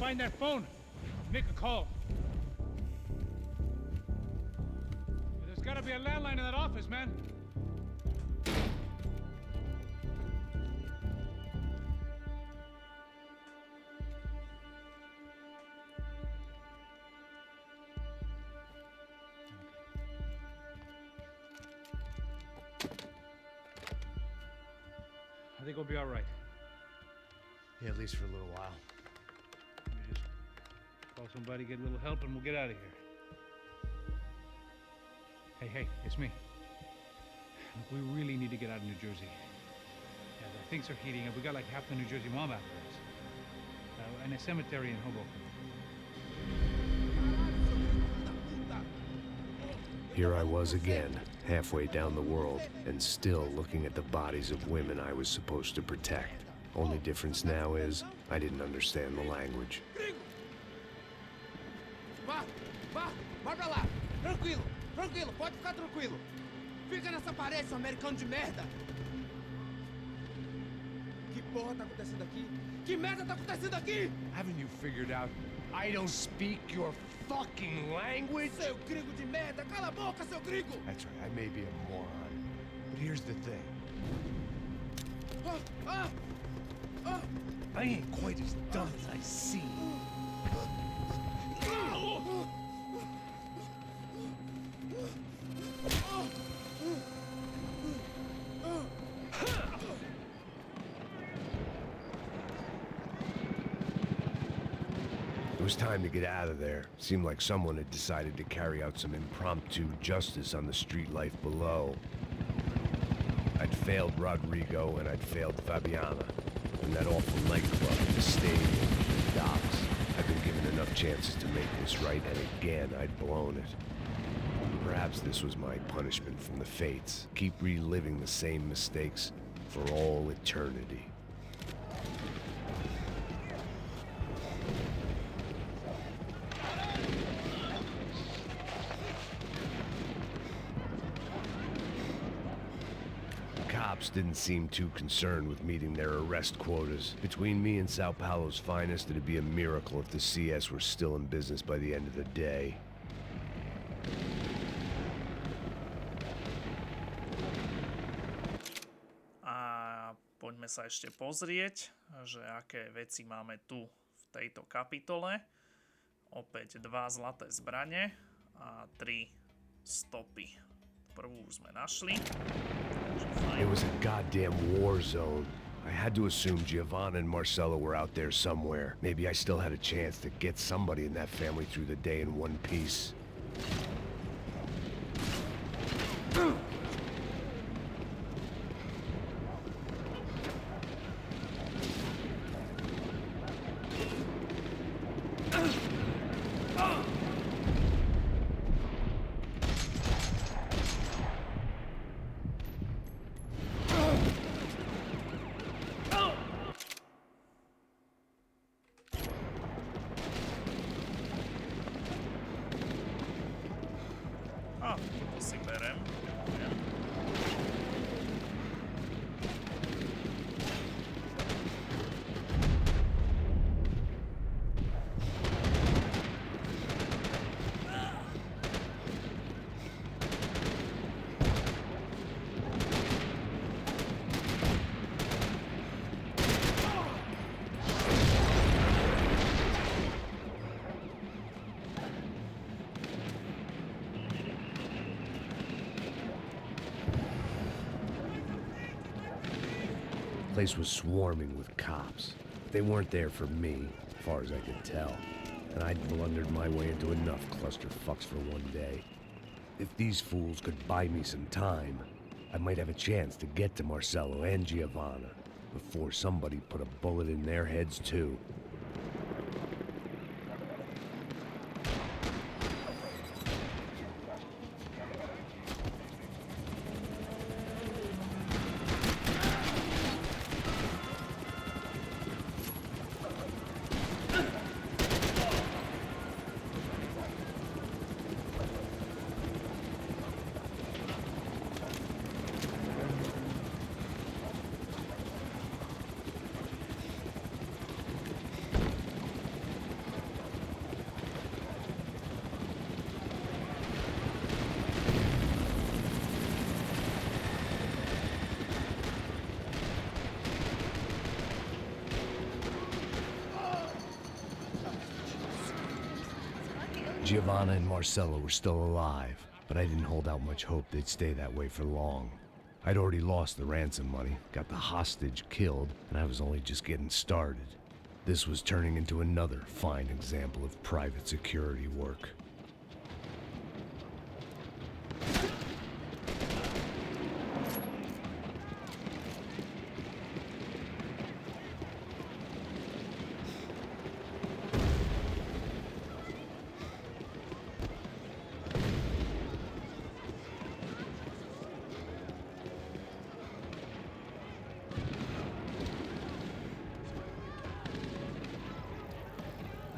Find that phone. Make a call. There's gotta be a landline in that office, man. I think we'll be all right. Yeah, at least for a little while. Call somebody, get a little help, and we'll get out of here. Hey, it's me. Look, we really need to get out of New Jersey. Yeah, things are heating up. We got like half the New Jersey mob after us. And a cemetery in Hoboken. Here I was again, halfway down the world, and still looking at the bodies of women I was supposed to protect. Only difference now is, I didn't understand the language. Vai pra lá! Tranquilo, pode ficar tranquilo! Fica nessa parede, seu americano de merda! Que porra tá acontecendo aqui? Que merda tá acontecendo aqui? Haven't you figured out I don't speak your fucking language? Seu gringo de merda! Cala a boca, seu gringo! That's right, I may be a moron, but here's the thing. I ain't quite as dumb as I seem. It was time to get out of there. Seemed like someone had decided to carry out some impromptu justice on the street life below. I'd failed Rodrigo and I'd failed Fabiana. And that awful nightclub, the stadium, the docks. I'd been given enough chances to make this right, and again I'd blown it. Perhaps this was my punishment from the fates. Keep reliving the same mistakes for all eternity. Cops didn't seem too concerned with meeting their arrest quotas. Between me and Sao Paulo's finest, it'd be a miracle if the CS were still in business by the end of the day. A poďme sa ešte pozrieť, že aké veci máme tu v tejto kapitole. Opäť 2 zlaté zbrane a 3 stopy. Prvú sme našli. It was a goddamn war zone. I had to assume Giovanna and Marcelo were out there somewhere. Maybe I still had a chance to get somebody in that family through the day in one piece. To si berem. place was swarming with cops. They weren't there for me, as far as I could tell. And I'd blundered my way into enough clusterfucks for one day. If these fools could buy me some time, I might have a chance to get to Marcello and Giovanna before somebody put a bullet in their heads too. Giovanna and Marcello were still alive, but I didn't hold out much hope they'd stay that way for long. I'd already lost the ransom money, got the hostage killed, and I was only just getting started. This was turning into another fine example of private security work.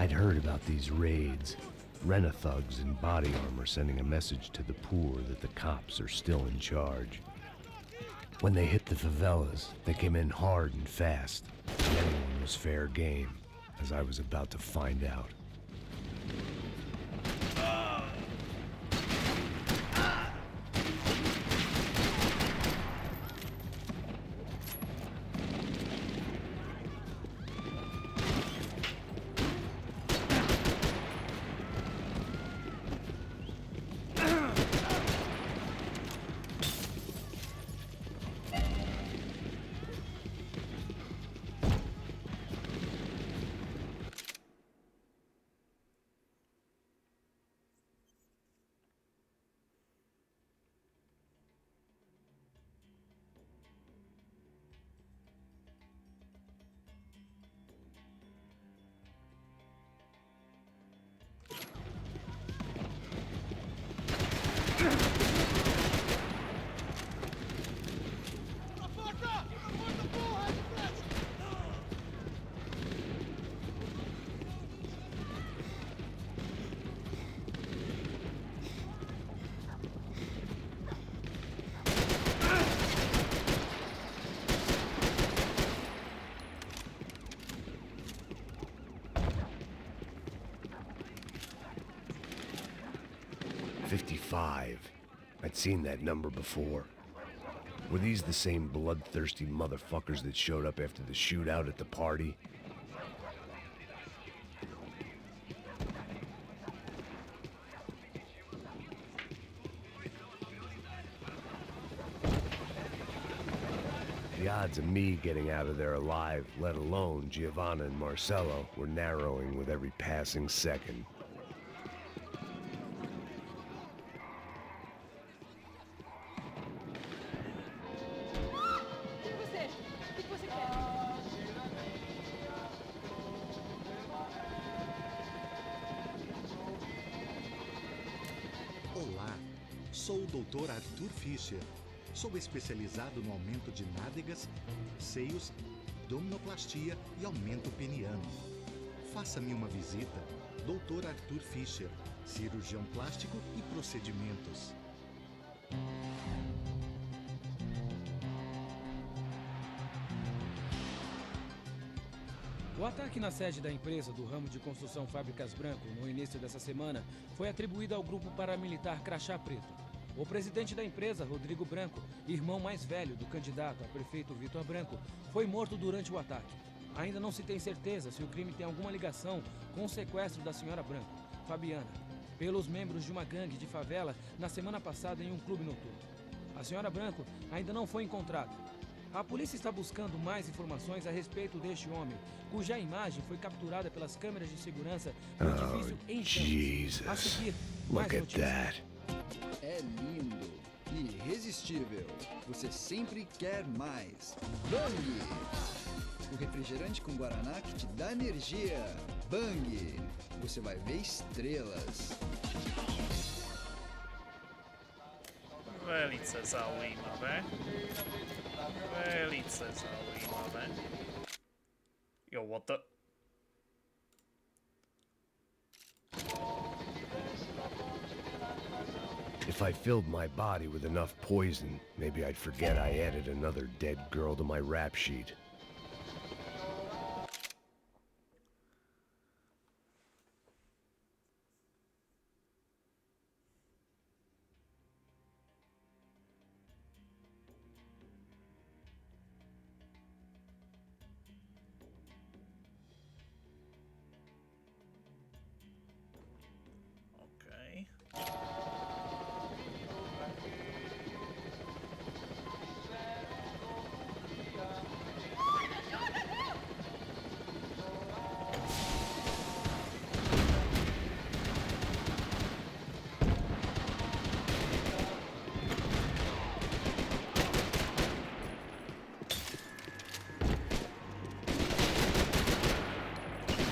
I'd heard about these raids. Rent-a-thugs in body armor sending a message to the poor that the cops are still in charge. When they hit the favelas, they came in hard and fast. And anyone was fair game, as I was about to find out. I'd seen that number before. Were these the same bloodthirsty motherfuckers that showed up after the shootout at the party? The odds of me getting out of there alive, let alone Giovanna and Marcello, were narrowing with every passing second. Olá, sou o Dr. Arthur Fischer. Sou especializado no aumento de nádegas, seios, abdominoplastia e aumento peniano. Faça-me uma visita. Dr. Arthur Fischer, cirurgião plástico e procedimentos. O ataque na sede da empresa do ramo de construção Fábricas Branco no início dessa semana foi atribuído ao grupo paramilitar Crachá Preto. O presidente da empresa, Rodrigo Branco, irmão mais velho do candidato a prefeito Vitor Branco, foi morto durante o ataque. Ainda não se tem certeza se o crime tem alguma ligação com o sequestro da senhora Branco, Fabiana, pelos membros de uma gangue de favela na semana passada em um clube noturno. A senhora Branco ainda não foi encontrada. A polícia está buscando mais informações a respeito deste homem, cuja imagem foi capturada pelas câmeras de segurança do edifício em chamas. A seguir, mais Look at notícias. that. É lindo, irresistível. Você sempre quer mais. Bang! O refrigerante com guaraná que te dá energia. Bang! Você vai ver estrelas. Velice zaujímavé. Velice zaujímavé. Yo, what the... If I filled my body with enough poison, maybe I'd forget I added another dead girl to my rap sheet. Okej.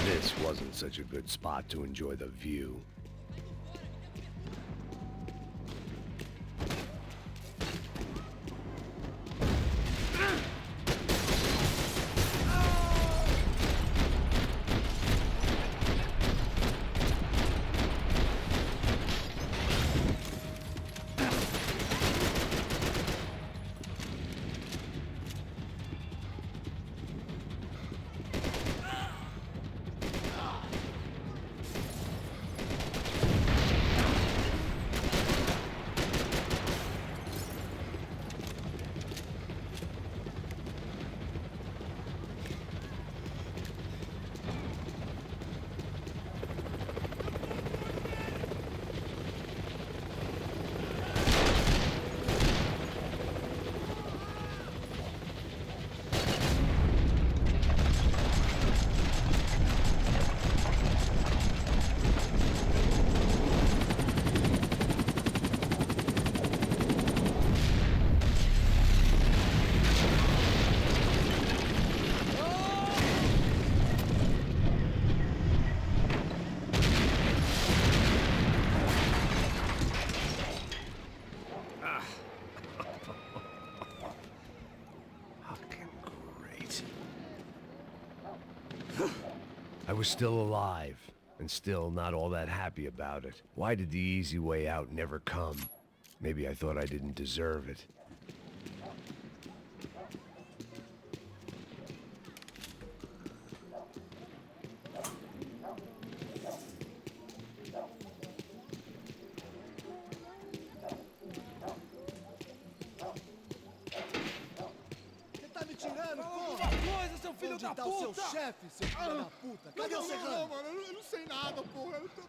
This wasn't such a good spot to enjoy the view. I was still alive, and still not all that happy about it. Why did the easy way out never come? Maybe I thought I didn't deserve it. Onde tá o seu chefe, seu filho da puta? Cadê o Serrano? Não, mano, eu não sei nada, porra. Eu tô...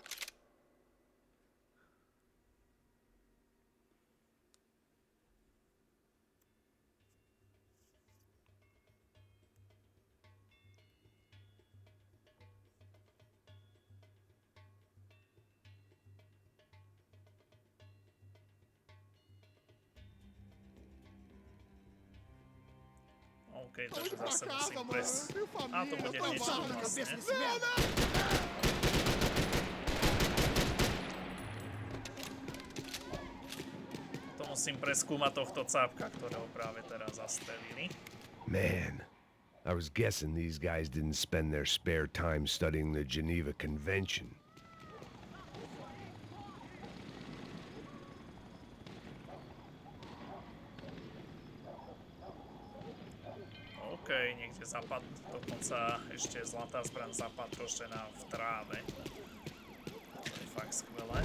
Okej, takže zase musím prejsť. A to bude niečo vlastne. To musím preskúmať tohto cápka, ktorého práve teraz zastrelili. Man, I was guessing these guys didn't spend their spare time studying the Geneva Convention. Okej, niekde dokonca ešte zlatá zbraň zapatrošená v tráve. To je fakt skvelé.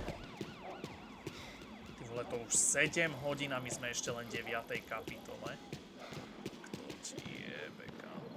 Ty vole, to už 7 hodín a my sme ešte len v 9. kapitole. Kto ti jebe, kámo?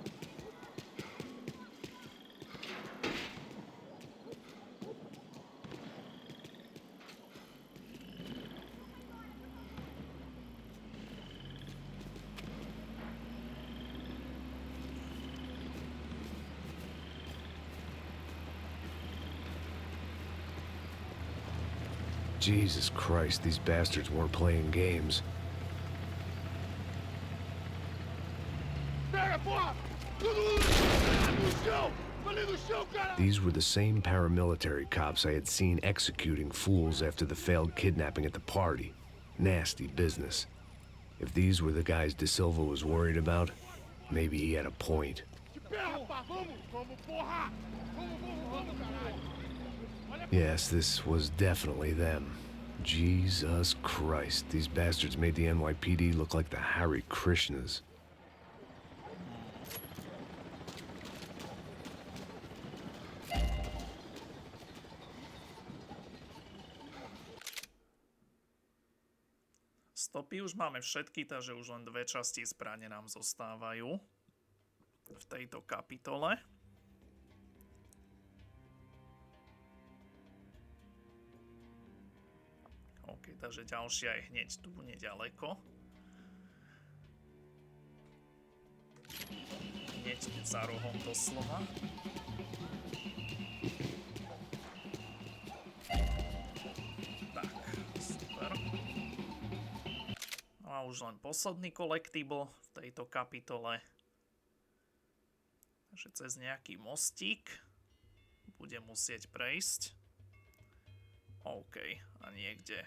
Jesus Christ, these bastards weren't playing games. These were the same paramilitary cops I had seen executing fools after the failed kidnapping at the party. Nasty business. If these were the guys De Silva was worried about, maybe he had a point. Yes, this was definitely them. Jesus Christ, these bastards made the NYPD look like the Hare Krishnas. Stopy už máme všetky, takže už len 2 časti zbrane nám zostávajú v tejto kapitole. OK, takže ďalšia je hneď tu nedaleko. Hneď za rohom doslova. Tak, super. No a už len posledný collectible v tejto kapitole. Takže cez nejaký mostík budem musieť prejsť. OK, a niekde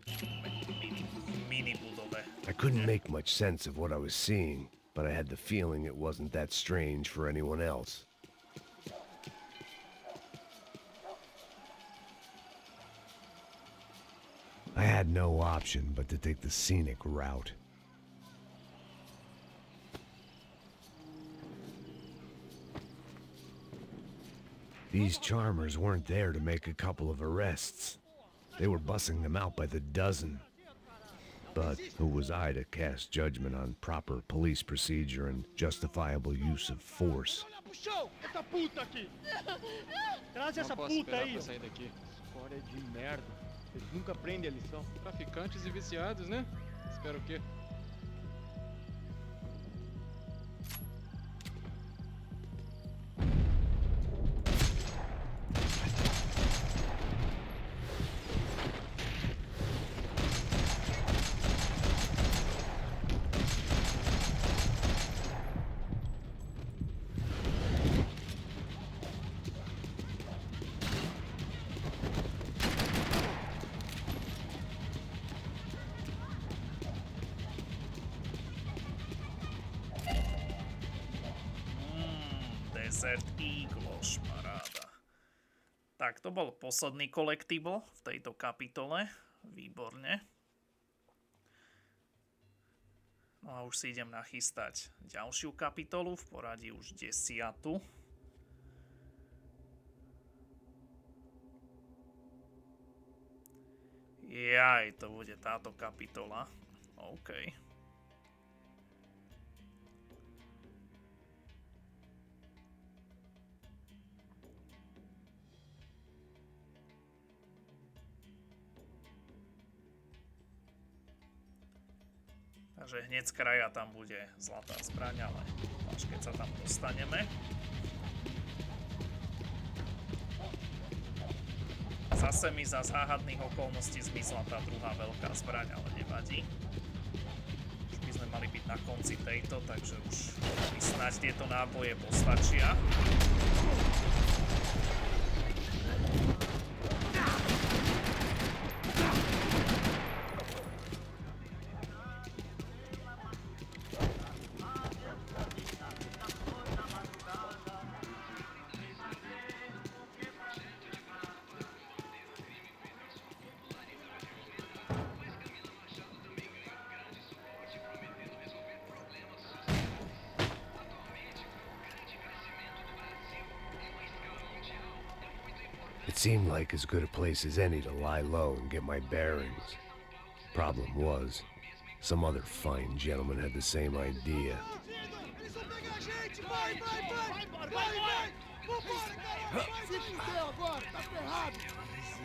v mini budove. I couldn't make much sense of what I was seeing, but I had the feeling it wasn't that strange for anyone else. I had no option but to take the scenic route. These charmers weren't there to make a couple of arrests. They were bussing them out by the dozen. But who was I to cast judgment on proper police procedure and justifiable use of force? Traz essa puta aí. História de merda. Eles nunca aprendem a lição. Traficantes e viciados, né? Espero o quê? Desert Eagles, paráda. Tak, to bol posledný collectible v tejto kapitole. Výborne. No a už si idem nachystať ďalšiu kapitolu, v poradí už 10. Jaj, to bude táto kapitola. OK. Takže hneď z kraja tam bude zlatá zbraň, ale až keď sa tam dostaneme. Zase mi za záhadných okolností zmizla tá druhá veľká zbraň, ale nevadí. Už by sme mali byť na konci tejto, takže už mi snáď tieto náboje postačia. It seemed like as good a place as any to lie low and get my bearings. Problem was, some other fine gentleman had the same idea.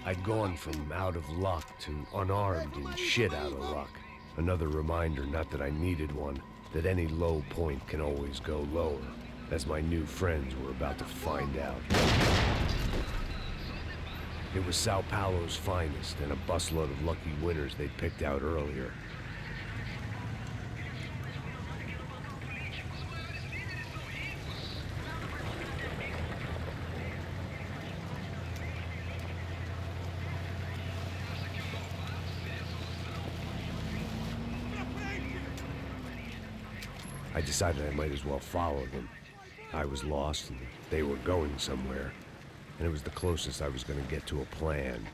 I'd gone from out of luck to unarmed and shit out of luck. Another reminder, not that I needed one, that any low point can always go lower, as my new friends were about to find out. It was Sao Paulo's finest and a busload of lucky winners they'd picked out earlier. I decided I might as well follow them. I was lost and they were going somewhere, and it was the closest I was going to get to a plan.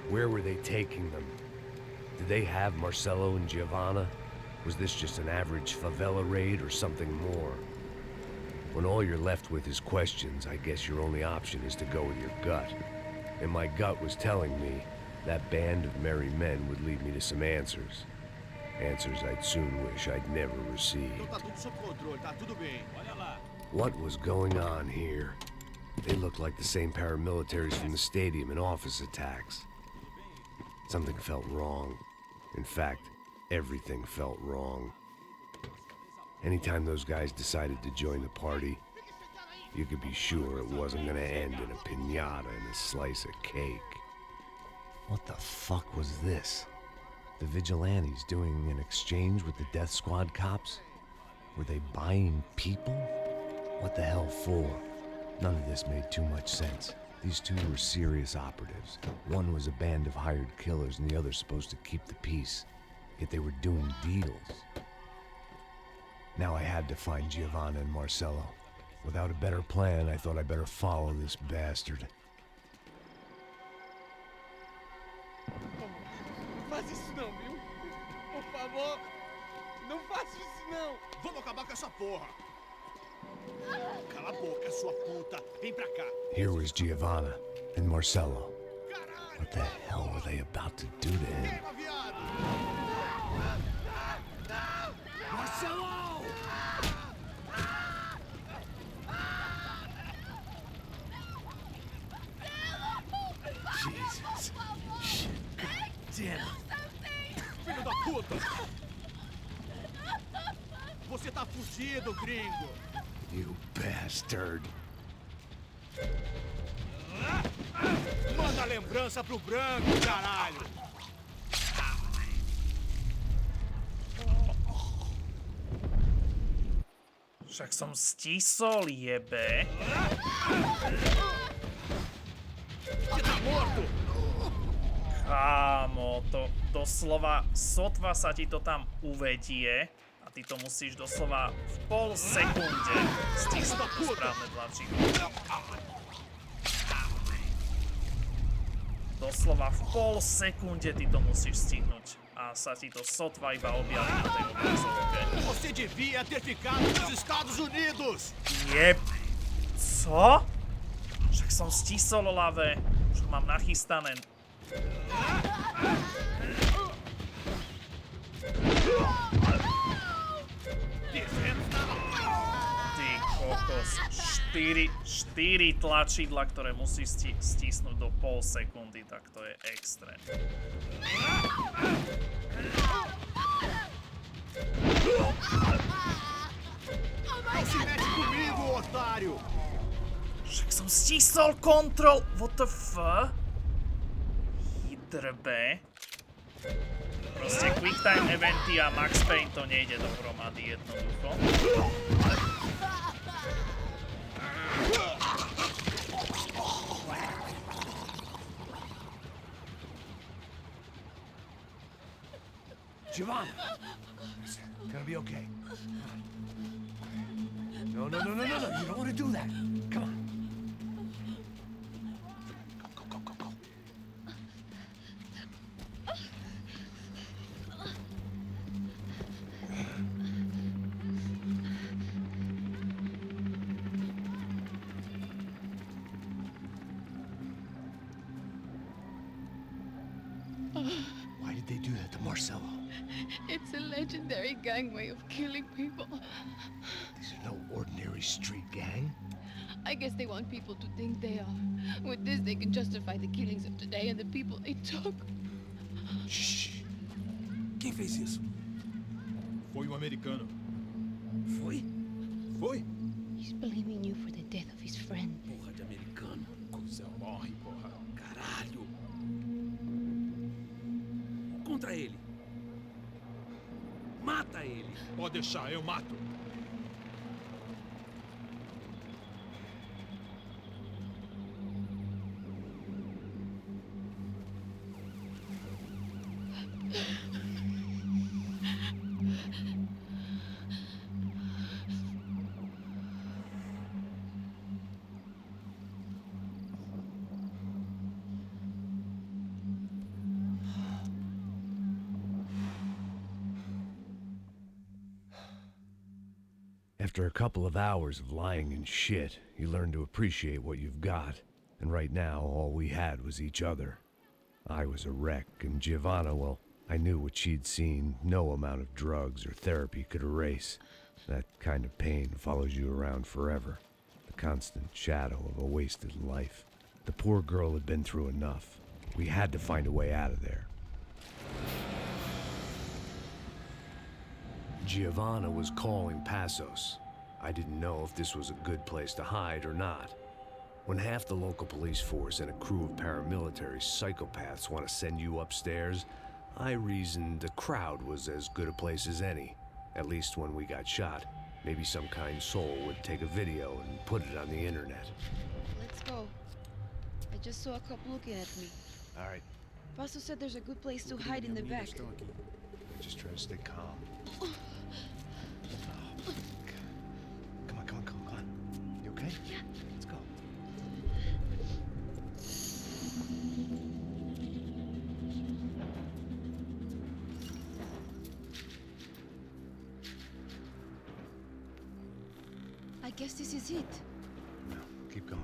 Where were they taking them? Did they have Marcelo and Giovanna? Was this just an average favela raid or something more? When all you're left with is questions, I guess your only option is to go with your gut. And my gut was telling me that band of merry men would lead me to some answers. Answers I'd soon wish I'd never received. What was going on here? They looked like the same paramilitaries from the stadium in office attacks. Something felt wrong. In fact, everything felt wrong. Anytime those guys decided to join the party, you could be sure it wasn't gonna end in a piñata and a slice of cake. What the fuck was this? The vigilantes doing an exchange with the death squad cops? Were they buying people? What the hell for? None of this made too much sense. These two were serious operatives. One was a band of hired killers and the other supposed to keep the peace. Yet they were doing deals. Now I had to find Giovanna and Marcelo. Without a better plan, I thought I better follow this bastard. Não faz isso não, viu? Por favor, não faça isso não. Vamos acabar com essa porra. Cala a boca, sua puta. Vem pra cá. Here was Giovanna and Marcelo. What the hell were they about to do to him? Marcelo! Jesus. Shit. Damn it. Filho da puta! Você tá fugido, gringo! You bastard. Manda a lembrança pro branco, caralho! Však som stisol, jebe. Kámo, to doslova, sotva sa ti to tam uvedie a ty to musíš doslova v pol sekunde stisnúť to správne tlačidlo. Doslova v pol sekunde ty to musíš stihnúť a sa ti to sotva iba objaví na tej obrazovke. Você devia ter ficado nos Estados Unidos! Jeb. Co? Však som stisol, lave. Už ho mám nachystané. Ty kokos. 4 tlačidla, ktoré musíš stisnúť do pol sekundy, tak to je extrém. Não se mete comigo, otário! Však som stisol kontrol. What the fuck? Drbe. Proste quicktime eventy a Max Payne to nejde dohromady jednoducho. Giovanna! It's gonna be okay. No. You don't want to do that. Come on. Why did they do that to Marcelo? It's a legendary gang way of killing people. These are no ordinary street gang. I guess they want people to think they are. With this, they can justify the killings of today and the people they took. Shh. Quem fez isso? Foi um americano. Foi? Foi? He's blaming you for the death of his friend. Porra de americano. Cusão morre, porra. Caralho. Contra ele. Mata ele. Pode deixar, eu mato. After a couple of hours of lying and shit, you learn to appreciate what you've got. And right now, all we had was each other. I was a wreck, and Giovanna, well, I knew what she'd seen no amount of drugs or therapy could erase. That kind of pain follows you around forever. The constant shadow of a wasted life. The poor girl had been through enough. We had to find a way out of there. Giovanna was calling Passos. I didn't know if this was a good place to hide or not. When half the local police force and a crew of paramilitary psychopaths want to send you upstairs, I reasoned the crowd was as good a place as any. At least when we got shot, maybe some kind soul would take a video and put it on the internet. Let's go. I just saw a couple looking at me. All right. Paso said there's a good place to hide in the back. Just try to stay calm. Come on. You okay? Yeah. Let's go. I guess this is it. No, keep going.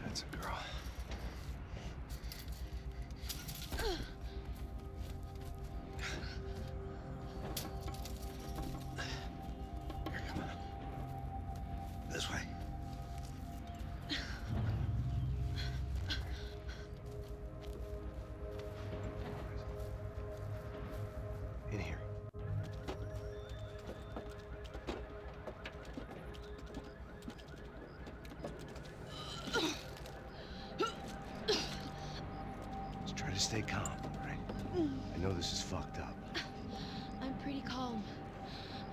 That's a girl. Here, come on. This way. In here. Just try to stay calm, all right? I know this is fucked up. I'm pretty calm.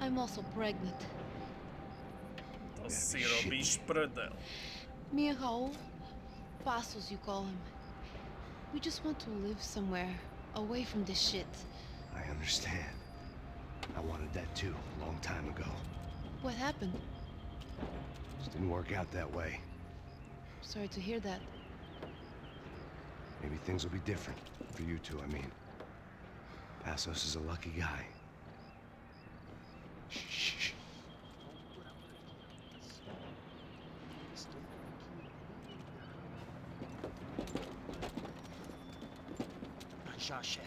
I'm also pregnant. To si robíš prdel. Me and Raul, Passos you call him. We just want to live somewhere, away from this shit. I understand. I wanted that too, a long time ago. What happened? Just didn't work out that way. Sorry to hear that. Maybe things will be different. For you two, I mean. Passos is a lucky guy. Shh. Já, chefe.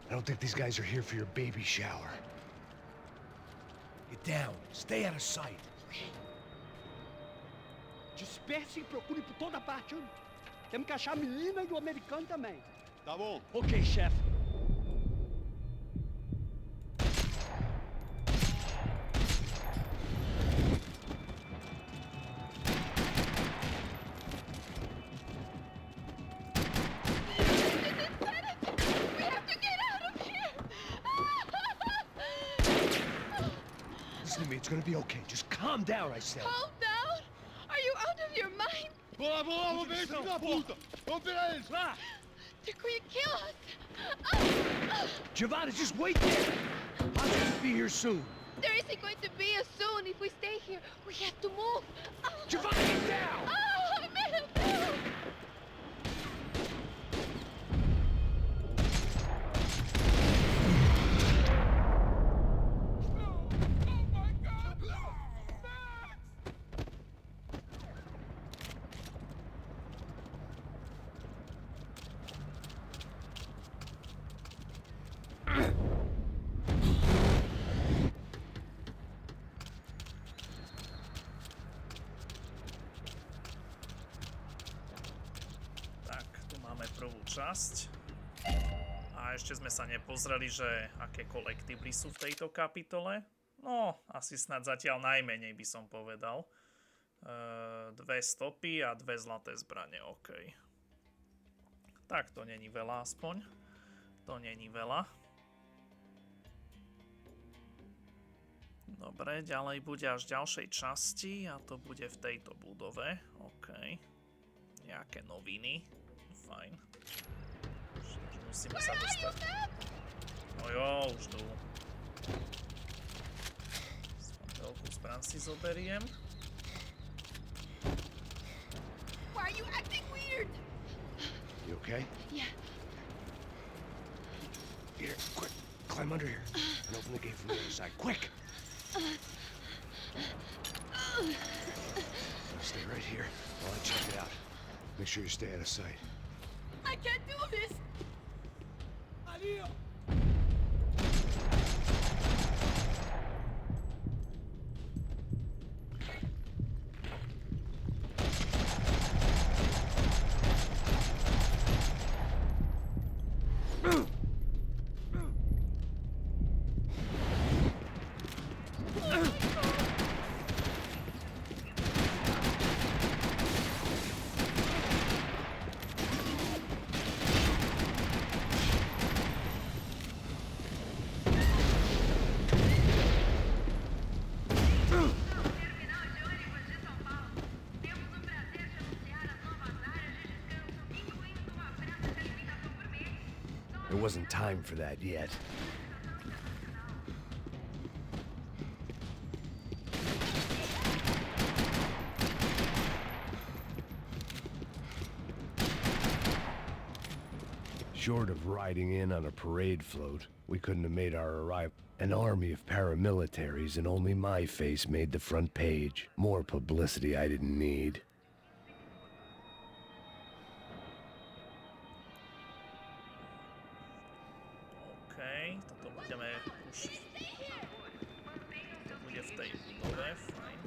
I don't think these guys are here for your baby shower. Get down. Stay out of sight. Disperse e procure por toda parte. Temos que achar a menina e o americano também. Tá bom. Ok, chefe. Listen to me, it's gonna be okay. Just calm down, I said. Calm down? Are you out of your mind? Vamos ver esse filho da puta! Vamos pegar eles, vá! They're going to kill us! Giovanna, just wait there! I'll just be here soon. There isn't going to be a soon if we stay here. We have to move. Giovanna, get down! Oh, man! časť. A ešte sme sa nepozreli, že aké kolektívy sú v tejto kapitole. No, asi snad zatiaľ najmenej by som povedal. 2 stopy a 2 zlaté zbrane, OK. Tak to není veľa aspoň. To není veľa. Dobre, ďalej bude až v ďalšej časti a to bude v tejto budove. OK. Nejaké noviny. Fajn. Musíme sa dostať. No jo, už tu. Veľkú zbran si zoberiem. Why are you acting weird? You okay? Yeah. Here, quick. Climb under here. And open the gate from the other side. Quick! Stay right here while I check it out. Make sure you stay out of sight. I can't do this! Maria! There wasn't time for that yet. Short of riding in on a parade float, we couldn't have made our arrival. An army of paramilitaries and only my face made the front page. More publicity I didn't need. OK, toto budeme už... To bude v tej budove, fajn.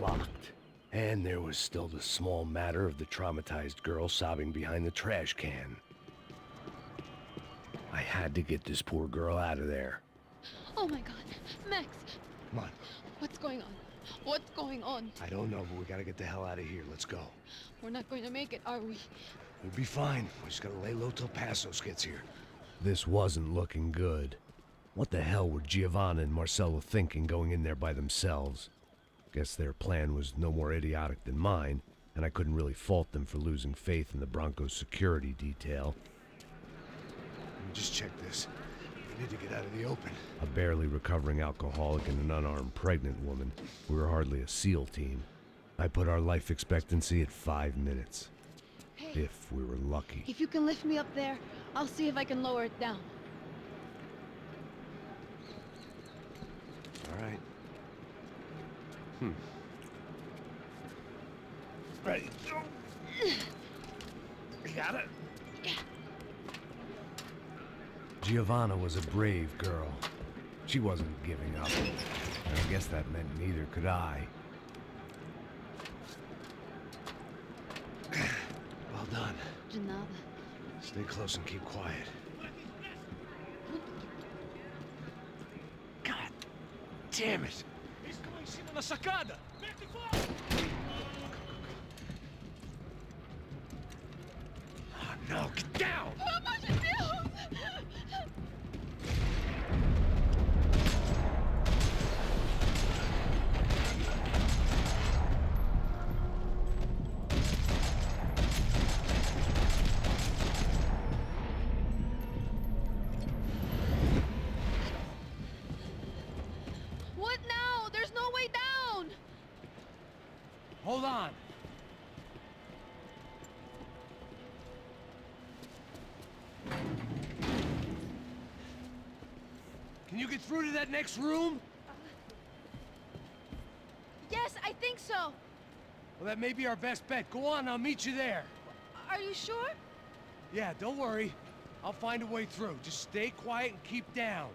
Locked. And there was still the small matter of the traumatized girl sobbing behind the trash can. I had to get this poor girl out of there. Oh my god. Max! Come on. What's going on? What's going on? I don't know, but we gotta get the hell out of here. Let's go. We're not going to make it, are we? We'll be fine. We just gotta lay low till Passos gets here. This wasn't looking good. What the hell were Giovanna and Marcelo thinking going in there by themselves? Guess their plan was no more idiotic than mine, and I couldn't really fault them for losing faith in the Broncos security detail. Let me just check this. We need to get out of the open. A barely recovering alcoholic and an unarmed pregnant woman. We were hardly a SEAL team. I put our life expectancy at 5 minutes. Hey, if we were lucky. if you can lift me up there, I'll see if I can lower it down. All right. Ready. You got it? Yeah. Giovanna was a brave girl. She wasn't giving up. And I guess that meant neither could I. Well done. De nada. Stay close and keep quiet. God damn it! Estão em cima da sacada! Oh no, get down! Pelo amor de Deus! What now? There's no way down! Hold on. Can you get through to that next room? Yes, I think so. Well, that may be our best bet. Go on, I'll meet you there. Are you sure? Yeah, don't worry. I'll find a way through. Just stay quiet and keep down.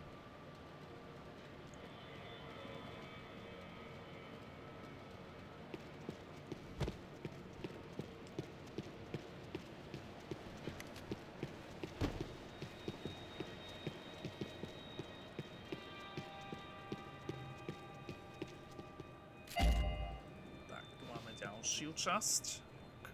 Tak, tu máme ďalšiu časť. OK.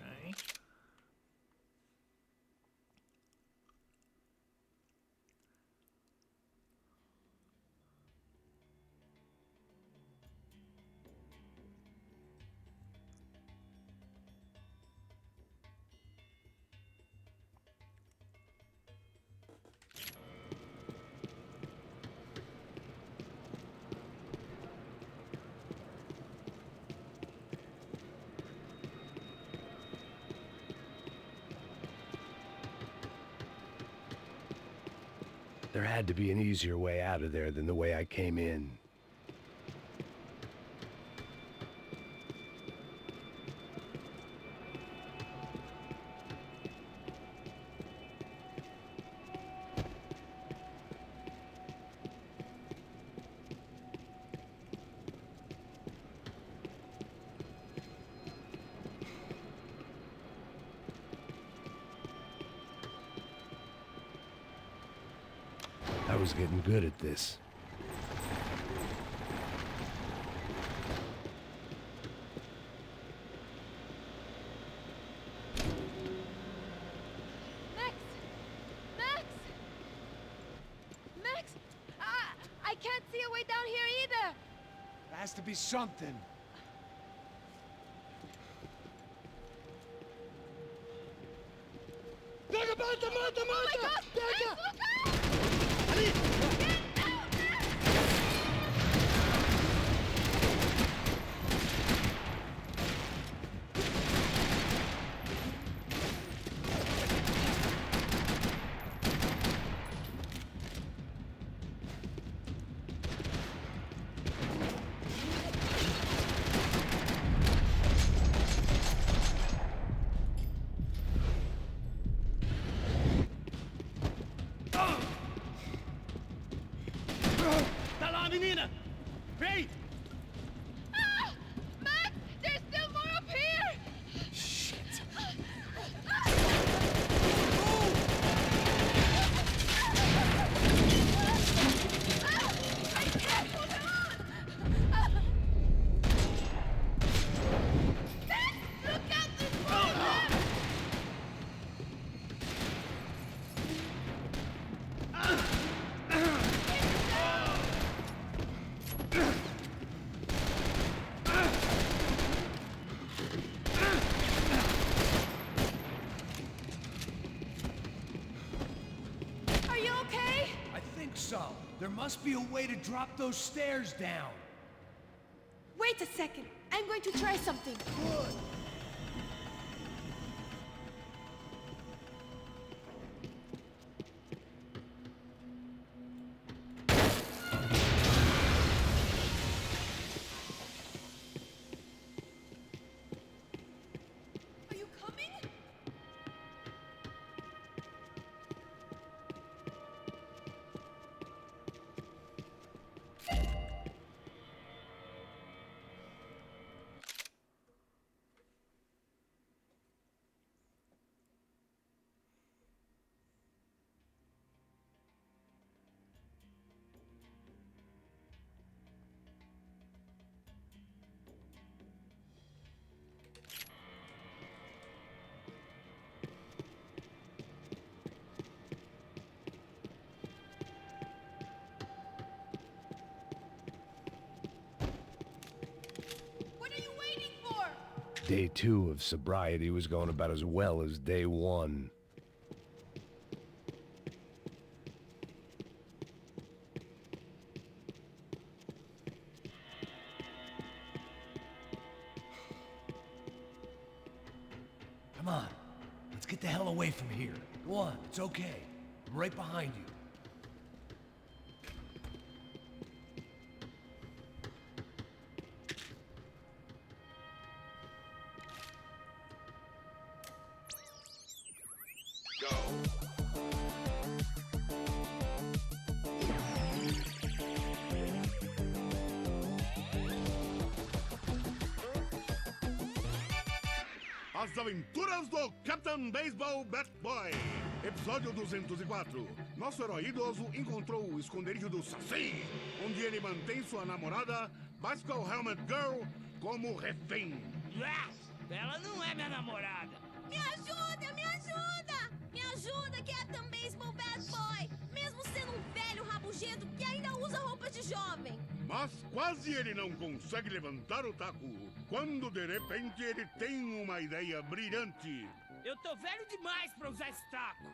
There had to be an easier way out of there than the way I came in. I was getting good at this. Max! Max! Max! I can't see a way down here either! There has to be something. Oh my God! Max, look out! Tá lá, menina! Vem! Ah! Max! There's still more up here! Shit. I can't hold on! Max! Look out this way! Are you okay? I think so. There must be a way to drop those stairs down. Wait a second. I'm going to try something. Good. Are you coming? What are you waiting for? Day 2 of sobriety was going about as well as day 1. Come on. Let's get the hell away from here. Go on, it's okay. I'm right behind you. As aventuras do Captain Baseball Bat Boy. Episódio 204. Nosso herói idoso encontrou o esconderijo do Saci, onde ele mantém sua namorada, Bicycle Helmet Girl, como refém. Ela não é minha namorada. Me ajuda, me ajuda! Me ajuda, Captain Baseball Bad Boy! Mesmo sendo um velho rabugento que ainda usa roupas de jovem. Mas quase ele não consegue levantar o taco, quando de repente ele tem uma ideia brilhante. Eu tô velho demais pra usar esse taco.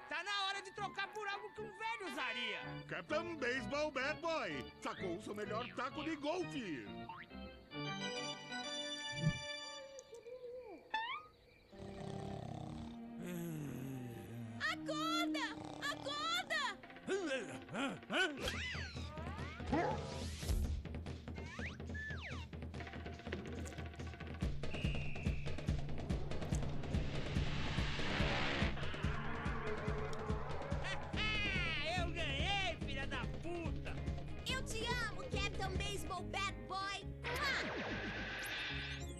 Tá na hora de trocar por algo que um velho usaria. Captain Baseball Bad Boy sacou o seu melhor taco de golfe. Acorda! Acorda! Eu ganhei, filha da puta! Eu te amo, Captain Baseball Bad Boy!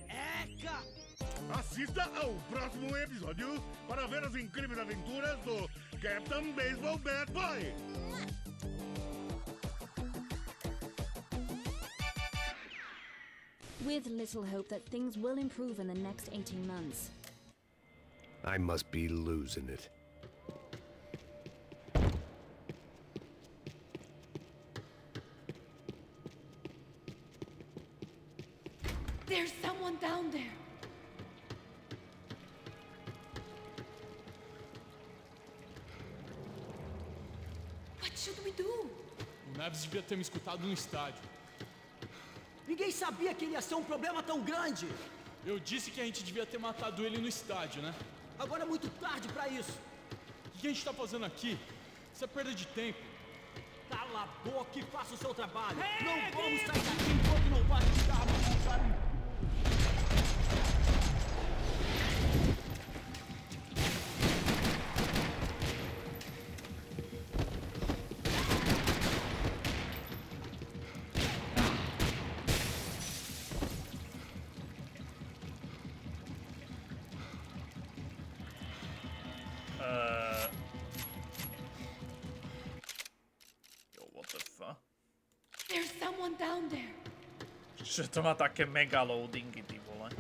Eca! Assista ao próximo episódio para ver as incríveis aventuras do Captain Baseball Bad Boy. With little hope that things will improve in the next 18 months. I must be losing it. There's someone down there. What should we do? O Neves devia ter me escutado no estádio. Ninguém sabia que ele ia ser um problema tão grande. Eu disse que a gente devia ter matado ele no estádio, né? Agora é muito tarde pra isso. O que a gente tá fazendo aqui? Isso é perda de tempo. Cala a boca e faça o seu trabalho. Não vamos sair daqui enquanto não vai te dar uma cara. Yo, what the fuck? There's someone down there. Že to má také mega loadingy, ty vole.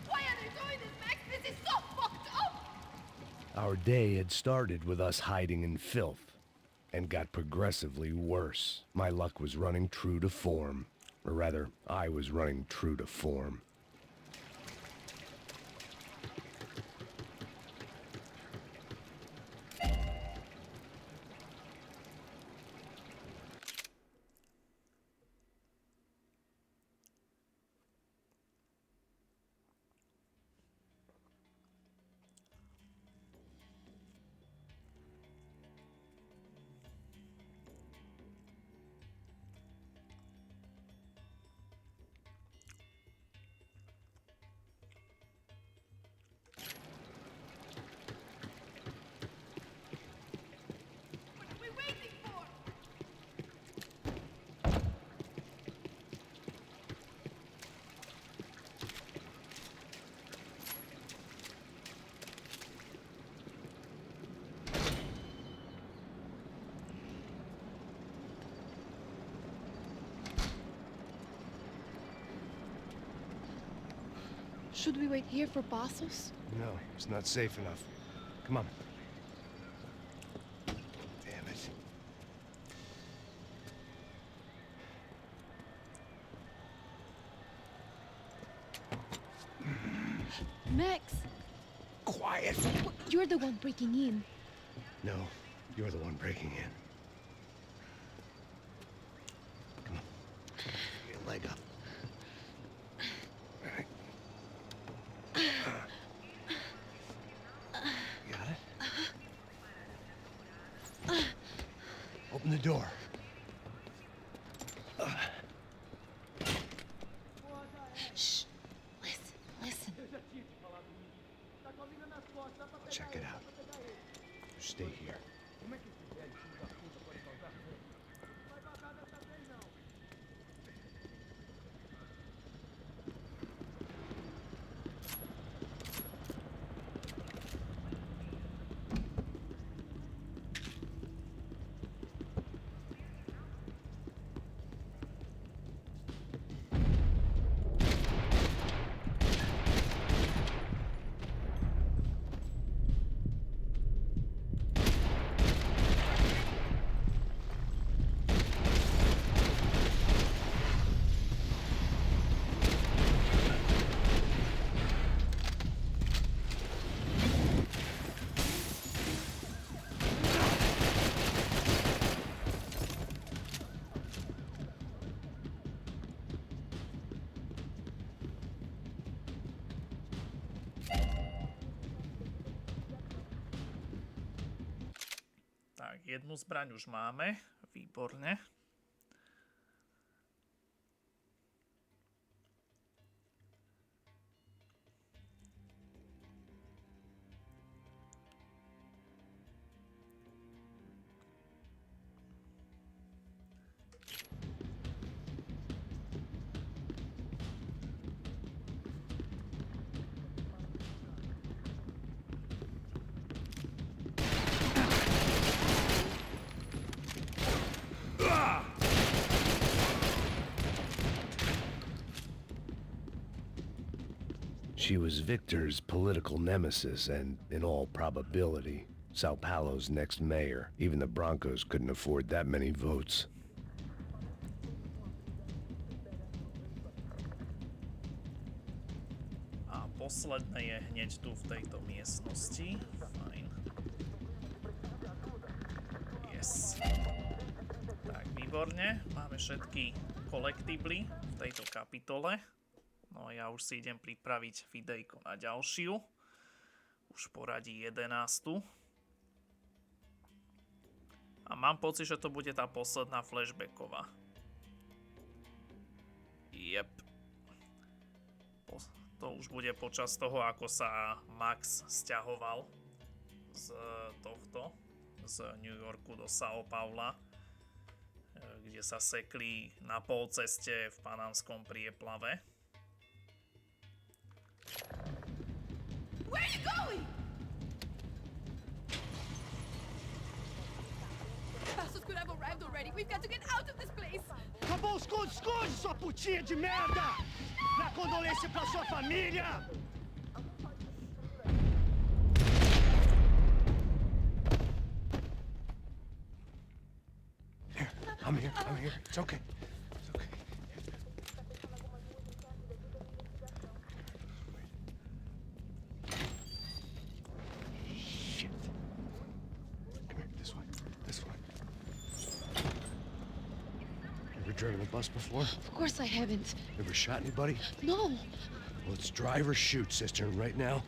Why are they doing this, Max? This is so fucked up! Our day had started with us hiding in filth, and got progressively worse. My luck was running true to form. Or rather, I was running true to form. Should we wait here for Passos? No, it's not safe enough. Come on. Damn it. Max! Quiet! You're the one breaking in. No, you're the one breaking in. Come on. Get a leg up. All right. Got it? Open the door. Shh. Listen. stay here. Tak, jednu zbraň už máme. Výborne. She was Victor's political nemesis and, in all probability, Sao Paulo's next mayor. Even the Broncos couldn't afford that many votes. A posledné je hneď tu v tejto miestnosti. Fajn. Yes. Tak, výborne. Máme všetky kolektibly v tejto kapitole. No a ja už si idem pripraviť videjko na ďalšiu. Už poradí 11. A mám pocit, že to bude tá posledná flashbacková. Jep. To už bude počas toho, ako sa Max sťahoval z tohto, z New Yorku do São Paula, kde sa sekli na polceste v panamskom prieplave. Where are you going? Passos could have arrived already. We've got to get out of this place. Acabou, esconde, sua putinha de merda! Dá condolência pra sua família! Here, I'm here. It's okay. Driven a bus before? Of course I haven't. Ever shot anybody? No. Well, it's drive or shoot, sister. And right now,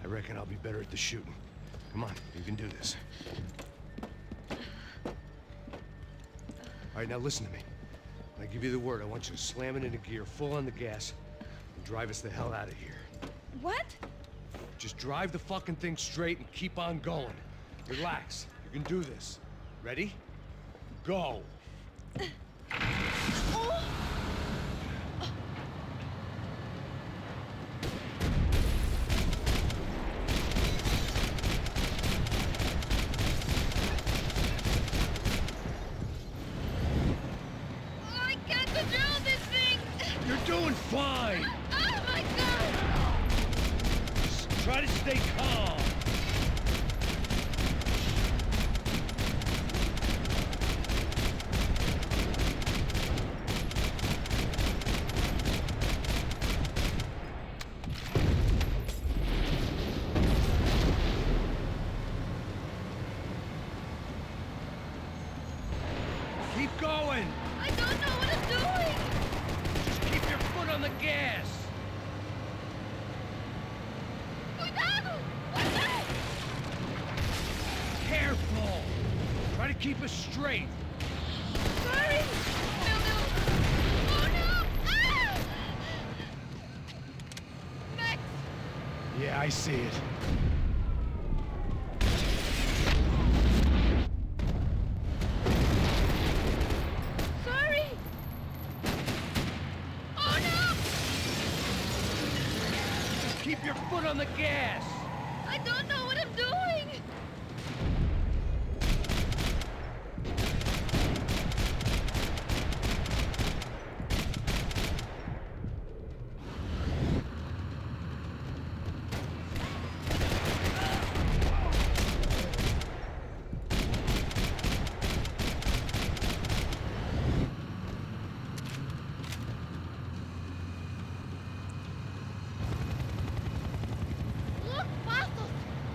I reckon I'll be better at the shooting. Come on, you can do this. All right, now listen to me. When I give you the word, I want you to slam it into gear, full on the gas, and drive us the hell out of here. What? Just drive the fucking thing straight and keep on going. Relax. You can do this. Ready? Go. I can't control this thing! You're doing fine! Oh my god! Just try to stay calm. Keep going! I don't know what I'm doing! Just keep your foot on the gas! Cuidado! What's that? Careful! Try to keep us straight. Sorry! No! Oh no! Ah! Max! Yeah, I see it. your foot on the gas! I don't know what I'm doing!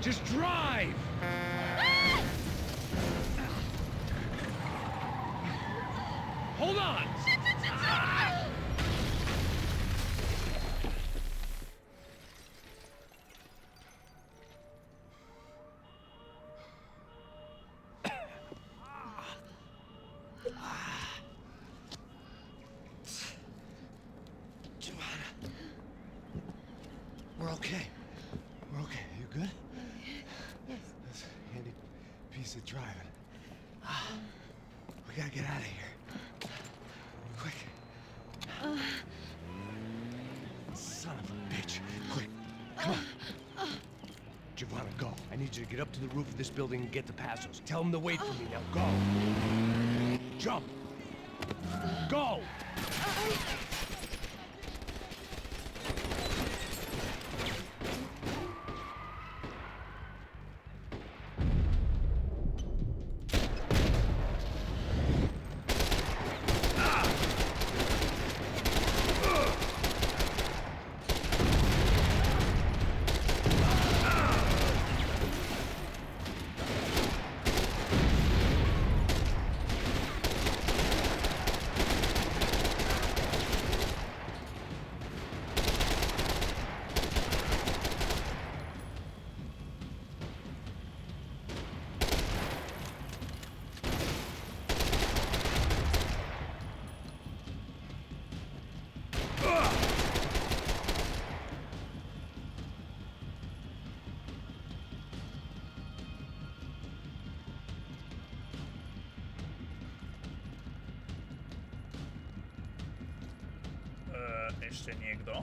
Just drive! Hold on! We're okay. We're okay. You good? That's a handy piece of driving. We gotta get out of here. Quick. Son of a bitch. Quick. Come on. Giovanna, go. I need you to get up to the roof of this building and get the Passos. Tell them to wait for me. Now go. Jump. Go! Ešte niekto?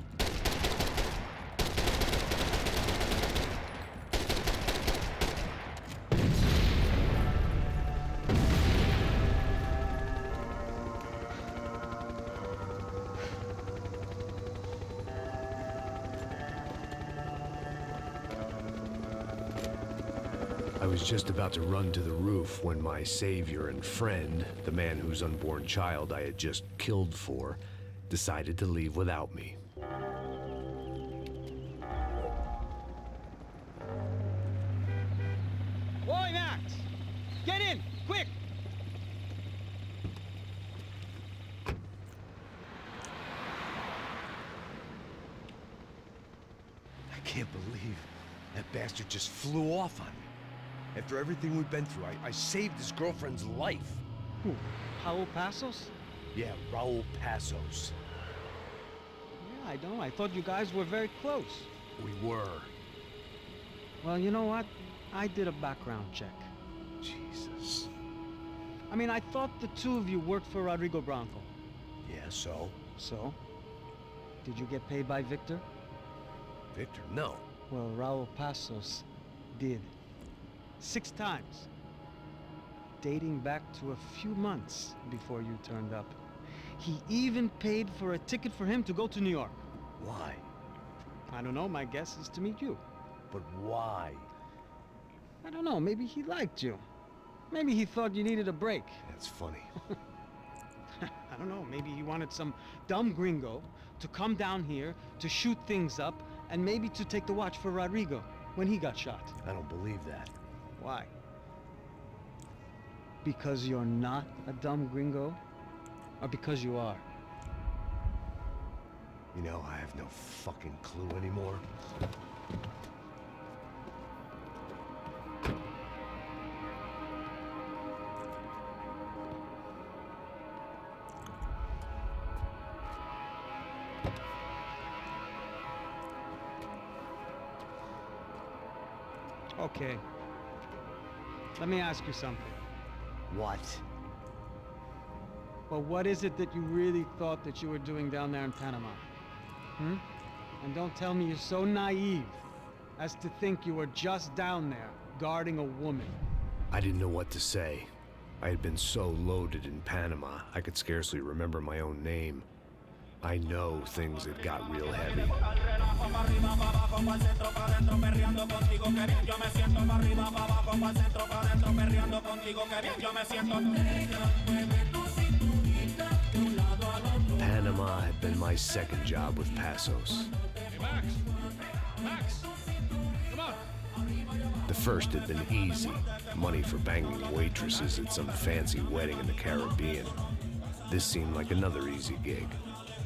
I was just about to run to the roof when my savior and friend, the man whose unborn child I had just killed for, decided to leave without me. Boy, Max! Get in! Quick! I can't believe that bastard just flew off on me. After everything we've been through, I saved his girlfriend's life. Who? Raul Passos? Yeah, Raul Passos. Yeah, I know. I thought you guys were very close. We were. Well, you know what? I did a background check. Jesus. I mean, I thought the two of you worked for Rodrigo Branco. Yeah, so? So? Did you get paid by Victor? Victor? No. Well, Raul Passos did. 6 times. Dating back to a few months before you turned up. He even paid for a ticket for him to go to New York. Why? I don't know. My guess is to meet you. But why? I don't know. Maybe he liked you. Maybe he thought you needed a break. That's funny. I don't know. Maybe he wanted some dumb gringo to come down here to shoot things up and maybe to take the watch for Rodrigo when he got shot. I don't believe that. Why? Because you're not a dumb gringo? Or because you are? You know, I have no fucking clue anymore. Okay. Let me ask you something. What? Well, what is it that you really thought that you were doing down there in Panama? Hmm? And don't tell me you're so naive as to think you were just down there guarding a woman. I didn't know what to say. I had been so loaded in Panama, I could scarcely remember my own name. I know things had got real heavy. Panama had been my second job with Passos. Hey, Max! Max! Come on! The first had been easy. Money for banging waitresses at some fancy wedding in the Caribbean. This seemed like another easy gig.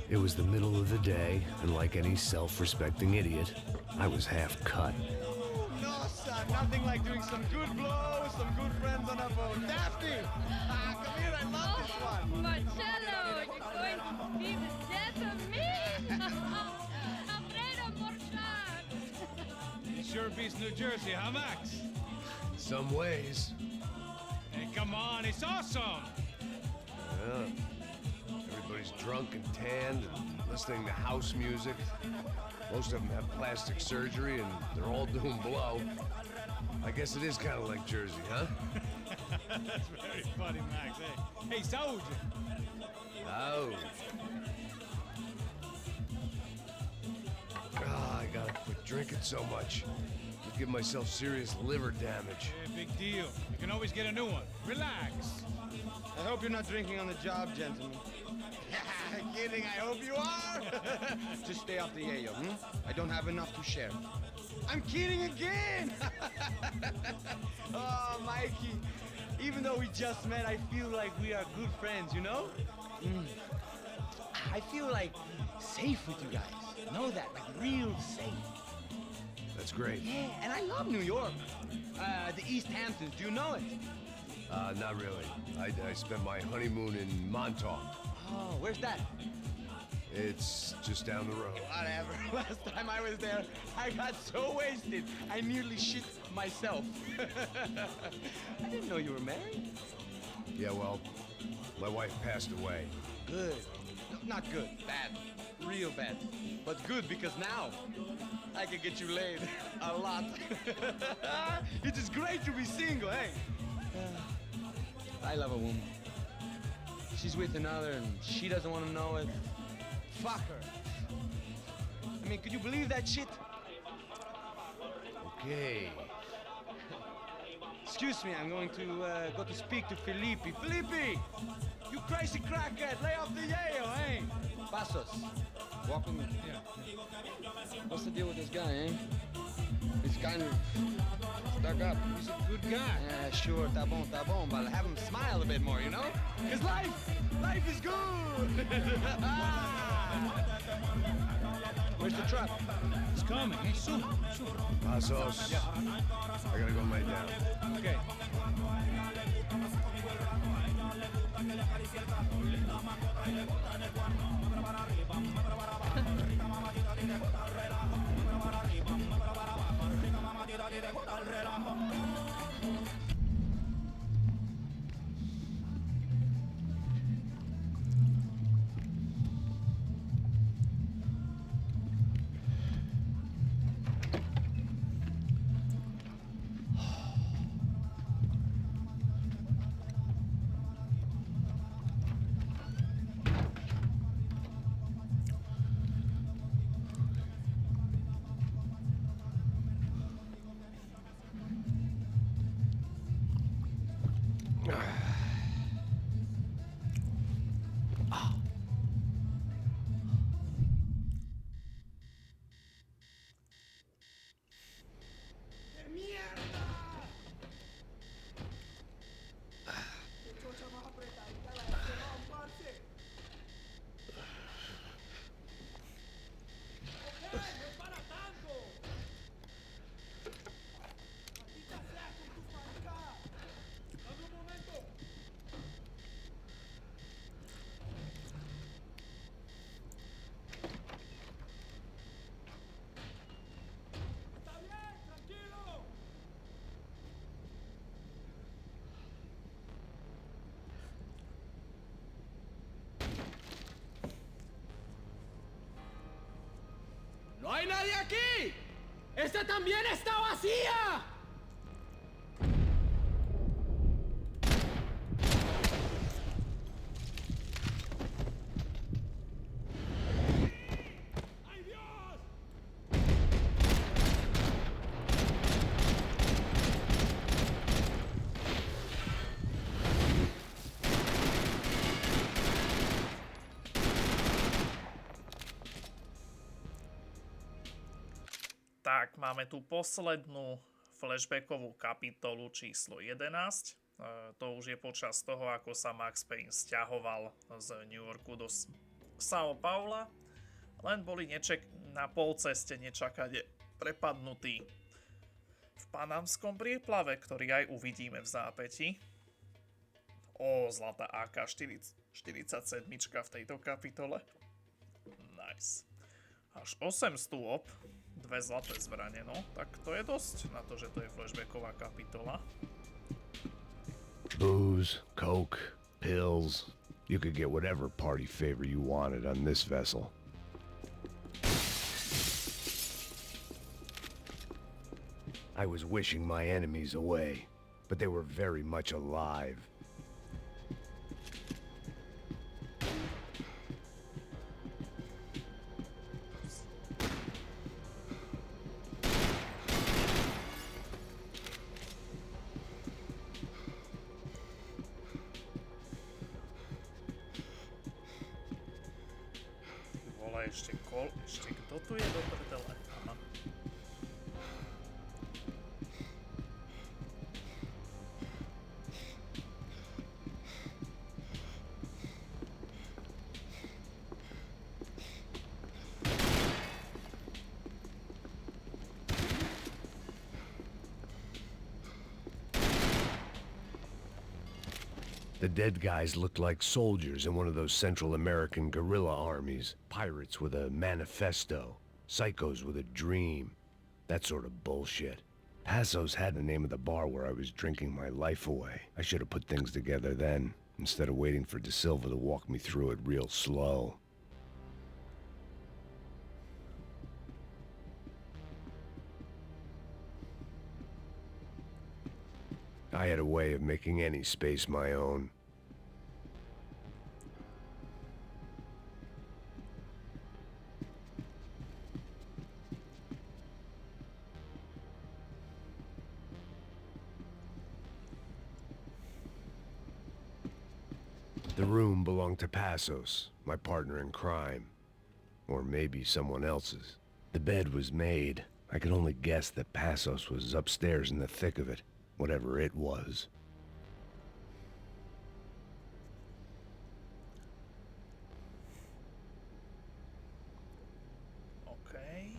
It was the middle of the day, and like any self-respecting idiot, I was half cut. No, son, nothing like doing some good blows, some good friends on a boat. Daphne! Come here, I love this one. Marcello, you're going to be the death of me? Alfredo Morchan. It sure beats New Jersey, huh, Max? Some ways. Hey, come on, it's awesome! Yeah. Everybody's drunk and tanned and listening to house music. Most of them have plastic surgery and they're all doing blow. I guess it is kind of like Jersey, huh? That's very funny, Max. Hey, Saúde! Ouch. I gotta quit drinking so much. I'll give myself serious liver damage. Yeah, big deal. You can always get a new one. Relax. I hope you're not drinking on the job, gentlemen. Kidding, I hope you are. Just stay off the yayo, I don't have enough to share. I'm kidding again! Oh, Mikey, even though we just met, I feel like we are good friends, you know? I feel like safe with you guys. Know that, like real safe. That's great. Yeah, and I love New York. The East Hamptons, do you know it? Not really. I spent my honeymoon in Montauk. Oh, where's that? It's just down the road. Whatever. Last time I was there, I got so wasted, I nearly shit myself. I didn't know you were married. Yeah, well, my wife passed away. Good. No, not good. Bad. Real bad. But good because now I can get you laid a lot. It is great to be single, hey? I love a woman. She's with another and she doesn't want to know it. Fuck her. I mean, could you believe that shit? Okay. Excuse me, I'm going to go to speak to Felipe. Felipe! You crazy crackhead! Lay off the yayo, hey? Passos, walk with me. Yeah. What's the deal with this guy, eh? He's kind of stuck up. He's a good guy. Yeah, sure, tá bom, but have him smile a bit more, you know? Because life is good! Where's the truck? It's coming, hey, soon. Passos. Yeah. I gotta go lay down. Okay. ¡Esta también está vacía! Tak, máme tu poslednú flashbackovú kapitolu číslo 11. To už je počas toho, ako sa Max Payne sťahoval z New Yorku do São Paula. Len boli na polceste nečakane prepadnutí v panamskom prieplave, ktorý aj uvidíme v zápäti. Zlatá AK-47 v tejto kapitole. Nice. Až 8 stôp, 2 zlaté zbrane, no, tak to je dosť na to, že to je flashbacková kapitola. Booze, coke, pills. You could get whatever party favor you wanted on this vessel. I was wishing my enemies away, but they were very much alive. Ešte kto tu je do prdele? Aha. The dead guys looked like soldiers in one of those Central American guerrilla armies. Pirates with a manifesto. Psychos with a dream. That sort of bullshit. Passos had the name of the bar where I was drinking my life away. I should have put things together then, instead of waiting for De Silva to walk me through it real slow. I had a way of making any space my own. The room belonged to Passos, my partner in crime. Or maybe someone else's. The bed was made. I could only guess that Passos was upstairs in the thick of it. Whatever it was. Okay.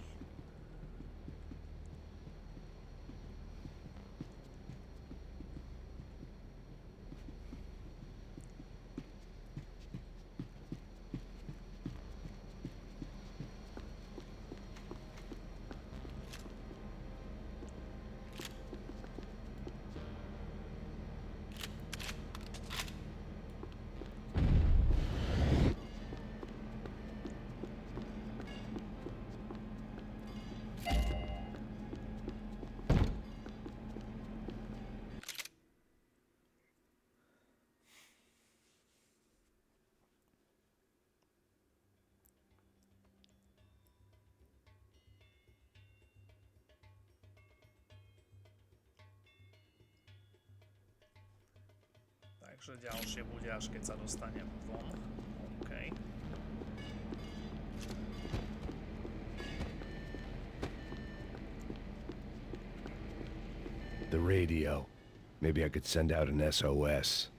Takže ďalšie bude až keď sa dostanem von. OK. The radio. Maybe I could send out an SOS.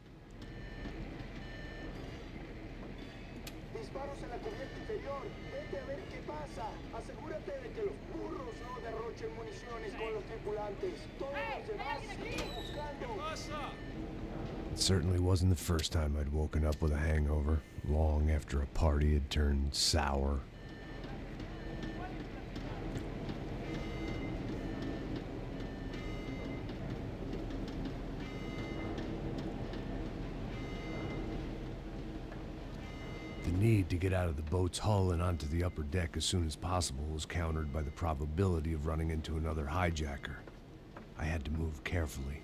Disparos en la cubierta inferior. Vete a ver qué pasa. Asegúrate de que los burros no derrochen municiones con los tripulantes. Todos los demás siguen buscando. ¿Qué pasa? It certainly wasn't the first time I'd woken up with a hangover, long after a party had turned sour. The need to get out of the boat's hull and onto the upper deck as soon as possible was countered by the probability of running into another hijacker. I had to move carefully.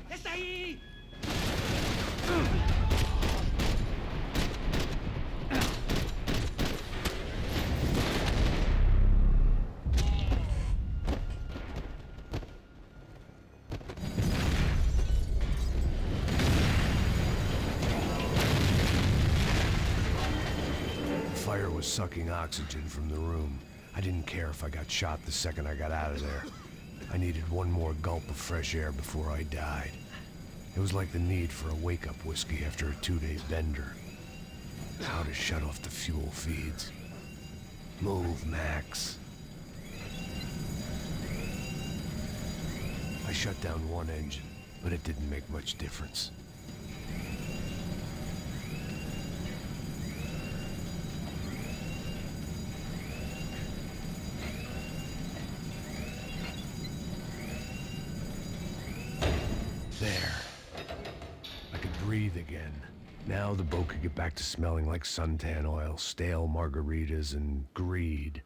¡Está ahí! The fire was sucking oxygen from the room. I didn't care if I got shot the second I got out of there. I needed one more gulp of fresh air before I died. It was like the need for a wake-up whiskey after a 2-day bender. How to shut off the fuel feeds. Move, Max. I shut down one engine, but it didn't make much difference. There. I could breathe again. Now the boat could get back to smelling like suntan oil, stale margaritas, and greed.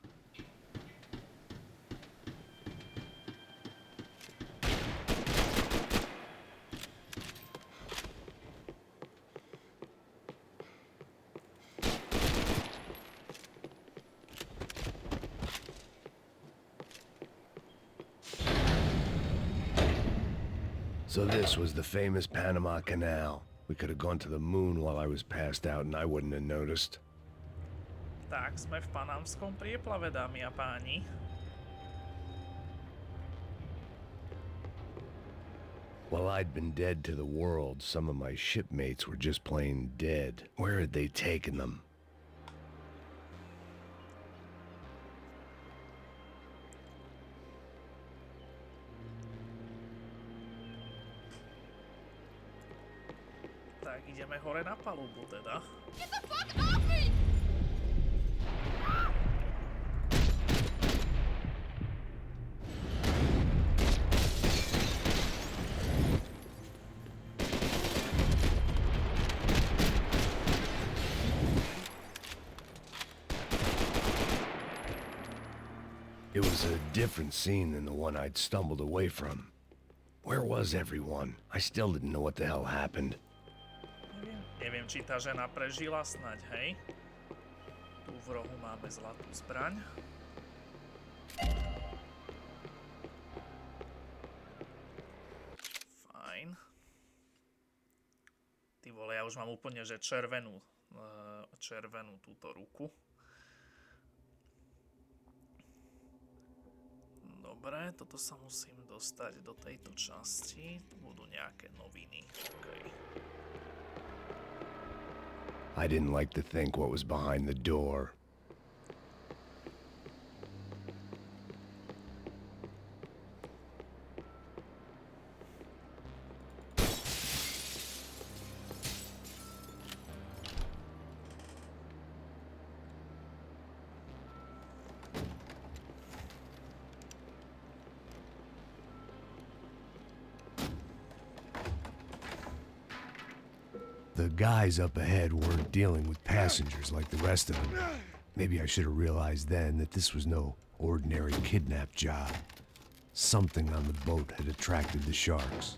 So this was the famous Panama Canal. We could have gone to the moon while I was passed out and I wouldn't have noticed. Tak, sme v panamskom prieplave, dámy a páni. While I'd been dead to the world, some of my shipmates were just plain dead. Where had they taken them? Tak, ideme hore na palubu teda. Get the fuck off me! It was a different scene than the one I'd stumbled away from. Where was everyone? I still didn't know what the hell happened. Neviem, či tá žena prežila snaď, hej? Tu v rohu máme zlatú zbraň. Fajn. Ty vole, ja už mám úplne, že červenú túto ruku. Dobre, toto sa musím dostať do tejto časti. Tu budú nejaké noviny. Okay. I didn't like to think what was behind the door. The guys up ahead weren't dealing with passengers like the rest of them. Maybe I should have realized then that this was no ordinary kidnap job. Something on the boat had attracted the sharks.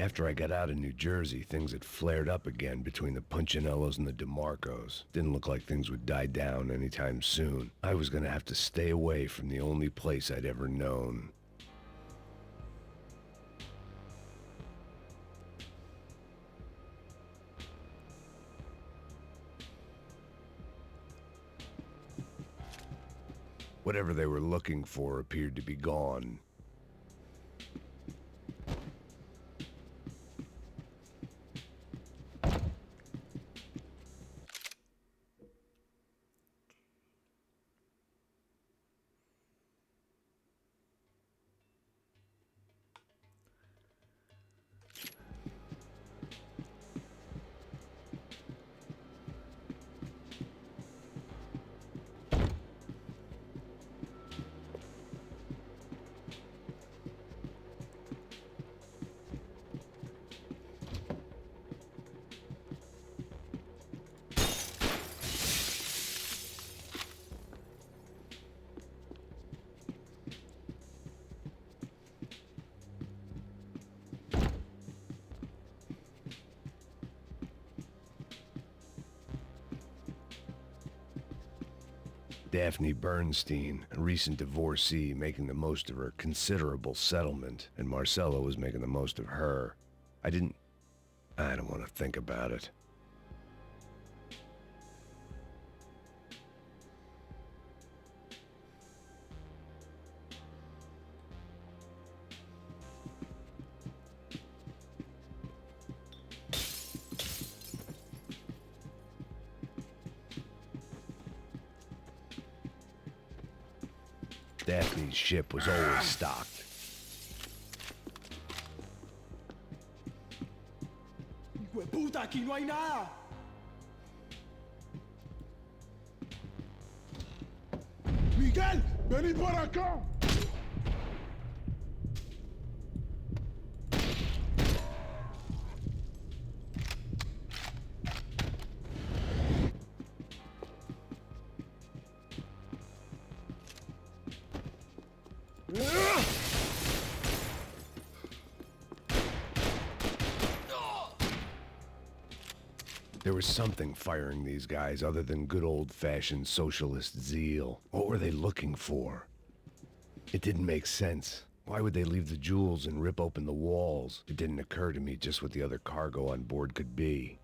After I got out of New Jersey, things had flared up again between the Punchinellos and the DeMarcos. Didn't look like things would die down anytime soon. I was gonna have to stay away from the only place I'd ever known. Whatever they were looking for appeared to be gone. Daphne Bernstein, a recent divorcee, making the most of her considerable settlement, and Marcella was making the most of her. I don't want to think about it. Daphne's ship was always stocked. Puta, aquí no hay nada. Miguel, vení para acá. There was something firing these guys other than good old-fashioned socialist zeal. What were they looking for? It didn't make sense. Why would they leave the jewels and rip open the walls? It didn't occur to me just what the other cargo on board could be.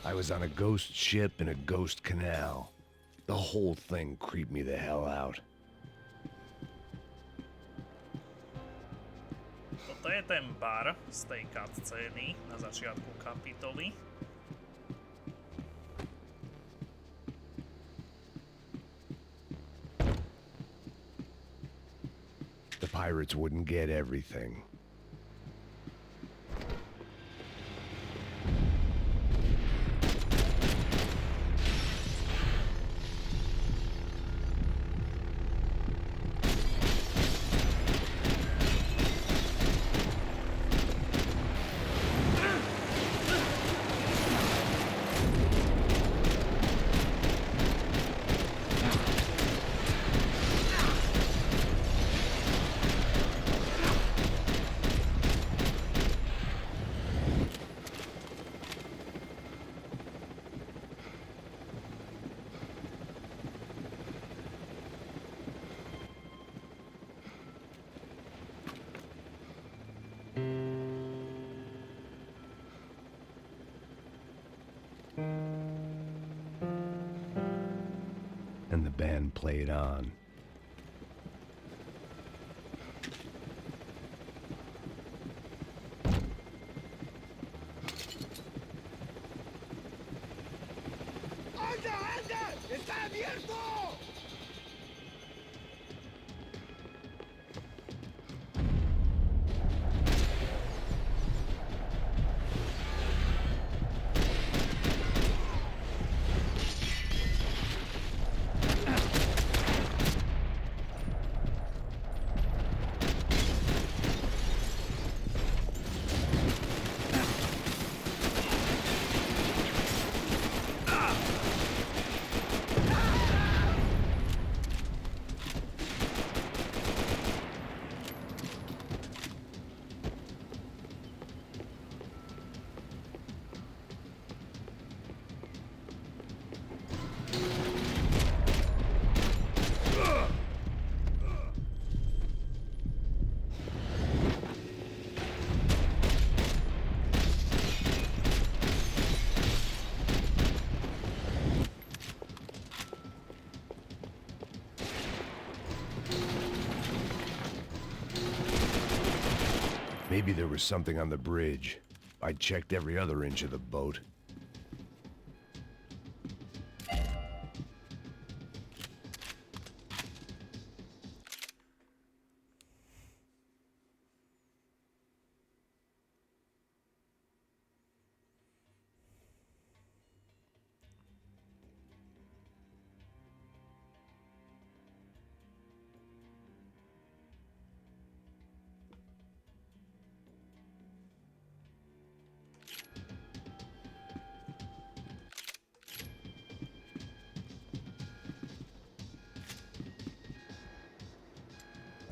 I was on a ghost ship in a ghost canal. The whole thing creeped me the hell out. Toto je ten bar z tej cutscény na začiatku kapitoly. The pirates wouldn't get everything. And the band played on. ¡Anda, anda! ¡Está abierto! Maybe there was something on the bridge. I checked every other inch of the boat.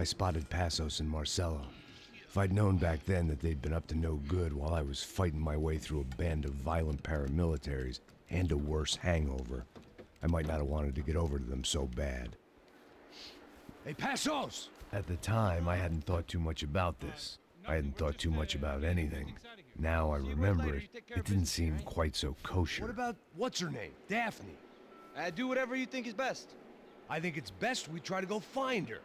I spotted Passos and Marcelo. If I'd known back then that they'd been up to no good while I was fighting my way through a band of violent paramilitaries and a worse hangover, I might not have wanted to get over to them so bad. Hey, Passos! At the time, I hadn't thought too much about this. I hadn't thought too much about anything. Now I remember it, it didn't seem quite so kosher. What about, what's her name? Daphne. Do whatever you think is best. I think it's best we try to go find her.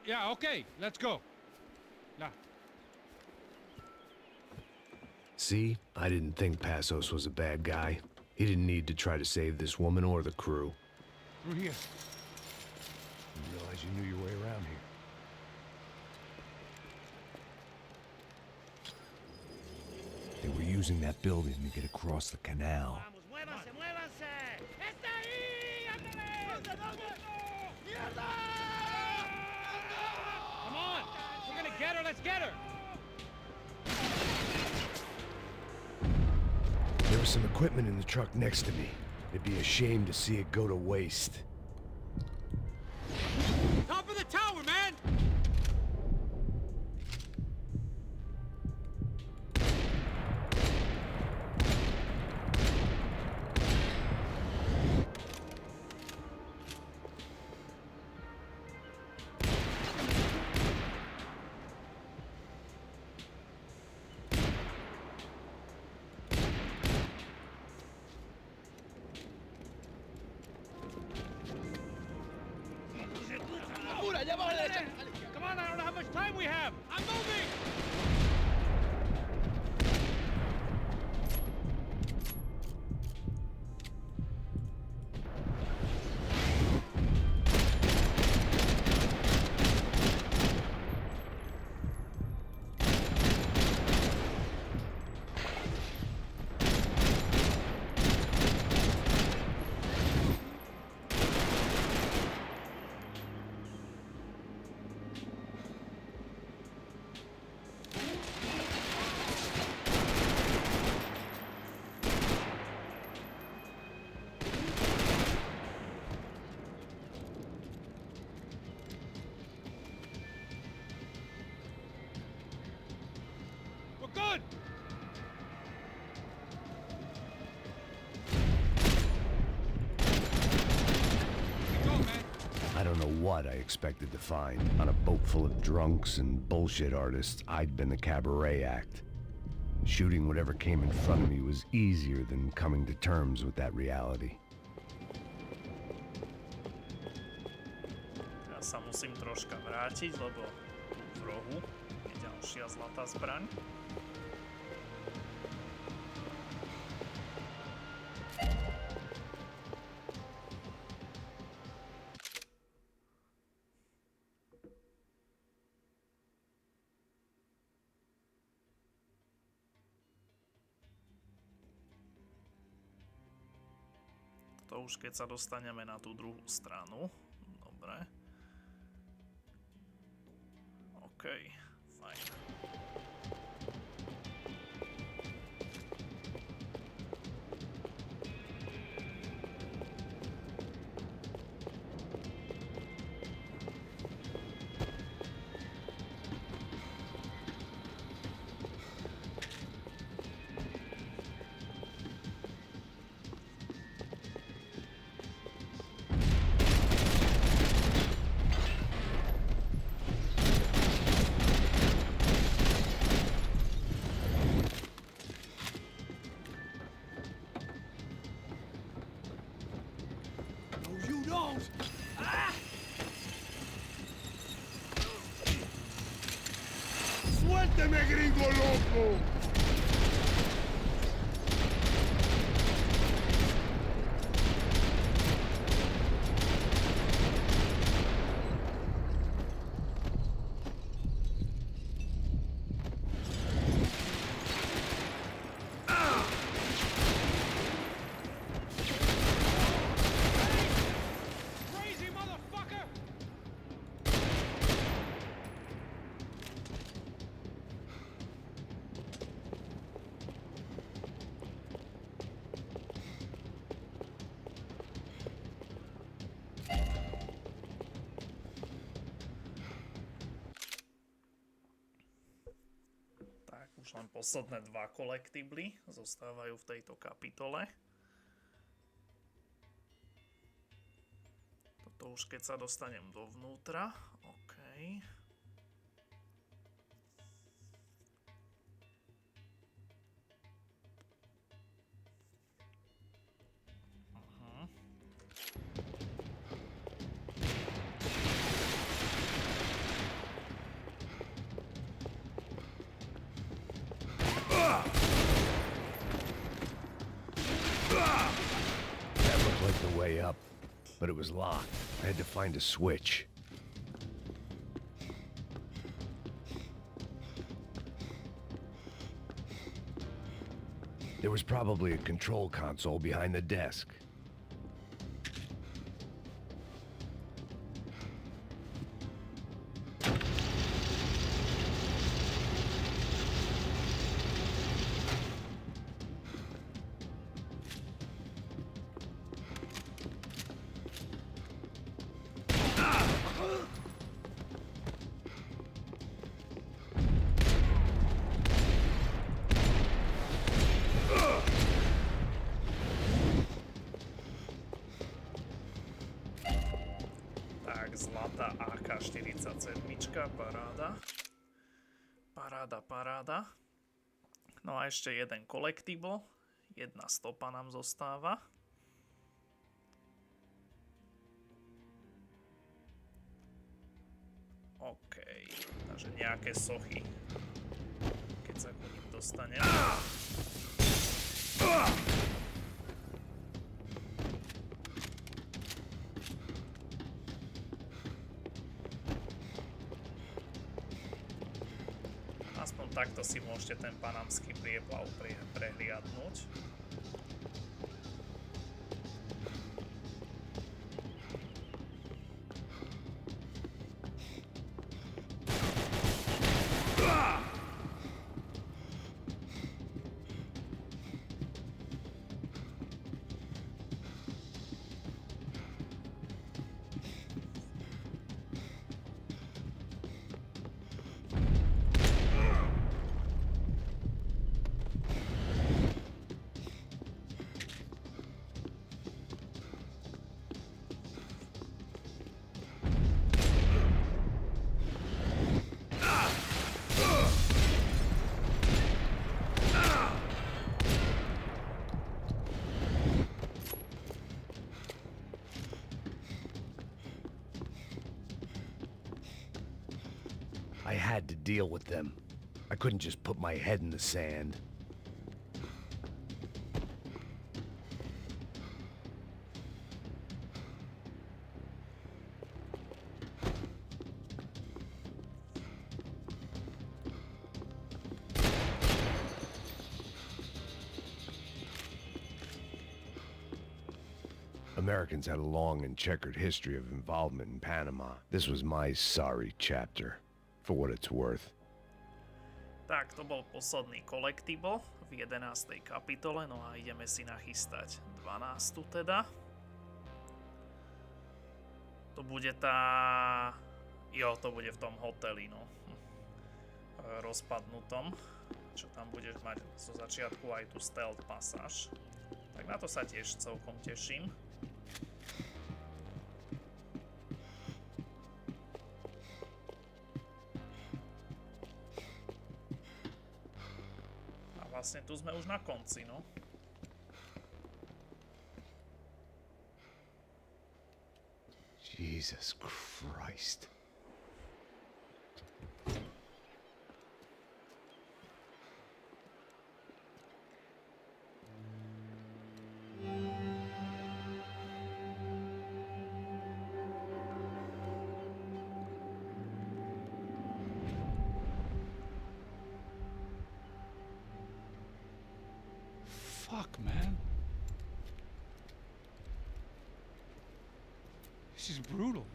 Yeah, okay, let's go. Yeah. See? I didn't think Passos was a bad guy. He didn't need to try to save this woman or the crew. Through here. Didn't realize you knew your way around here. They were using that building to get across the canal. Come on! We're gonna get her, let's get her! There was some equipment in the truck next to me. It'd be a shame to see it go to waste. Top of the tower, man! Come on, I don't know how much time we have! I'm moving! Good! I don't know what I expected to find. On a boat full of drunks and bullshit artists, I'd been the cabaret act. Shooting whatever came in front of me was easier than coming to terms with that reality. Ja sa musím troška vrátiť, lebo v rohu je ďalšia zlatá zbraň. To už keď sa dostaneme na tú druhú stranu. Dobre. OK, fajn. ¡Suélteme, gringo loco! Už len posledné dva kolektibly zostávajú v tejto kapitole. Toto už keď sa dostanem dovnútra. OK. Way up, but it was locked. I had to find a switch. There was probably a control console behind the desk. Zlatá AK-47, paráda. Paráda. No a ešte jeden kolektible. Jedna stopa nám zostáva. OK, takže nejaké sochy. Keď sa ku nim dostanem. Aspoň takto si môžete ten panamský prieplav prehliadnúť. I had to deal with them. I couldn't just put my head in the sand. Americans had a long and checkered history of involvement in Panama. This was my sorry chapter, for what it's worth. Tak, to bol posledný kolektible v 11. kapitole, no a ideme si nachystať 12. teda. To bude tá... Jo, to bude v tom hoteli, no. Rozpadnutom. Čo tam budeš mať zo začiatku aj tú stealth pasáž. Tak na to sa tiež celkom teším. Vlastne tu sme už na konci, no. Jesus Christ. Fuck, man. This is brutal.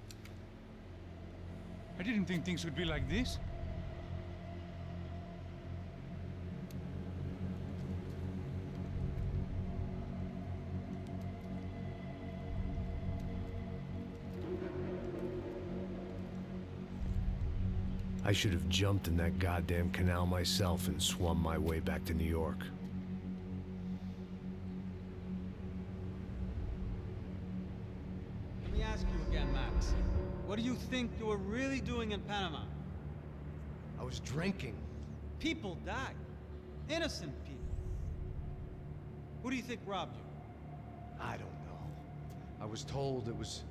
I didn't think things would be like this. I should have jumped in that goddamn canal myself and swum my way back to New York. Let me ask you again, Max. What do you think you were really doing in Panama? I was drinking. People died. Innocent people. Who do you think robbed you? I don't know. I was told it was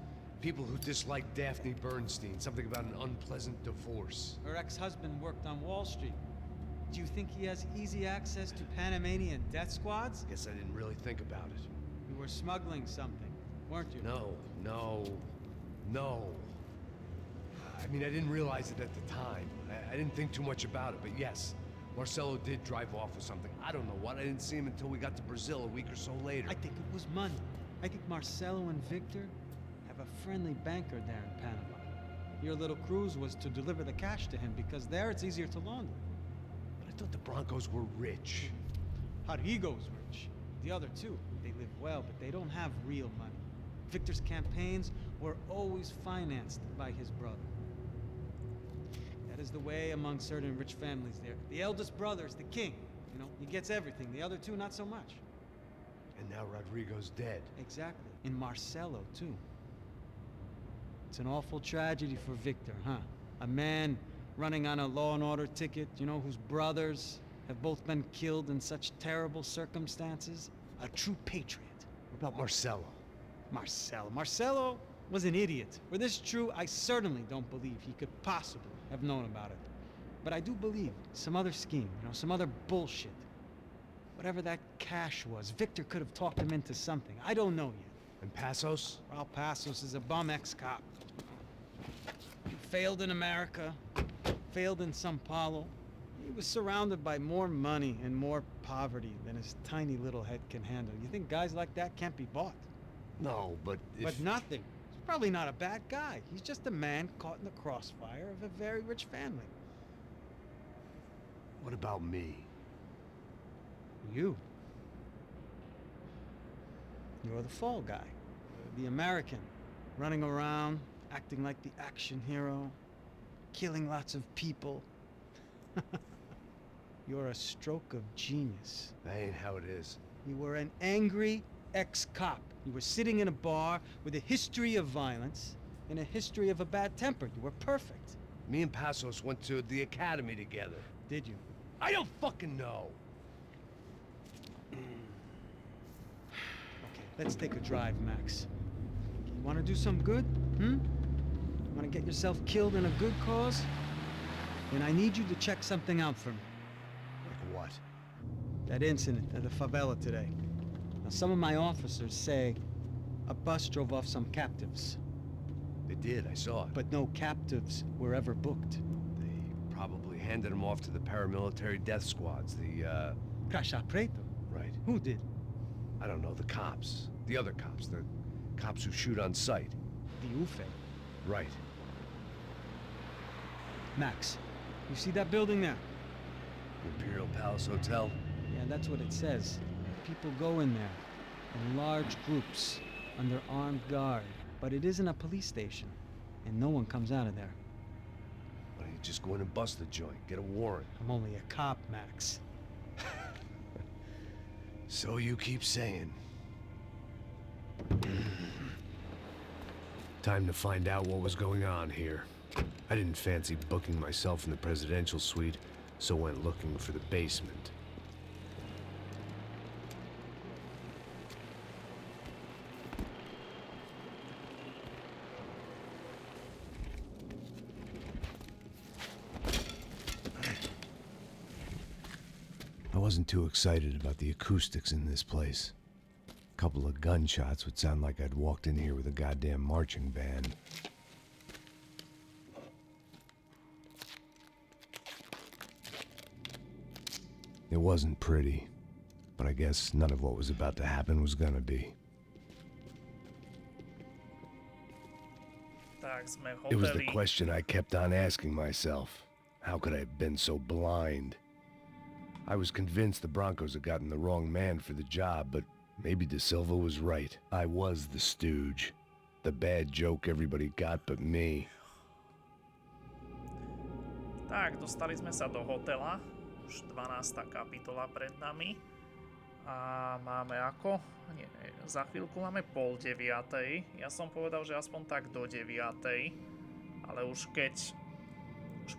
people who disliked Daphne Bernstein, something about an unpleasant divorce. Her ex-husband worked on Wall Street. Do you think he has easy access to Panamanian death squads? Guess I didn't really think about it. You were smuggling something, weren't you? No. I mean, I didn't realize it at the time. I didn't think too much about it, but yes, Marcelo did drive off with something. I don't know what. I didn't see him until we got to Brazil a week or so later. I think it was money. I think Marcelo and Victor have a friendly banker there in Panama. Your little cruise was to deliver the cash to him because there it's easier to launder. But I thought the Broncos were rich. Rodrigo's rich. The other two, they live well, but they don't have real money. Victor's campaigns were always financed by his brother. That is the way among certain rich families there. The eldest brother is the king. You know, he gets everything. The other two, not so much. And now Rodrigo's dead. Exactly. And Marcelo, too. It's an awful tragedy for Victor, huh? A man running on a law and order ticket, you know, whose brothers have both been killed in such terrible circumstances. A true patriot. What about Marcelo? Marcelo was an idiot. Were this true, I certainly don't believe he could possibly have known about it. But I do believe some other scheme, you know, some other bullshit. Whatever that cash was, Victor could have talked him into something. I don't know yet. And Passos? Raul Passos is a bum ex-cop. He failed in America, failed in Sao Paulo. He was surrounded by more money and more poverty than his tiny little head can handle. You think guys like that can't be bought? No, but But nothing. He's probably not a bad guy. He's just a man caught in the crossfire of a very rich family. What about me? You. You're the fall guy. The American. Running around, acting like the action hero. Killing lots of people. You're a stroke of genius. That ain't how it is. You were an angry ex-cop. You were sitting in a bar with a history of violence and a history of a bad temper. You were perfect. Me and Passos went to the academy together. Did you? I don't fucking know. Okay, let's take a drive, Max. You want to do some good? Want to get yourself killed in a good cause? Then I need you to check something out for me. Like what? That incident at the favela today. Now, some of my officers say a bus drove off some captives. They did, I saw it. But no captives were ever booked. They probably handed them off to the paramilitary death squads, the, Crashapreto? Right. Who did? I don't know, the cops. The other cops, the cops who shoot on sight. The UFE. Right. Max, you see that building there? Imperial Palace Hotel? Yeah, that's what it says. People go in there in large groups under armed guard. But it isn't a police station, and no one comes out of there. Why don't you just go in and bust the joint, get a warrant? I'm only a cop, Max. So you keep saying. Time to find out what was going on here. I didn't fancy booking myself in the presidential suite, so went looking for the basement. I wasn't too excited about the acoustics in this place. A couple of gunshots would sound like I'd walked in here with a goddamn marching band. It wasn't pretty, but but I guess none of what was about to happen was gonna be. Tak, sme v It was the hoteli. question I kept on asking myself. How could I have been so blind? I was convinced the Broncos had gotten the wrong man for the job, but maybe De Silva was right. I was the stooge. The bad joke everybody got but me. Tak, dostali sme sa do hotela. Už 12. kapitola pred nami. A máme ako? Nie, za chvíľku máme 8:30. Ja som povedal, že aspoň tak do 9:00. Ale už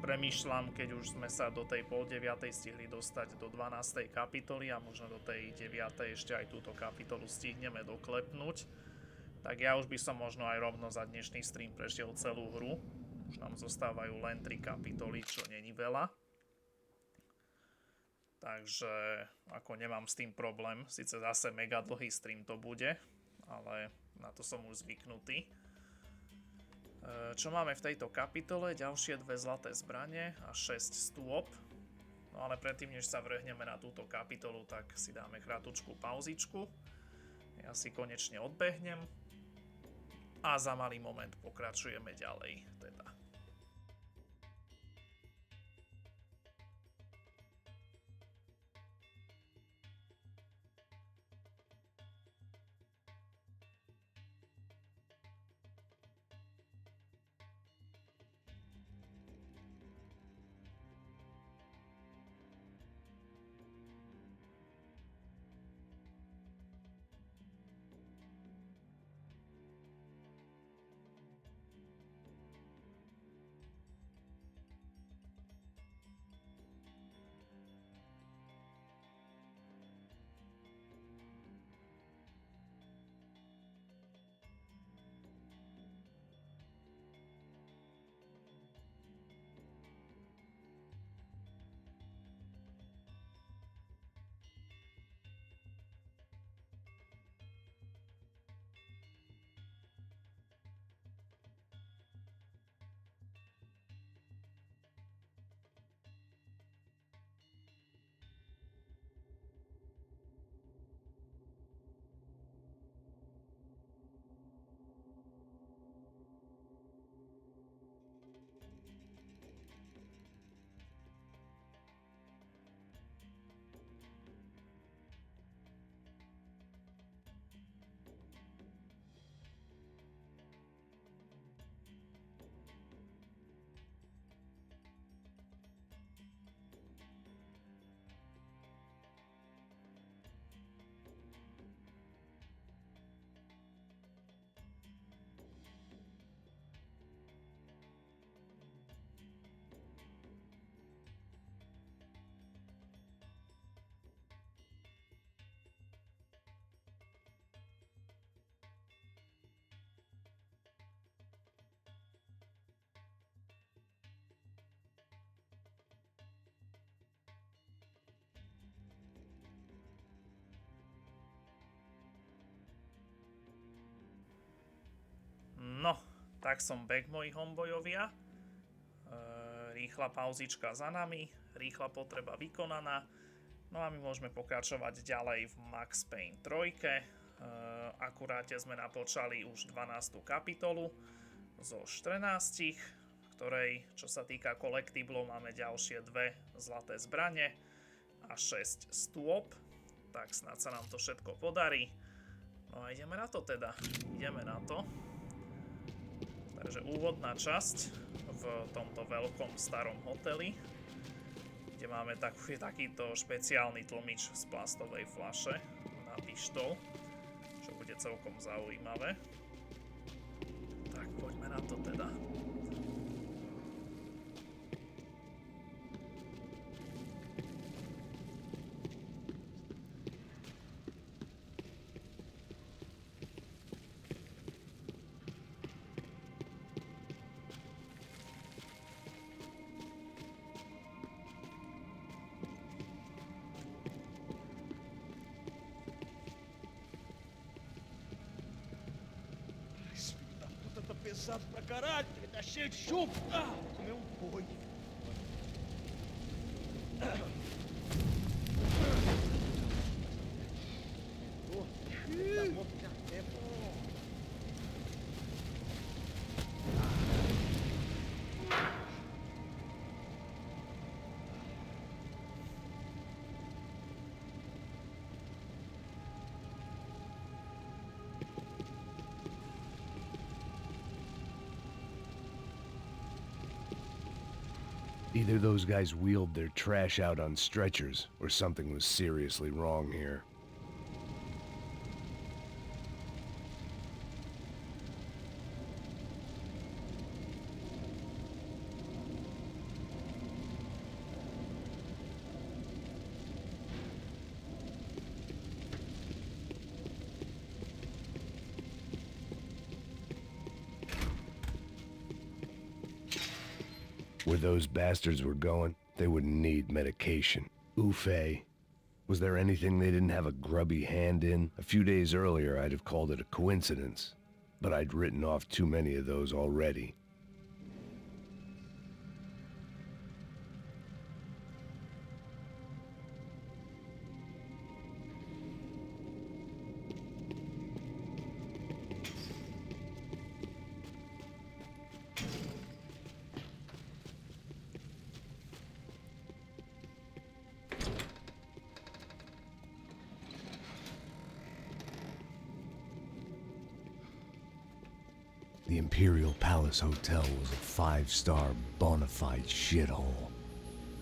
premýšľam, keď už sme sa do tej 8:30 stihli dostať do 12. kapitoly a možno do tej 9. ešte aj túto kapitolu stihneme doklepnúť. Tak ja už by som možno aj rovno za dnešný stream prešiel celú hru. Už nám zostávajú len 3 kapitoly, čo není veľa. Takže ako nemám s tým problém, síce zase mega dlhý stream to bude, ale na to som už zvyknutý. Čo máme v tejto kapitole? Ďalšie 2 zlaté zbrane a 6 stôp. No ale predtým, než sa vrhneme na túto kapitolu, tak si dáme kratučku pauzičku. Ja si konečne odbehnem a za malý moment pokračujeme ďalej. Teda. No, tak som back, moji homebojovia. Rýchla pauzička za nami, rýchla potreba vykonaná. No a my môžeme pokračovať ďalej v Max Payne 3. Akuráte sme napočali už 12. kapitolu zo 14, v ktorej, čo sa týka kolektiblov, máme ďalšie 2 zlaté zbrane a 6 stôp. Tak snad sa nám to všetko podarí. No a ideme na to teda. Ideme na to. Takže úvodná časť v tomto veľkom starom hoteli, kde máme takýto špeciálny tlmič z plastovej fľaše na pištol, čo bude celkom zaujímavé. Tak poďme na to teda. Pesado pra caralho, ele tá cheio de chumbo. Ah, comeu um boi. Either those guys wheeled their trash out on stretchers, or something was seriously wrong here. Where those bastards were going, they wouldn't need medication. Oof-ay. Was there anything they didn't have a grubby hand in? A few days earlier, I'd have called it a coincidence, but I'd written off too many of those already. The Imperial Palace Hotel was a five-star, bona fide shithole.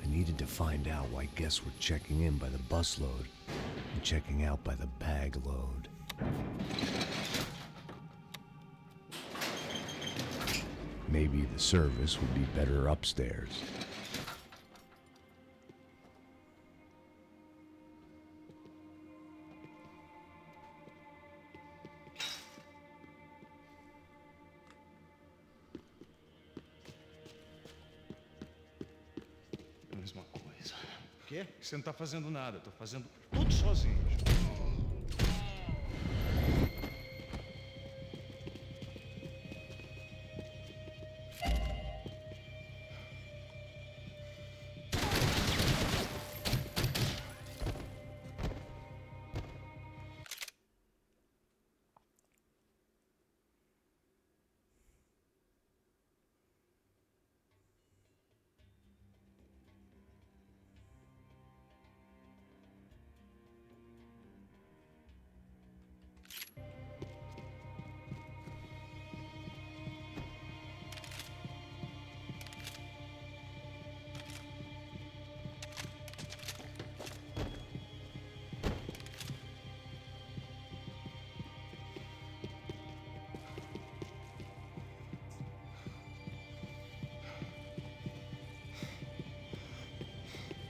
I needed to find out why guests were checking in by the busload and checking out by the bag load. Maybe the service would be better upstairs. Mesma coisa. O quê? Você não tá fazendo nada, eu tô fazendo tudo sozinho.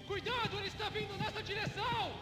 Cuidado, ele está vindo nessa direção!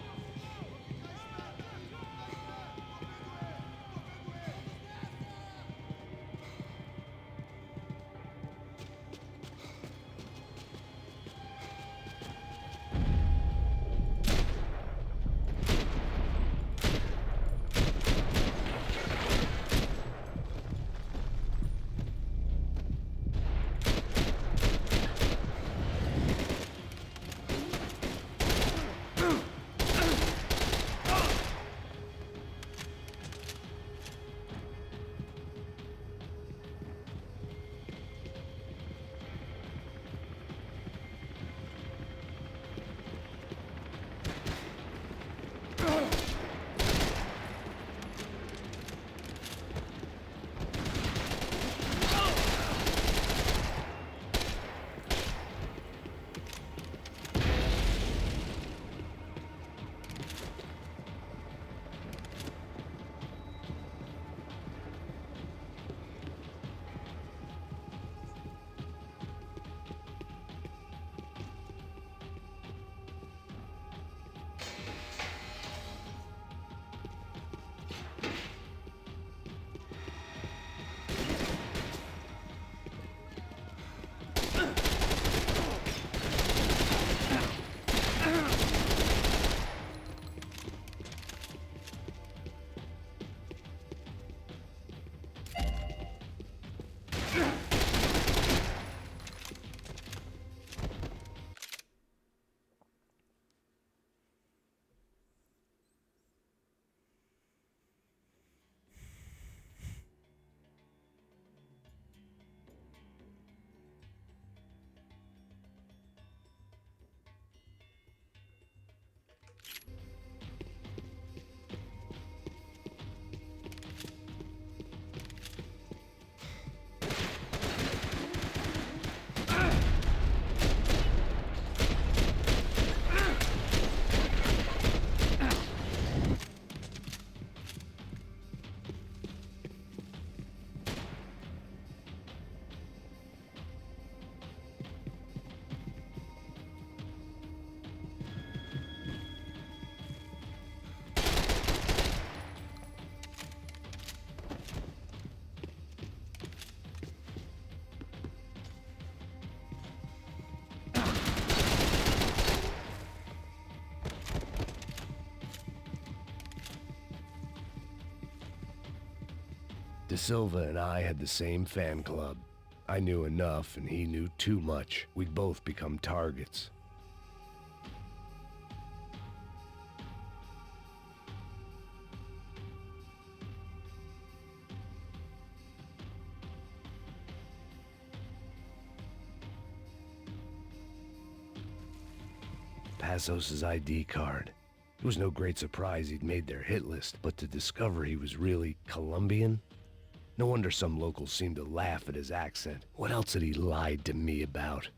De Silva and I had the same fan club. I knew enough and he knew too much. We'd both become targets. Passos' ID card. It was no great surprise he'd made their hit list, but to discover he was really Colombian? No wonder some locals seemed to laugh at his accent. What else had he lied to me about?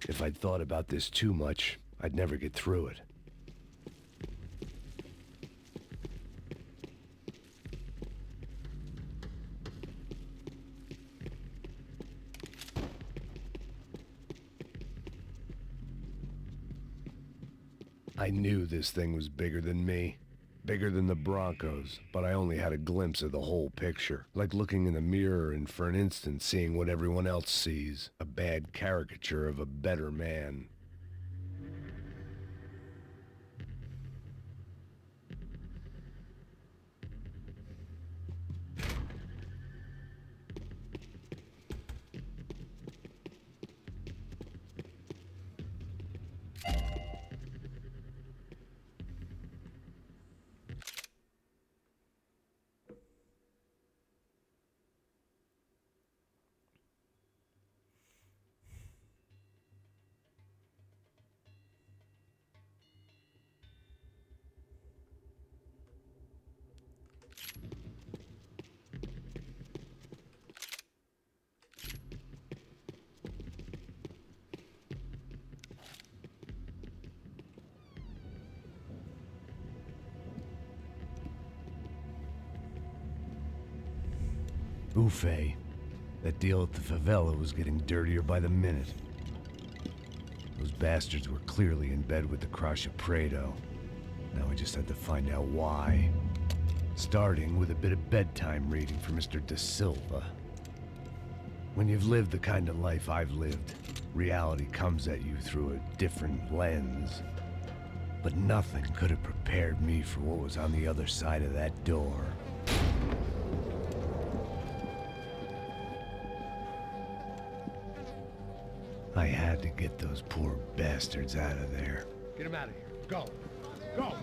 If I'd thought about this too much, I'd never get through it. I knew this thing was bigger than me. Bigger than the Broncos, but I only had a glimpse of the whole picture. Like looking in a mirror and for an instant seeing what everyone else sees. A bad caricature of a better man. Buffet. That deal at the favela was getting dirtier by the minute. Those bastards were clearly in bed with the Crashapredo. Now I just had to find out why. Starting with a bit of bedtime reading for Mr. De Silva. When you've lived the kind of life I've lived, reality comes at you through a different lens. But nothing could have prepared me for what was on the other side of that door. I had to get those poor bastards out of there. Get him out of here. Go. Go.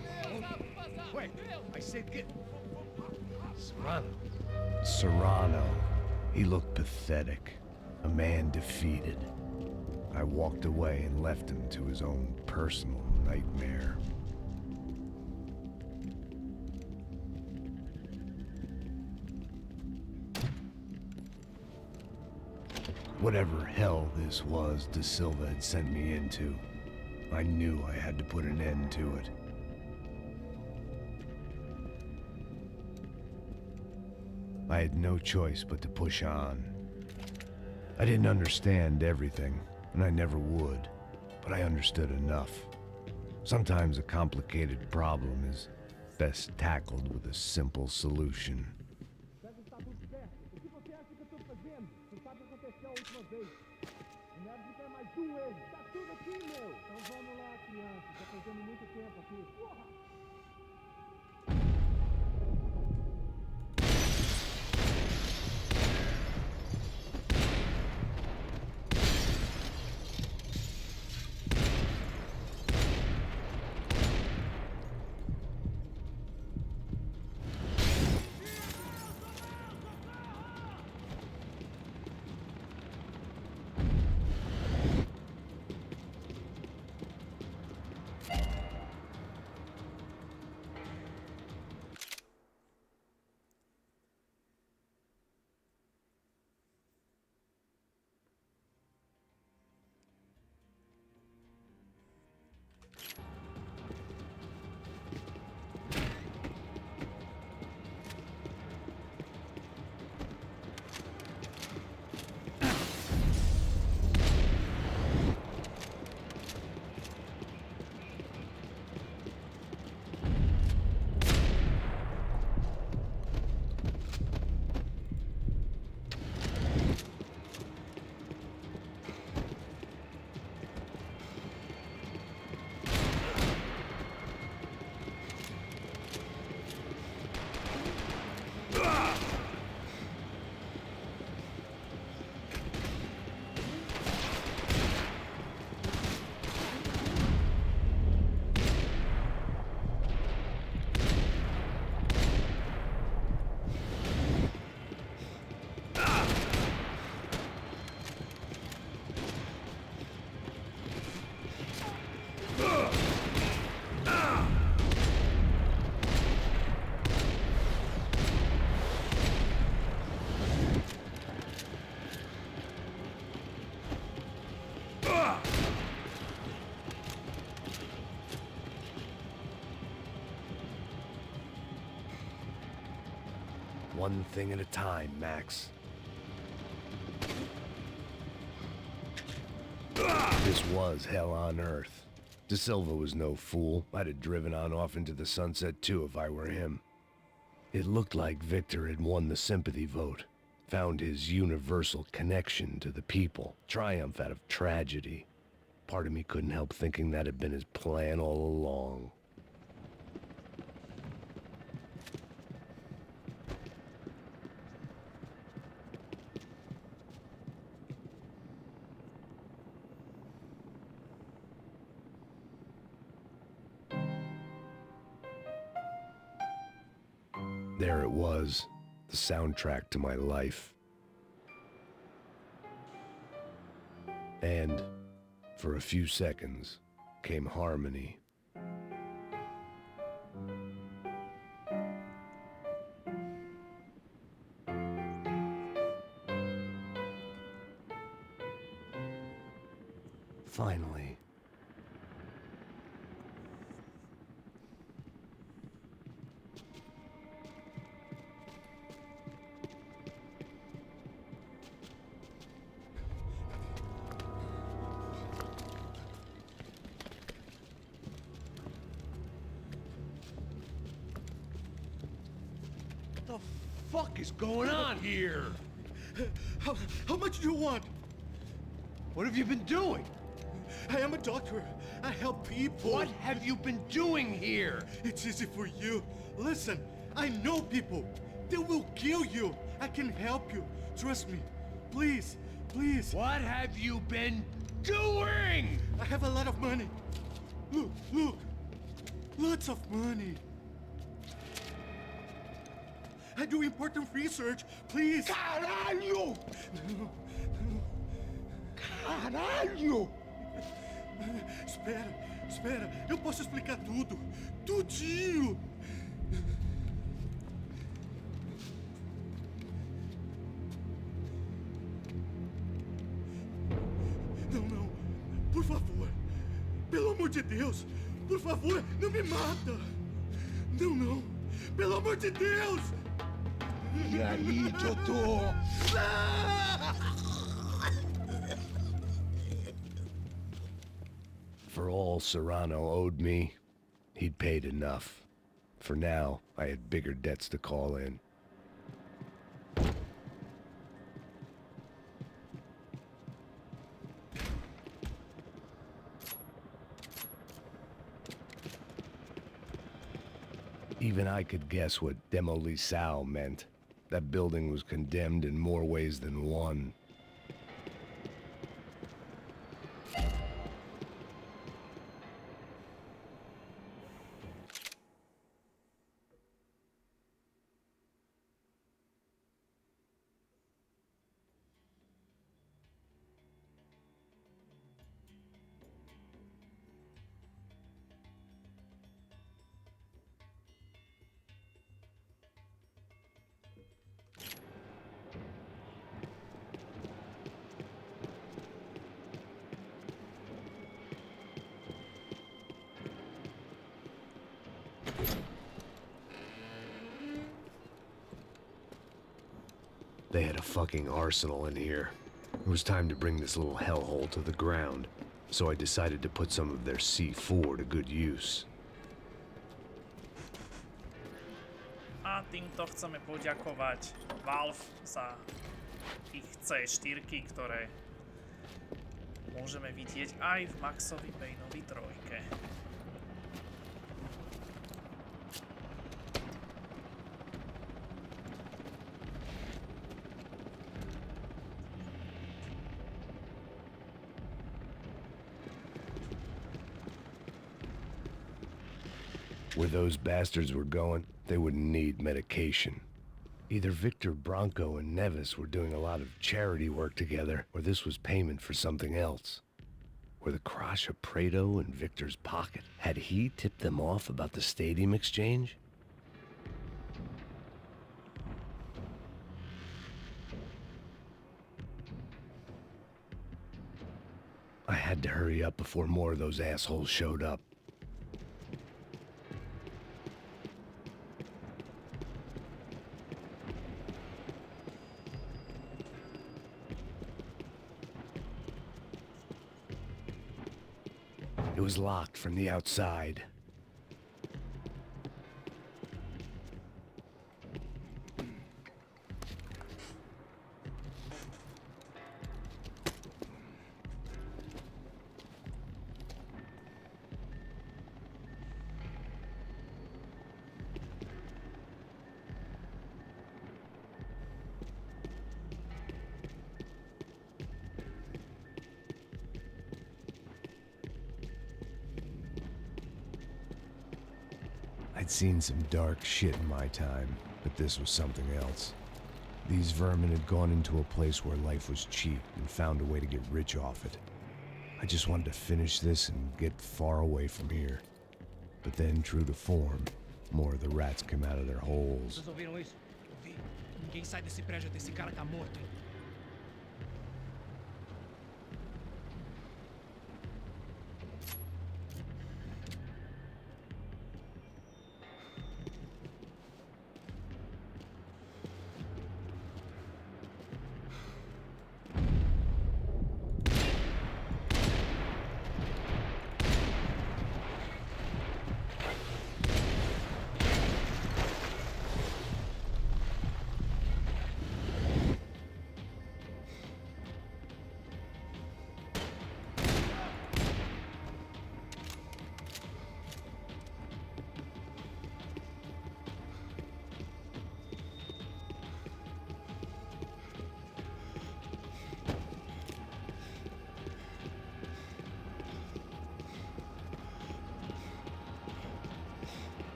Quick. I said get... Serrano. Serrano. He looked pathetic. A man defeated. I walked away and left him to his own personal nightmare. Whatever hell this was De Silva had sent me into, I knew I had to put an end to it. I had no choice but to push on. I didn't understand everything, and I never would, but I understood enough. Sometimes a complicated problem is best tackled with a simple solution. one thing at a time, Max. This was hell on earth. De Silva was no fool. I'd have driven on off into the sunset too if I were him. It looked like Victor had won the sympathy vote, found his universal connection to the people, triumph out of tragedy. Part of me couldn't help thinking that had been his plan all along. There it was, the soundtrack to my life. And for a few seconds came harmony. Finally. What the fuck is going on here? How much do you want? What have you been doing? I am a doctor. I help people. What have you been doing here? It's easy for you. Listen, I know people. They will kill you. I can help you. Trust me. Please, please. What have you been doing? I have a lot of money. Look, look. Lots of money. I do important research. Please. Caralho! Caralho! Espera, espera. Eu posso explicar tudo. Tudinho. Não, não. Por favor. Pelo amor de Deus. Por favor, não me mata. Não, não. Pelo amor de Deus. E aí, doutor? For all Serrano owed me, he'd paid enough. For now, I had bigger debts to call in. Even I could guess what demolição meant. That building was condemned in more ways than one. They had a fucking arsenal in here. It was time to bring this little hellhole to the ground, so I decided to put some of their C4 to good use. A týmto chceme poďakovať Valve za ich C4, ktoré môžeme vidieť aj v Maxovi Payneovi 3. Where those bastards were going, they wouldn't need medication. Either Victor Branco and Nevis were doing a lot of charity work together, or this was payment for something else. Were the Crasha Prado in Victor's pocket? Had he tipped them off about the stadium exchange? I had to hurry up before more of those assholes showed up. was locked from the outside. I'd seen some dark shit in my time, but this was something else. These vermin had gone into a place where life was cheap and found a way to get rich off it. I just wanted to finish this and get far away from here. But then, true to form, more of the rats come out of their holes. Vocês ouviram isso? Ouvi. Ninguém sai desse prédio até esse cara tá morto, hein?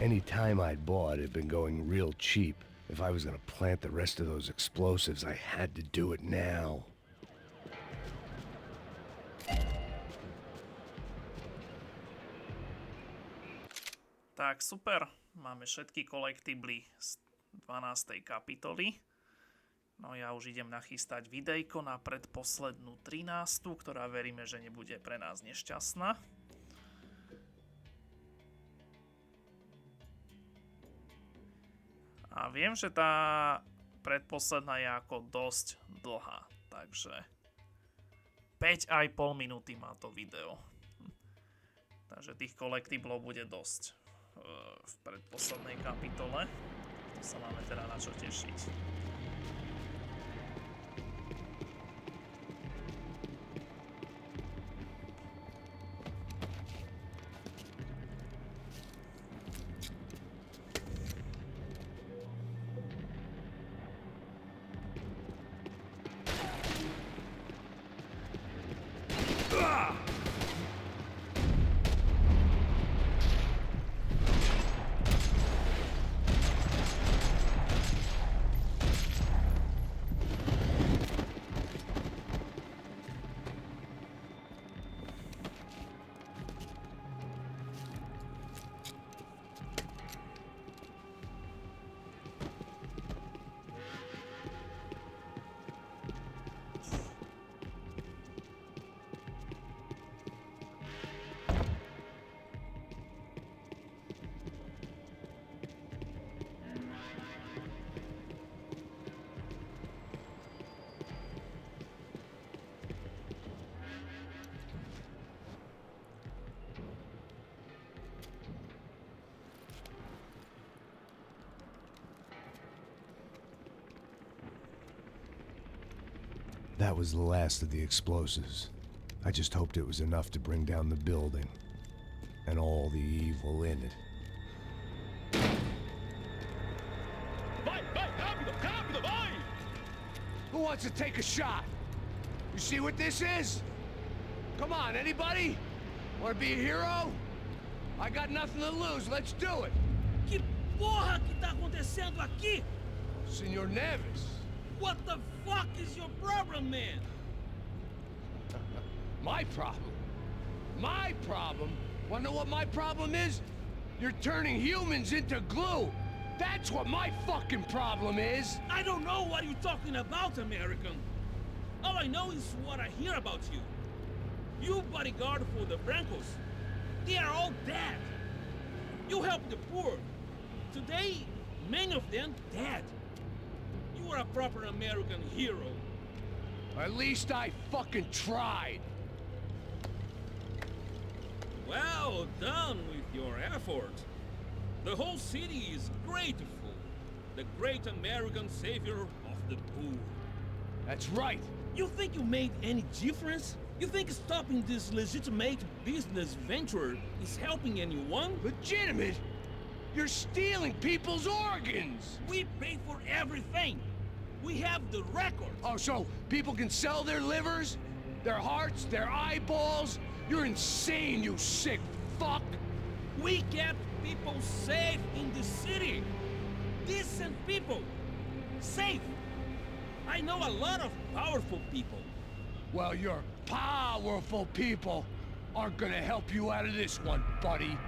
Any time I'd bought had been going real cheap. If I was gonna plant the rest of those explosives, I had to do it now. Tak, super. Máme všetky kolektibly z 12. kapitoly. No ja už idem nachystať videjko na predposlednú 13., ktorá veríme, že nebude pre nás nešťastná. A viem, že tá predposledná je ako dosť dlhá, takže 5,5 minúty má to video. Takže tých kolektiblov bude dosť v predposlednej kapitole. To sa máme teda na čo tešiť. That was the last of the explosives. I just hoped it was enough to bring down the building. And all the evil in it. Who wants to take a shot? You see what this is? Come on, anybody? Want to be a hero? I got nothing to lose, let's do it! Que porra que tá acontecendo aqui? Senor Neves. What the fuck is your problem, man? My problem? My problem? Wanna know what my problem is? You're turning humans into glue! That's what my fucking problem is! I don't know what you're talking about, American. All I know is what I hear about you. You bodyguard for the Brancos. They are all dead. You help the poor. Today, many of them dead. You are a proper American hero. At least I fucking tried. Well done with your effort. The whole city is grateful. The great American savior of the poor. That's right. You think you made any difference? You think stopping this legitimate business venture is helping anyone? Legitimate? You're stealing people's organs! We pay for everything. We have the record. Oh, so people can sell their livers? Their hearts? Their eyeballs? You're insane, you sick fuck! We kept people safe in the city. Decent people. Safe. I know a lot of powerful people. Well, your powerful people aren't gonna help you out of this one, buddy.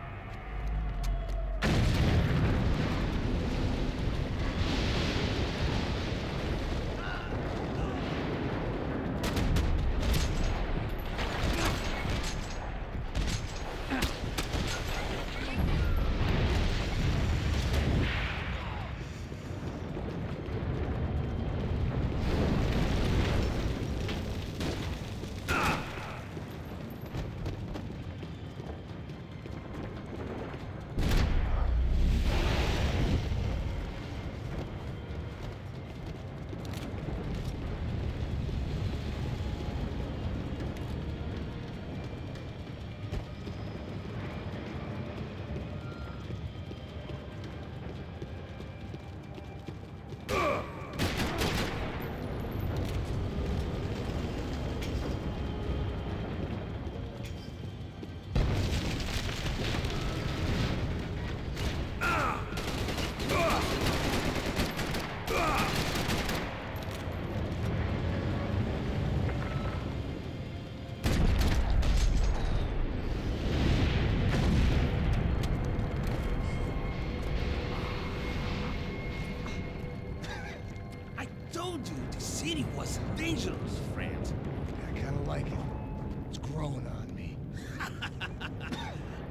Was dangerous, friend. I kinda like it. It's growing on me.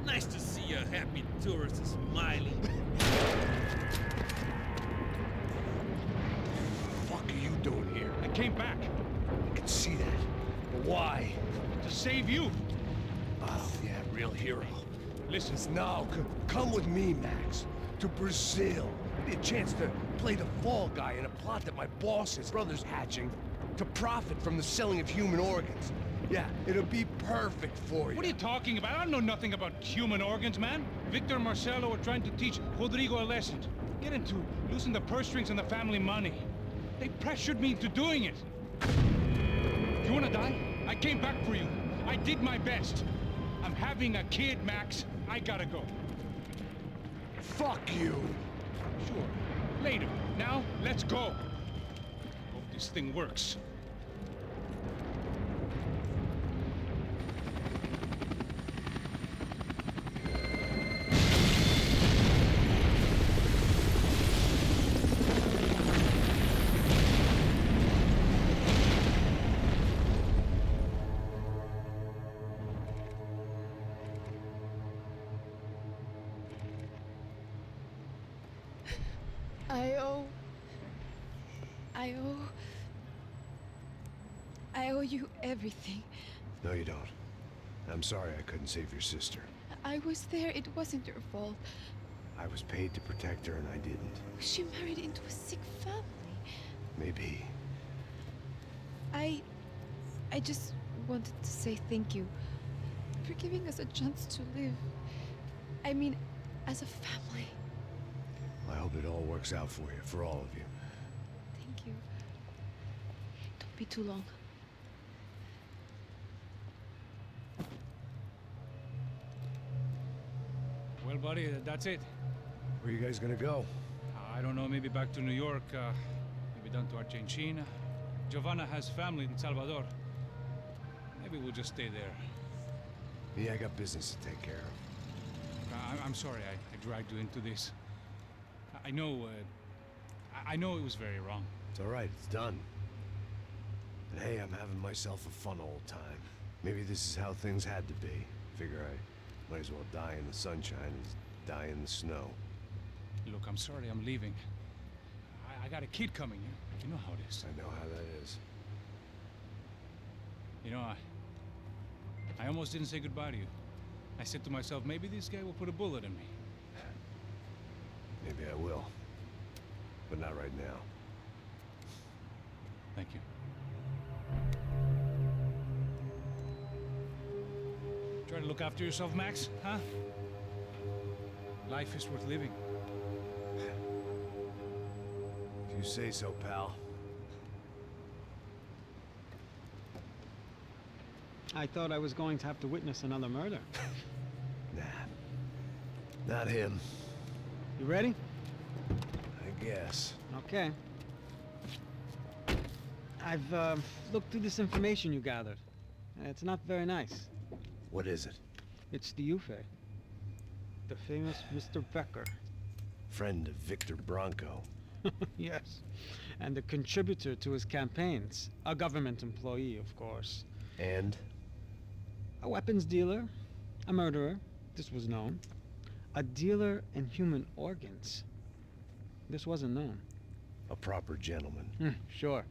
Nice to see a happy tourist smiling. What the fuck are you doing here? I came back. I can see that. But why? To save you. Oh, yeah, real hero. Listen. Now, come with me, Max. To Brazil. Give me a chance to play the fall guy in a plot that my boss's brother's hatching to profit from the selling of human organs. Yeah, it'll be perfect for you. What are you talking about? I know nothing about human organs, man. Victor and Marcelo are trying to teach Rodrigo a lesson. Get him to loosen the purse strings and the family money. They pressured me into doing it. You wanna die? I came back for you. I did my best. I'm having a kid, Max. I gotta go. Fuck you. Sure. Later. Now, let's go. Hope this thing works. I owe you everything. No, you don't. I'm sorry I couldn't save your sister. I was there. It wasn't your fault. I was paid to protect her and I didn't. She married into a sick family. Maybe. I just wanted to say thank you for giving us a chance to live. I mean, as a family. I hope it all works out for you, for all of you. Thank you. Don't be too long. Well, buddy, that's it. Where are you guys gonna go? I don't know, maybe back to New York, maybe down to Argentina. Giovanna has family in Salvador. Maybe we'll just stay there. Me, I got business to take care of. I'm sorry I dragged you into this. I know it was very wrong. It's all right, it's done. But hey, I'm having myself a fun old time. Maybe this is how things had to be. Figure I might as well die in the sunshine as die in the snow. Look, I'm sorry I'm leaving. I got a kid coming. You know how it is. I know how that is. You know, I almost didn't say goodbye to you. I said to myself, maybe this guy will put a bullet in me. Maybe I will. But not right now. Thank you. Try to look after yourself, Max, huh? Life is worth living. If you say so, pal. I thought I was going to have to witness another murder. Nah. Not him. You ready? I guess. Okay. I've looked through this information you gathered. It's not very nice. What is it? It's the Ufe. The famous Mr. Becker. Friend of Victor Bronco. Yes. And a contributor to his campaigns. A government employee, of course. And? A weapons dealer. A murderer. This was known. A dealer in human organs. This wasn't known. A proper gentleman. Sure.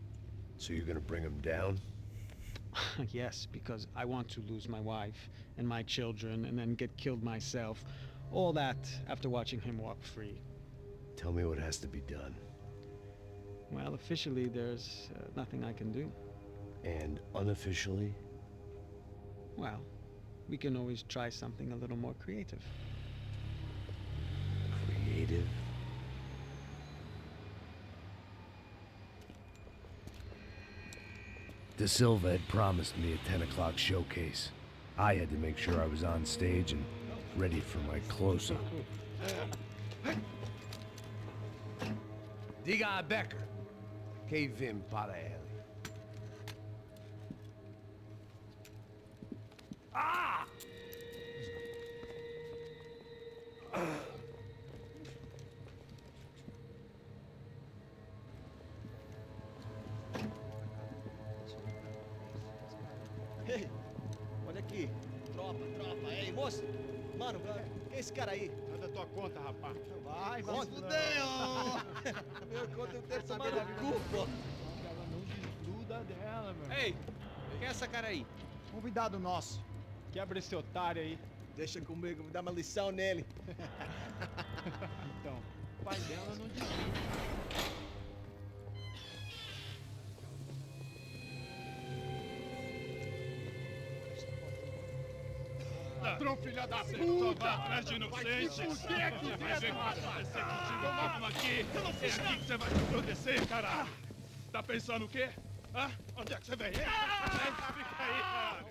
So you're gonna bring him down? Yes, because I want to lose my wife and my children and then get killed myself. All that after watching him walk free. Tell me what has to be done. Well, officially, there's nothing I can do. And unofficially? Well, we can always try something a little more creative. Creative? De Silva had promised me a 10 o'clock showcase. I had to make sure I was on stage and ready for my close-up. Diga a Becker. Que vim para ele. Ah! Ei, olha aqui. Tropa. Ei, moço. Mano, quem é esse cara aí? Nada tua conta, rapaz. Vai se fuder, ó. Meu conta eu tenho que tomar no cu, pô. Ela não desgruda dela, meu. Ei, quem é essa cara aí? Convidado nosso. Quebra esse otário aí. Deixa comigo, me dá uma lição nele. Então, o pai dela não desgruda. Ladrão, filha da puta! Vai atrás de inocentes! Vai aqui dentro! Vai acontecer contigo mesmo aqui! É aqui que você vai se proteger, cara! Tá pensando o quê? Hã? Onde é que você vem? Fica aí, cara!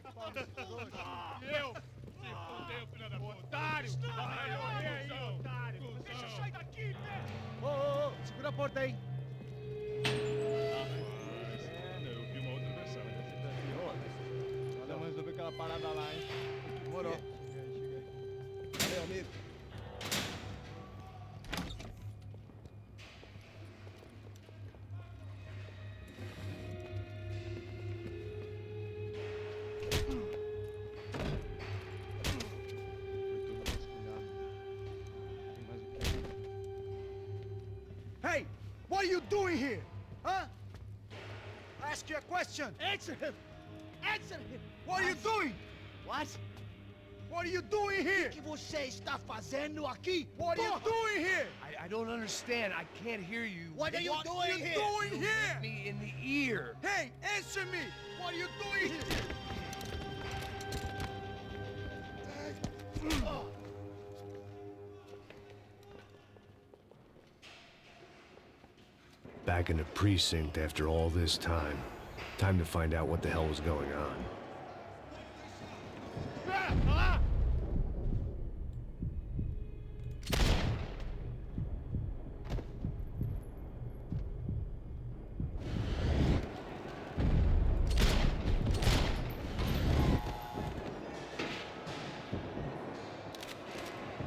E eu? Se fudeu, filha da puta! Otário! Vai morrer aí, otário! Deixa eu sair daqui, velho! Ô, segura a porta aí! Eu vi uma outra versão. Vamos resolver aquela parada lá, hein? Demorou. Valeu, amigo. Hey, what are you doing here? Huh? I ask you a question. Answer him! Answer him! What are you doing? What? What are you doing here? O que você está fazendo aqui? What are you doing here? I don't understand. I can't hear you. What are you doing here? What are you doing here? Hit me in the ear. Hey, answer touching me? What are you doing here? Back in the precinct after all this time. Time to find out what the hell was going on.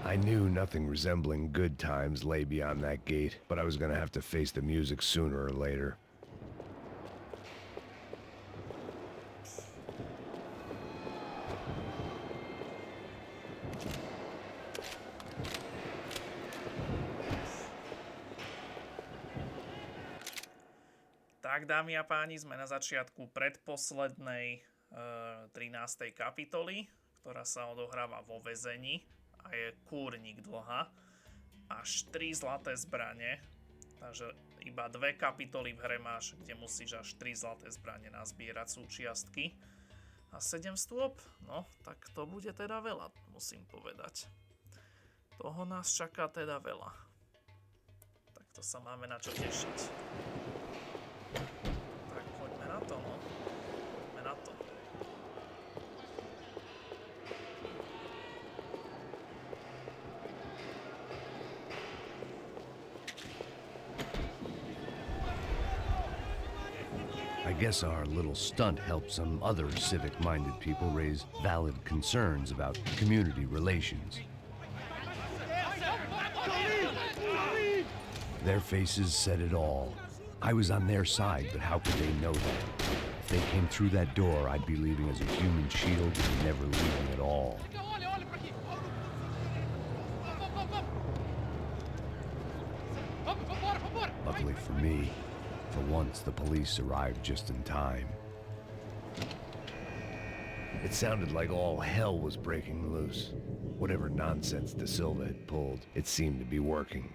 I knew nothing resembling good times lay beyond that gate, but I was gonna have to face the music sooner or later. Tak, dámy a páni, sme na začiatku predposlednej 13. kapitoly, ktorá sa odohráva vo väzení a je kúrnik dlhá. Až 3 zlaté zbrane, takže iba 2 kapitoly v hre máš, kde musíš až 3 zlaté zbrane nazbierať súčiastky. A 7 stôp? No, tak to bude teda veľa, musím povedať. Toho nás čaká teda veľa. Tak to sa máme na čo tešiť. Tak poďme na to, no. Poďme na to. I guess our little stunt helped some other civic-minded people raise valid concerns about community relations. Their faces said it all. I was on their side, but how could they know that? If they came through that door, I'd be leaving as a human shield and never leaving at all. Luckily for me, for once the police arrived just in time. It sounded like all hell was breaking loose. Whatever nonsense De Silva had pulled, it seemed to be working.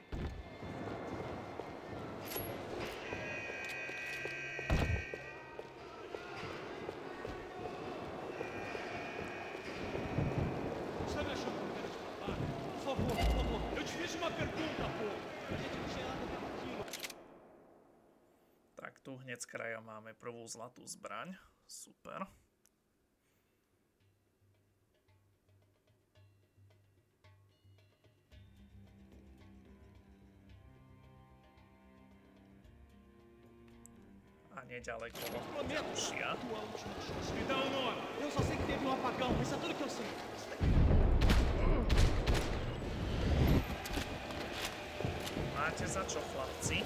Tak tu hneď z kraja máme prvú zlatú zbraň. Super. A neďaleko ďalšia. Me dá nome. Eu só sei que teve apagão, isso é tudo que eu sei. Máte za čo, chlapci?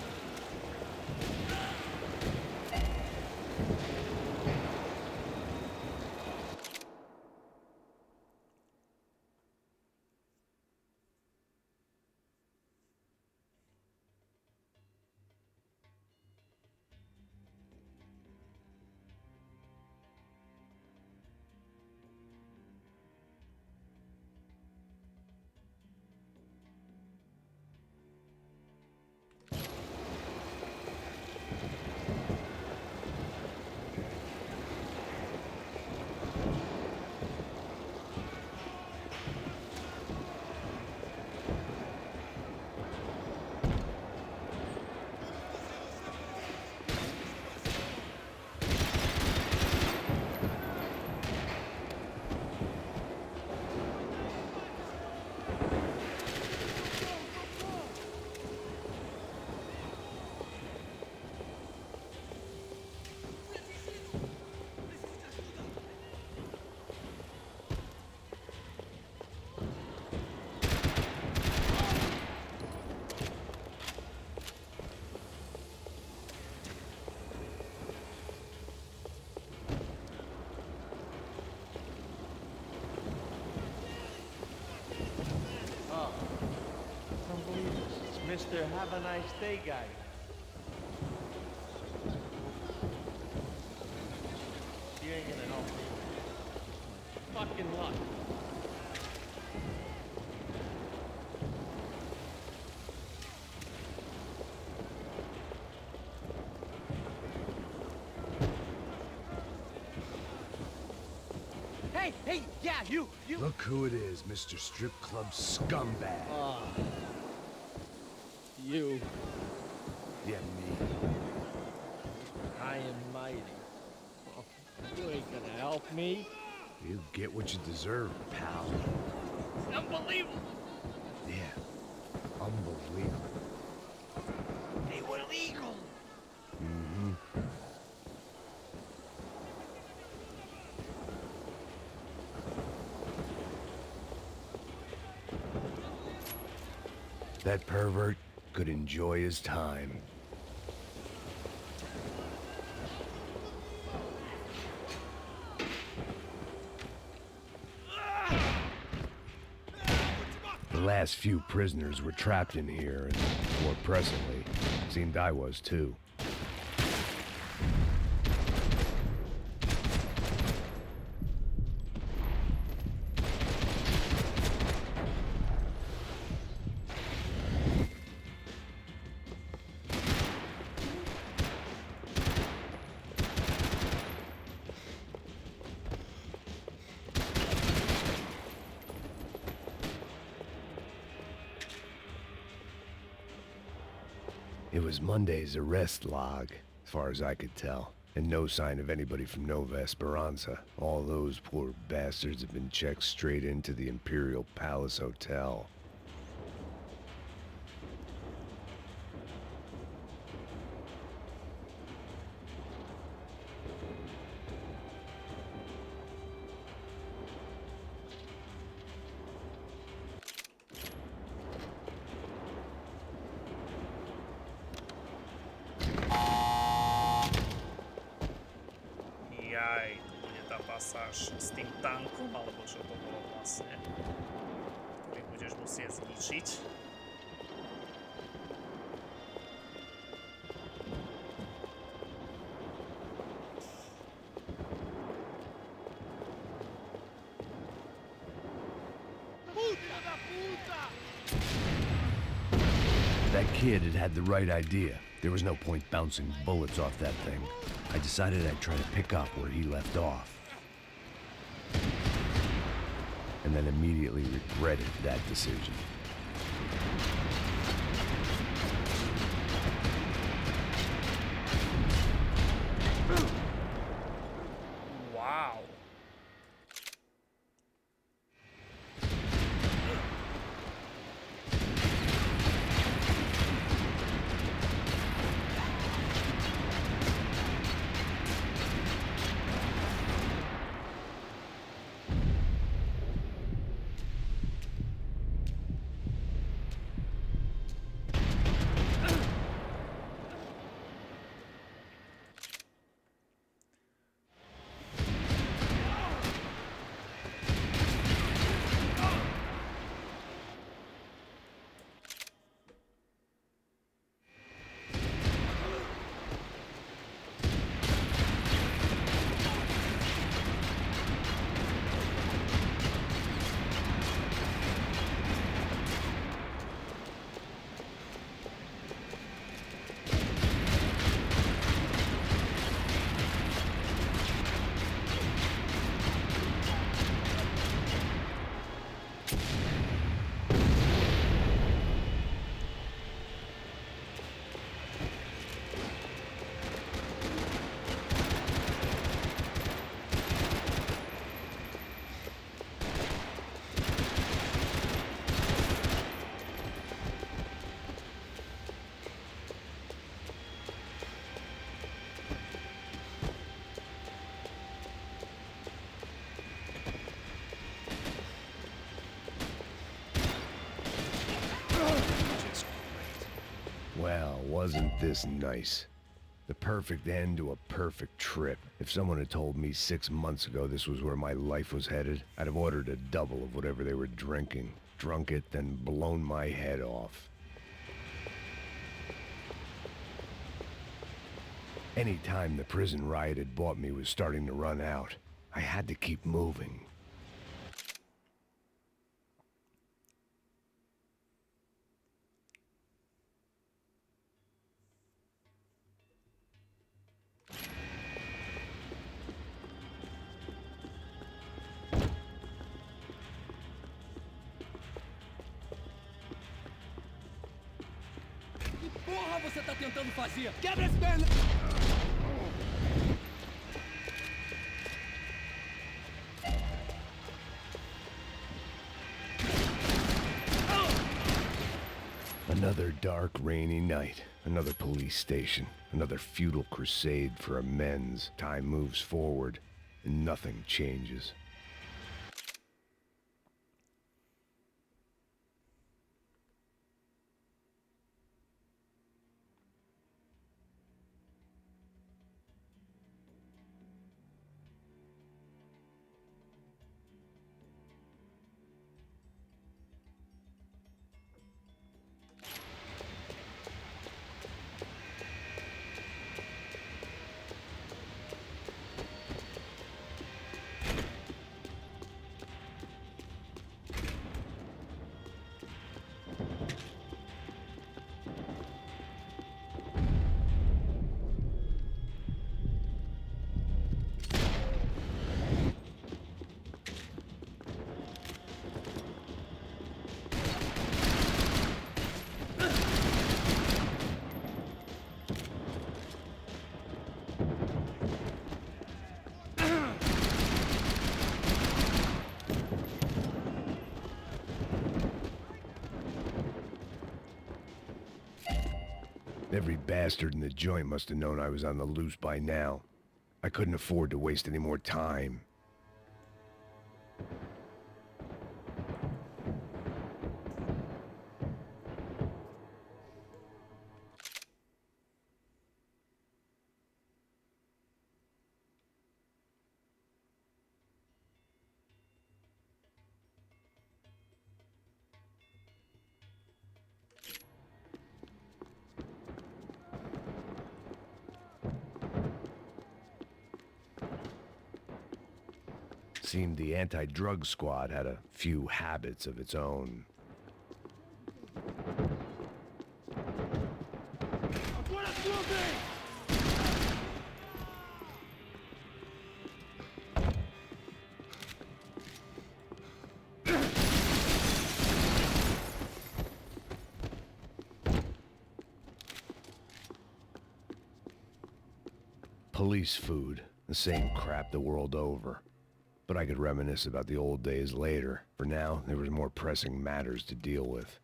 Mr. Have a Nice Day guy. You ain't gonna help me. Fucking luck. Hey, yeah, you. Look who it is, Mr. Strip Club Scumbag. You. Yeah, me. I am mighty. Oh, you ain't gonna help me. You get what you deserve, pal. Unbelievable. Yeah, unbelievable. They were legal. Mm-hmm. That pervert could enjoy his time. The last few prisoners were trapped in here, and more presently, seemed I was too. It was Monday's arrest log, as far as I could tell, and no sign of anybody from Nova Esperanza. All those poor bastards have been checked straight into the Imperial Palace Hotel. Jaj, tu bude tá pasáž s tým tankom, alebo čo to bolo vlastne, ktorý budeš musieť zničiť. That kid had the right idea. There was no point bouncing bullets off that thing. I decided I'd try to pick up where he left off. And then immediately regretted that decision. Wow. Well, wasn't this nice? The perfect end to a perfect trip. If someone had told me 6 months ago this was where my life was headed, I'd have ordered a double of whatever they were drinking, drunk it, then blown my head off. Any time the prison riot had bought me was starting to run out. I had to keep moving. mal você tá tentando fazer? Quebra as pernas! Another dark, rainy night. Another police station. Another futile crusade for amends. Time moves forward, and nothing changes. Every bastard in the joint must have known I was on the loose by now. I couldn't afford to waste any more time. Seemed the anti-drug squad had a few habits of its own. Police food, the same crap the world over. But I could reminisce about the old days later. For now, there was more pressing matters to deal with.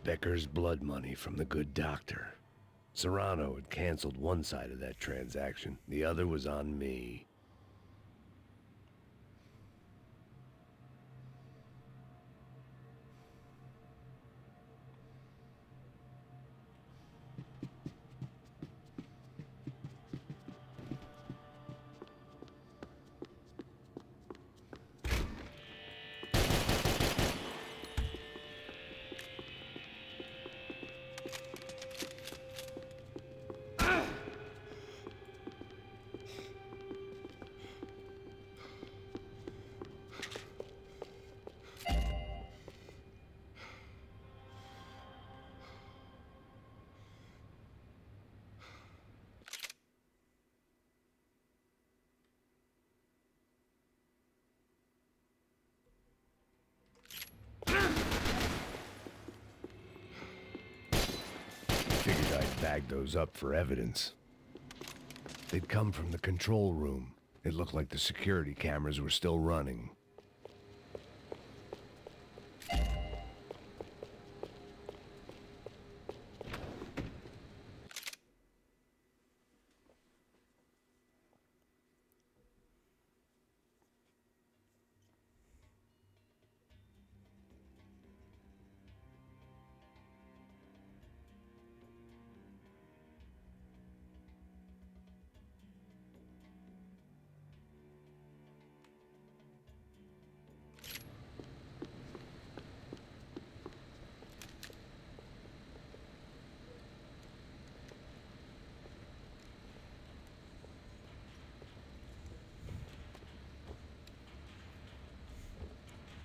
Becker's blood money from the good doctor. Serrano had canceled one side of that transaction. The other was on me. Figured I'd bag those up for evidence. They'd come from the control room. It looked like the security cameras were still running.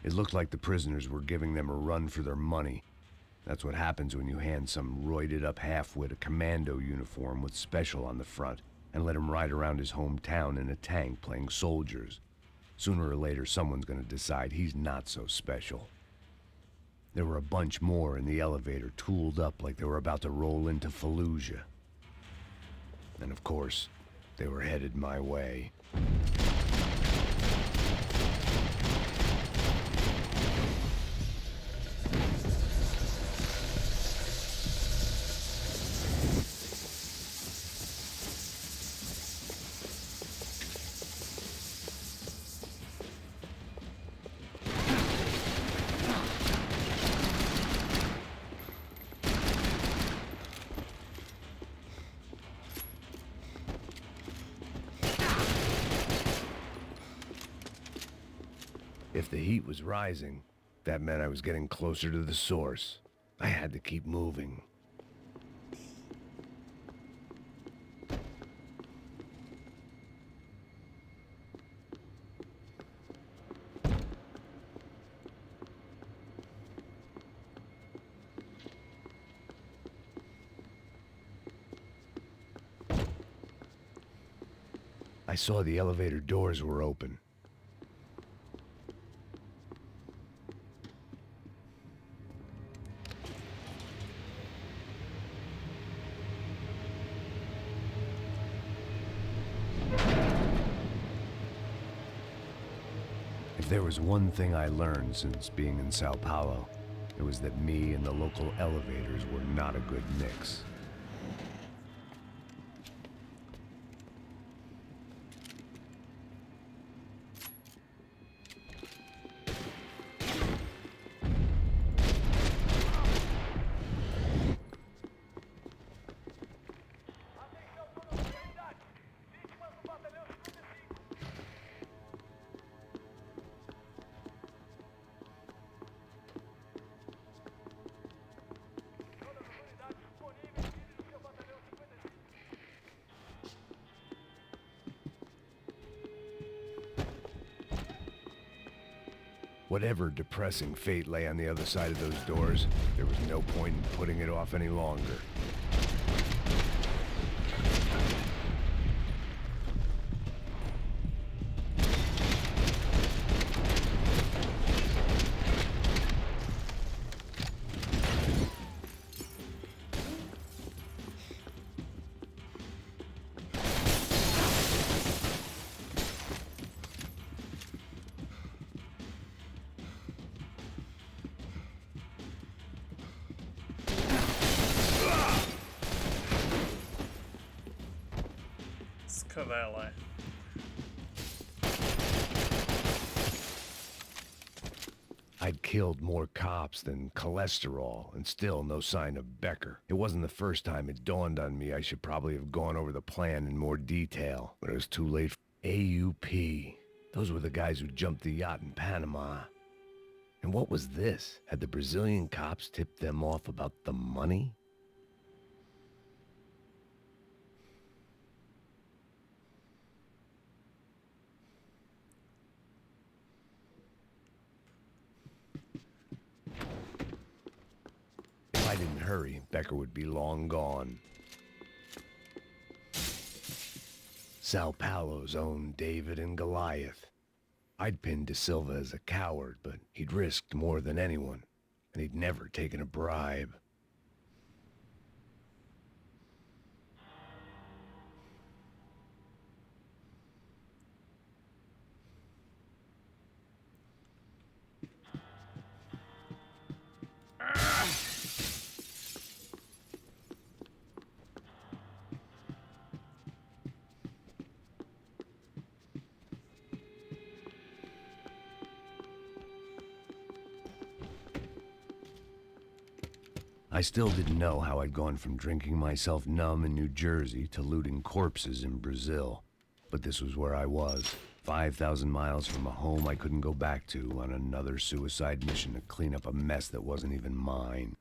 It looked like the prisoners were giving them a run for their money. That's what happens when you hand some roided-up halfwit a commando uniform with special on the front and let him ride around his hometown in a tank playing soldiers. Sooner or later, someone's gonna decide he's not so special. There were a bunch more in the elevator, tooled up like they were about to roll into Fallujah. And of course, they were headed my way. If the heat was rising, that meant I was getting closer to the source. I had to keep moving. I saw the elevator doors were open. If there was one thing I learned since being in Sao Paulo, it was that me and the local elevators were not a good mix. Whatever depressing fate lay on the other side of those doors, there was no point in putting it off any longer. Skvěle. I'd killed more cops than cholesterol, and still no sign of Becker. It wasn't the first time it dawned on me I should probably have gone over the plan in more detail, but it was too late. AUP. Those were the guys who jumped the yacht in Panama. And what was this? Had the Brazilian cops tipped them off about the money? If I didn't hurry, Becker would be long gone. Sao Paulo's own David and Goliath. I'd pinned De Silva as a coward, but he'd risked more than anyone, and he'd never taken a bribe. I still didn't know how I'd gone from drinking myself numb in New Jersey to looting corpses in Brazil. But this was where I was, 5,000 miles from a home I couldn't go back to, on another suicide mission to clean up a mess that wasn't even mine.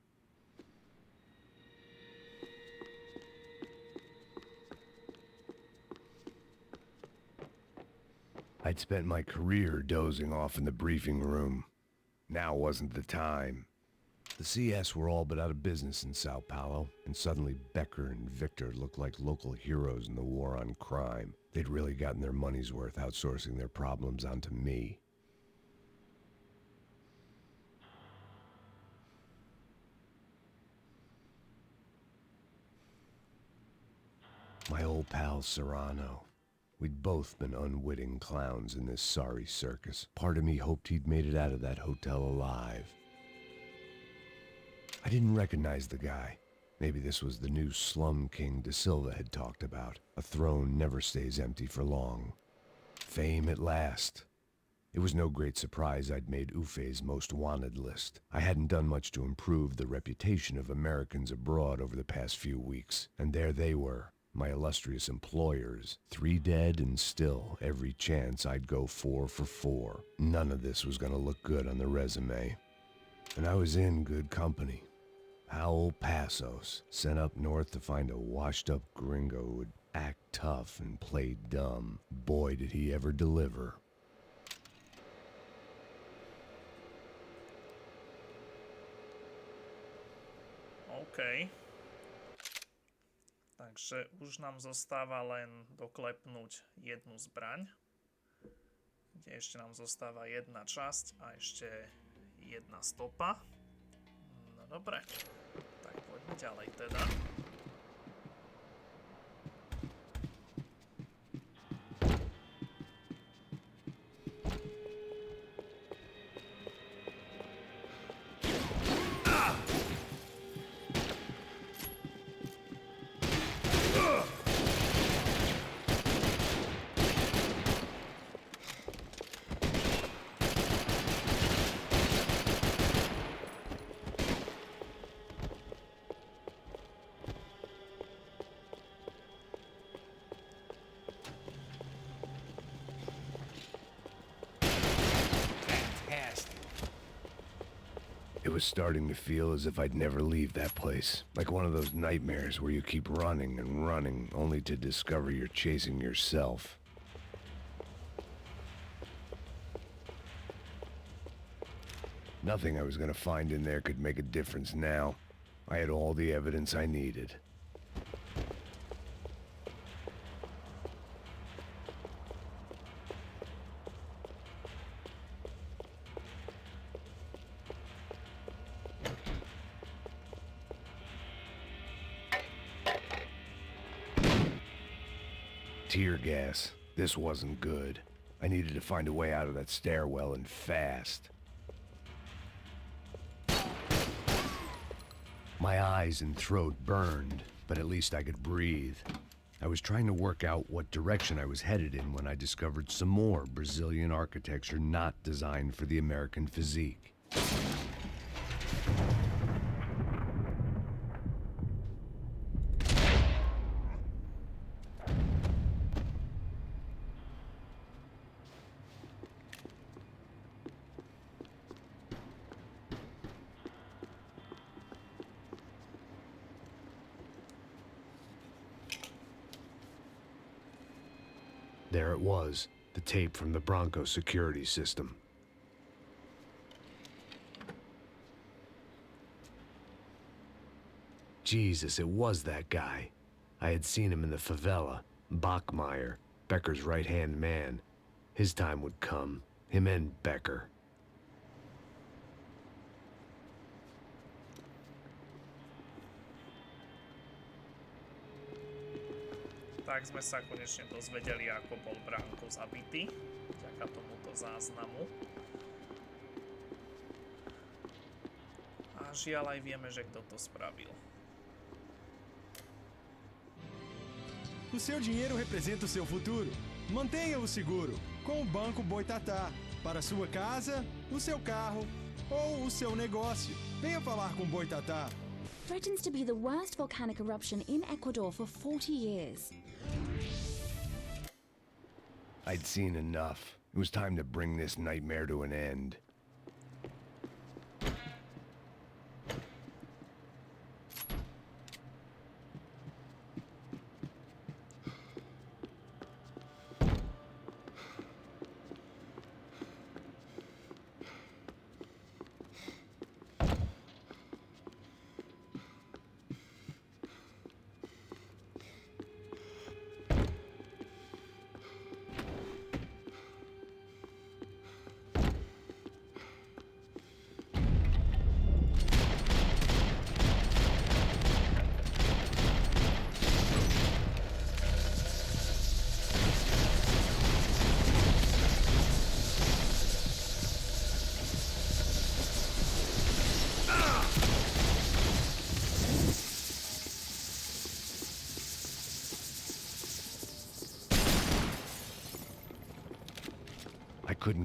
I'd spent my career dozing off in the briefing room. Now wasn't the time. The CS were all but out of business in Sao Paulo, and suddenly Becker and Victor looked like local heroes in the war on crime. They'd really gotten their money's worth outsourcing their problems onto me. My old pal Serrano. We'd both been unwitting clowns in this sorry circus. Part of me hoped he'd made it out of that hotel alive. I didn't recognize the guy. Maybe this was the new slum king De Silva had talked about. A throne never stays empty for long. Fame at last. It was no great surprise I'd made Ufe's most wanted list. I hadn't done much to improve the reputation of Americans abroad over the past few weeks, and there they were, my illustrious employers, 3 dead and still every chance I'd go 4 for 4. None of this was gonna look good on the resume. And I was in good company. Howell Passos, sent up north to find a washed-up gringo who would act tough and play dumb. Boy, did he ever deliver. OK. Takže už nám zostáva len doklepnúť jednu zbraň, kde ešte nám zostáva jedna časť a ešte jedna stopa. No dobre, tak poďme ďalej teda. It was starting to feel as if I'd never leave that place. Like one of those nightmares where you keep running and running, only to discover you're chasing yourself. Nothing I was gonna find in there could make a difference now. I had all the evidence I needed. Tear gas. This wasn't good. I needed to find a way out of that stairwell and fast. My eyes and throat burned, but at least I could breathe. I was trying to work out what direction I was headed in when I discovered some more Brazilian architecture not designed for the American physique. There it was, the tape from the Bronco security system. Jesus, it was that guy. I had seen him in the favela, Bachmeyer, Becker's right-hand man. His time would come, him and Becker. Tak sme sa konečne dozvedeli, ako bol Branko zabitý, vďaka tomuto záznamu. A žiaľ aj vieme, že kto to spravil. O seu dinheiro representa o seu futuro. Mantenha-o seguro com o Banco Boitatá. Para a sua casa, o seu carro ou o seu negócio. Venha falar com Boitatá. Threatens to be the worst volcanic eruption in Ecuador for 40 years. I'd seen enough. It was time to bring this nightmare to an end.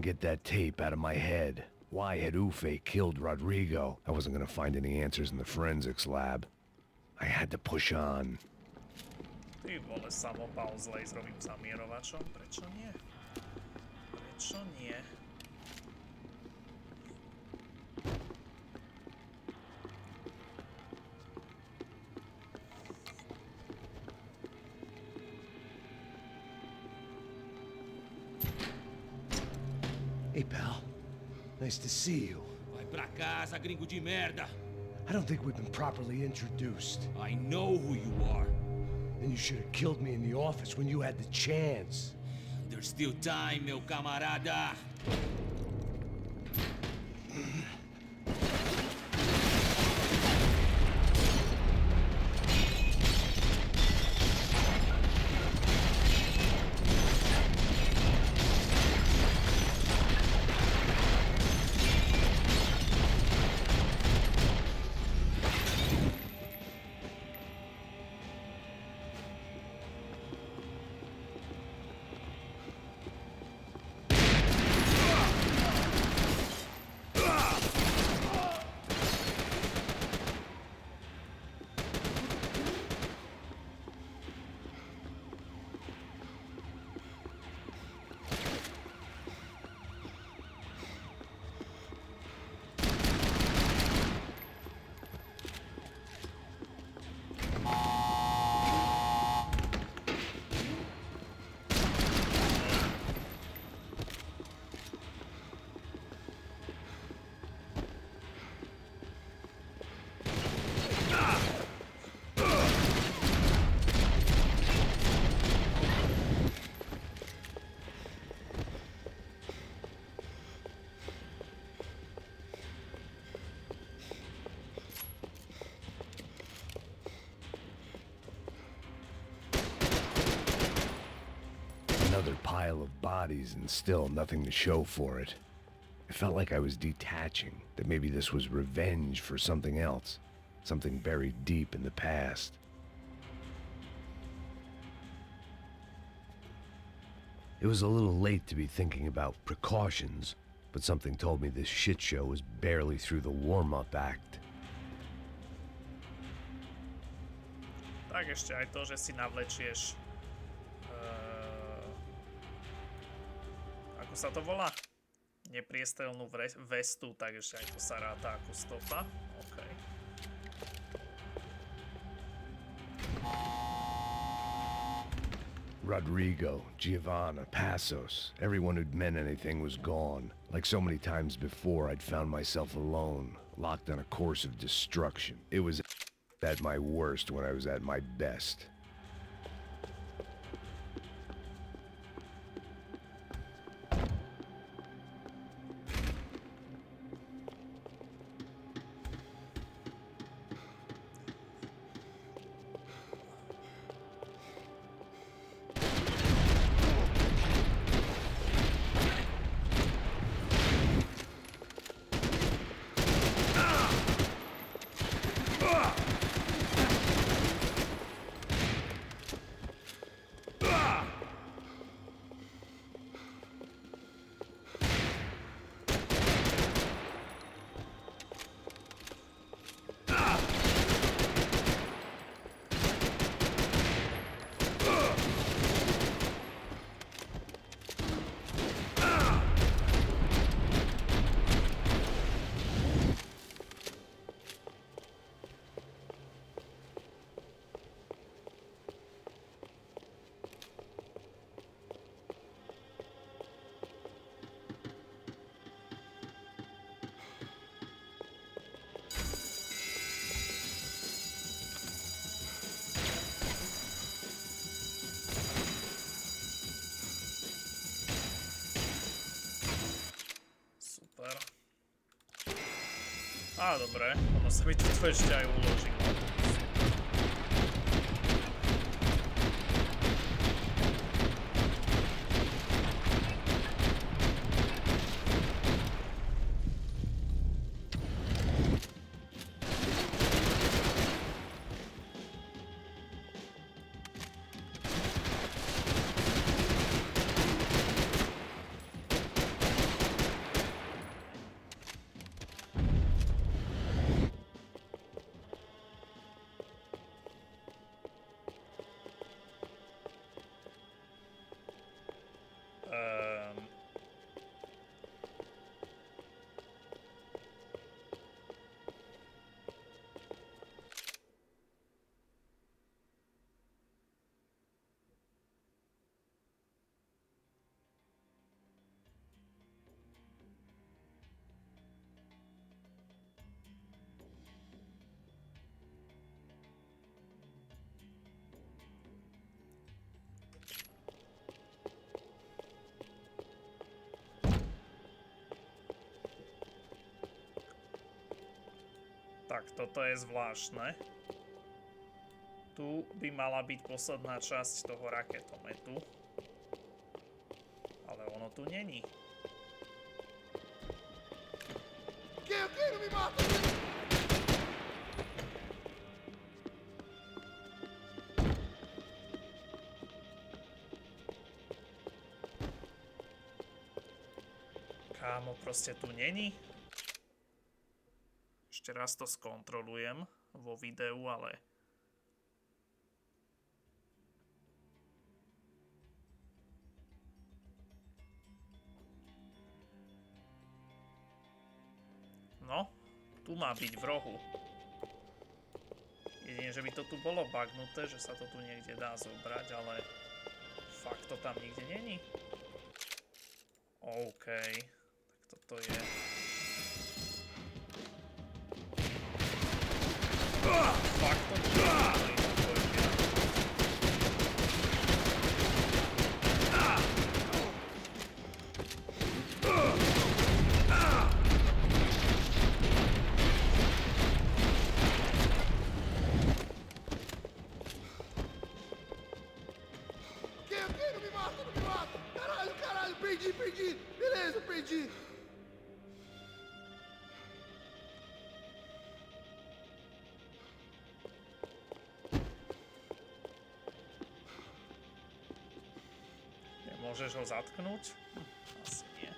get that tape out of my head. Why had Ufe killed Rodrigo? I wasn't gonna find any answers in the forensics lab. I had to push on. Ty vole, samopauzlej zrobím zamierovačom. Prečo nie? Prečo nie? Hey, pal. Nice to see you. Vai pra casa, gringo de merda. I don't think we've been properly introduced. I know who you are. Then you should have killed me in the office when you had the chance. There's still time, meu camarada. Another pile of bodies and still nothing to show for it. It felt like I was detaching, that maybe this was revenge for something else, something buried deep in the past. It was a little late to be thinking about precautions, but something told me this shit show was barely through the warm-up act. Tak ešte aj to, že si navlečieš... ako sa to volá? Nepriestrelnú vestu, tak ešte aj to sa ráta ako stopa. OK. Rodrigo, Giovanna, Passos, everyone who'd meant anything was gone. Like so many times before, I'd found myself alone, locked on a course of destruction. It was at my worst when I was at my best. Á, dobre, ono sa mi tu ešte aj uložilo. Tak, toto je zvláštne. Tu by mala byť posledná časť toho raketometu. Ale ono tu není. Não me mata! Kámo, proste tu není. Ešte raz to skontrolujem vo videu, ale... No, tu má byť v rohu. Jedine, že by to tu bolo bugnuté, že sa to tu niekde dá zobrať, ale... Fakt to tam nikde není. OK. Tak toto je... Fakt to tu je. Perdi! Beleza, perdi! Môžeš ho zatknúť? Asi nie.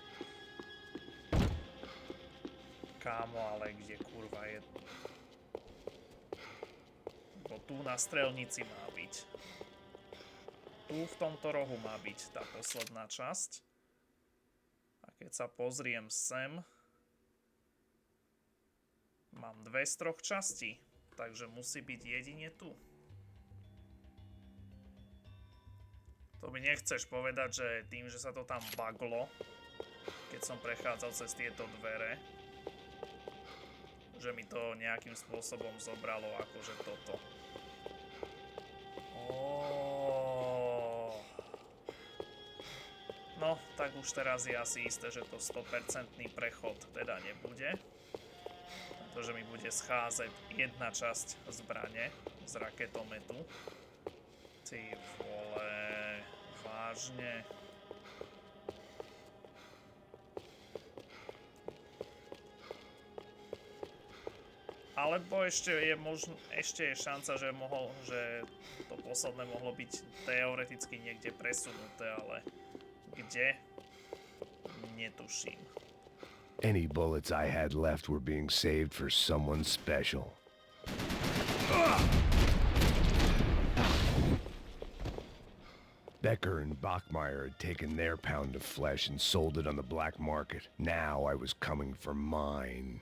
Kámo, ale kde kurva je? Bo tu na strelnici má byť. Tu v tomto rohu má byť tá posledná časť. A keď sa pozriem sem, mám 2 z 3 častí, takže musí byť jedine tu. To mi nechceš povedať, že tým, že sa to tam buglo, keď som prechádzal cez tieto dvere, že mi to nejakým spôsobom zobralo akože toto. No, tak už teraz je asi isté, že to 100% prechod teda nebude. Pretože mi bude scházať jedna časť zbrane z raketometu. Ty vole, vážne. Alebo ešte je šanca, že to posledné mohlo byť teoreticky niekde presunuté, ale kde? Netuším. Any bullets I had left were being saved for someone special. Becker and Bachmeyer had taken their pound of flesh and sold it on the black market. Now I was coming for mine.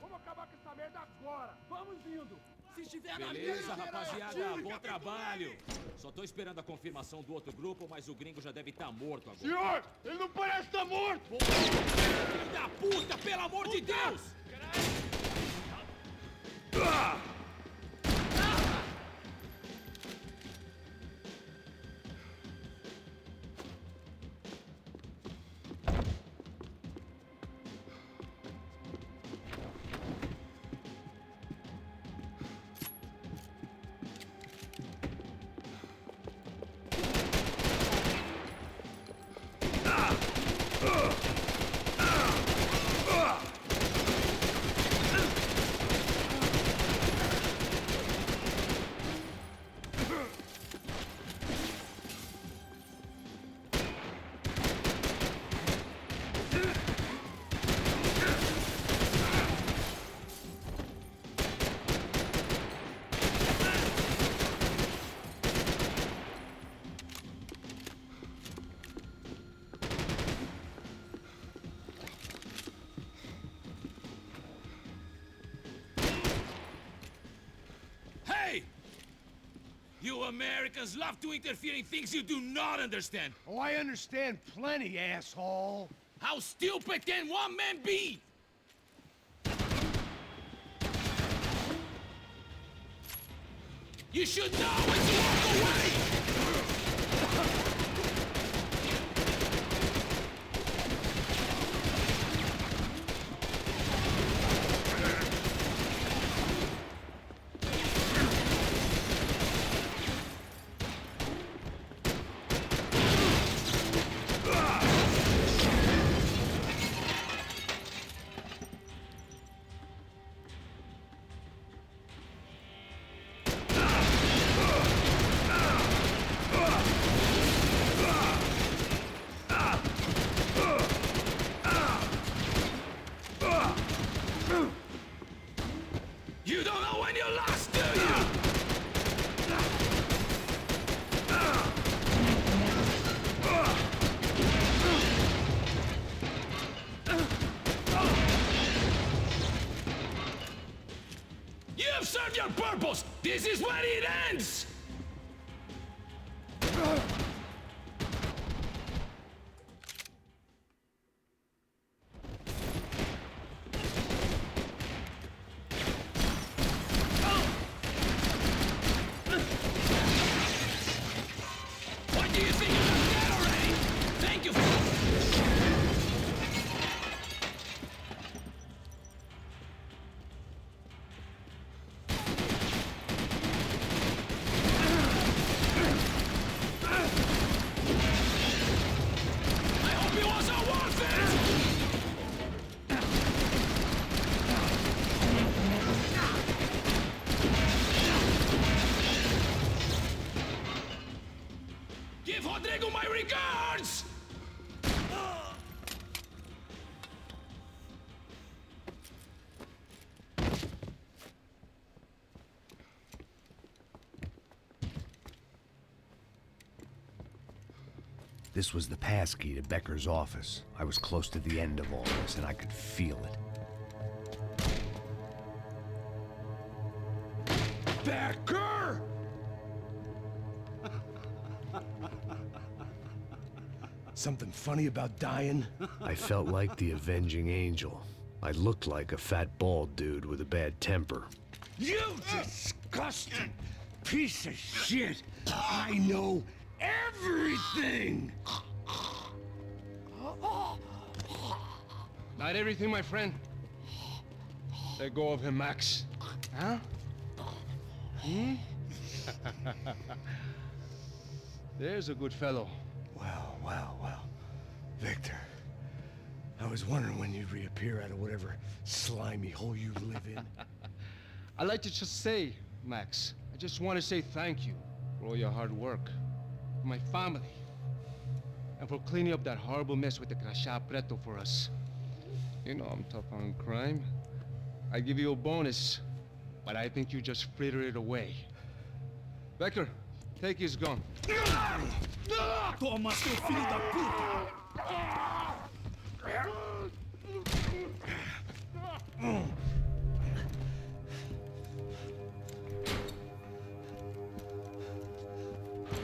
Vamos acabar com essa merda agora! Vamos indo! Se estiver na Beleza, rapaziada, bom trabalho. Só tô esperando a confirmação do outro grupo, mas o gringo já deve estar morto agora. Senhor, ele não parece estar morto! Filho da puta, pelo amor de Deus! You Americans love to interfere in things you do not understand. Oh, I understand plenty, asshole. How stupid can one man be? You should know when to walk away! You don't know when you're lost, do you? You have served your purpose! This is where it ends! What do you think you're not dead already? Thank you for... I hope it wasn't worth it! Give Rodrigo my regards! This was the passkey to Becker's office. I was close to the end of all this, and I could feel it. Becker! Something funny about dying? I felt like the avenging angel. I looked like a fat bald dude with a bad temper. You disgusting piece of shit! I know everything! Not everything, my friend. Let go of him, Max. Huh? Hmm? There's a good fellow. Well, well, well. Victor, I was wondering when you'd reappear out of whatever slimy hole you live in. I'd like to just say, Max, I just want to say thank you for all your hard work, for my family, and for cleaning up that horrible mess with the Crachá Preto for us. You know I'm tough on crime. I give you a bonus, but I think you just frittered it away. Becker, take his gun. Toma, seu filho da puta!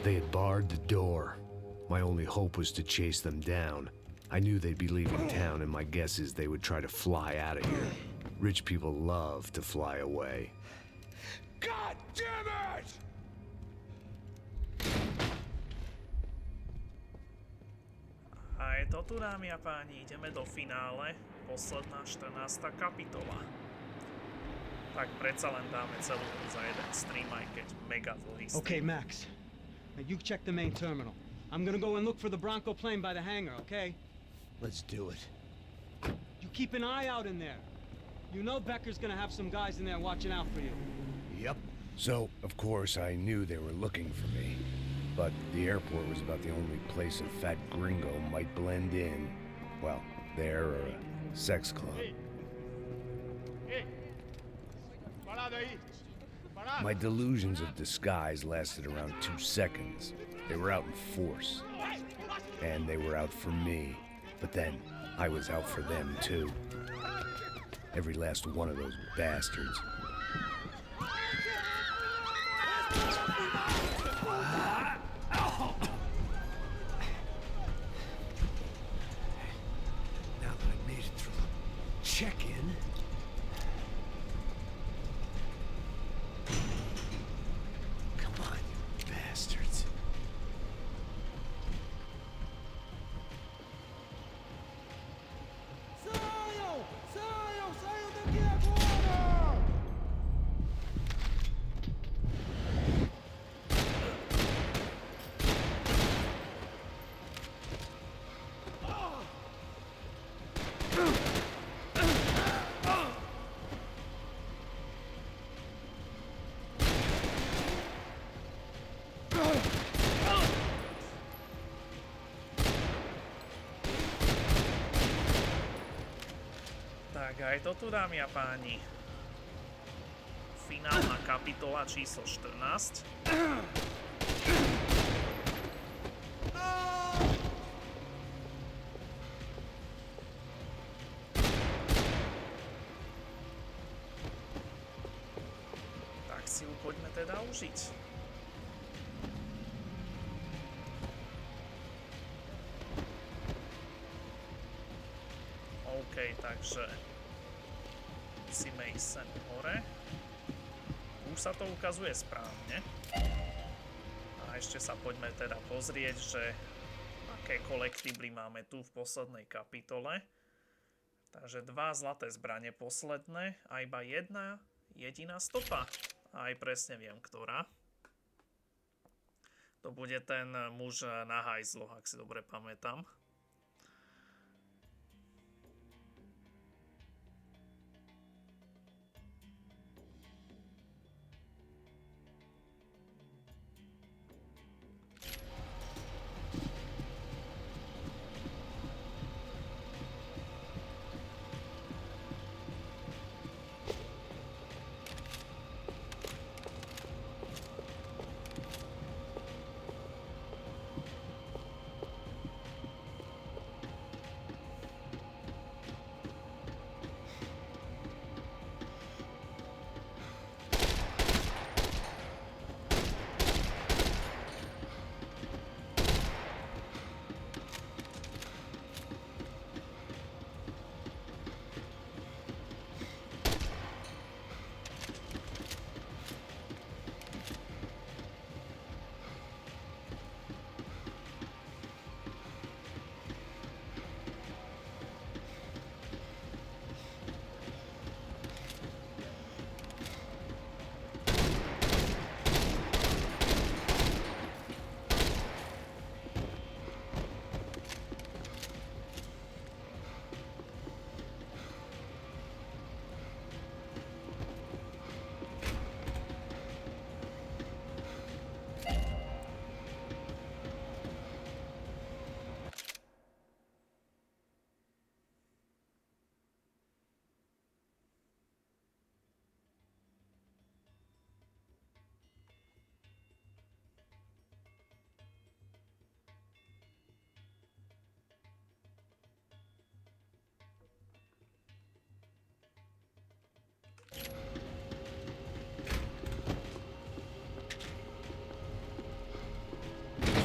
They had barred the door. My only hope was to chase them down. I knew they'd be leaving town, and my guess is they would try to fly out of here. Rich people love to fly away. God damn it! A je to tu, dámy a páni, ideme do finále. Posledná 14. kapitola. Tak predsa len dáme celú za jeden stream, aj keď mega dlhý stream. Okay, Max. Now you check the main terminal. I'm gonna go and look for the Bronco plane by the hangar, okay? Let's do it. You keep an eye out in there. You know Becker's gonna have some guys in there watching out for you. Yep. So, of course, I knew they were looking for me. But the airport was about the only place a fat gringo might blend in. Well, there or a sex club. My delusions of disguise lasted around 2 seconds. They were out in force. And they were out for me. But then, I was out for them, too. Every last one of those bastards. Now that I made it through check-in... aj to tu, dámy a páni. Finálna kapitola číslo 14. Tak si ju poďme teda užiť. OK, takže musíme ísť sem hore. Už sa to ukazuje správne. A ešte sa poďme teda pozrieť, že aké kolektibly máme tu v poslednej kapitole. Takže 2 zlaté zbrane posledné a iba jedna jediná stopa. A aj presne viem, ktorá. To bude ten muž na hajzloch, ak si dobre pamätám.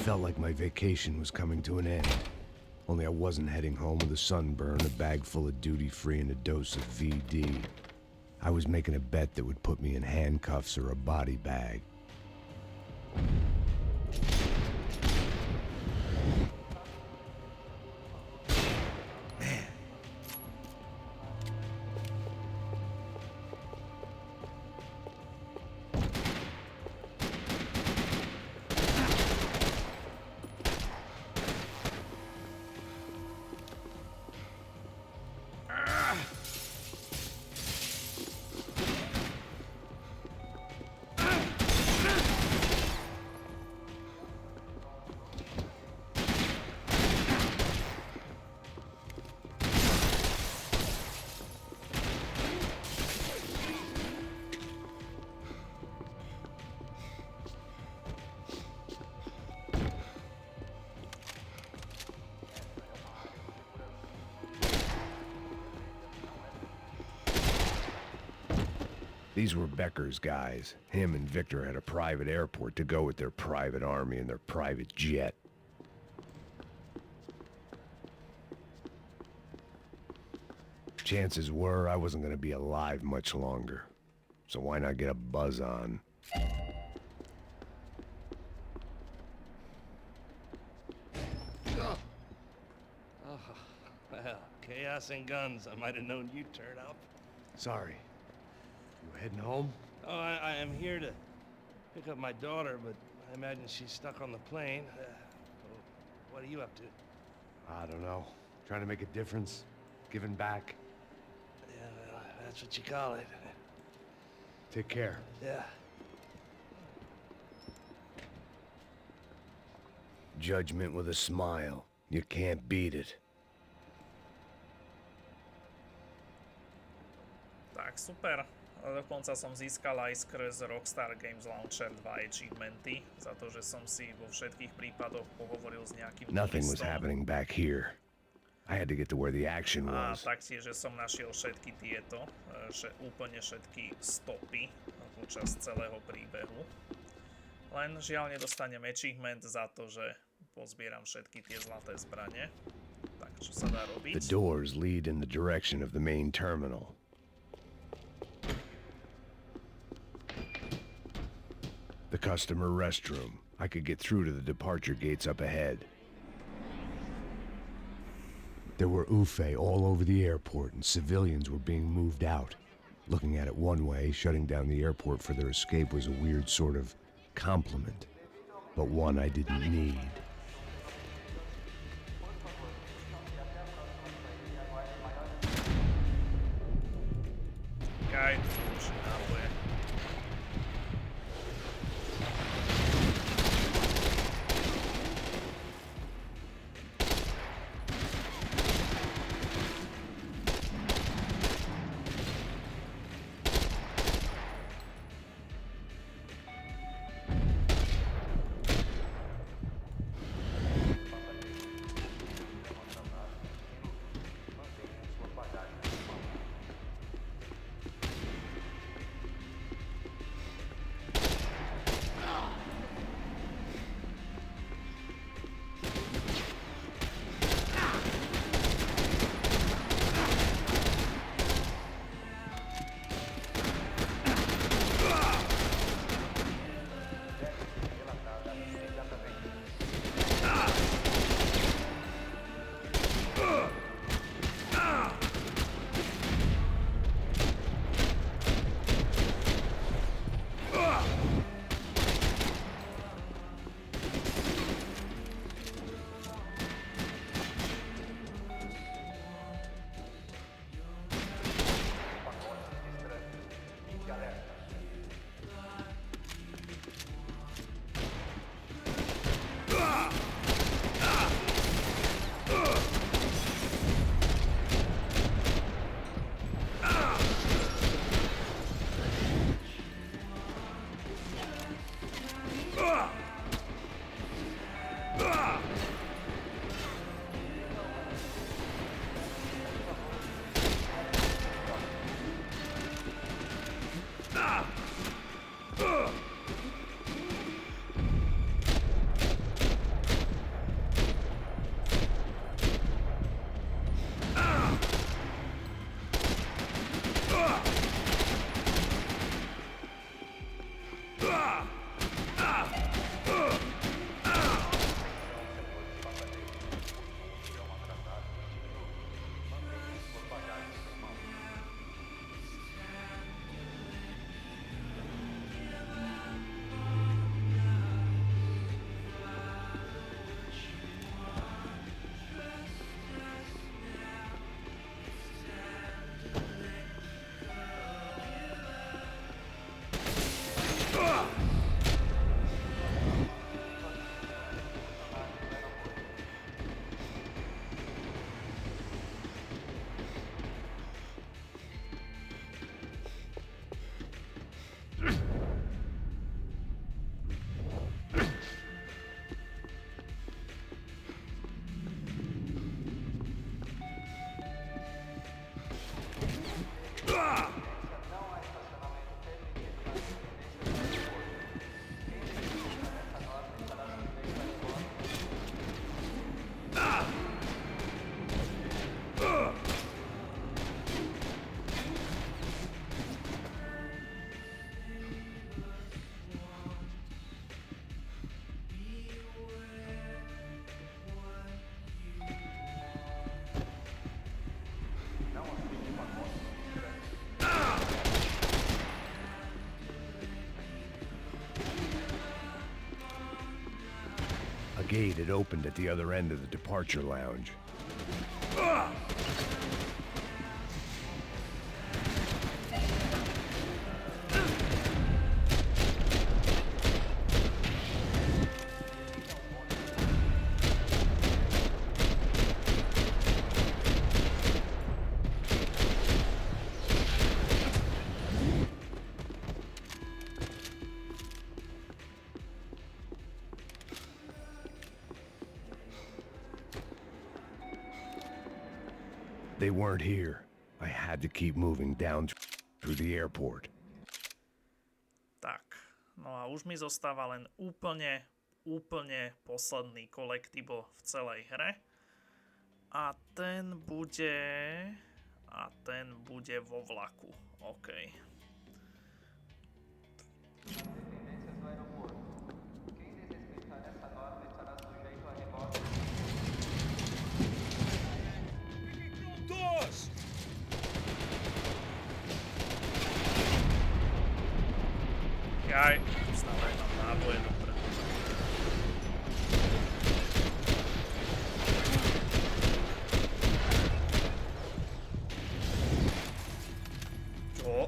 Felt like my vacation was coming to an end. Only I wasn't heading home with a sunburn, a bag full of duty-free, and a dose of VD. I was making a bet that would put me in handcuffs or a body bag. These were Becker's guys. Him and Victor had a private airport to go with their private army and their private jet. Chances were I wasn't gonna be alive much longer. So why not get a buzz on? Oh, well, chaos and guns. I might have known you'd turn up. Sorry. You heading home? Oh, I am here to pick up my daughter, but I imagine she's stuck on the plane. What are you up to? I don't know. Trying to make a difference. Giving back. Yeah, well, that's what you call it. Take care. Yeah. Judgment with a smile. You can't beat it. Tak super. Dokonca som získal aj skrz Rockstar Games Launcher 2 achievementy za to, že som si vo všetkých prípadoch pohovoril s nejakým Nothing was turistom. happening back here. I had to get to where the action A was. taktiež, že som našiel všetky tieto, úplne všetky stopy počas celého príbehu. Len žiaľ nedostanem achievement za to, že pozbieram všetky tie zlaté zbrane. Tak, čo sa dá robiť? The doors lead in the direction of the main terminal. The customer restroom. I could get through to the departure gates up ahead. There were UFE all over the airport, and civilians were being moved out. Looking at it one way, shutting down the airport for their escape was a weird sort of compliment, but one I didn't need. Guide, už náboje. Gate had opened at the other end of the departure lounge. they weren't here. I had to keep moving down through the airport. Tak, no a už mi zostáva len úplne posledný collectible v celej hre. A ten bude vo vlaku. OK. Jaj, stále tam náboje dobre. Čo?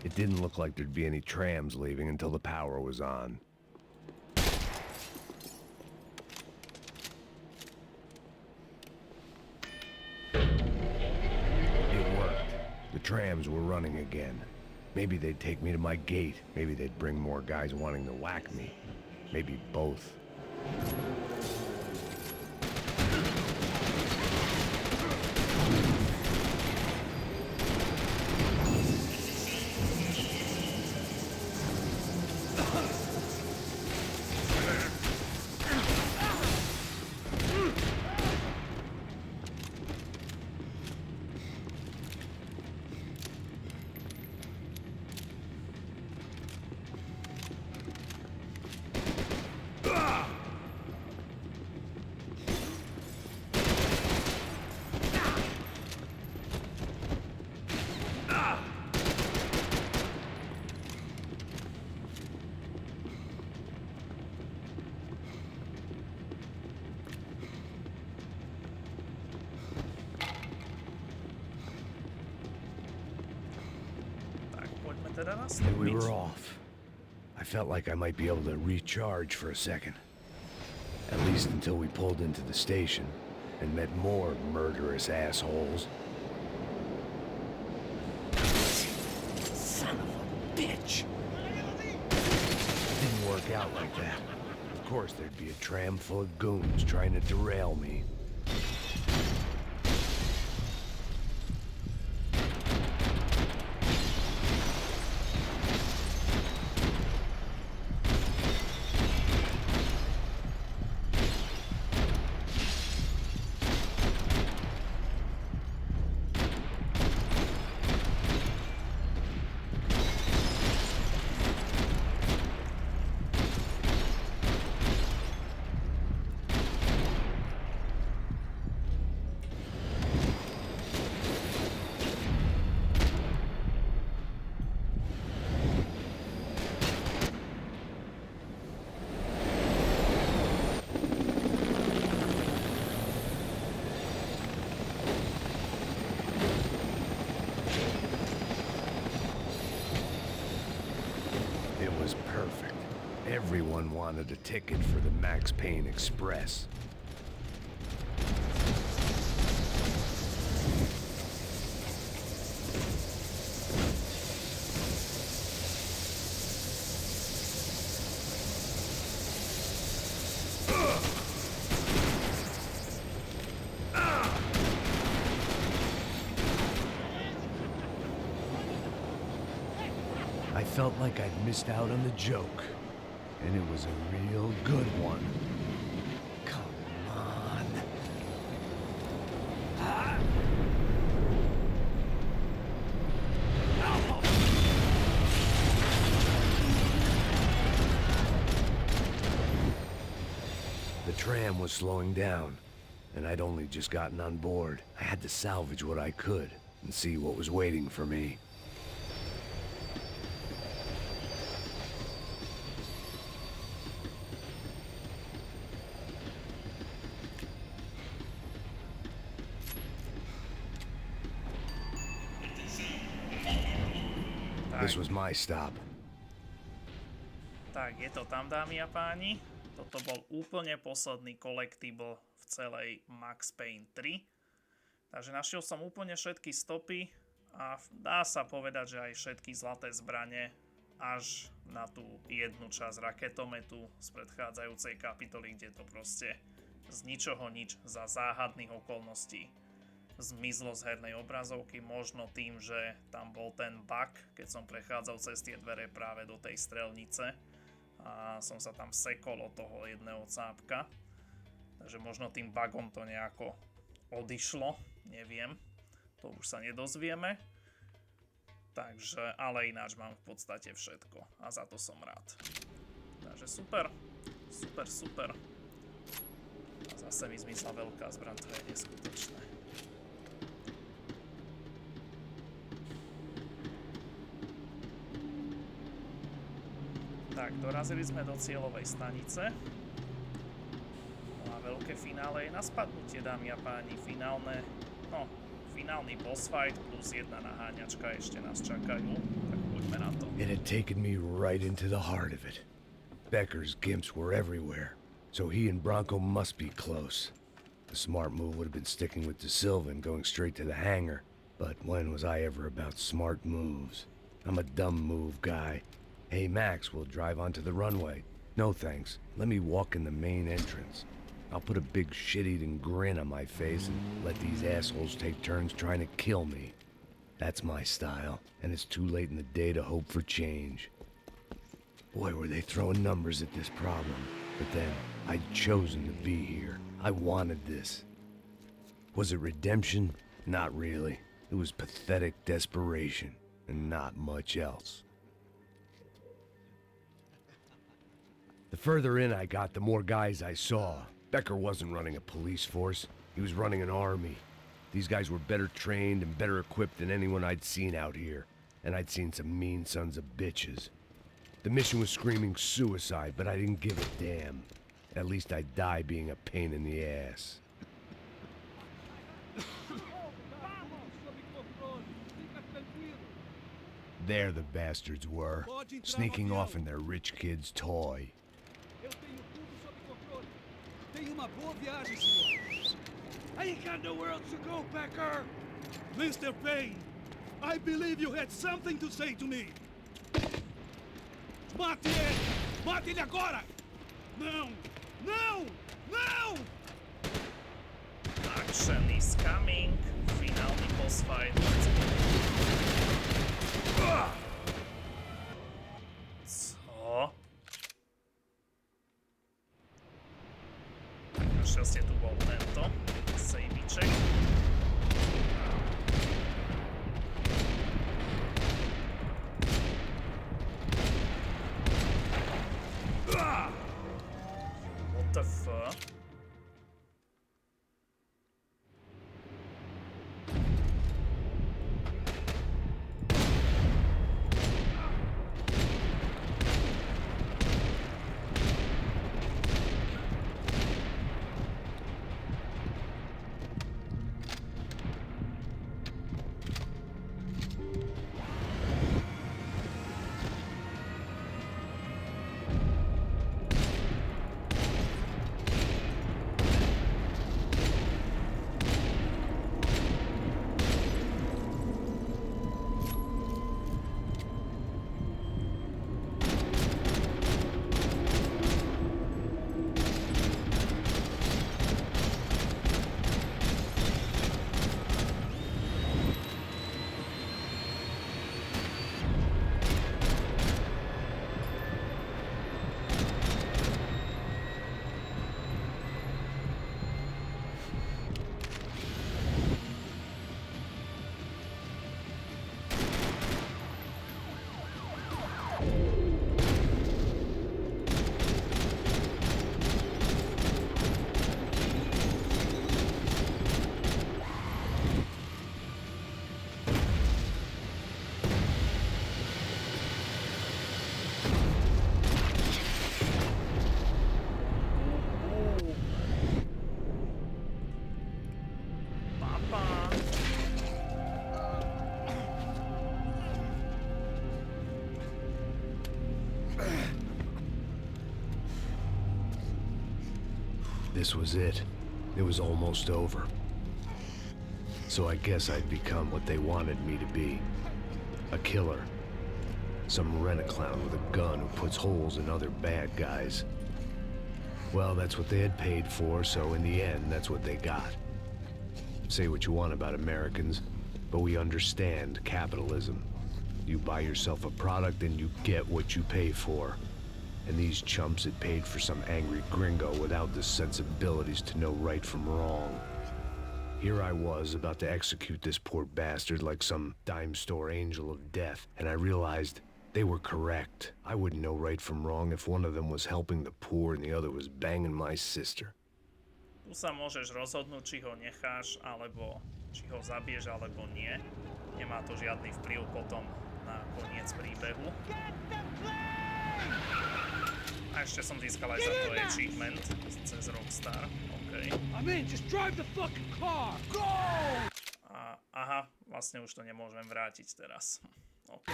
It didn't look like there'd be any trams leaving until the power was on. It worked. The trams were running again. Maybe they'd take me to my gate. Maybe they'd bring more guys wanting to whack me. Maybe both. And we were off. I felt like I might be able to recharge for a second. At least until we pulled into the station and met more murderous assholes. Son of a bitch! Didn't work out like that. Of course there'd be a tram full of goons trying to derail me. Everyone wanted a ticket for the Max Payne Express. felt like I'd missed out on the joke. And it was a real good one. Come on. Ah! The tram was slowing down, and I'd only just gotten on board. I had to salvage what I could and see what was waiting for me. This was my stop. Tak, je to tam, dámy a páni. Toto bol úplne posledný collectible v celej Max Payne 3. Takže našiel som úplne všetky stopy a dá sa povedať, že aj všetky zlaté zbrane až na tú jednu časť raketometu z predchádzajúcej kapitoly, kde to proste z ničoho nič za záhadných okolností zmizlo z hernej obrazovky, možno tým, že tam bol ten bug, keď som prechádzal cez tie dvere práve do tej strelnice a som sa tam sekol od toho jedného cápka, takže možno tým bugom to nejako odišlo, neviem, to už sa nedozvieme, takže, ale ináč mám v podstate všetko a za to som rád. Takže super, super, super. A zase mi zmizla veľká zbraň, to je neskutočné. Tak, dorazili sme do cieľovej stanice. No a veľké finále je na spadnutie, dámy a páni. Finálny boss fight plus jedna naháňačka ešte nás čakajú. Tak poďme na to. It had taken me right into the heart of it. Becker's gimps were everywhere, so he and Bronco must be close. The smart move would have been sticking with De Silva and going straight to the hangar. But when was I ever about smart moves? I'm a dumb move guy. Hey, Max, we'll drive onto the runway. No thanks. Let me walk in the main entrance. I'll put a big shit-eating grin on my face and let these assholes take turns trying to kill me. That's my style, and it's too late in the day to hope for change. Boy, were they throwing numbers at this problem. But then, I'd chosen to be here. I wanted this. Was it redemption? Not really. It was pathetic desperation, and not much else. The further in I got, the more guys I saw. Becker wasn't running a police force. He was running an army. These guys were better trained and better equipped than anyone I'd seen out here. And I'd seen some mean sons of bitches. The mission was screaming suicide, but I didn't give a damn. At least I'd die being a pain in the ass. There the bastards were, sneaking off in their rich kid's toy. Tenha uma boa viagem, senhor. I ain't got nowhere else to go, Becker. Mr. Payne, I believe you had something to say to me. Mate ele! Mate ele agora! Não! Não! Não! Action is coming. Finálny boss fight. Co? Našťastie tu bol tento sejbiček. What the fuck? this was it. It was almost over. So I guess I'd become what they wanted me to be. A killer. Some rent-a-clown with a gun who puts holes in other bad guys. Well, that's what they had paid for, so in the end, that's what they got. Say what you want about Americans, but we understand capitalism. You buy yourself a product and you get what you pay for. And these chumps had paid for some angry gringo without the sensibilities to know right from wrong. Here I was, about to execute this poor bastard like some dime store angel of death, and I realized they were correct. I wouldn't know right from wrong if one of them was helping the poor and the other was banging my sister. Tu sa môžeš rozhodnúť, či ho necháš, alebo či ho zabiješ, alebo nie. Nemá to žiadny vplyv potom na koniec príbehu. A ešte som získal aj za to achievement cez Rockstar. OK. I'm in, just drive the fucking car. Go! A, aha, vlastne už to nemôžem vrátiť teraz. OK.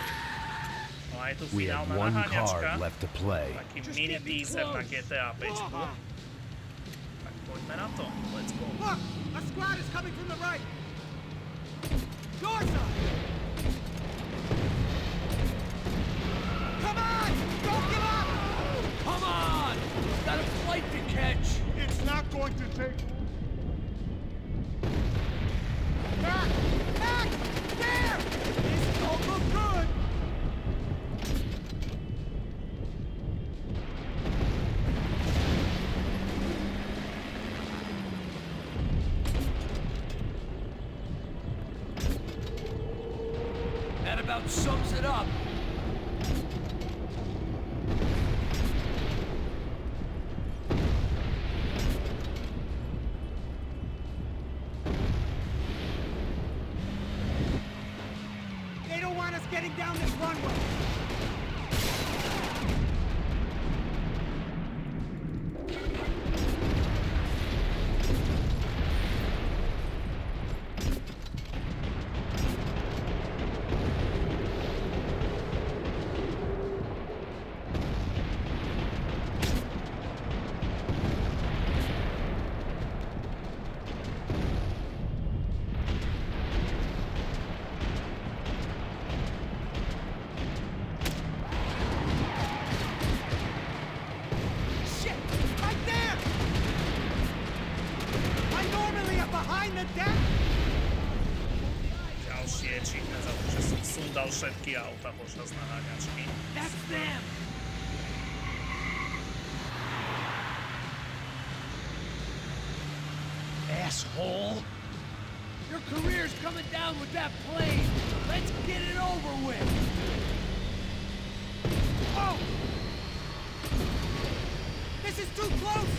No a je tu We had finálna one naháňačka. card left to play. Taký mini teaser na GTA 5. Tak poďme na to. Let's go. Look! A squad is coming from the right! Your side! Come on! Don't give up! Come on! Got a flight to catch! It's not going to take... Back! Back! There! This don't look good! That about sums it up. They don't want us getting down this runway! Shit! Right there! I normally am behind the deck! Ďalší achievement za to, že som sundal všetky auta počas naháňačky. That's them! Asshole! Your career's coming down with that plane. Let's get it over with. Oh! This is too close!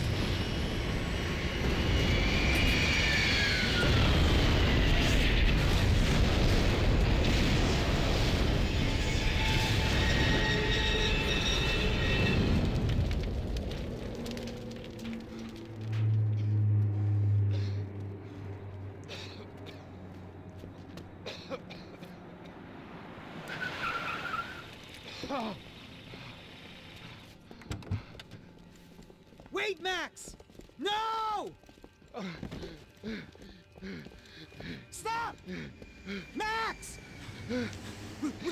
Wait, Max! No! Stop! Max!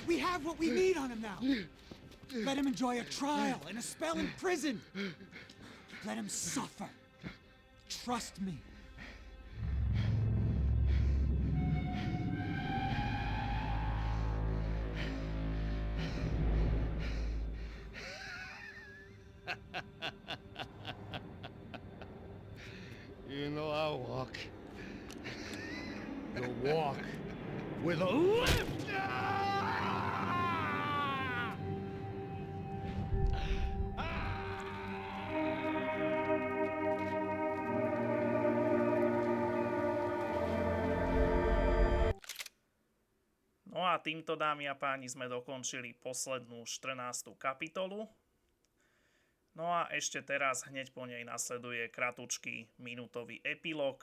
We have what we need on him now. Let him enjoy a trial and a spell in prison. Let him suffer. Trust me. You know I'll walk. You'll walk with a lift! No a týmto, dámy a páni, sme dokončili poslednú 14. kapitolu. No a ešte teraz hneď po nej nasleduje kratučký minútový epilóg,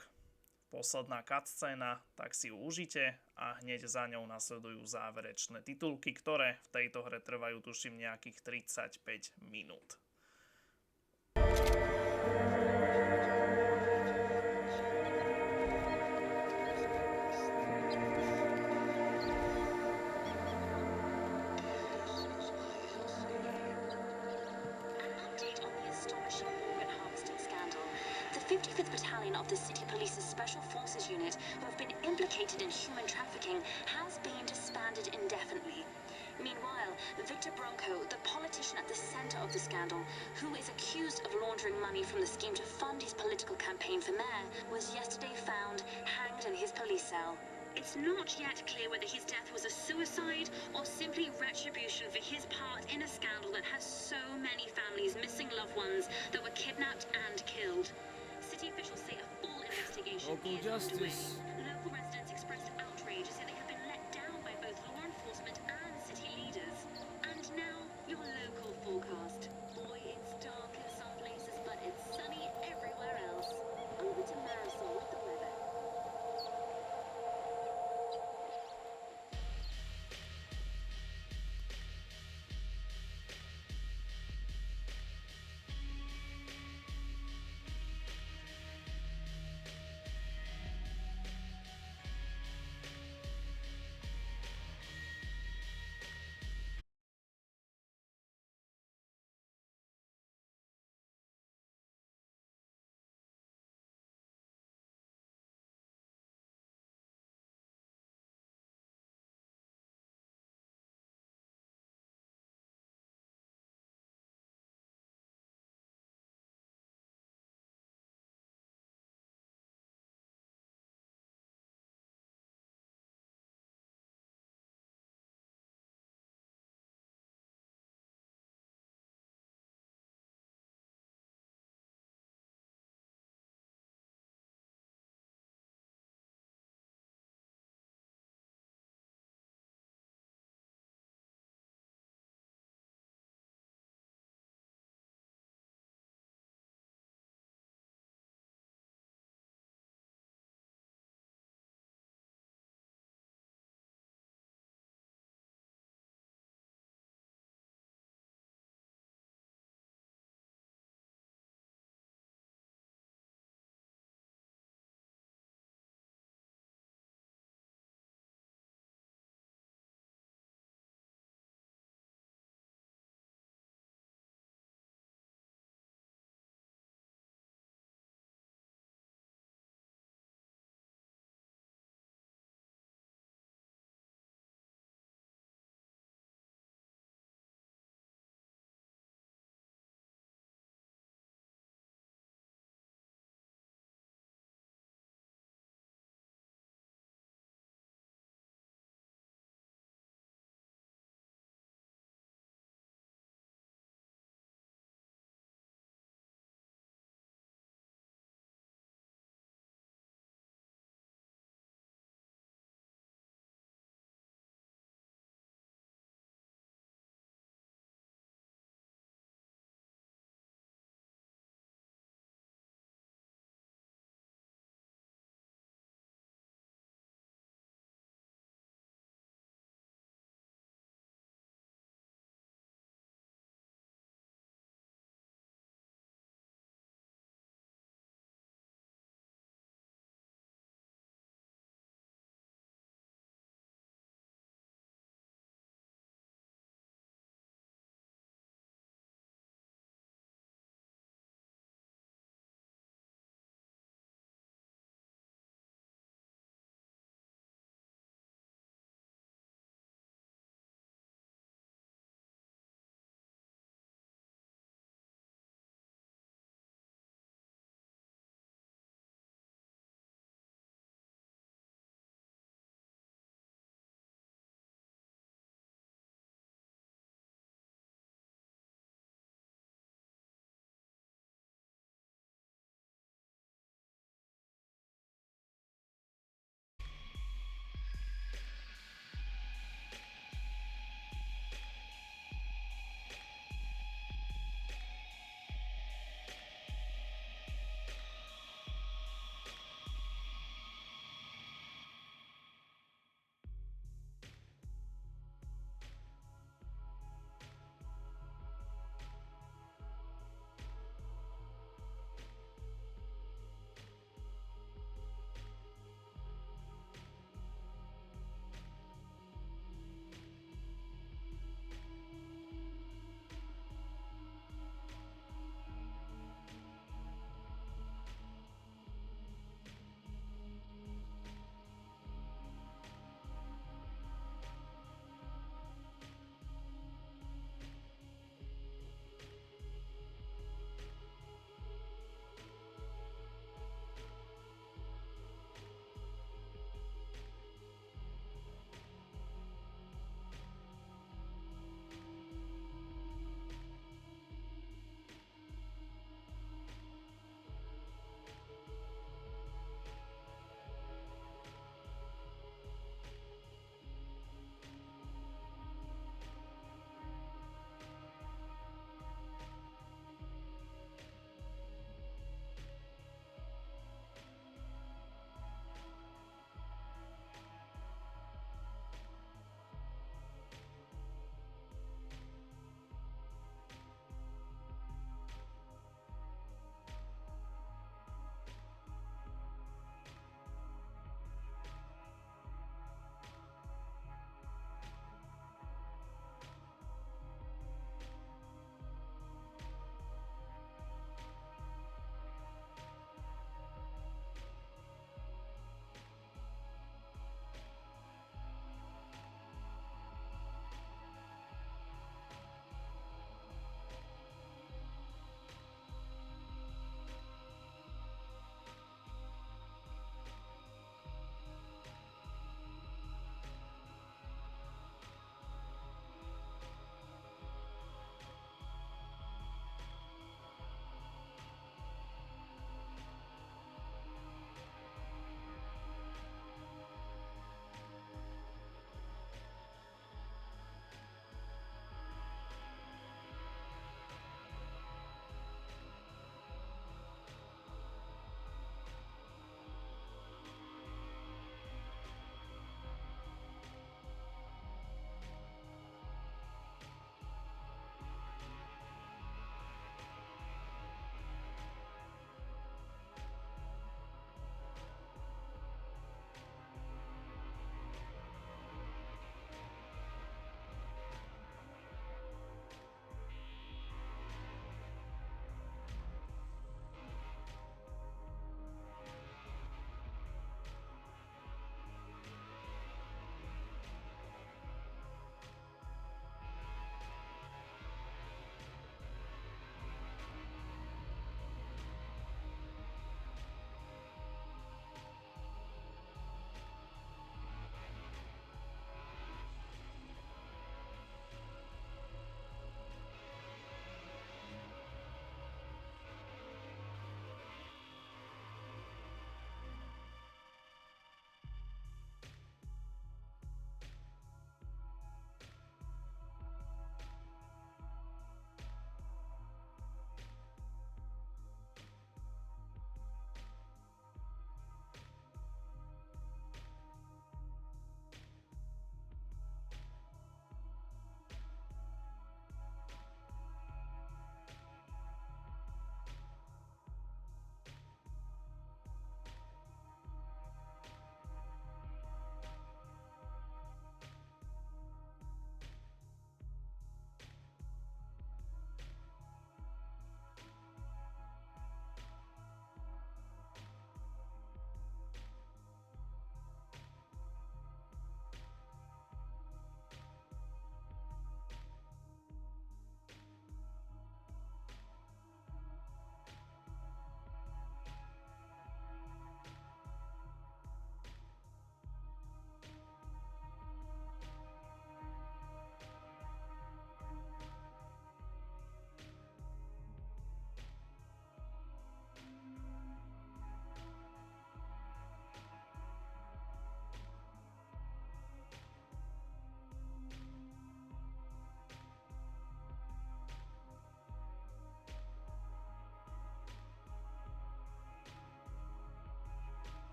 posledná cutscéna, tak si ju užite a hneď za ňou nasledujú záverečné titulky, ktoré v tejto hre trvajú tuším nejakých 35 minút. 55th Battalion of the City Police's Special Forces Unit, who have been implicated in human trafficking, has been disbanded indefinitely. Meanwhile, Victor Bronco, the politician at the center of the scandal, who is accused of laundering money from the scheme to fund his political campaign for mayor, was yesterday found hanged in his police cell. It's not yet clear whether his death was a suicide or simply retribution for his part in a scandal that has so many families missing loved ones that were kidnapped and killed. City officials say a full investigation is underway. Local residents expressed outrage, saying they have been let down by both law enforcement and city leaders. And now, your local forecast. Boy, it's dark in some places, but it's sunny everywhere else. Over to Marisol with the weather.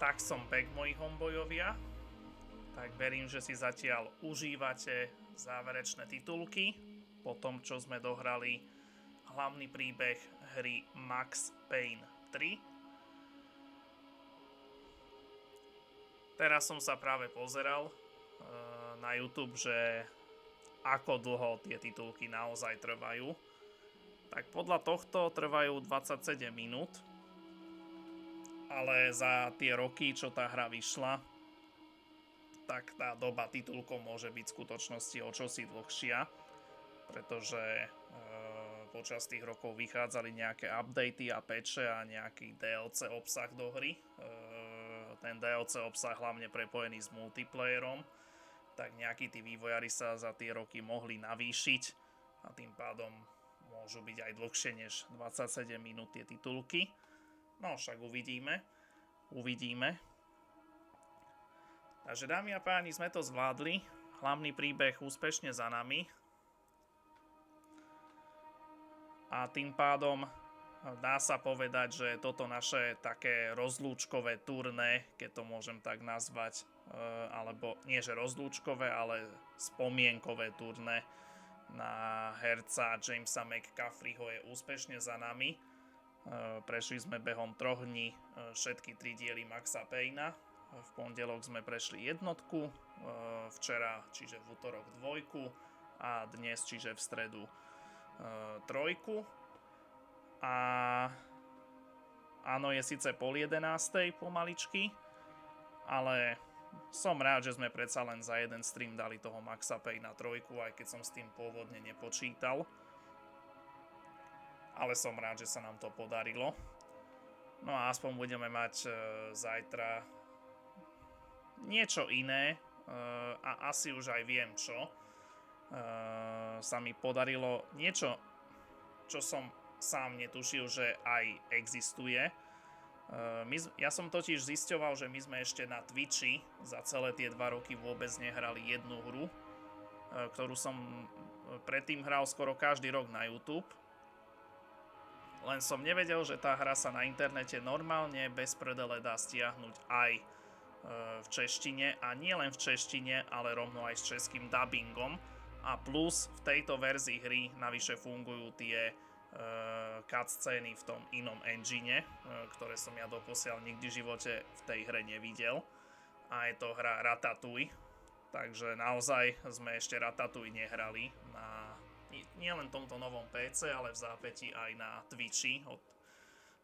Tak som back, moji homebojovia. Tak verím, že si zatiaľ užívate záverečné titulky po tom, čo sme dohrali hlavný príbeh hry Max Payne 3. Teraz som sa práve pozeral na YouTube, že ako dlho tie titulky naozaj trvajú. Tak podľa tohto trvajú 27 minút. Ale za tie roky, čo tá hra vyšla, tak tá doba titulkov môže byť v skutočnosti o čosi dlhšia, pretože počas tých rokov vychádzali nejaké updaty a patche a nejaký DLC obsah do hry. Ten DLC obsah hlavne prepojený s multiplayerom, tak nejakí tí vývojári sa za tie roky mohli navýšiť a tým pádom môžu byť aj dlhšie než 27 minút tie titulky. No však uvidíme. Takže dámy a páni, sme to zvládli. Hlavný príbeh úspešne za nami. A tým pádom dá sa povedať, že toto naše také rozlúčkové turné, keď to môžem tak nazvať, alebo nie že rozlúčkové, ale spomienkové turné na herca Jamesa McCafreyho je úspešne za nami. Prešli sme behom 3 dní všetky 3 diely Maxa Payna. V pondelok sme prešli jednotku, včera, čiže v útorok 2 a dnes, čiže v stredu 3. A áno, je síce 10:30 pomaličky, ale som rád, že sme predsa len za jeden stream dali toho Maxa Payna 3, aj keď som s tým pôvodne nepočítal. Ale som rád, že sa nám to podarilo. No a aspoň budeme mať zajtra niečo iné a asi už aj viem čo. Sa mi podarilo niečo, čo som sám netušil, že aj existuje. Ja som totiž zisťoval, že my sme ešte na Twitchi za celé tie 2 roky vôbec nehrali jednu hru, ktorú som predtým hral skoro každý rok na YouTube. Len som nevedel, že tá hra sa na internete normálne bez prdele dá stiahnuť aj v češtine a nie len v češtine, ale rovno aj s českým dubbingom. A plus v tejto verzii hry navyše fungujú tie cutscény v tom inom engine, ktoré som ja doposiaľ nikdy v živote v tej hre nevidel. A je to hra Ratatouille, takže naozaj sme ešte Ratatouille nehrali na nielen tomto novom PC, ale v zápäti aj na Twitchi.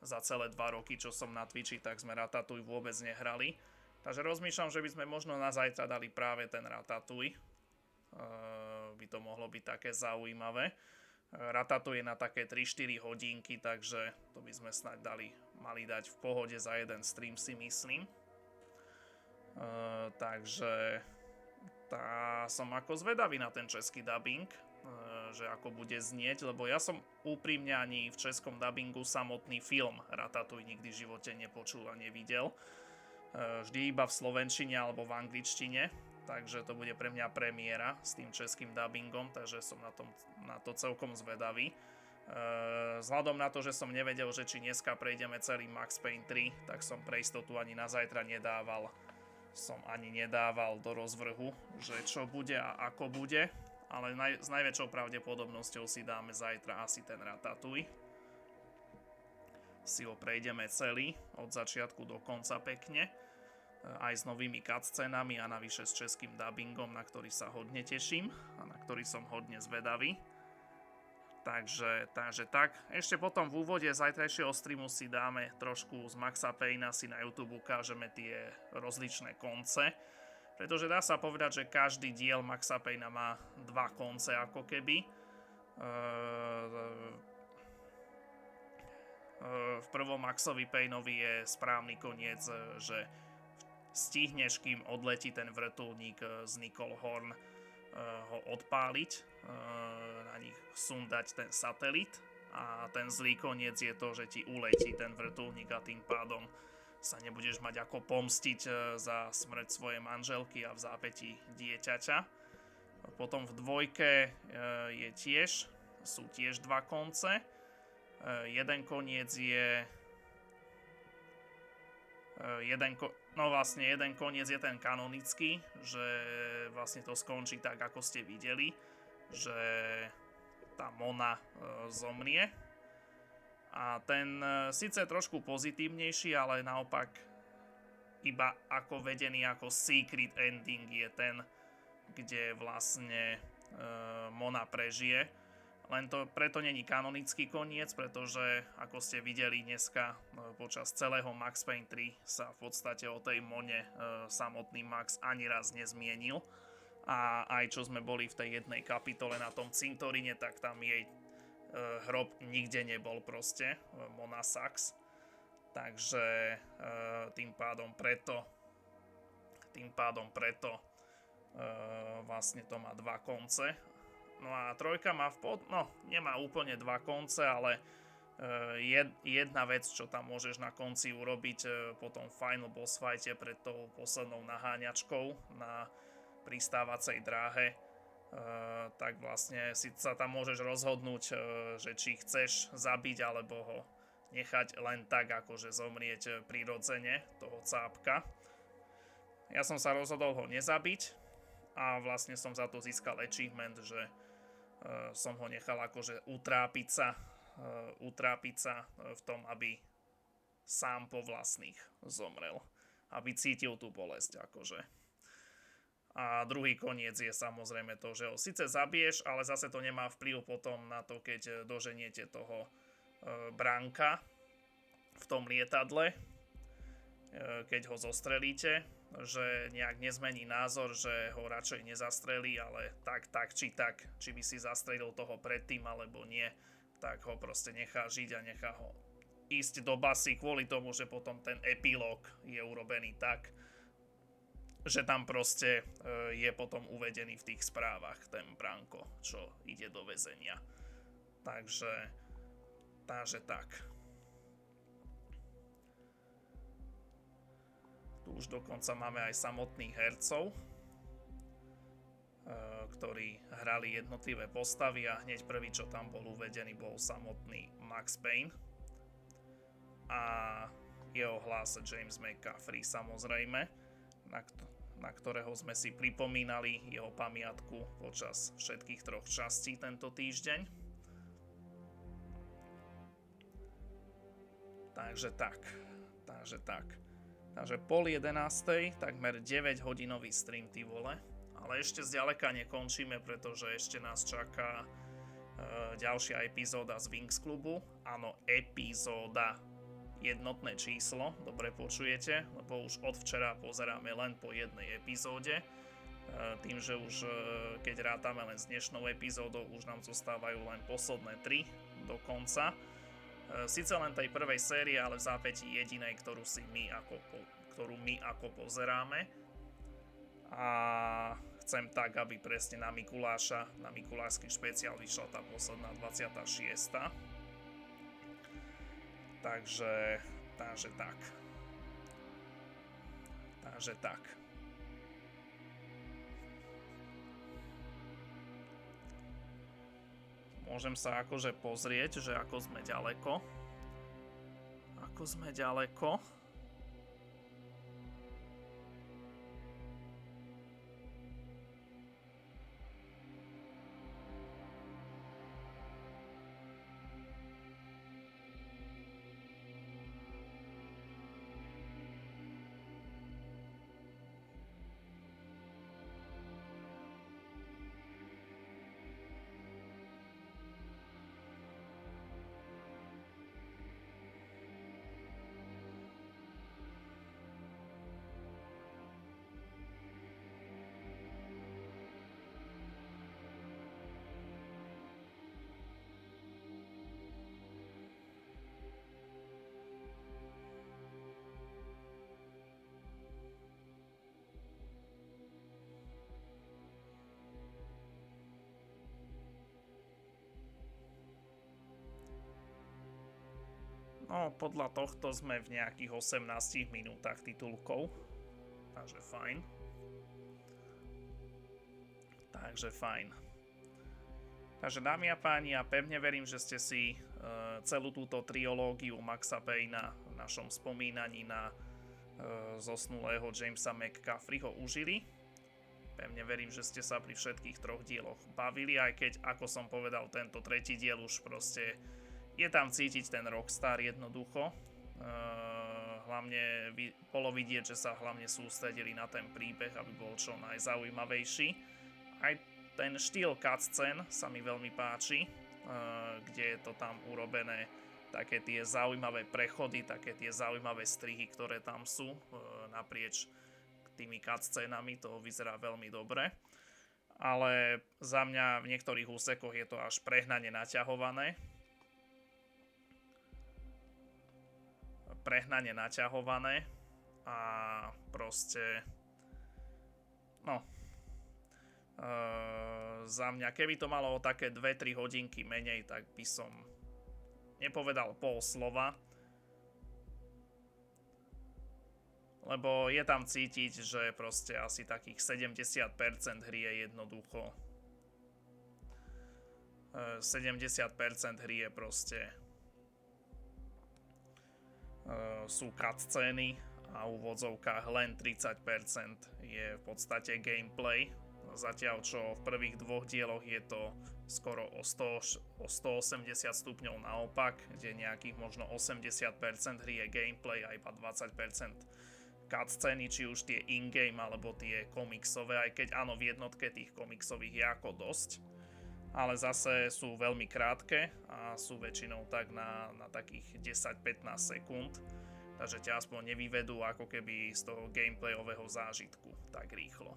Za celé 2 roky, čo som na Twitchi, tak sme Ratatouille vôbec nehrali. Takže rozmýšľam, že by sme možno na zajtra dali práve ten Ratatouille. By to mohlo byť také zaujímavé. Ratatouille je na také 3-4 hodinky, takže to by sme snáď mali dať v pohode za jeden stream, si myslím. Takže som ako zvedavý na ten český dubbing, že ako bude znieť, lebo ja som úprimne ani v českom dubbingu samotný film Ratatouille nikdy v živote nepočul a nevidel. Vždy iba v slovenčine alebo v angličtine, takže to bude pre mňa premiéra s tým českým dubbingom, takže som na to celkom zvedavý. Vzhľadom na to, že som nevedel, že či dneska prejdeme celý Max Payne 3, tak som pre istotu ani na zajtra nedával do rozvrhu, že čo bude a ako bude. Ale s najväčšou pravdepodobnosťou si dáme zajtra asi ten Ratatouille. Si ho prejdeme celý, od začiatku do konca pekne. Aj s novými cutscenami a navyše s českým dubbingom, na ktorý sa hodne teším a na ktorý som hodne zvedavý. Takže tak. Ešte potom v úvode zajtrajšieho streamu si dáme trošku z Maxa Payna, si na YouTube ukážeme tie rozličné konce. Pretože dá sa povedať, že každý diel Maxa Payna má 2 konce ako keby. V prvom Maxovi Paynovi je správny koniec, že stihneš, kým odletí ten vrtuľník z Nicole Horn, ho odpáliť, na nich sundať ten satelit. A ten zlý koniec je to, že ti uletí ten vrtuľník a tým pádom sa nebudeš mať ako pomstiť za smrť svojej manželky a v zápätí dieťaťa. Potom v 2 sú tiež 2 konce. Jeden koniec je jeden koniec je ten kanonický, že vlastne to skončí tak, ako ste videli, že tá Mona zomrie. A ten síce trošku pozitívnejší, ale naopak iba ako vedený ako secret ending je ten, kde vlastne Mona prežije. Len to preto není kanonický koniec, pretože ako ste videli dneska počas celého Max Payne 3 sa v podstate o tej Mone samotný Max ani raz nezmienil. A aj čo sme boli v tej jednej kapitole na tom cintoríne, tak tam jej hrob nikde nebol proste, Mona Sachs. Takže tým pádom preto vlastne to má dva konce. No a trojka má nemá úplne dva konce, ale jedna vec, čo tam môžeš na konci urobiť po tom final boss fighte pred tou poslednou naháňačkou na pristávacej dráhe, tak vlastne si sa tam môžeš rozhodnúť, že či chceš zabiť alebo ho nechať len tak, akože zomrieť prirodzene toho cápka. Ja som sa rozhodol ho nezabiť a vlastne som za to získal achievement, že som ho nechal akože utrápiť sa v tom, aby sám po vlastných zomrel. Aby cítil tú bolesť akože. A druhý koniec je samozrejme to, že ho síce zabiješ, ale zase to nemá vplyv potom na to, keď doženiete toho Branka v tom lietadle, keď ho zostrelíte, že nejak nezmení názor, že ho radšej nezastrelí, ale tak či tak, či by si zastrelil toho predtým alebo nie, tak ho proste nechá žiť a nechá ho ísť do basy kvôli tomu, že potom ten epilóg je urobený tak, že tam proste je potom uvedený v tých správach ten Branko, čo ide do väzenia. Takže tak. Tu už dokonca máme aj samotných hercov, ktorí hrali jednotlivé postavy a hneď prvý, čo tam bol uvedený, bol samotný Max Payne. A jeho hlas James McCafrey samozrejme, na ktorého sme si pripomínali jeho pamiatku počas všetkých troch častí tento týždeň. Takže tak. Takže 10:30, takmer 9-hodinový stream, ty vole. Ale ešte zďaleka nekončíme, pretože ešte nás čaká ďalšia epizóda z Wings klubu. Áno, epizóda. Jednotné číslo, dobre počujete, lebo už od včera pozeráme len po jednej epizóde. Tým, že už keď rátame len s dnešnou epizódou, už nám zostávajú len posledné 3 do konca. Sice len tej prvej série, ale v zápätí jedinej, ktorú my ako pozeráme. A chcem tak, aby presne na mikulášsky špeciál vyšla tá posledná 26. Takže tak. Môžem sa akože pozrieť, že ako sme ďaleko. No, podľa tohto sme v nejakých 18 minútach titulkov. Takže fajn. Takže dámy a páni, ja pevne verím, že ste si celú túto trilógiu Maxa Payna v našom spomínaní na zosnulého Jamesa McCafreyho užili. Pevne verím, že ste sa pri všetkých 3 dieloch bavili, aj keď, ako som povedal, tento 3. diel už proste je tam cítiť ten Rockstar jednoducho. Hlavne bolo vidieť, že sa hlavne sústredili na ten príbeh, aby bol čo najzaujímavejší. Aj ten štýl cutscene sa mi veľmi páči, kde je to tam urobené, také tie zaujímavé prechody, také tie zaujímavé strihy, ktoré tam sú naprieč tými cutscenami, to vyzerá veľmi dobre. Ale za mňa v niektorých úsekoch je to až prehnane naťahované. A proste no za mňa, keby to malo také 2-3 hodinky menej, tak by som nepovedal pol slova, lebo je tam cítiť, že proste asi takých 70% hry je jednoducho 70% hry je proste sú cutscény a v úvodzovkách len 30% je v podstate gameplay. Zatiaľ čo v prvých 2 dieloch je to skoro o 180 stupňov naopak, kde nejakých možno 80% hry je gameplay a iba 20% cutscény, či už tie in-game alebo tie komiksové, aj keď áno, v jednotke tých komiksových je ako dosť, ale zase sú veľmi krátke a sú väčšinou tak na takých 10-15 sekúnd, takže ťa aspoň nevyvedú ako keby z toho gameplayového zážitku tak rýchlo.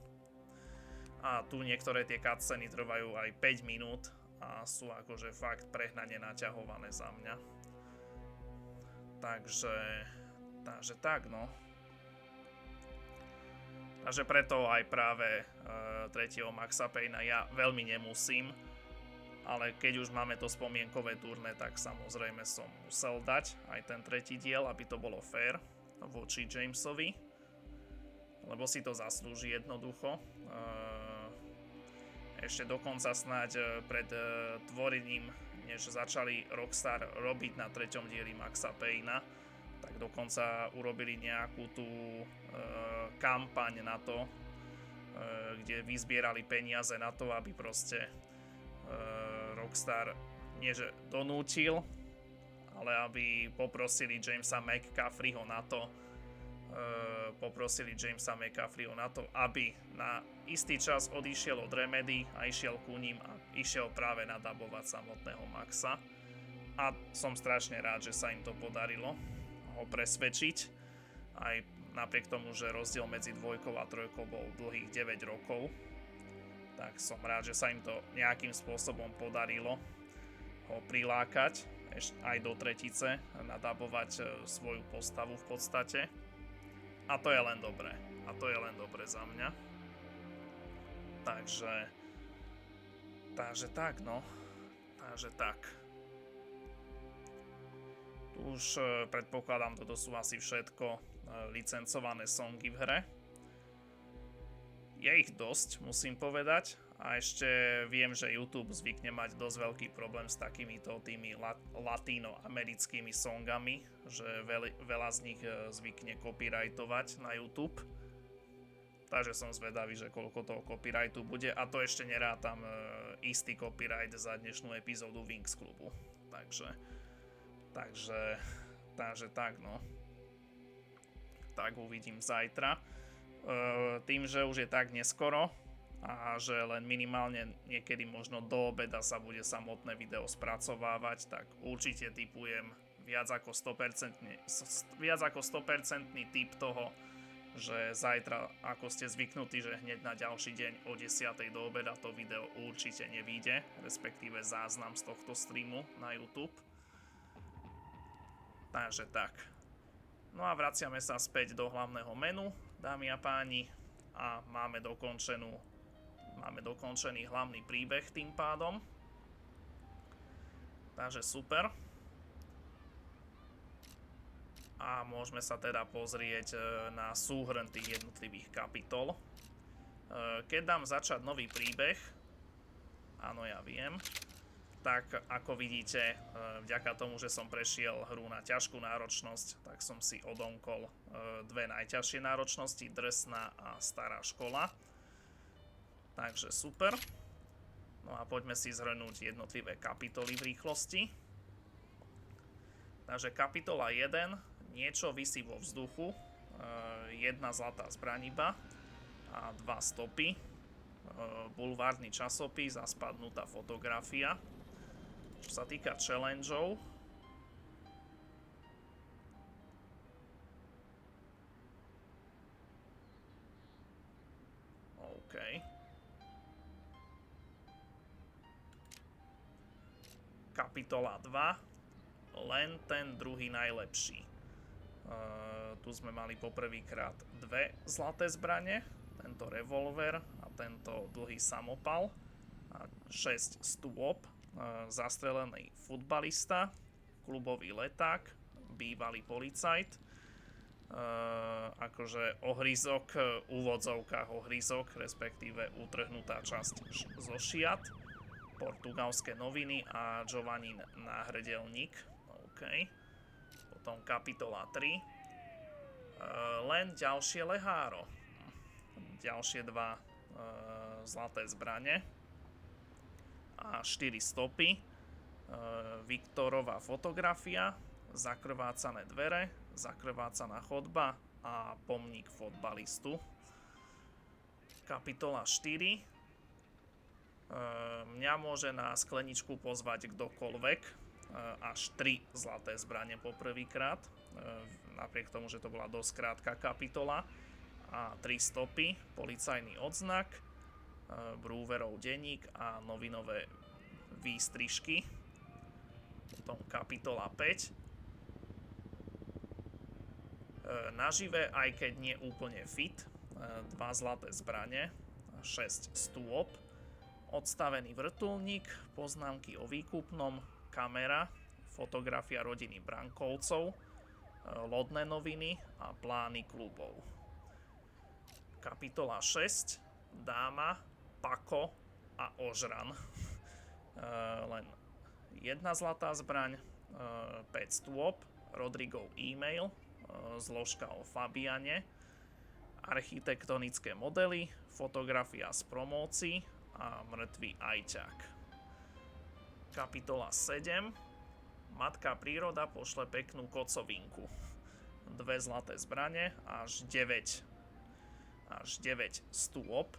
A tu niektoré tie cutscény trvajú aj 5 minút a sú akože fakt prehnane naťahované za mňa. Takže tak no. Takže preto aj práve 3. Maxa Payna ja veľmi nemusím, ale keď už máme to spomienkové turné, tak samozrejme som musel dať aj ten 3. diel, aby to bolo fair voči Jamesovi, lebo si to zaslúži jednoducho. Ešte dokonca snáď pred tvorením, než začali Rockstar robiť na 3. dieli Maxa Payna, tak dokonca urobili nejakú tú kampaň na to, kde vyzbierali peniaze na to, aby proste Rockstar nie že donútil, ale aby poprosili Jamesa McCafreyho na to, aby na istý čas odišiel od Remedy a išiel ku ním a išiel práve nadabovať samotného Maxa. A som strašne rád, že sa im to podarilo ho presvedčiť. Aj napriek tomu, že rozdiel medzi 2 a 3 bol dlhých 9 rokov, tak som rád, že sa im to nejakým spôsobom podarilo ho prilákať aj do 3, nadabovať svoju postavu v podstate. A to je len dobré. Za mňa. Takže tak, no. Takže tak. Tu už predpokladám, toto sú asi všetko licencované songy v hre. Je ich dosť, musím povedať. A ešte viem, že YouTube zvykne mať dosť veľký problém s takýmito tými latinoamerickými songami, že veľa z nich zvykne copyrightovať na YouTube. Takže som zvedavý, že koľko toho copyrightu bude. A to ešte nerátam istý copyright za dnešnú epizódu Wings klubu. Takže tak, no. Tak uvidím zajtra. Tým, že už je tak neskoro a že len minimálne niekedy možno do obeda sa bude samotné video spracovávať, tak určite tipujem viac ako 100% tip toho, že zajtra, ako ste zvyknutí, že hneď na ďalší deň o 10. do obeda to video určite nevyjde, respektíve záznam z tohto streamu na YouTube. Takže tak. No a vraciame sa späť do hlavného menu, dámy a páni, a máme dokončený hlavný príbeh tým pádom. Takže super. A môžeme sa teda pozrieť na súhrn tých jednotlivých kapitol. Keď dám začať nový príbeh, áno, ja viem, tak ako vidíte, vďaka tomu, že som prešiel hru na ťažkú náročnosť, tak som si odomkol dve najťažšie náročnosti, drsná a stará škola. Takže super. No a poďme si zhrnúť jednotlivé kapitoly v rýchlosti. Takže kapitola 1, niečo visí vo vzduchu, jedna zlatá zbraň iba a 2 stopy, bulvárny časopis a spadnutá fotografia. Čo sa týka challengeov, OK. Kapitola 2, len ten druhý najlepší. Tu sme mali poprvýkrát 2 zlaté zbrane, tento revolver a tento dlhý samopal a 6 stôp, zastrelený futbalista, klubový leták, bývalý policajt, akože ohryzok, v úvodzovkách ohryzok, respektíve utrhnutá časť zo šiat, portugalské noviny a Giovannin náhrdelník. OK. Potom kapitola 3. Len ďalšie leháro. Ďalšie 2 zlaté zbrane a 4 stopy. Viktorová fotografia, zakrvácané dvere, zakrvácaná chodba a pomník fotbalistu. Kapitola 4. Mňa môže na skleničku pozvať kdokoľvek, až 3 zlaté zbrane poprvýkrát, napriek tomu, že to bola dosť krátka kapitola, a 3 stopy, policajný odznak, Brúverov denník a novinové výstrižky. Potom kapitola 5. Nažive, aj keď nie úplne fit, 2 zlaté zbrane, 6 stôp, odstavený vrtuľník, poznámky o výkupnom, kamera, fotografia rodiny Brankovcov, lodné noviny a plány klubov. Kapitola 6. Dáma, pako a ožran. Len 1 zlatá zbraň, 5 stôp, Rodrigov e-mail, zložka o Fabiane, architektonické modely, fotografia z promócií a mŕtvý ajťák. Kapitola 7. Matka príroda pošle peknú kocovinku. 2 zlaté zbrane, až 9 stôp,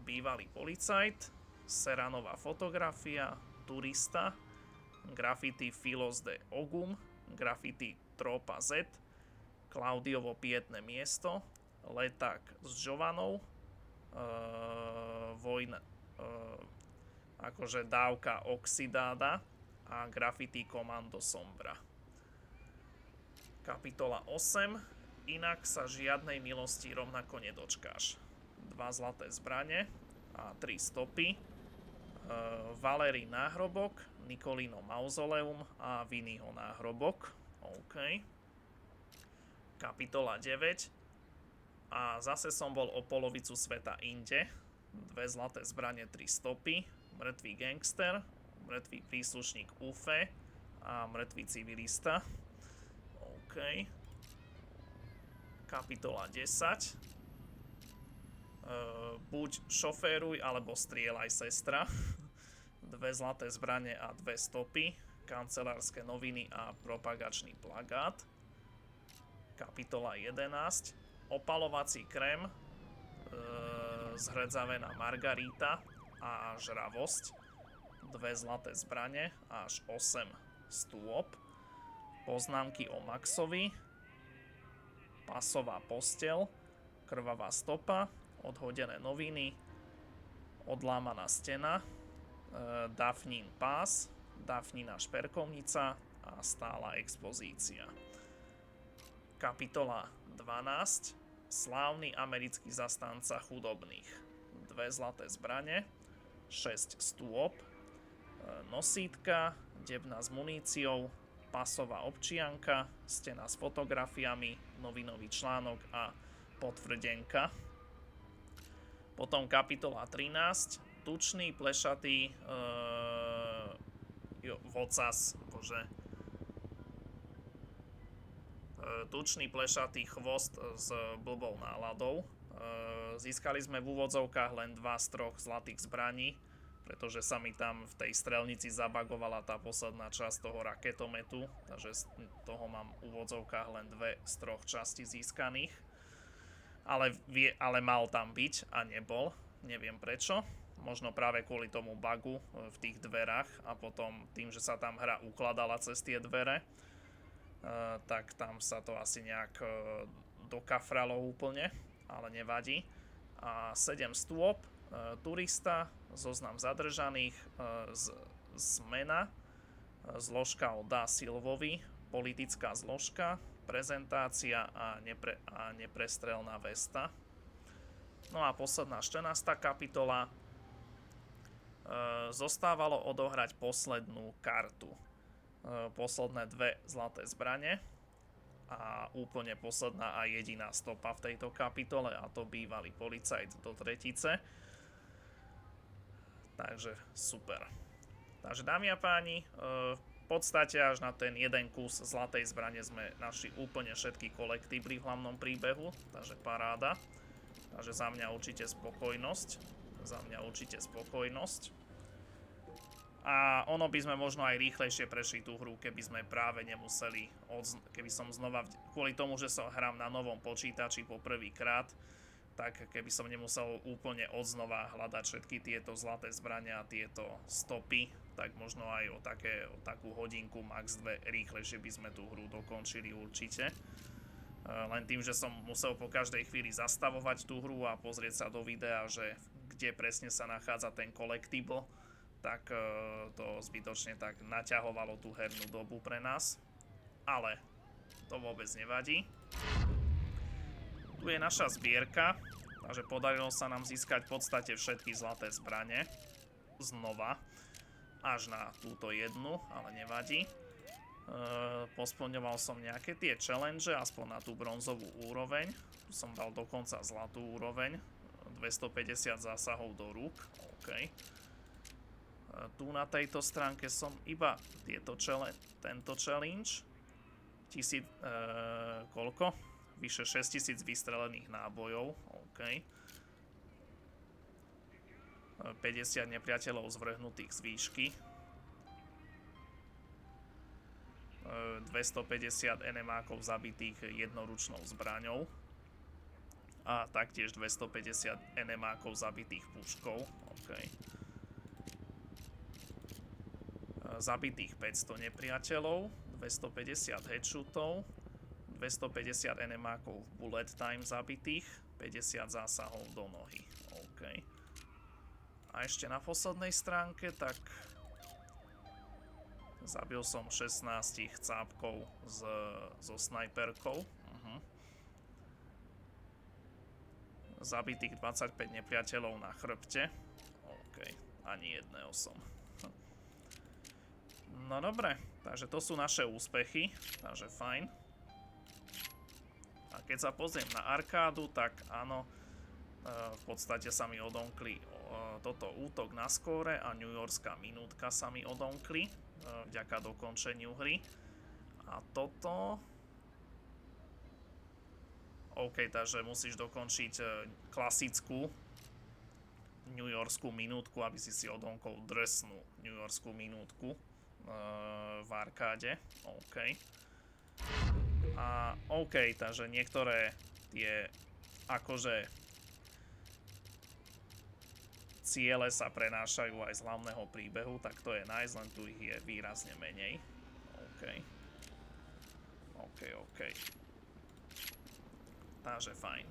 bývalý policajt, Seranová fotografia, turista, graffiti Filos de Ogum, graffiti Tropa Z, Klaudiovo pietné miesto, leták s Giovannou, vojna, akože dávka oxidáda a graffiti Komando Sombra. Kapitola 8. Inak sa žiadnej milosti rovnako nedočkáš. 2 zlaté zbrane a 3 stopy, Valéry náhrobok, Nikolino mauzoleum a Vinnyho náhrobok. OK. Kapitola 9. A zase som bol o polovicu sveta inde. 2 zlaté zbrane, 3 stopy, mŕtvý gangster, mŕtvý príslušník UFE a mŕtvý civilista. OK. Kapitola 10. Buď šoféruj, alebo strieľaj, sestra. 2 zlaté zbrane a 2 stopy, kancelárske noviny a propagačný plagát. Kapitola 11. Opalovací krém, zhrdzavená margarita a žravosť. 2 zlaté zbrane a až 8 stôp. Poznámky o Maxovi, pasová posteľ, krvavá stopa, odhodené noviny, odlámaná stena, Dafnín pás, Dafnina šperkovnica a stála expozícia. Kapitola 12. Slávny americký zastanca chudobných. 2 zlaté zbrane, 6 stôp, nosítka, debna s muníciou, pasová občianka, stena s fotografiami, novinový článok a potvrdenka. Potom kapitola 13. Tučný, plešatý vocas, bože. Tučný plešatý chvost s blbou náladou. Získali sme v úvodzovkách len 2 z 3 zlatých zbraní, pretože sa mi tam v tej strelnici zabagovala tá posledná časť toho raketometu, takže z toho mám v úvodzovkách len 2 z 3 častí získaných. Ale mal tam byť a nebol, neviem prečo. Možno práve kvôli tomu bugu v tých dverách a potom tým, že sa tam hra ukladala cez tie dvere, tak tam sa to asi nejak dokafralo úplne, ale nevadí. A 7 stôp, turista, zoznam zadržaných, zmena, zložka od Da Silvovi, politická zložka, prezentácia a neprestrelná vesta. No a posledná 14. kapitola. Zostávalo odohrať poslednú kartu. Posledné 2 zlaté zbrane a úplne posledná a jediná stopa v tejto kapitole, a to bývalý policajt do tretice. Takže super. Takže dámy a páni, v podstate až na ten jeden kus zlatej zbrane sme našli úplne všetky kolektibly v hlavnom príbehu, takže paráda. Takže za mňa určite spokojnosť. A ono by sme možno aj rýchlejšie prešli tú hru, keby sme práve nemuseli, keby som znova, kvôli tomu, že sa hrám na novom počítači po prvýkrát, tak keby som nemusel úplne odznova hľadať všetky tieto zlaté zbrania a tieto stopy, tak možno aj o takú hodinku, max 2 rýchlejšie by sme tú hru dokončili určite. Len tým, že som musel po každej chvíli zastavovať tú hru a pozrieť sa do videa, že kde presne sa nachádza ten collectible, tak to zbytočne tak naťahovalo tú hernú dobu pre nás. Ale to vôbec nevadí. Tu je naša zbierka, takže podarilo sa nám získať v podstate všetky zlaté zbrane. Znova. Až na túto jednu, ale nevadí. Posplňoval som nejaké tie challenge, aspoň na tú bronzovú úroveň. Tu som dal dokonca zlatú úroveň. 250 zásahov do rúk. OK. Tu na tejto stránke som iba tento challenge. Koľko? Vyše 6000 vystrelených nábojov. OK. 50 nepriateľov zvrhnutých z výšky. 250 enemákov zabitých jednoručnou zbraňou. A taktiež 250 enemákov zabitých puškou. OK. Zabitých 500 nepriateľov, 250 headshotov, 250 enemákov bullet time zabitých, 50 zásahov do nohy. OK. A ešte na poslednej stránke, tak zabil som 16 cápkov so snajperkou. Zabitých 25 nepriateľov na chrbte. OK, ani jedného som. No dobre, takže to sú naše úspechy, takže fajn. A keď sa pozriem na arkádu, tak áno, v podstate sa mi odomkli toto útok na skóre a New Yorkská minútka sa mi odomkli vďaka dokončeniu hry. A toto... OK, takže musíš dokončiť klasickú New Yorkskú minútku, aby si odomkol drsnú New Yorkskú minútku v arkáde. OK. A OK, takže niektoré tie akože ciele sa prenášajú aj z hlavného príbehu, tak to je nice, len tu ich je výrazne menej. OK. OK. Takže fajn.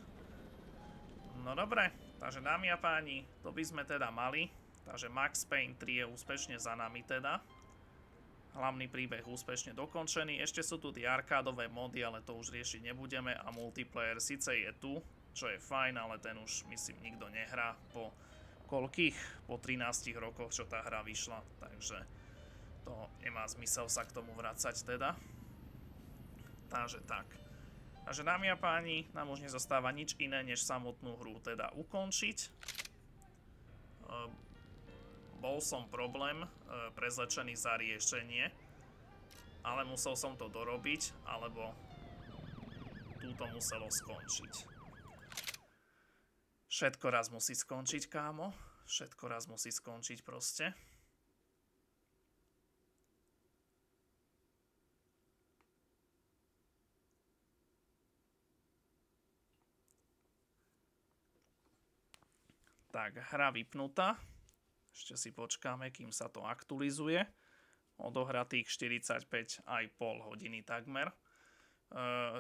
No dobre, takže dámy a páni, to by sme teda mali. Takže Max Payne 3 je úspešne za nami teda. Hlavný príbeh úspešne dokončený. Ešte sú tu tie arkádové mody, ale to už riešiť nebudeme. A multiplayer síce je tu, čo je fajn, ale ten už myslím nikto nehrá po koľkých? Po 13 rokoch, čo tá hra vyšla. Takže to nemá zmysel sa k tomu vracať teda. Takže tak. Takže dámy a páni, nám už nezostáva nič iné, než samotnú hru teda ukončiť. bol som problém prezlečený za riešenie, ale musel som to dorobiť, alebo túto muselo skončiť. Všetko raz musí skončiť, kámo. Všetko raz musí skončiť proste. Tak, hra vypnutá. Ešte si počkáme, kým sa to aktualizuje. Odohratých 45,5 hodiny takmer.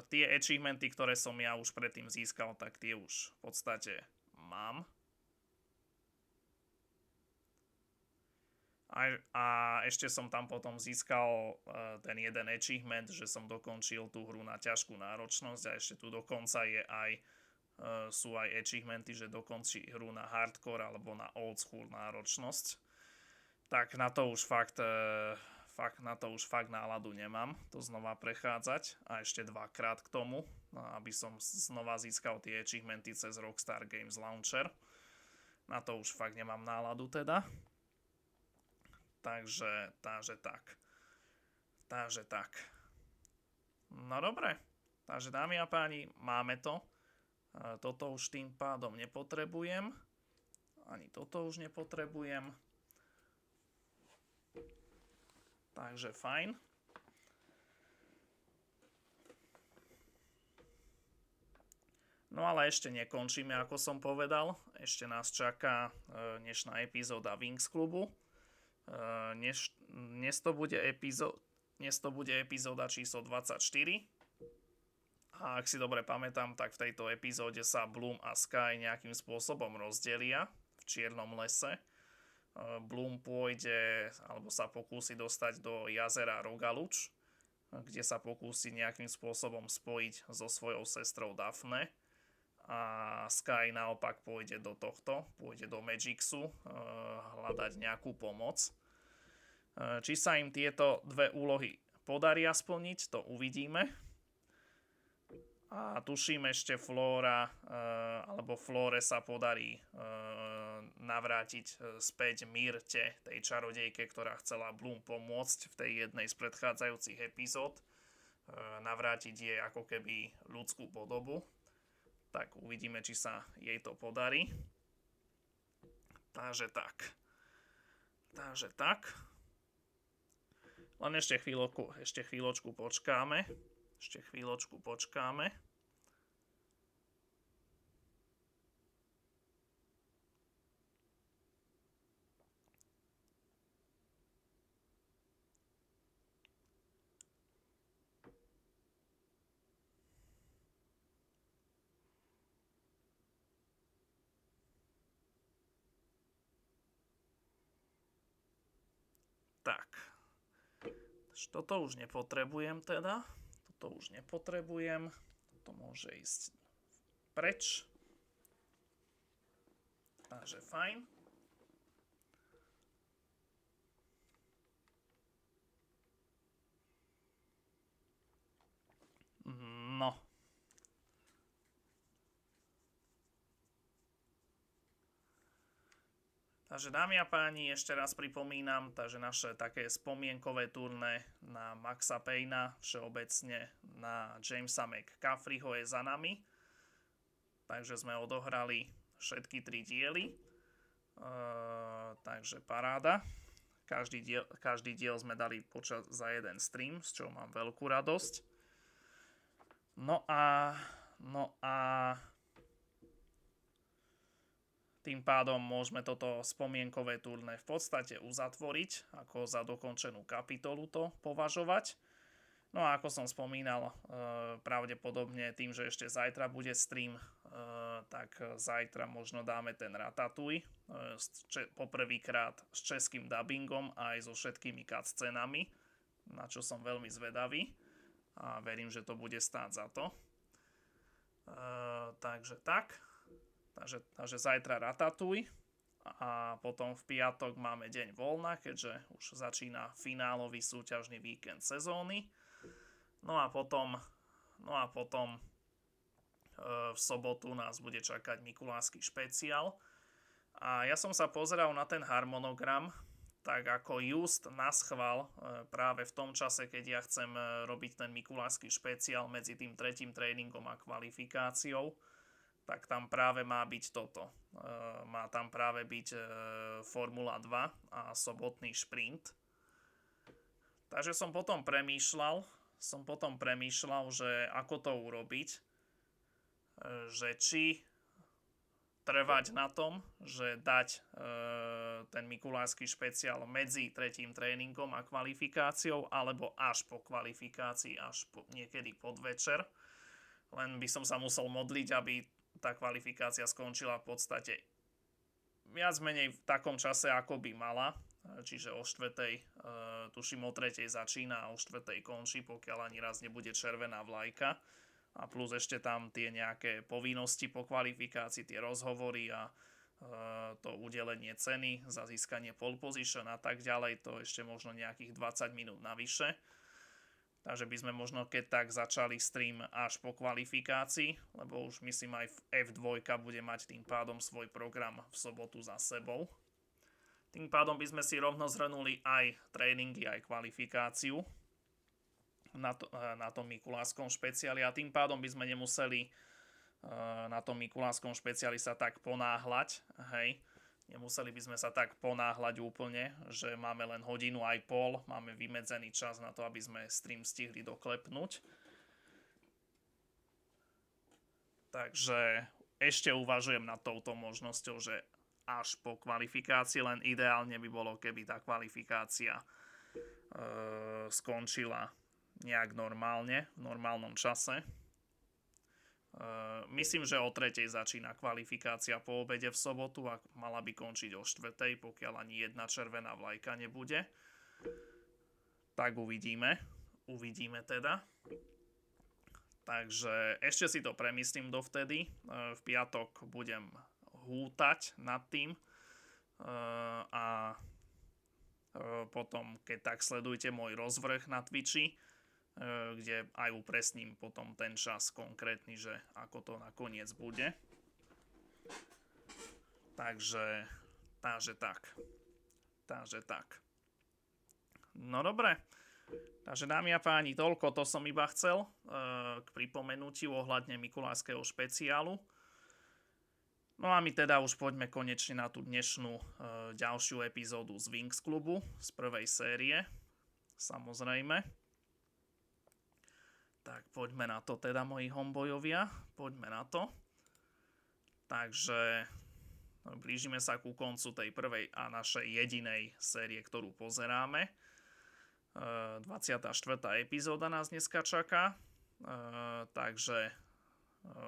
Tie achievementy, ktoré som ja už predtým získal, tak tie už v podstate mám. A ešte som tam potom získal ten jeden achievement, že som dokončil tú hru na ťažkú náročnosť a ešte tu dokonca sú aj achievementy, že dokončí hru na hardcore alebo na old school náročnosť. Tak na to už fakt náladu nemám to znova prechádzať a ešte dvakrát k tomu, aby som znova získal tie achievementy cez Rockstar Games Launcher. Na to už fakt nemám náladu teda. Takže tak. No dobre, takže dámy a páni, máme to. Toto už tým pádom nepotrebujem. Ani toto už nepotrebujem. Takže fajn. No ale ešte nekončíme, ako som povedal. Ešte nás čaká dnešná epizóda Wings klubu. Dnes to bude epizóda číslo 24. A ak si dobre pamätám, tak v tejto epizóde sa Bloom a Sky nejakým spôsobom rozdelia v Čiernom lese. Bloom pôjde, alebo sa pokúsi dostať do jazera Rogaluč, kde sa pokúsi nejakým spôsobom spojiť so svojou sestrou Daphne. A Sky naopak pôjde do Magixu hľadať nejakú pomoc. Či sa im tieto dve úlohy podaria splniť, to uvidíme. A tuším ešte Flóre sa podarí navrátiť späť Myrte, tej čarodejke, ktorá chcela Bloom pomôcť v tej jednej z predchádzajúcich epizód. Navrátiť jej ako keby ľudskú podobu. Tak uvidíme, či sa jej to podarí. Takže tak. Len ešte chvíľočku počkáme. Tak. Toto už nepotrebujem teda. Toto môže ísť preč. Takže fajn. No. Takže dámy a páni, ešte raz pripomínam, takže naše také spomienkové turné na Maxa Payna, všeobecne na Jamesa McCafreyho je za nami. Takže sme odohrali všetky 3 diely. Takže paráda. Každý diel sme dali za jeden stream, z čoho mám veľkú radosť. No a tým pádom môžeme toto spomienkové turné v podstate uzatvoriť, ako za dokončenú kapitolu to považovať. No a ako som spomínal, pravdepodobne tým, že ešte zajtra bude stream, tak zajtra možno dáme ten Ratatouille poprvýkrát s českým dubbingom a aj so všetkými cutscenami, na čo som veľmi zvedavý a verím, že to bude stáť za to. Takže zajtra Ratatouille a potom v piatok máme deň voľna, keďže už začína finálový súťažný víkend sezóny. No a potom v sobotu nás bude čakať mikulášsky špeciál A ja som sa pozeral na ten harmonogram, tak ako just naschvál práve v tom čase, keď ja chcem robiť ten mikulášsky špeciál medzi tým tretím tréningom a kvalifikáciou, tak tam práve má byť toto. Má tam práve byť Formula 2 a sobotný šprint. Takže som potom premýšľal, že ako to urobiť, že či trvať na tom, že dať ten mikulášsky špeciál medzi tretím tréningom a kvalifikáciou, alebo až po kvalifikácii, až niekedy podvečer. Len by som sa musel modliť, aby tá kvalifikácia skončila v podstate viac menej v takom čase, ako by mala. Čiže o 4:00, tuším o 3:00 začína a o 4:00 končí, pokiaľ ani raz nebude červená vlajka. A plus ešte tam tie nejaké povinnosti po kvalifikácii, tie rozhovory a to udelenie ceny za získanie pole position a tak ďalej, to ešte možno nejakých 20 minút navyše. Takže by sme možno keď tak začali stream až po kvalifikácii, lebo už myslím aj F2 bude mať tým pádom svoj program v sobotu za sebou. Tým pádom by sme si rovno zhrnuli aj tréningy, aj kvalifikáciu na tom mikulášskom špeciáli a tým pádom by sme nemuseli na tom mikulášskom špeciáli sa tak ponáhľať, hej. Nemuseli by sme sa tak ponáhľať úplne, že máme len hodinu aj pol, máme vymedzený čas na to, aby sme stream stihli doklepnúť. Takže ešte uvažujem nad touto možnosťou, že až po kvalifikácii, len ideálne by bolo, keby tá kvalifikácia skončila nejak normálne, v normálnom čase. Myslím, že o 3:00 začína kvalifikácia po obede v sobotu a mala by končiť o 4:00, pokiaľ ani jedna červená vlajka nebude. Tak uvidíme. Uvidíme teda. Takže ešte si to premyslím dovtedy. V piatok budem hútať nad tým a potom, keď tak sledujte môj rozvrh na Twitchi, kde aj upresním potom ten čas konkrétny, že ako to nakoniec bude. Takže tak. No dobre. Takže dámy a páni, toľko to som iba chcel k pripomenutiu ohľadne mikulášskeho špeciálu. No a my teda už poďme konečne na tú dnešnú ďalšiu epizódu z Wings klubu, z prvej série. Samozrejme. Tak poďme na to teda, moji hombojovia. Poďme na to. Takže blížime sa ku koncu tej prvej a našej jedinej série, ktorú pozeráme. 24. epizóda nás dneska čaká. Takže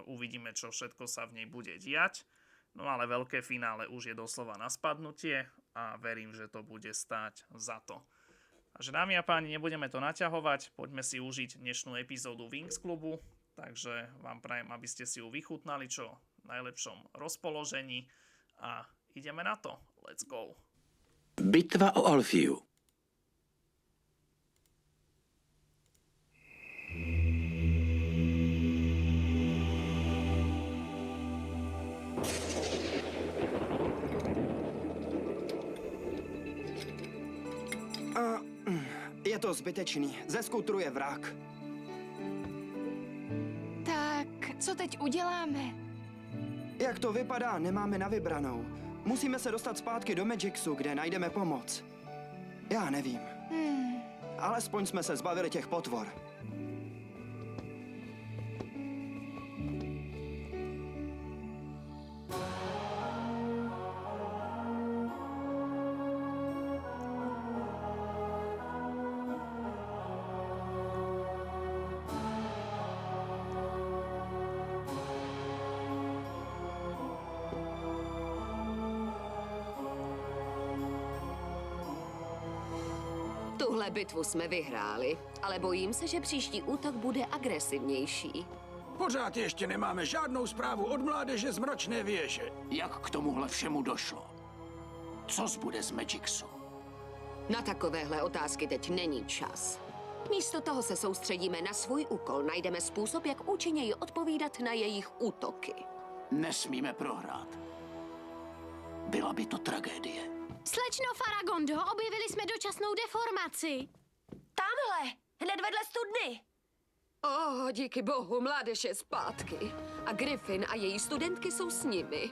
uvidíme, čo všetko sa v nej bude diať. No ale veľké finále už je doslova na spadnutie a verím, že to bude stáť za to. Takže dámy a páni, nebudeme to naťahovať, poďme si užiť dnešnú epizódu Wings klubu, takže vám prajem, aby ste si ju vychutnali čo v najlepšom rozpoložení a ideme na to. Let's go. Bitva o Alfiu. Je to zbytečný. Ze skútru je vrak. Tak, co teď uděláme? Jak to vypadá, nemáme na vybranou. Musíme se dostat zpátky do Magicsu, kde najdeme pomoc. Já nevím. Alespoň jsme se zbavili těch potvor. Tuhle bitvu jsme vyhráli, ale bojím se, že příští útok bude agresivnější. Pořád ještě nemáme žádnou zprávu od mládeže z Mračné věže. Jak k tomuhle všemu došlo? Co zbude z Magicsu? Na takovéhle otázky teď není čas. Místo toho se soustředíme na svůj úkol, najdeme způsob, jak účinněji odpovídat na jejich útoky. Nesmíme prohrát. Byla by to tragédie. Slečno Faragondo, objevili jsme dočasnou deformaci. Tamhle, hned vedle studny. Díky bohu, mládež je zpátky. A Griffin a její studentky jsou s nimi.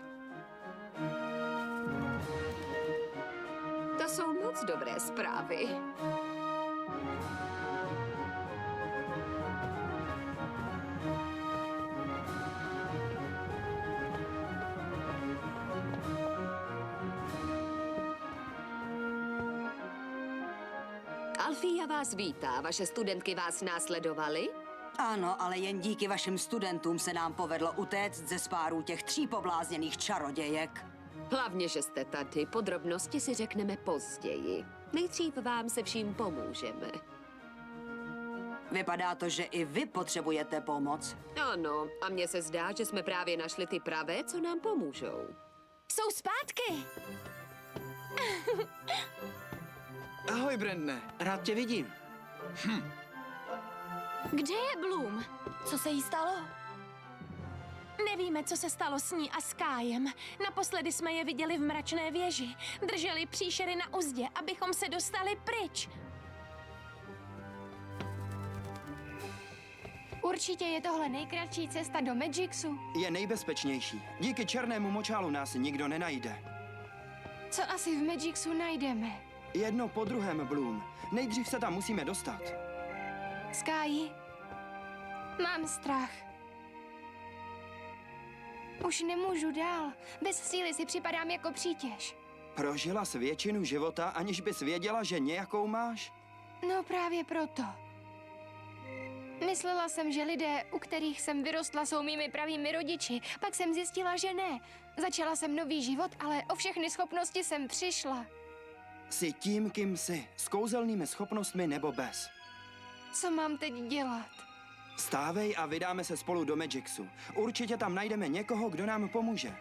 To jsou moc dobré zprávy. Alfia vás vítá. Vaše studentky vás následovaly? Ano, ale jen díky vašim studentům se nám povedlo utéct ze spárů těch 3 poblázněných čarodějek. Hlavně, že jste tady. Podrobnosti si řekneme později. Nejdřív vám se vším pomůžeme. Vypadá to, že i vy potřebujete pomoc. Ano, a mně se zdá, že jsme právě našli ty pravé, co nám pomůžou. Jsou zpátky! Ahoj, Brandne, rád tě vidím. Kde je Bloom? Co se jí stalo? Nevíme, co se stalo s ní a s Kájem. Naposledy jsme je viděli v mračné věži. Drželi příšery na uzdě, abychom se dostali pryč. Určitě je tohle nejkratší cesta do Magicsu. Je nejbezpečnější. Díky černému močálu nás nikdo nenajde. Co asi v Magicsu najdeme? Jedno po druhém, Bloom. Nejdřív se tam musíme dostat. Sky, mám strach. Už nemůžu dál. Bez síly si připadám jako přítěž. Prožila jsi většinu života, aniž bys věděla, že nějakou máš? No právě proto. Myslela jsem, že lidé, u kterých jsem vyrostla, jsou mými pravými rodiči. Pak jsem zjistila, že ne. Začala jsem nový život, ale o všechny schopnosti jsem přišla. Jsi tím, kým jsi. S kouzelnými schopnostmi nebo bez. Co mám teď dělat? Vstávej a vydáme se spolu do Magicsu. Určitě tam najdeme někoho, kdo nám pomůže.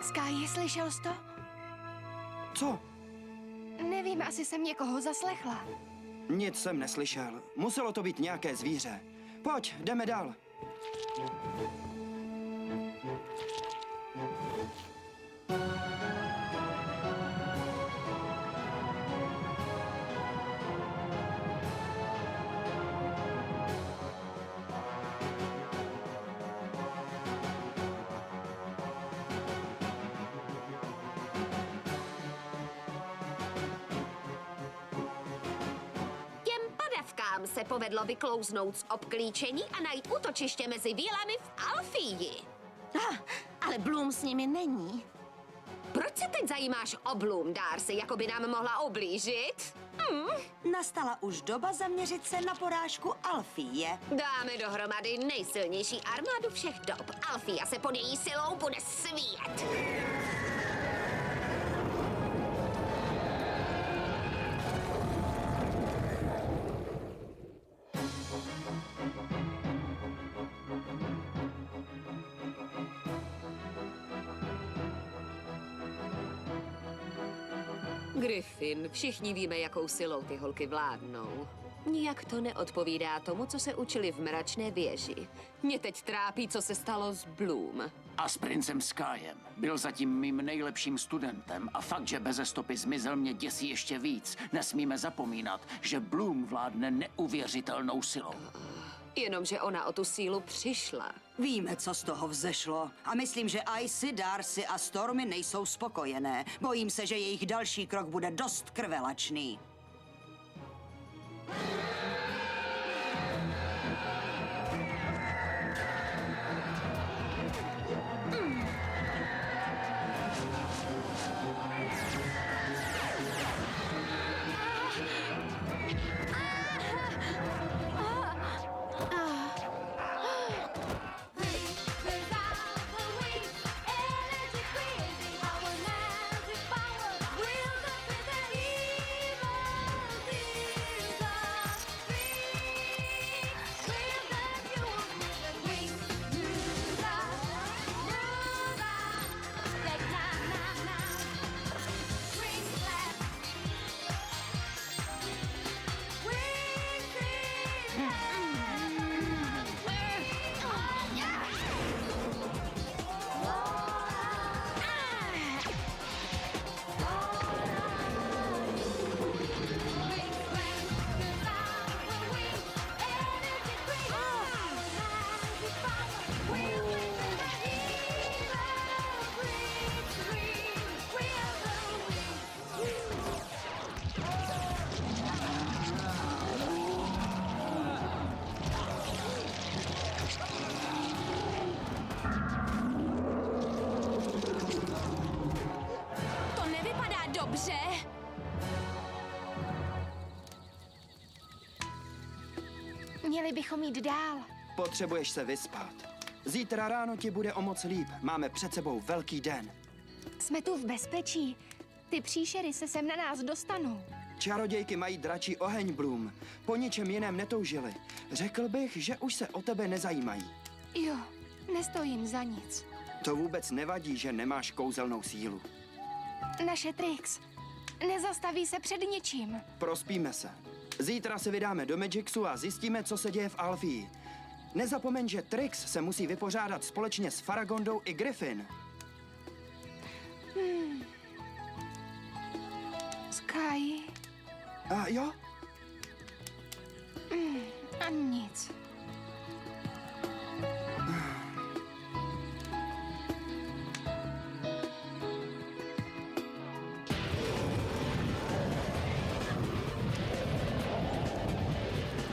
Sky, slyšel jsi to? Co? Nevím, asi jsem někoho zaslechla. Nic jsem neslyšel. Muselo to být nějaké zvíře. Pojď, jdeme dál. Se povedlo vyklouznout z obklíčení a najít útočiště mezi vilami v Alfii. Ale Bloom s nimi není. Proč se teď zajímáš o Bloom, Darcy, jako by nám mohla ublížit? Nastala už doba zaměřit se na porážku Alfie. Dáme dohromady nejsilnější armádu všech dob. Alfia se pod její silou bude svíjet. Griffin, všichni víme, jakou silou ty holky vládnou. Nijak to neodpovídá tomu, co se učili v mračné věži. Mě teď trápí, co se stalo s Bloom. A s princem Skyem. Byl zatím mým nejlepším studentem a fakt, že beze stopy zmizel, mě děsí ještě víc. Nesmíme zapomínat, že Bloom vládne neuvěřitelnou silou. Jenomže ona o tu sílu přišla. Víme, co z toho vzešlo. A myslím, že Icy, Darcy a Stormy nejsou spokojené. Bojím se, že jejich další krok bude dost krvelačný. Dobře. Měli bychom jít dál. Potřebuješ se vyspat. Zítra ráno ti bude o moc líp. Máme před sebou velký den. Jsme tu v bezpečí. Ty příšery se sem na nás dostanou. Čarodějky mají dračí oheň, Bloom. Po ničem jiném netoužili. Řekl bych, že už se o tebe nezajímají. Jo, nestojím za nic. To vůbec nevadí, že nemáš kouzelnou sílu. Naše Trix nezastaví se před ničím. Prospíme se. Zítra se vydáme do Magixu a zjistíme, co se děje v Alfii. Nezapomeň, že Trix se musí vypořádat společně s Faragondou i Griffin. Sky? A jo? A nic.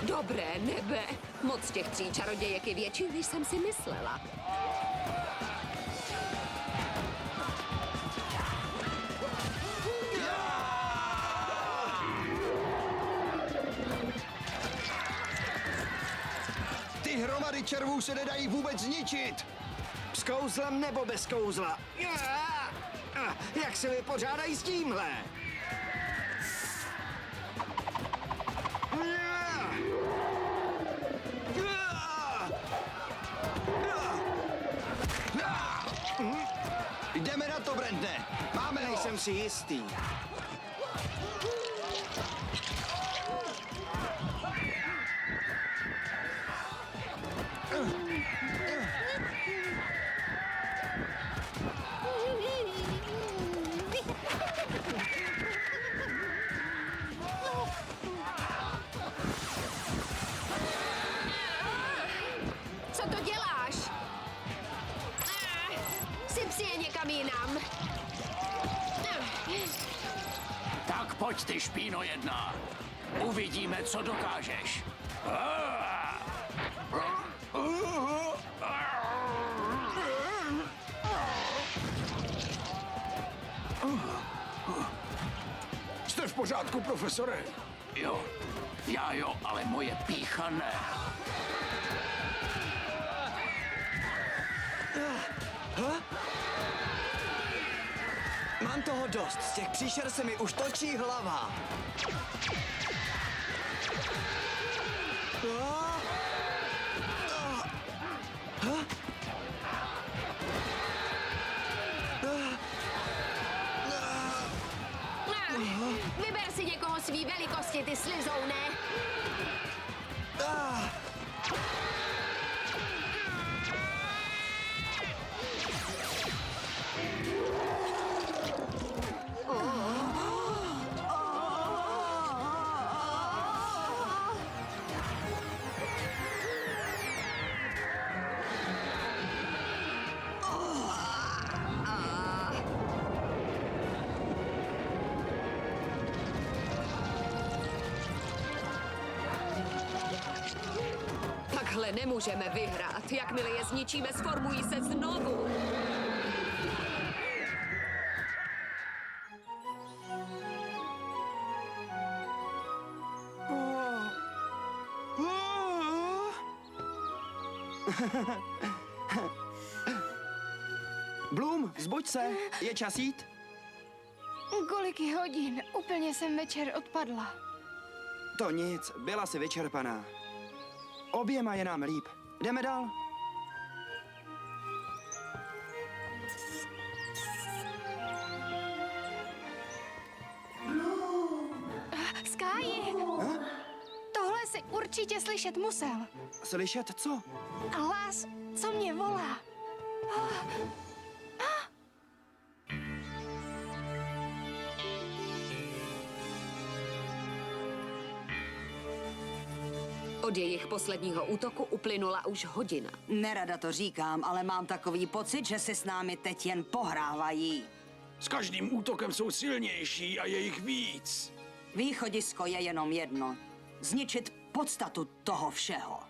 Dobré nebe. Moc těch 3 čarodějek je větší, než jsem si myslela. Ty hromady červů se nedají vůbec zničit! S kouzlem nebo bez kouzla? Jak se vypořádají s tímhle? Jdeme na to, Brandne! Máme ho! Nejsem si jistý. Co to děláš? Syp si je někam jinam. Tak pojď ty, špíno jedna. Uvidíme, co dokážeš. Jste v pořádku, profesore? Jo, já jo, ale moje pýcha ne. Mám toho dost. Z těch příšer se mi už točí hlava. Vyber si někoho svý velikosti, ty slizoune. Takhle nemůžeme vyhrát. Jakmile je zničíme, sformují se znovu. Bloom, vzbuď se, je čas jít? Kolik hodin? Úplně jsem večer odpadla. To nic, byla si vyčerpaná. Oběma je nám líp. Jdeme dál? Sky! Tohle si určitě slyšet musel. Slyšet co? Hlas, co mě volá. Od jejich posledního útoku uplynula už hodina. Nerada to říkám, ale mám takový pocit, že si s námi teď jen pohrávají. S každým útokem jsou silnější a je jich víc. Východisko je jenom jedno. Zničit podstatu toho všeho.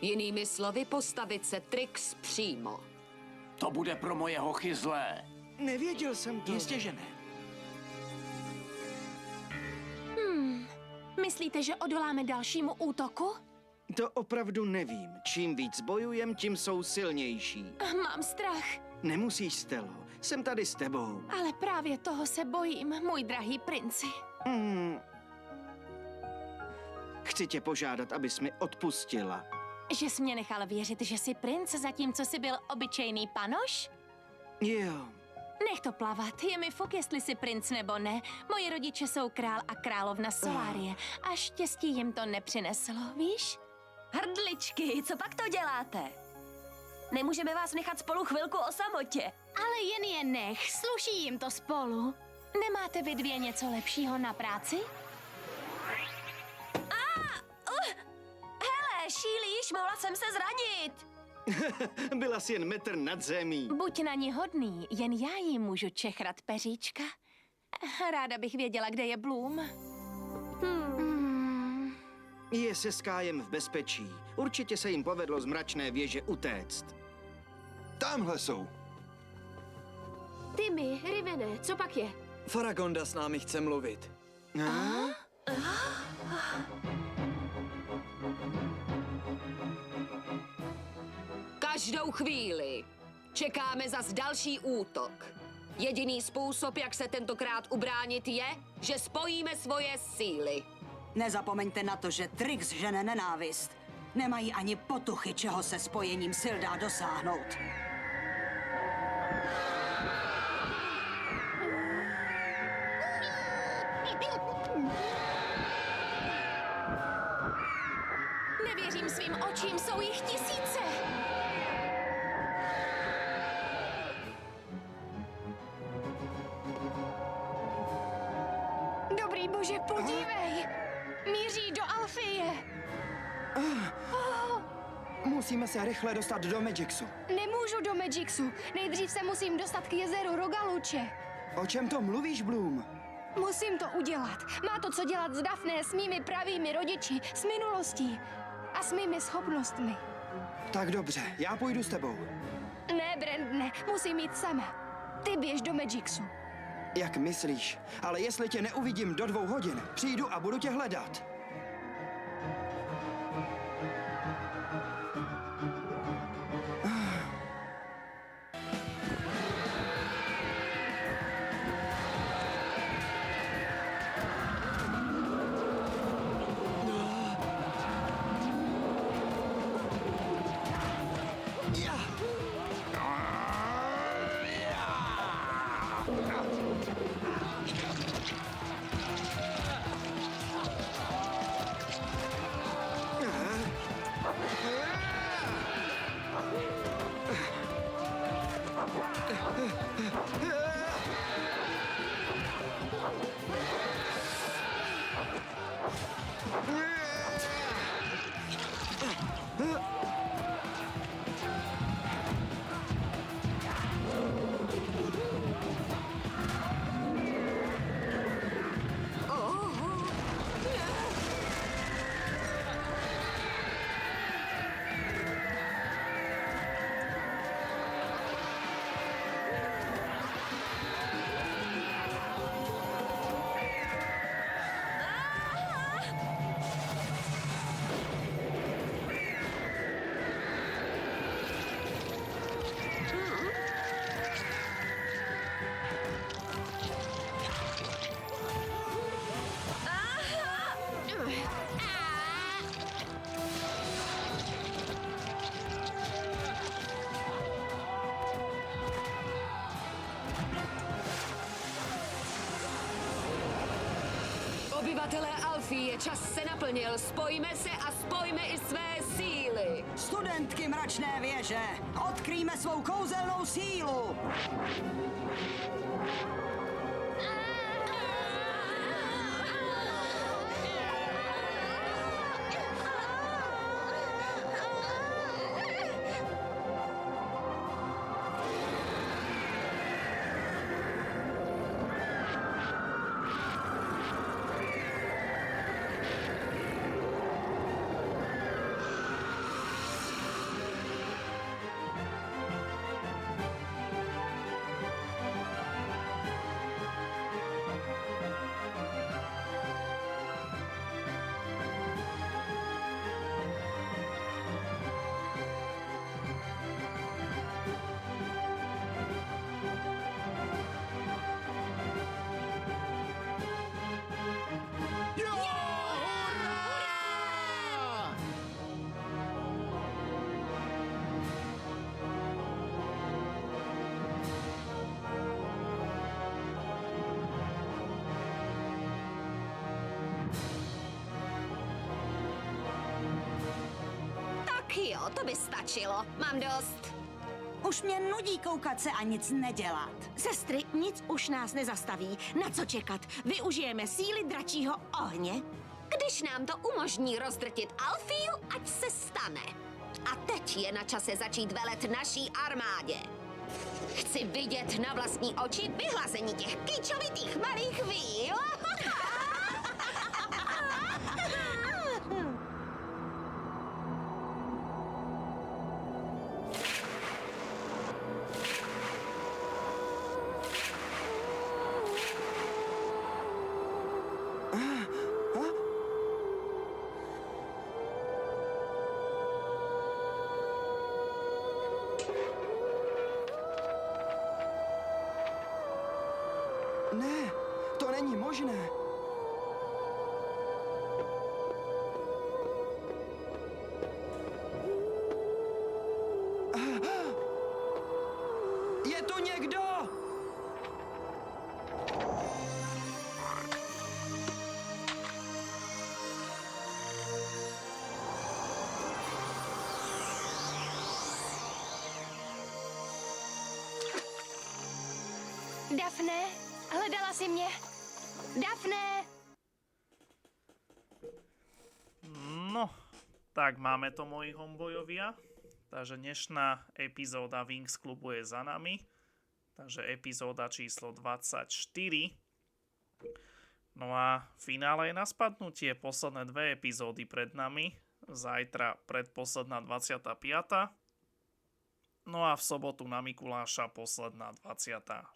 Jinými slovy, postavit se Trix přímo. To bude pro moje hochy zlé. Nevěděl jsem to. Jistě, že ne. Myslíte, že odoláme dalšímu útoku? To opravdu nevím. Čím víc bojujem, tím jsou silnější. Mám strach. Nemusíš, Stelo. Jsem tady s tebou. Ale právě toho se bojím, můj drahý princi. Chci tě požádat, abys mi odpustila. Že jsi mě nechal věřit, že jsi princ, zatímco jsi byl obyčejný panoš? Jo. Nech to plavat, je mi fuk, jestli jsi princ nebo ne. Moji rodiče jsou král a královna Solárie a štěstí jim to nepřineslo, víš? Hrdličky, co pak to děláte? Nemůžeme vás nechat spolu chvilku o samotě. Ale jen je nech, sluší jim to spolu. Nemáte vy dvě něco lepšího na práci? Hele, šílíš, mohla jsem se zranit. Byla jsi jen metr nad zemí. Buď na ní hodný, jen já jí můžu čechrat peříčka. Ráda bych věděla, kde je Bloom. Je se Skyem v bezpečí. Určitě se jim povedlo z mračné věže utéct. Tamhle jsou. Timmy, Rivene, co pak je? Faragonda s námi chce mluvit. Každou chvíli čekáme zas další útok. Jediný způsob, jak se tentokrát ubránit, je, že spojíme svoje síly. Nezapomeňte na to, že Trix žene nenávist. Nemají ani potuchy, čeho se spojením sil dá dosáhnout. Nevěřím svým očím, jsou jich tisíce. Dobrý bože, podívej! Míří do Alfie. Musíme se rychle dostat do Magixu. Nemůžu do Magixu. Nejdřív se musím dostat k jezeru Rogaluče. O čem to mluvíš, Bloom? Musím to udělat. Má to co dělat s Daphne, s mými pravými rodiči, s minulostí a s mými schopnostmi. Tak dobře, já půjdu s tebou. Ne, Brandne, musím jít sama. Ty běž do Magixu. Jak myslíš? Ale jestli tě neuvidím do 2 hodin, přijdu a budu tě hledat. Obyvatelé Alfie, čas se naplnil. Spojíme se a spojíme i své síly. Studentky mračné věže, odkryjme svou kouzelnou sílu. Jo, to by stačilo. Mám dost. Už mě nudí koukat se a nic nedělat. Sestry, nic už nás nezastaví. Na co čekat? Využijeme síly dračího ohně. Když nám to umožní rozdrtit Alfiu, ať se stane. A teď je na čase začít velet naší armádě. Chci vidět na vlastní oči vyhlazení těch kýčovitých malých víl. Ne, to není možné. Je tu někdo? Daphne, hledala jsi mě? Daphne! No, tak máme to, moji homebojovia. Takže dnešná epizóda Wings klubu je za nami. Takže epizóda číslo 24. No a finále je na spadnutie. Posledné 2 epizódy pred nami. Zajtra predposledná 25. No a v sobotu na Mikuláša posledná 26.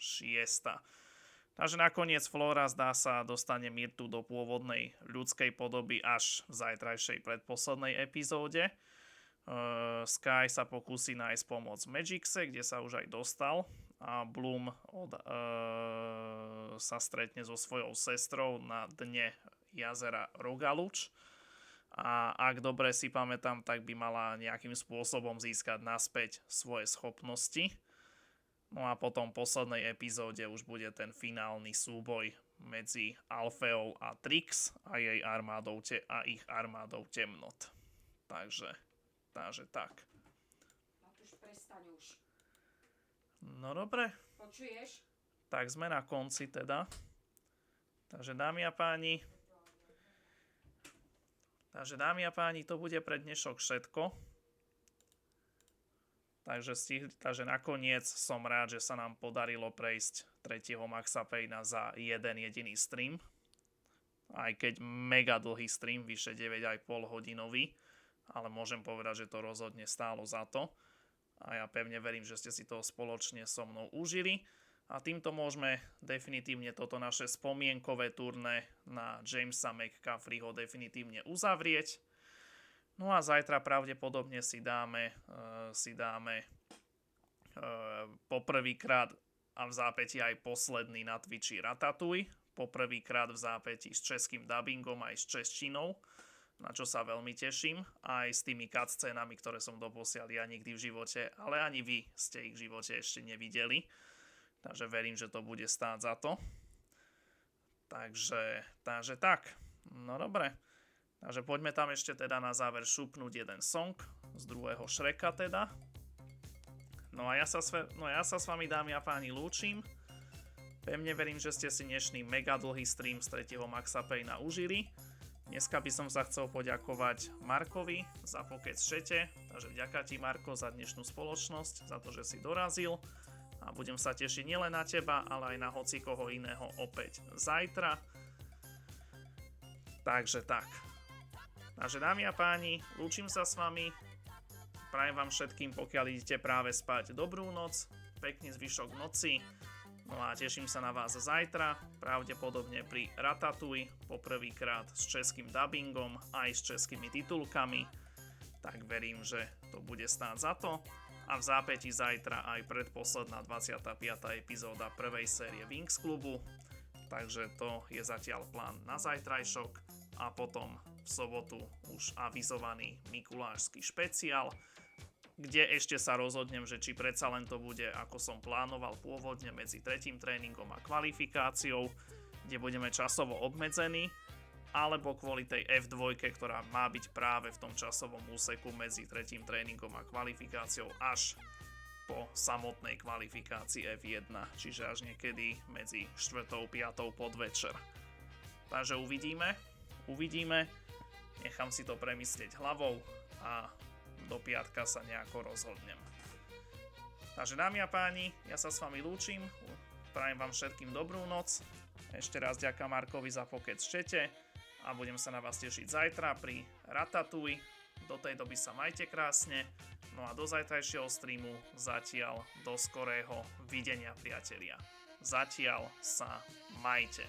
Takže nakoniec Flora, zdá sa, dostane Myrtu do pôvodnej ľudskej podoby až v zajtrajšej predposlednej epizóde. Sky sa pokúsi nájsť pomoc v Magixe, kde sa už aj dostal. A Bloom sa stretne so svojou sestrou na dne jazera Rogaluč. A ak dobre si pamätám, tak by mala nejakým spôsobom získať naspäť svoje schopnosti. No a potom v poslednej epizóde už bude ten finálny súboj medzi Alfeou a Trix a jej armádou a ich armádou temnot. Takže tak. Matúš, prestaň už. No dobre. Počuješ? Tak sme na konci teda. Takže dámy a páni, to bude pre dnešok všetko. Takže nakoniec som rád, že sa nám podarilo prejsť 3. Maxa Payna za jeden jediný stream. Aj keď mega dlhý stream, vyše 9,5 hodinový. Ale môžem povedať, že to rozhodne stálo za to. A ja pevne verím, že ste si to spoločne so mnou užili. A týmto môžeme definitívne toto naše spomienkové turné na Jamesa McCafreyho definitívne uzavrieť. No a zajtra pravdepodobne si dáme poprvýkrát a v zápäti aj posledný na Twitchi Ratatouille. Poprvýkrát v zápäti s českým dubbingom aj s češtinou, na čo sa veľmi teším. Aj s tými cutscénami, ktoré som doposiaľ ja nikdy v živote, ale ani vy ste ich v živote ešte nevideli. Takže verím, že to bude stáť za to. Takže tak. No dobre. Takže poďme tam ešte teda na záver šupnúť jeden song z druhého Shreka teda. No a ja sa s vami, dámy a páni, lúčim. Pevne verím, že ste si dnešný mega dlhý stream z 3. Maxa Payna užili. Dneska by som sa chcel poďakovať Markovi za pokec v čete. Takže vďaka ti, Marko, za dnešnú spoločnosť, za to, že si dorazil. A budem sa tešiť nielen na teba, ale aj na hocikoho iného opäť zajtra. Takže tak. Takže dámy a páni, lúčim sa s vami. Prajem vám všetkým, pokiaľ idete práve spať, dobrú noc, pekný zvyšok noci. No a teším sa na vás zajtra, pravdepodobne pri Ratatouille, poprvýkrát s českým dubbingom, aj s českými titulkami. Tak verím, že to bude stáť za to. A v zápäti zajtra aj predposledná 25. epizóda prvej série Wings klubu. Takže to je zatiaľ plán na zajtrajšok. A potom v sobotu už avizovaný mikulášsky špeciál, kde ešte sa rozhodnem, že či predsa len to bude, ako som plánoval pôvodne, medzi tretím tréningom a kvalifikáciou, kde budeme časovo obmedzení, alebo kvôli tej F2, ktorá má byť práve v tom časovom úseku medzi tretím tréningom a kvalifikáciou až po samotnej kvalifikácii F1, čiže až niekedy medzi 4. a 5. podvečer. Takže uvidíme, nechám si to premyslieť hlavou a do piatka sa nejako rozhodnem. Takže dámy a páni, ja sa s vami lúčim, prajem vám všetkým dobrú noc, ešte raz ďakujem Markovi za pokec v čete a budem sa na vás tešiť zajtra pri Ratatouille. Do tej doby sa majte krásne, no a do zajtrajšieho streamu zatiaľ do skorého videnia, priatelia. Zatiaľ sa majte.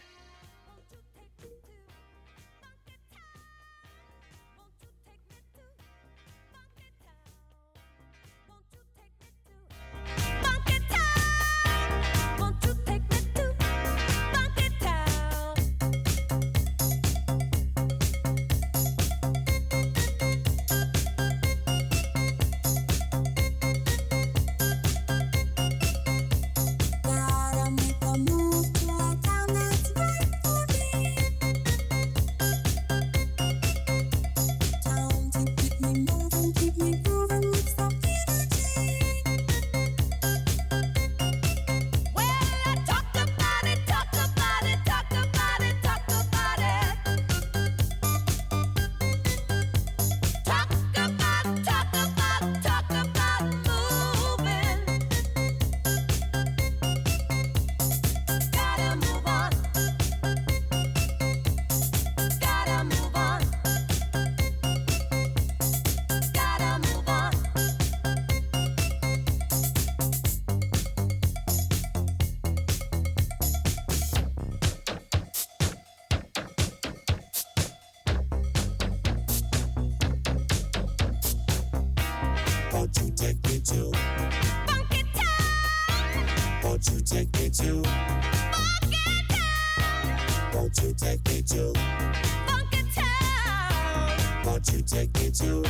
Won't you take me to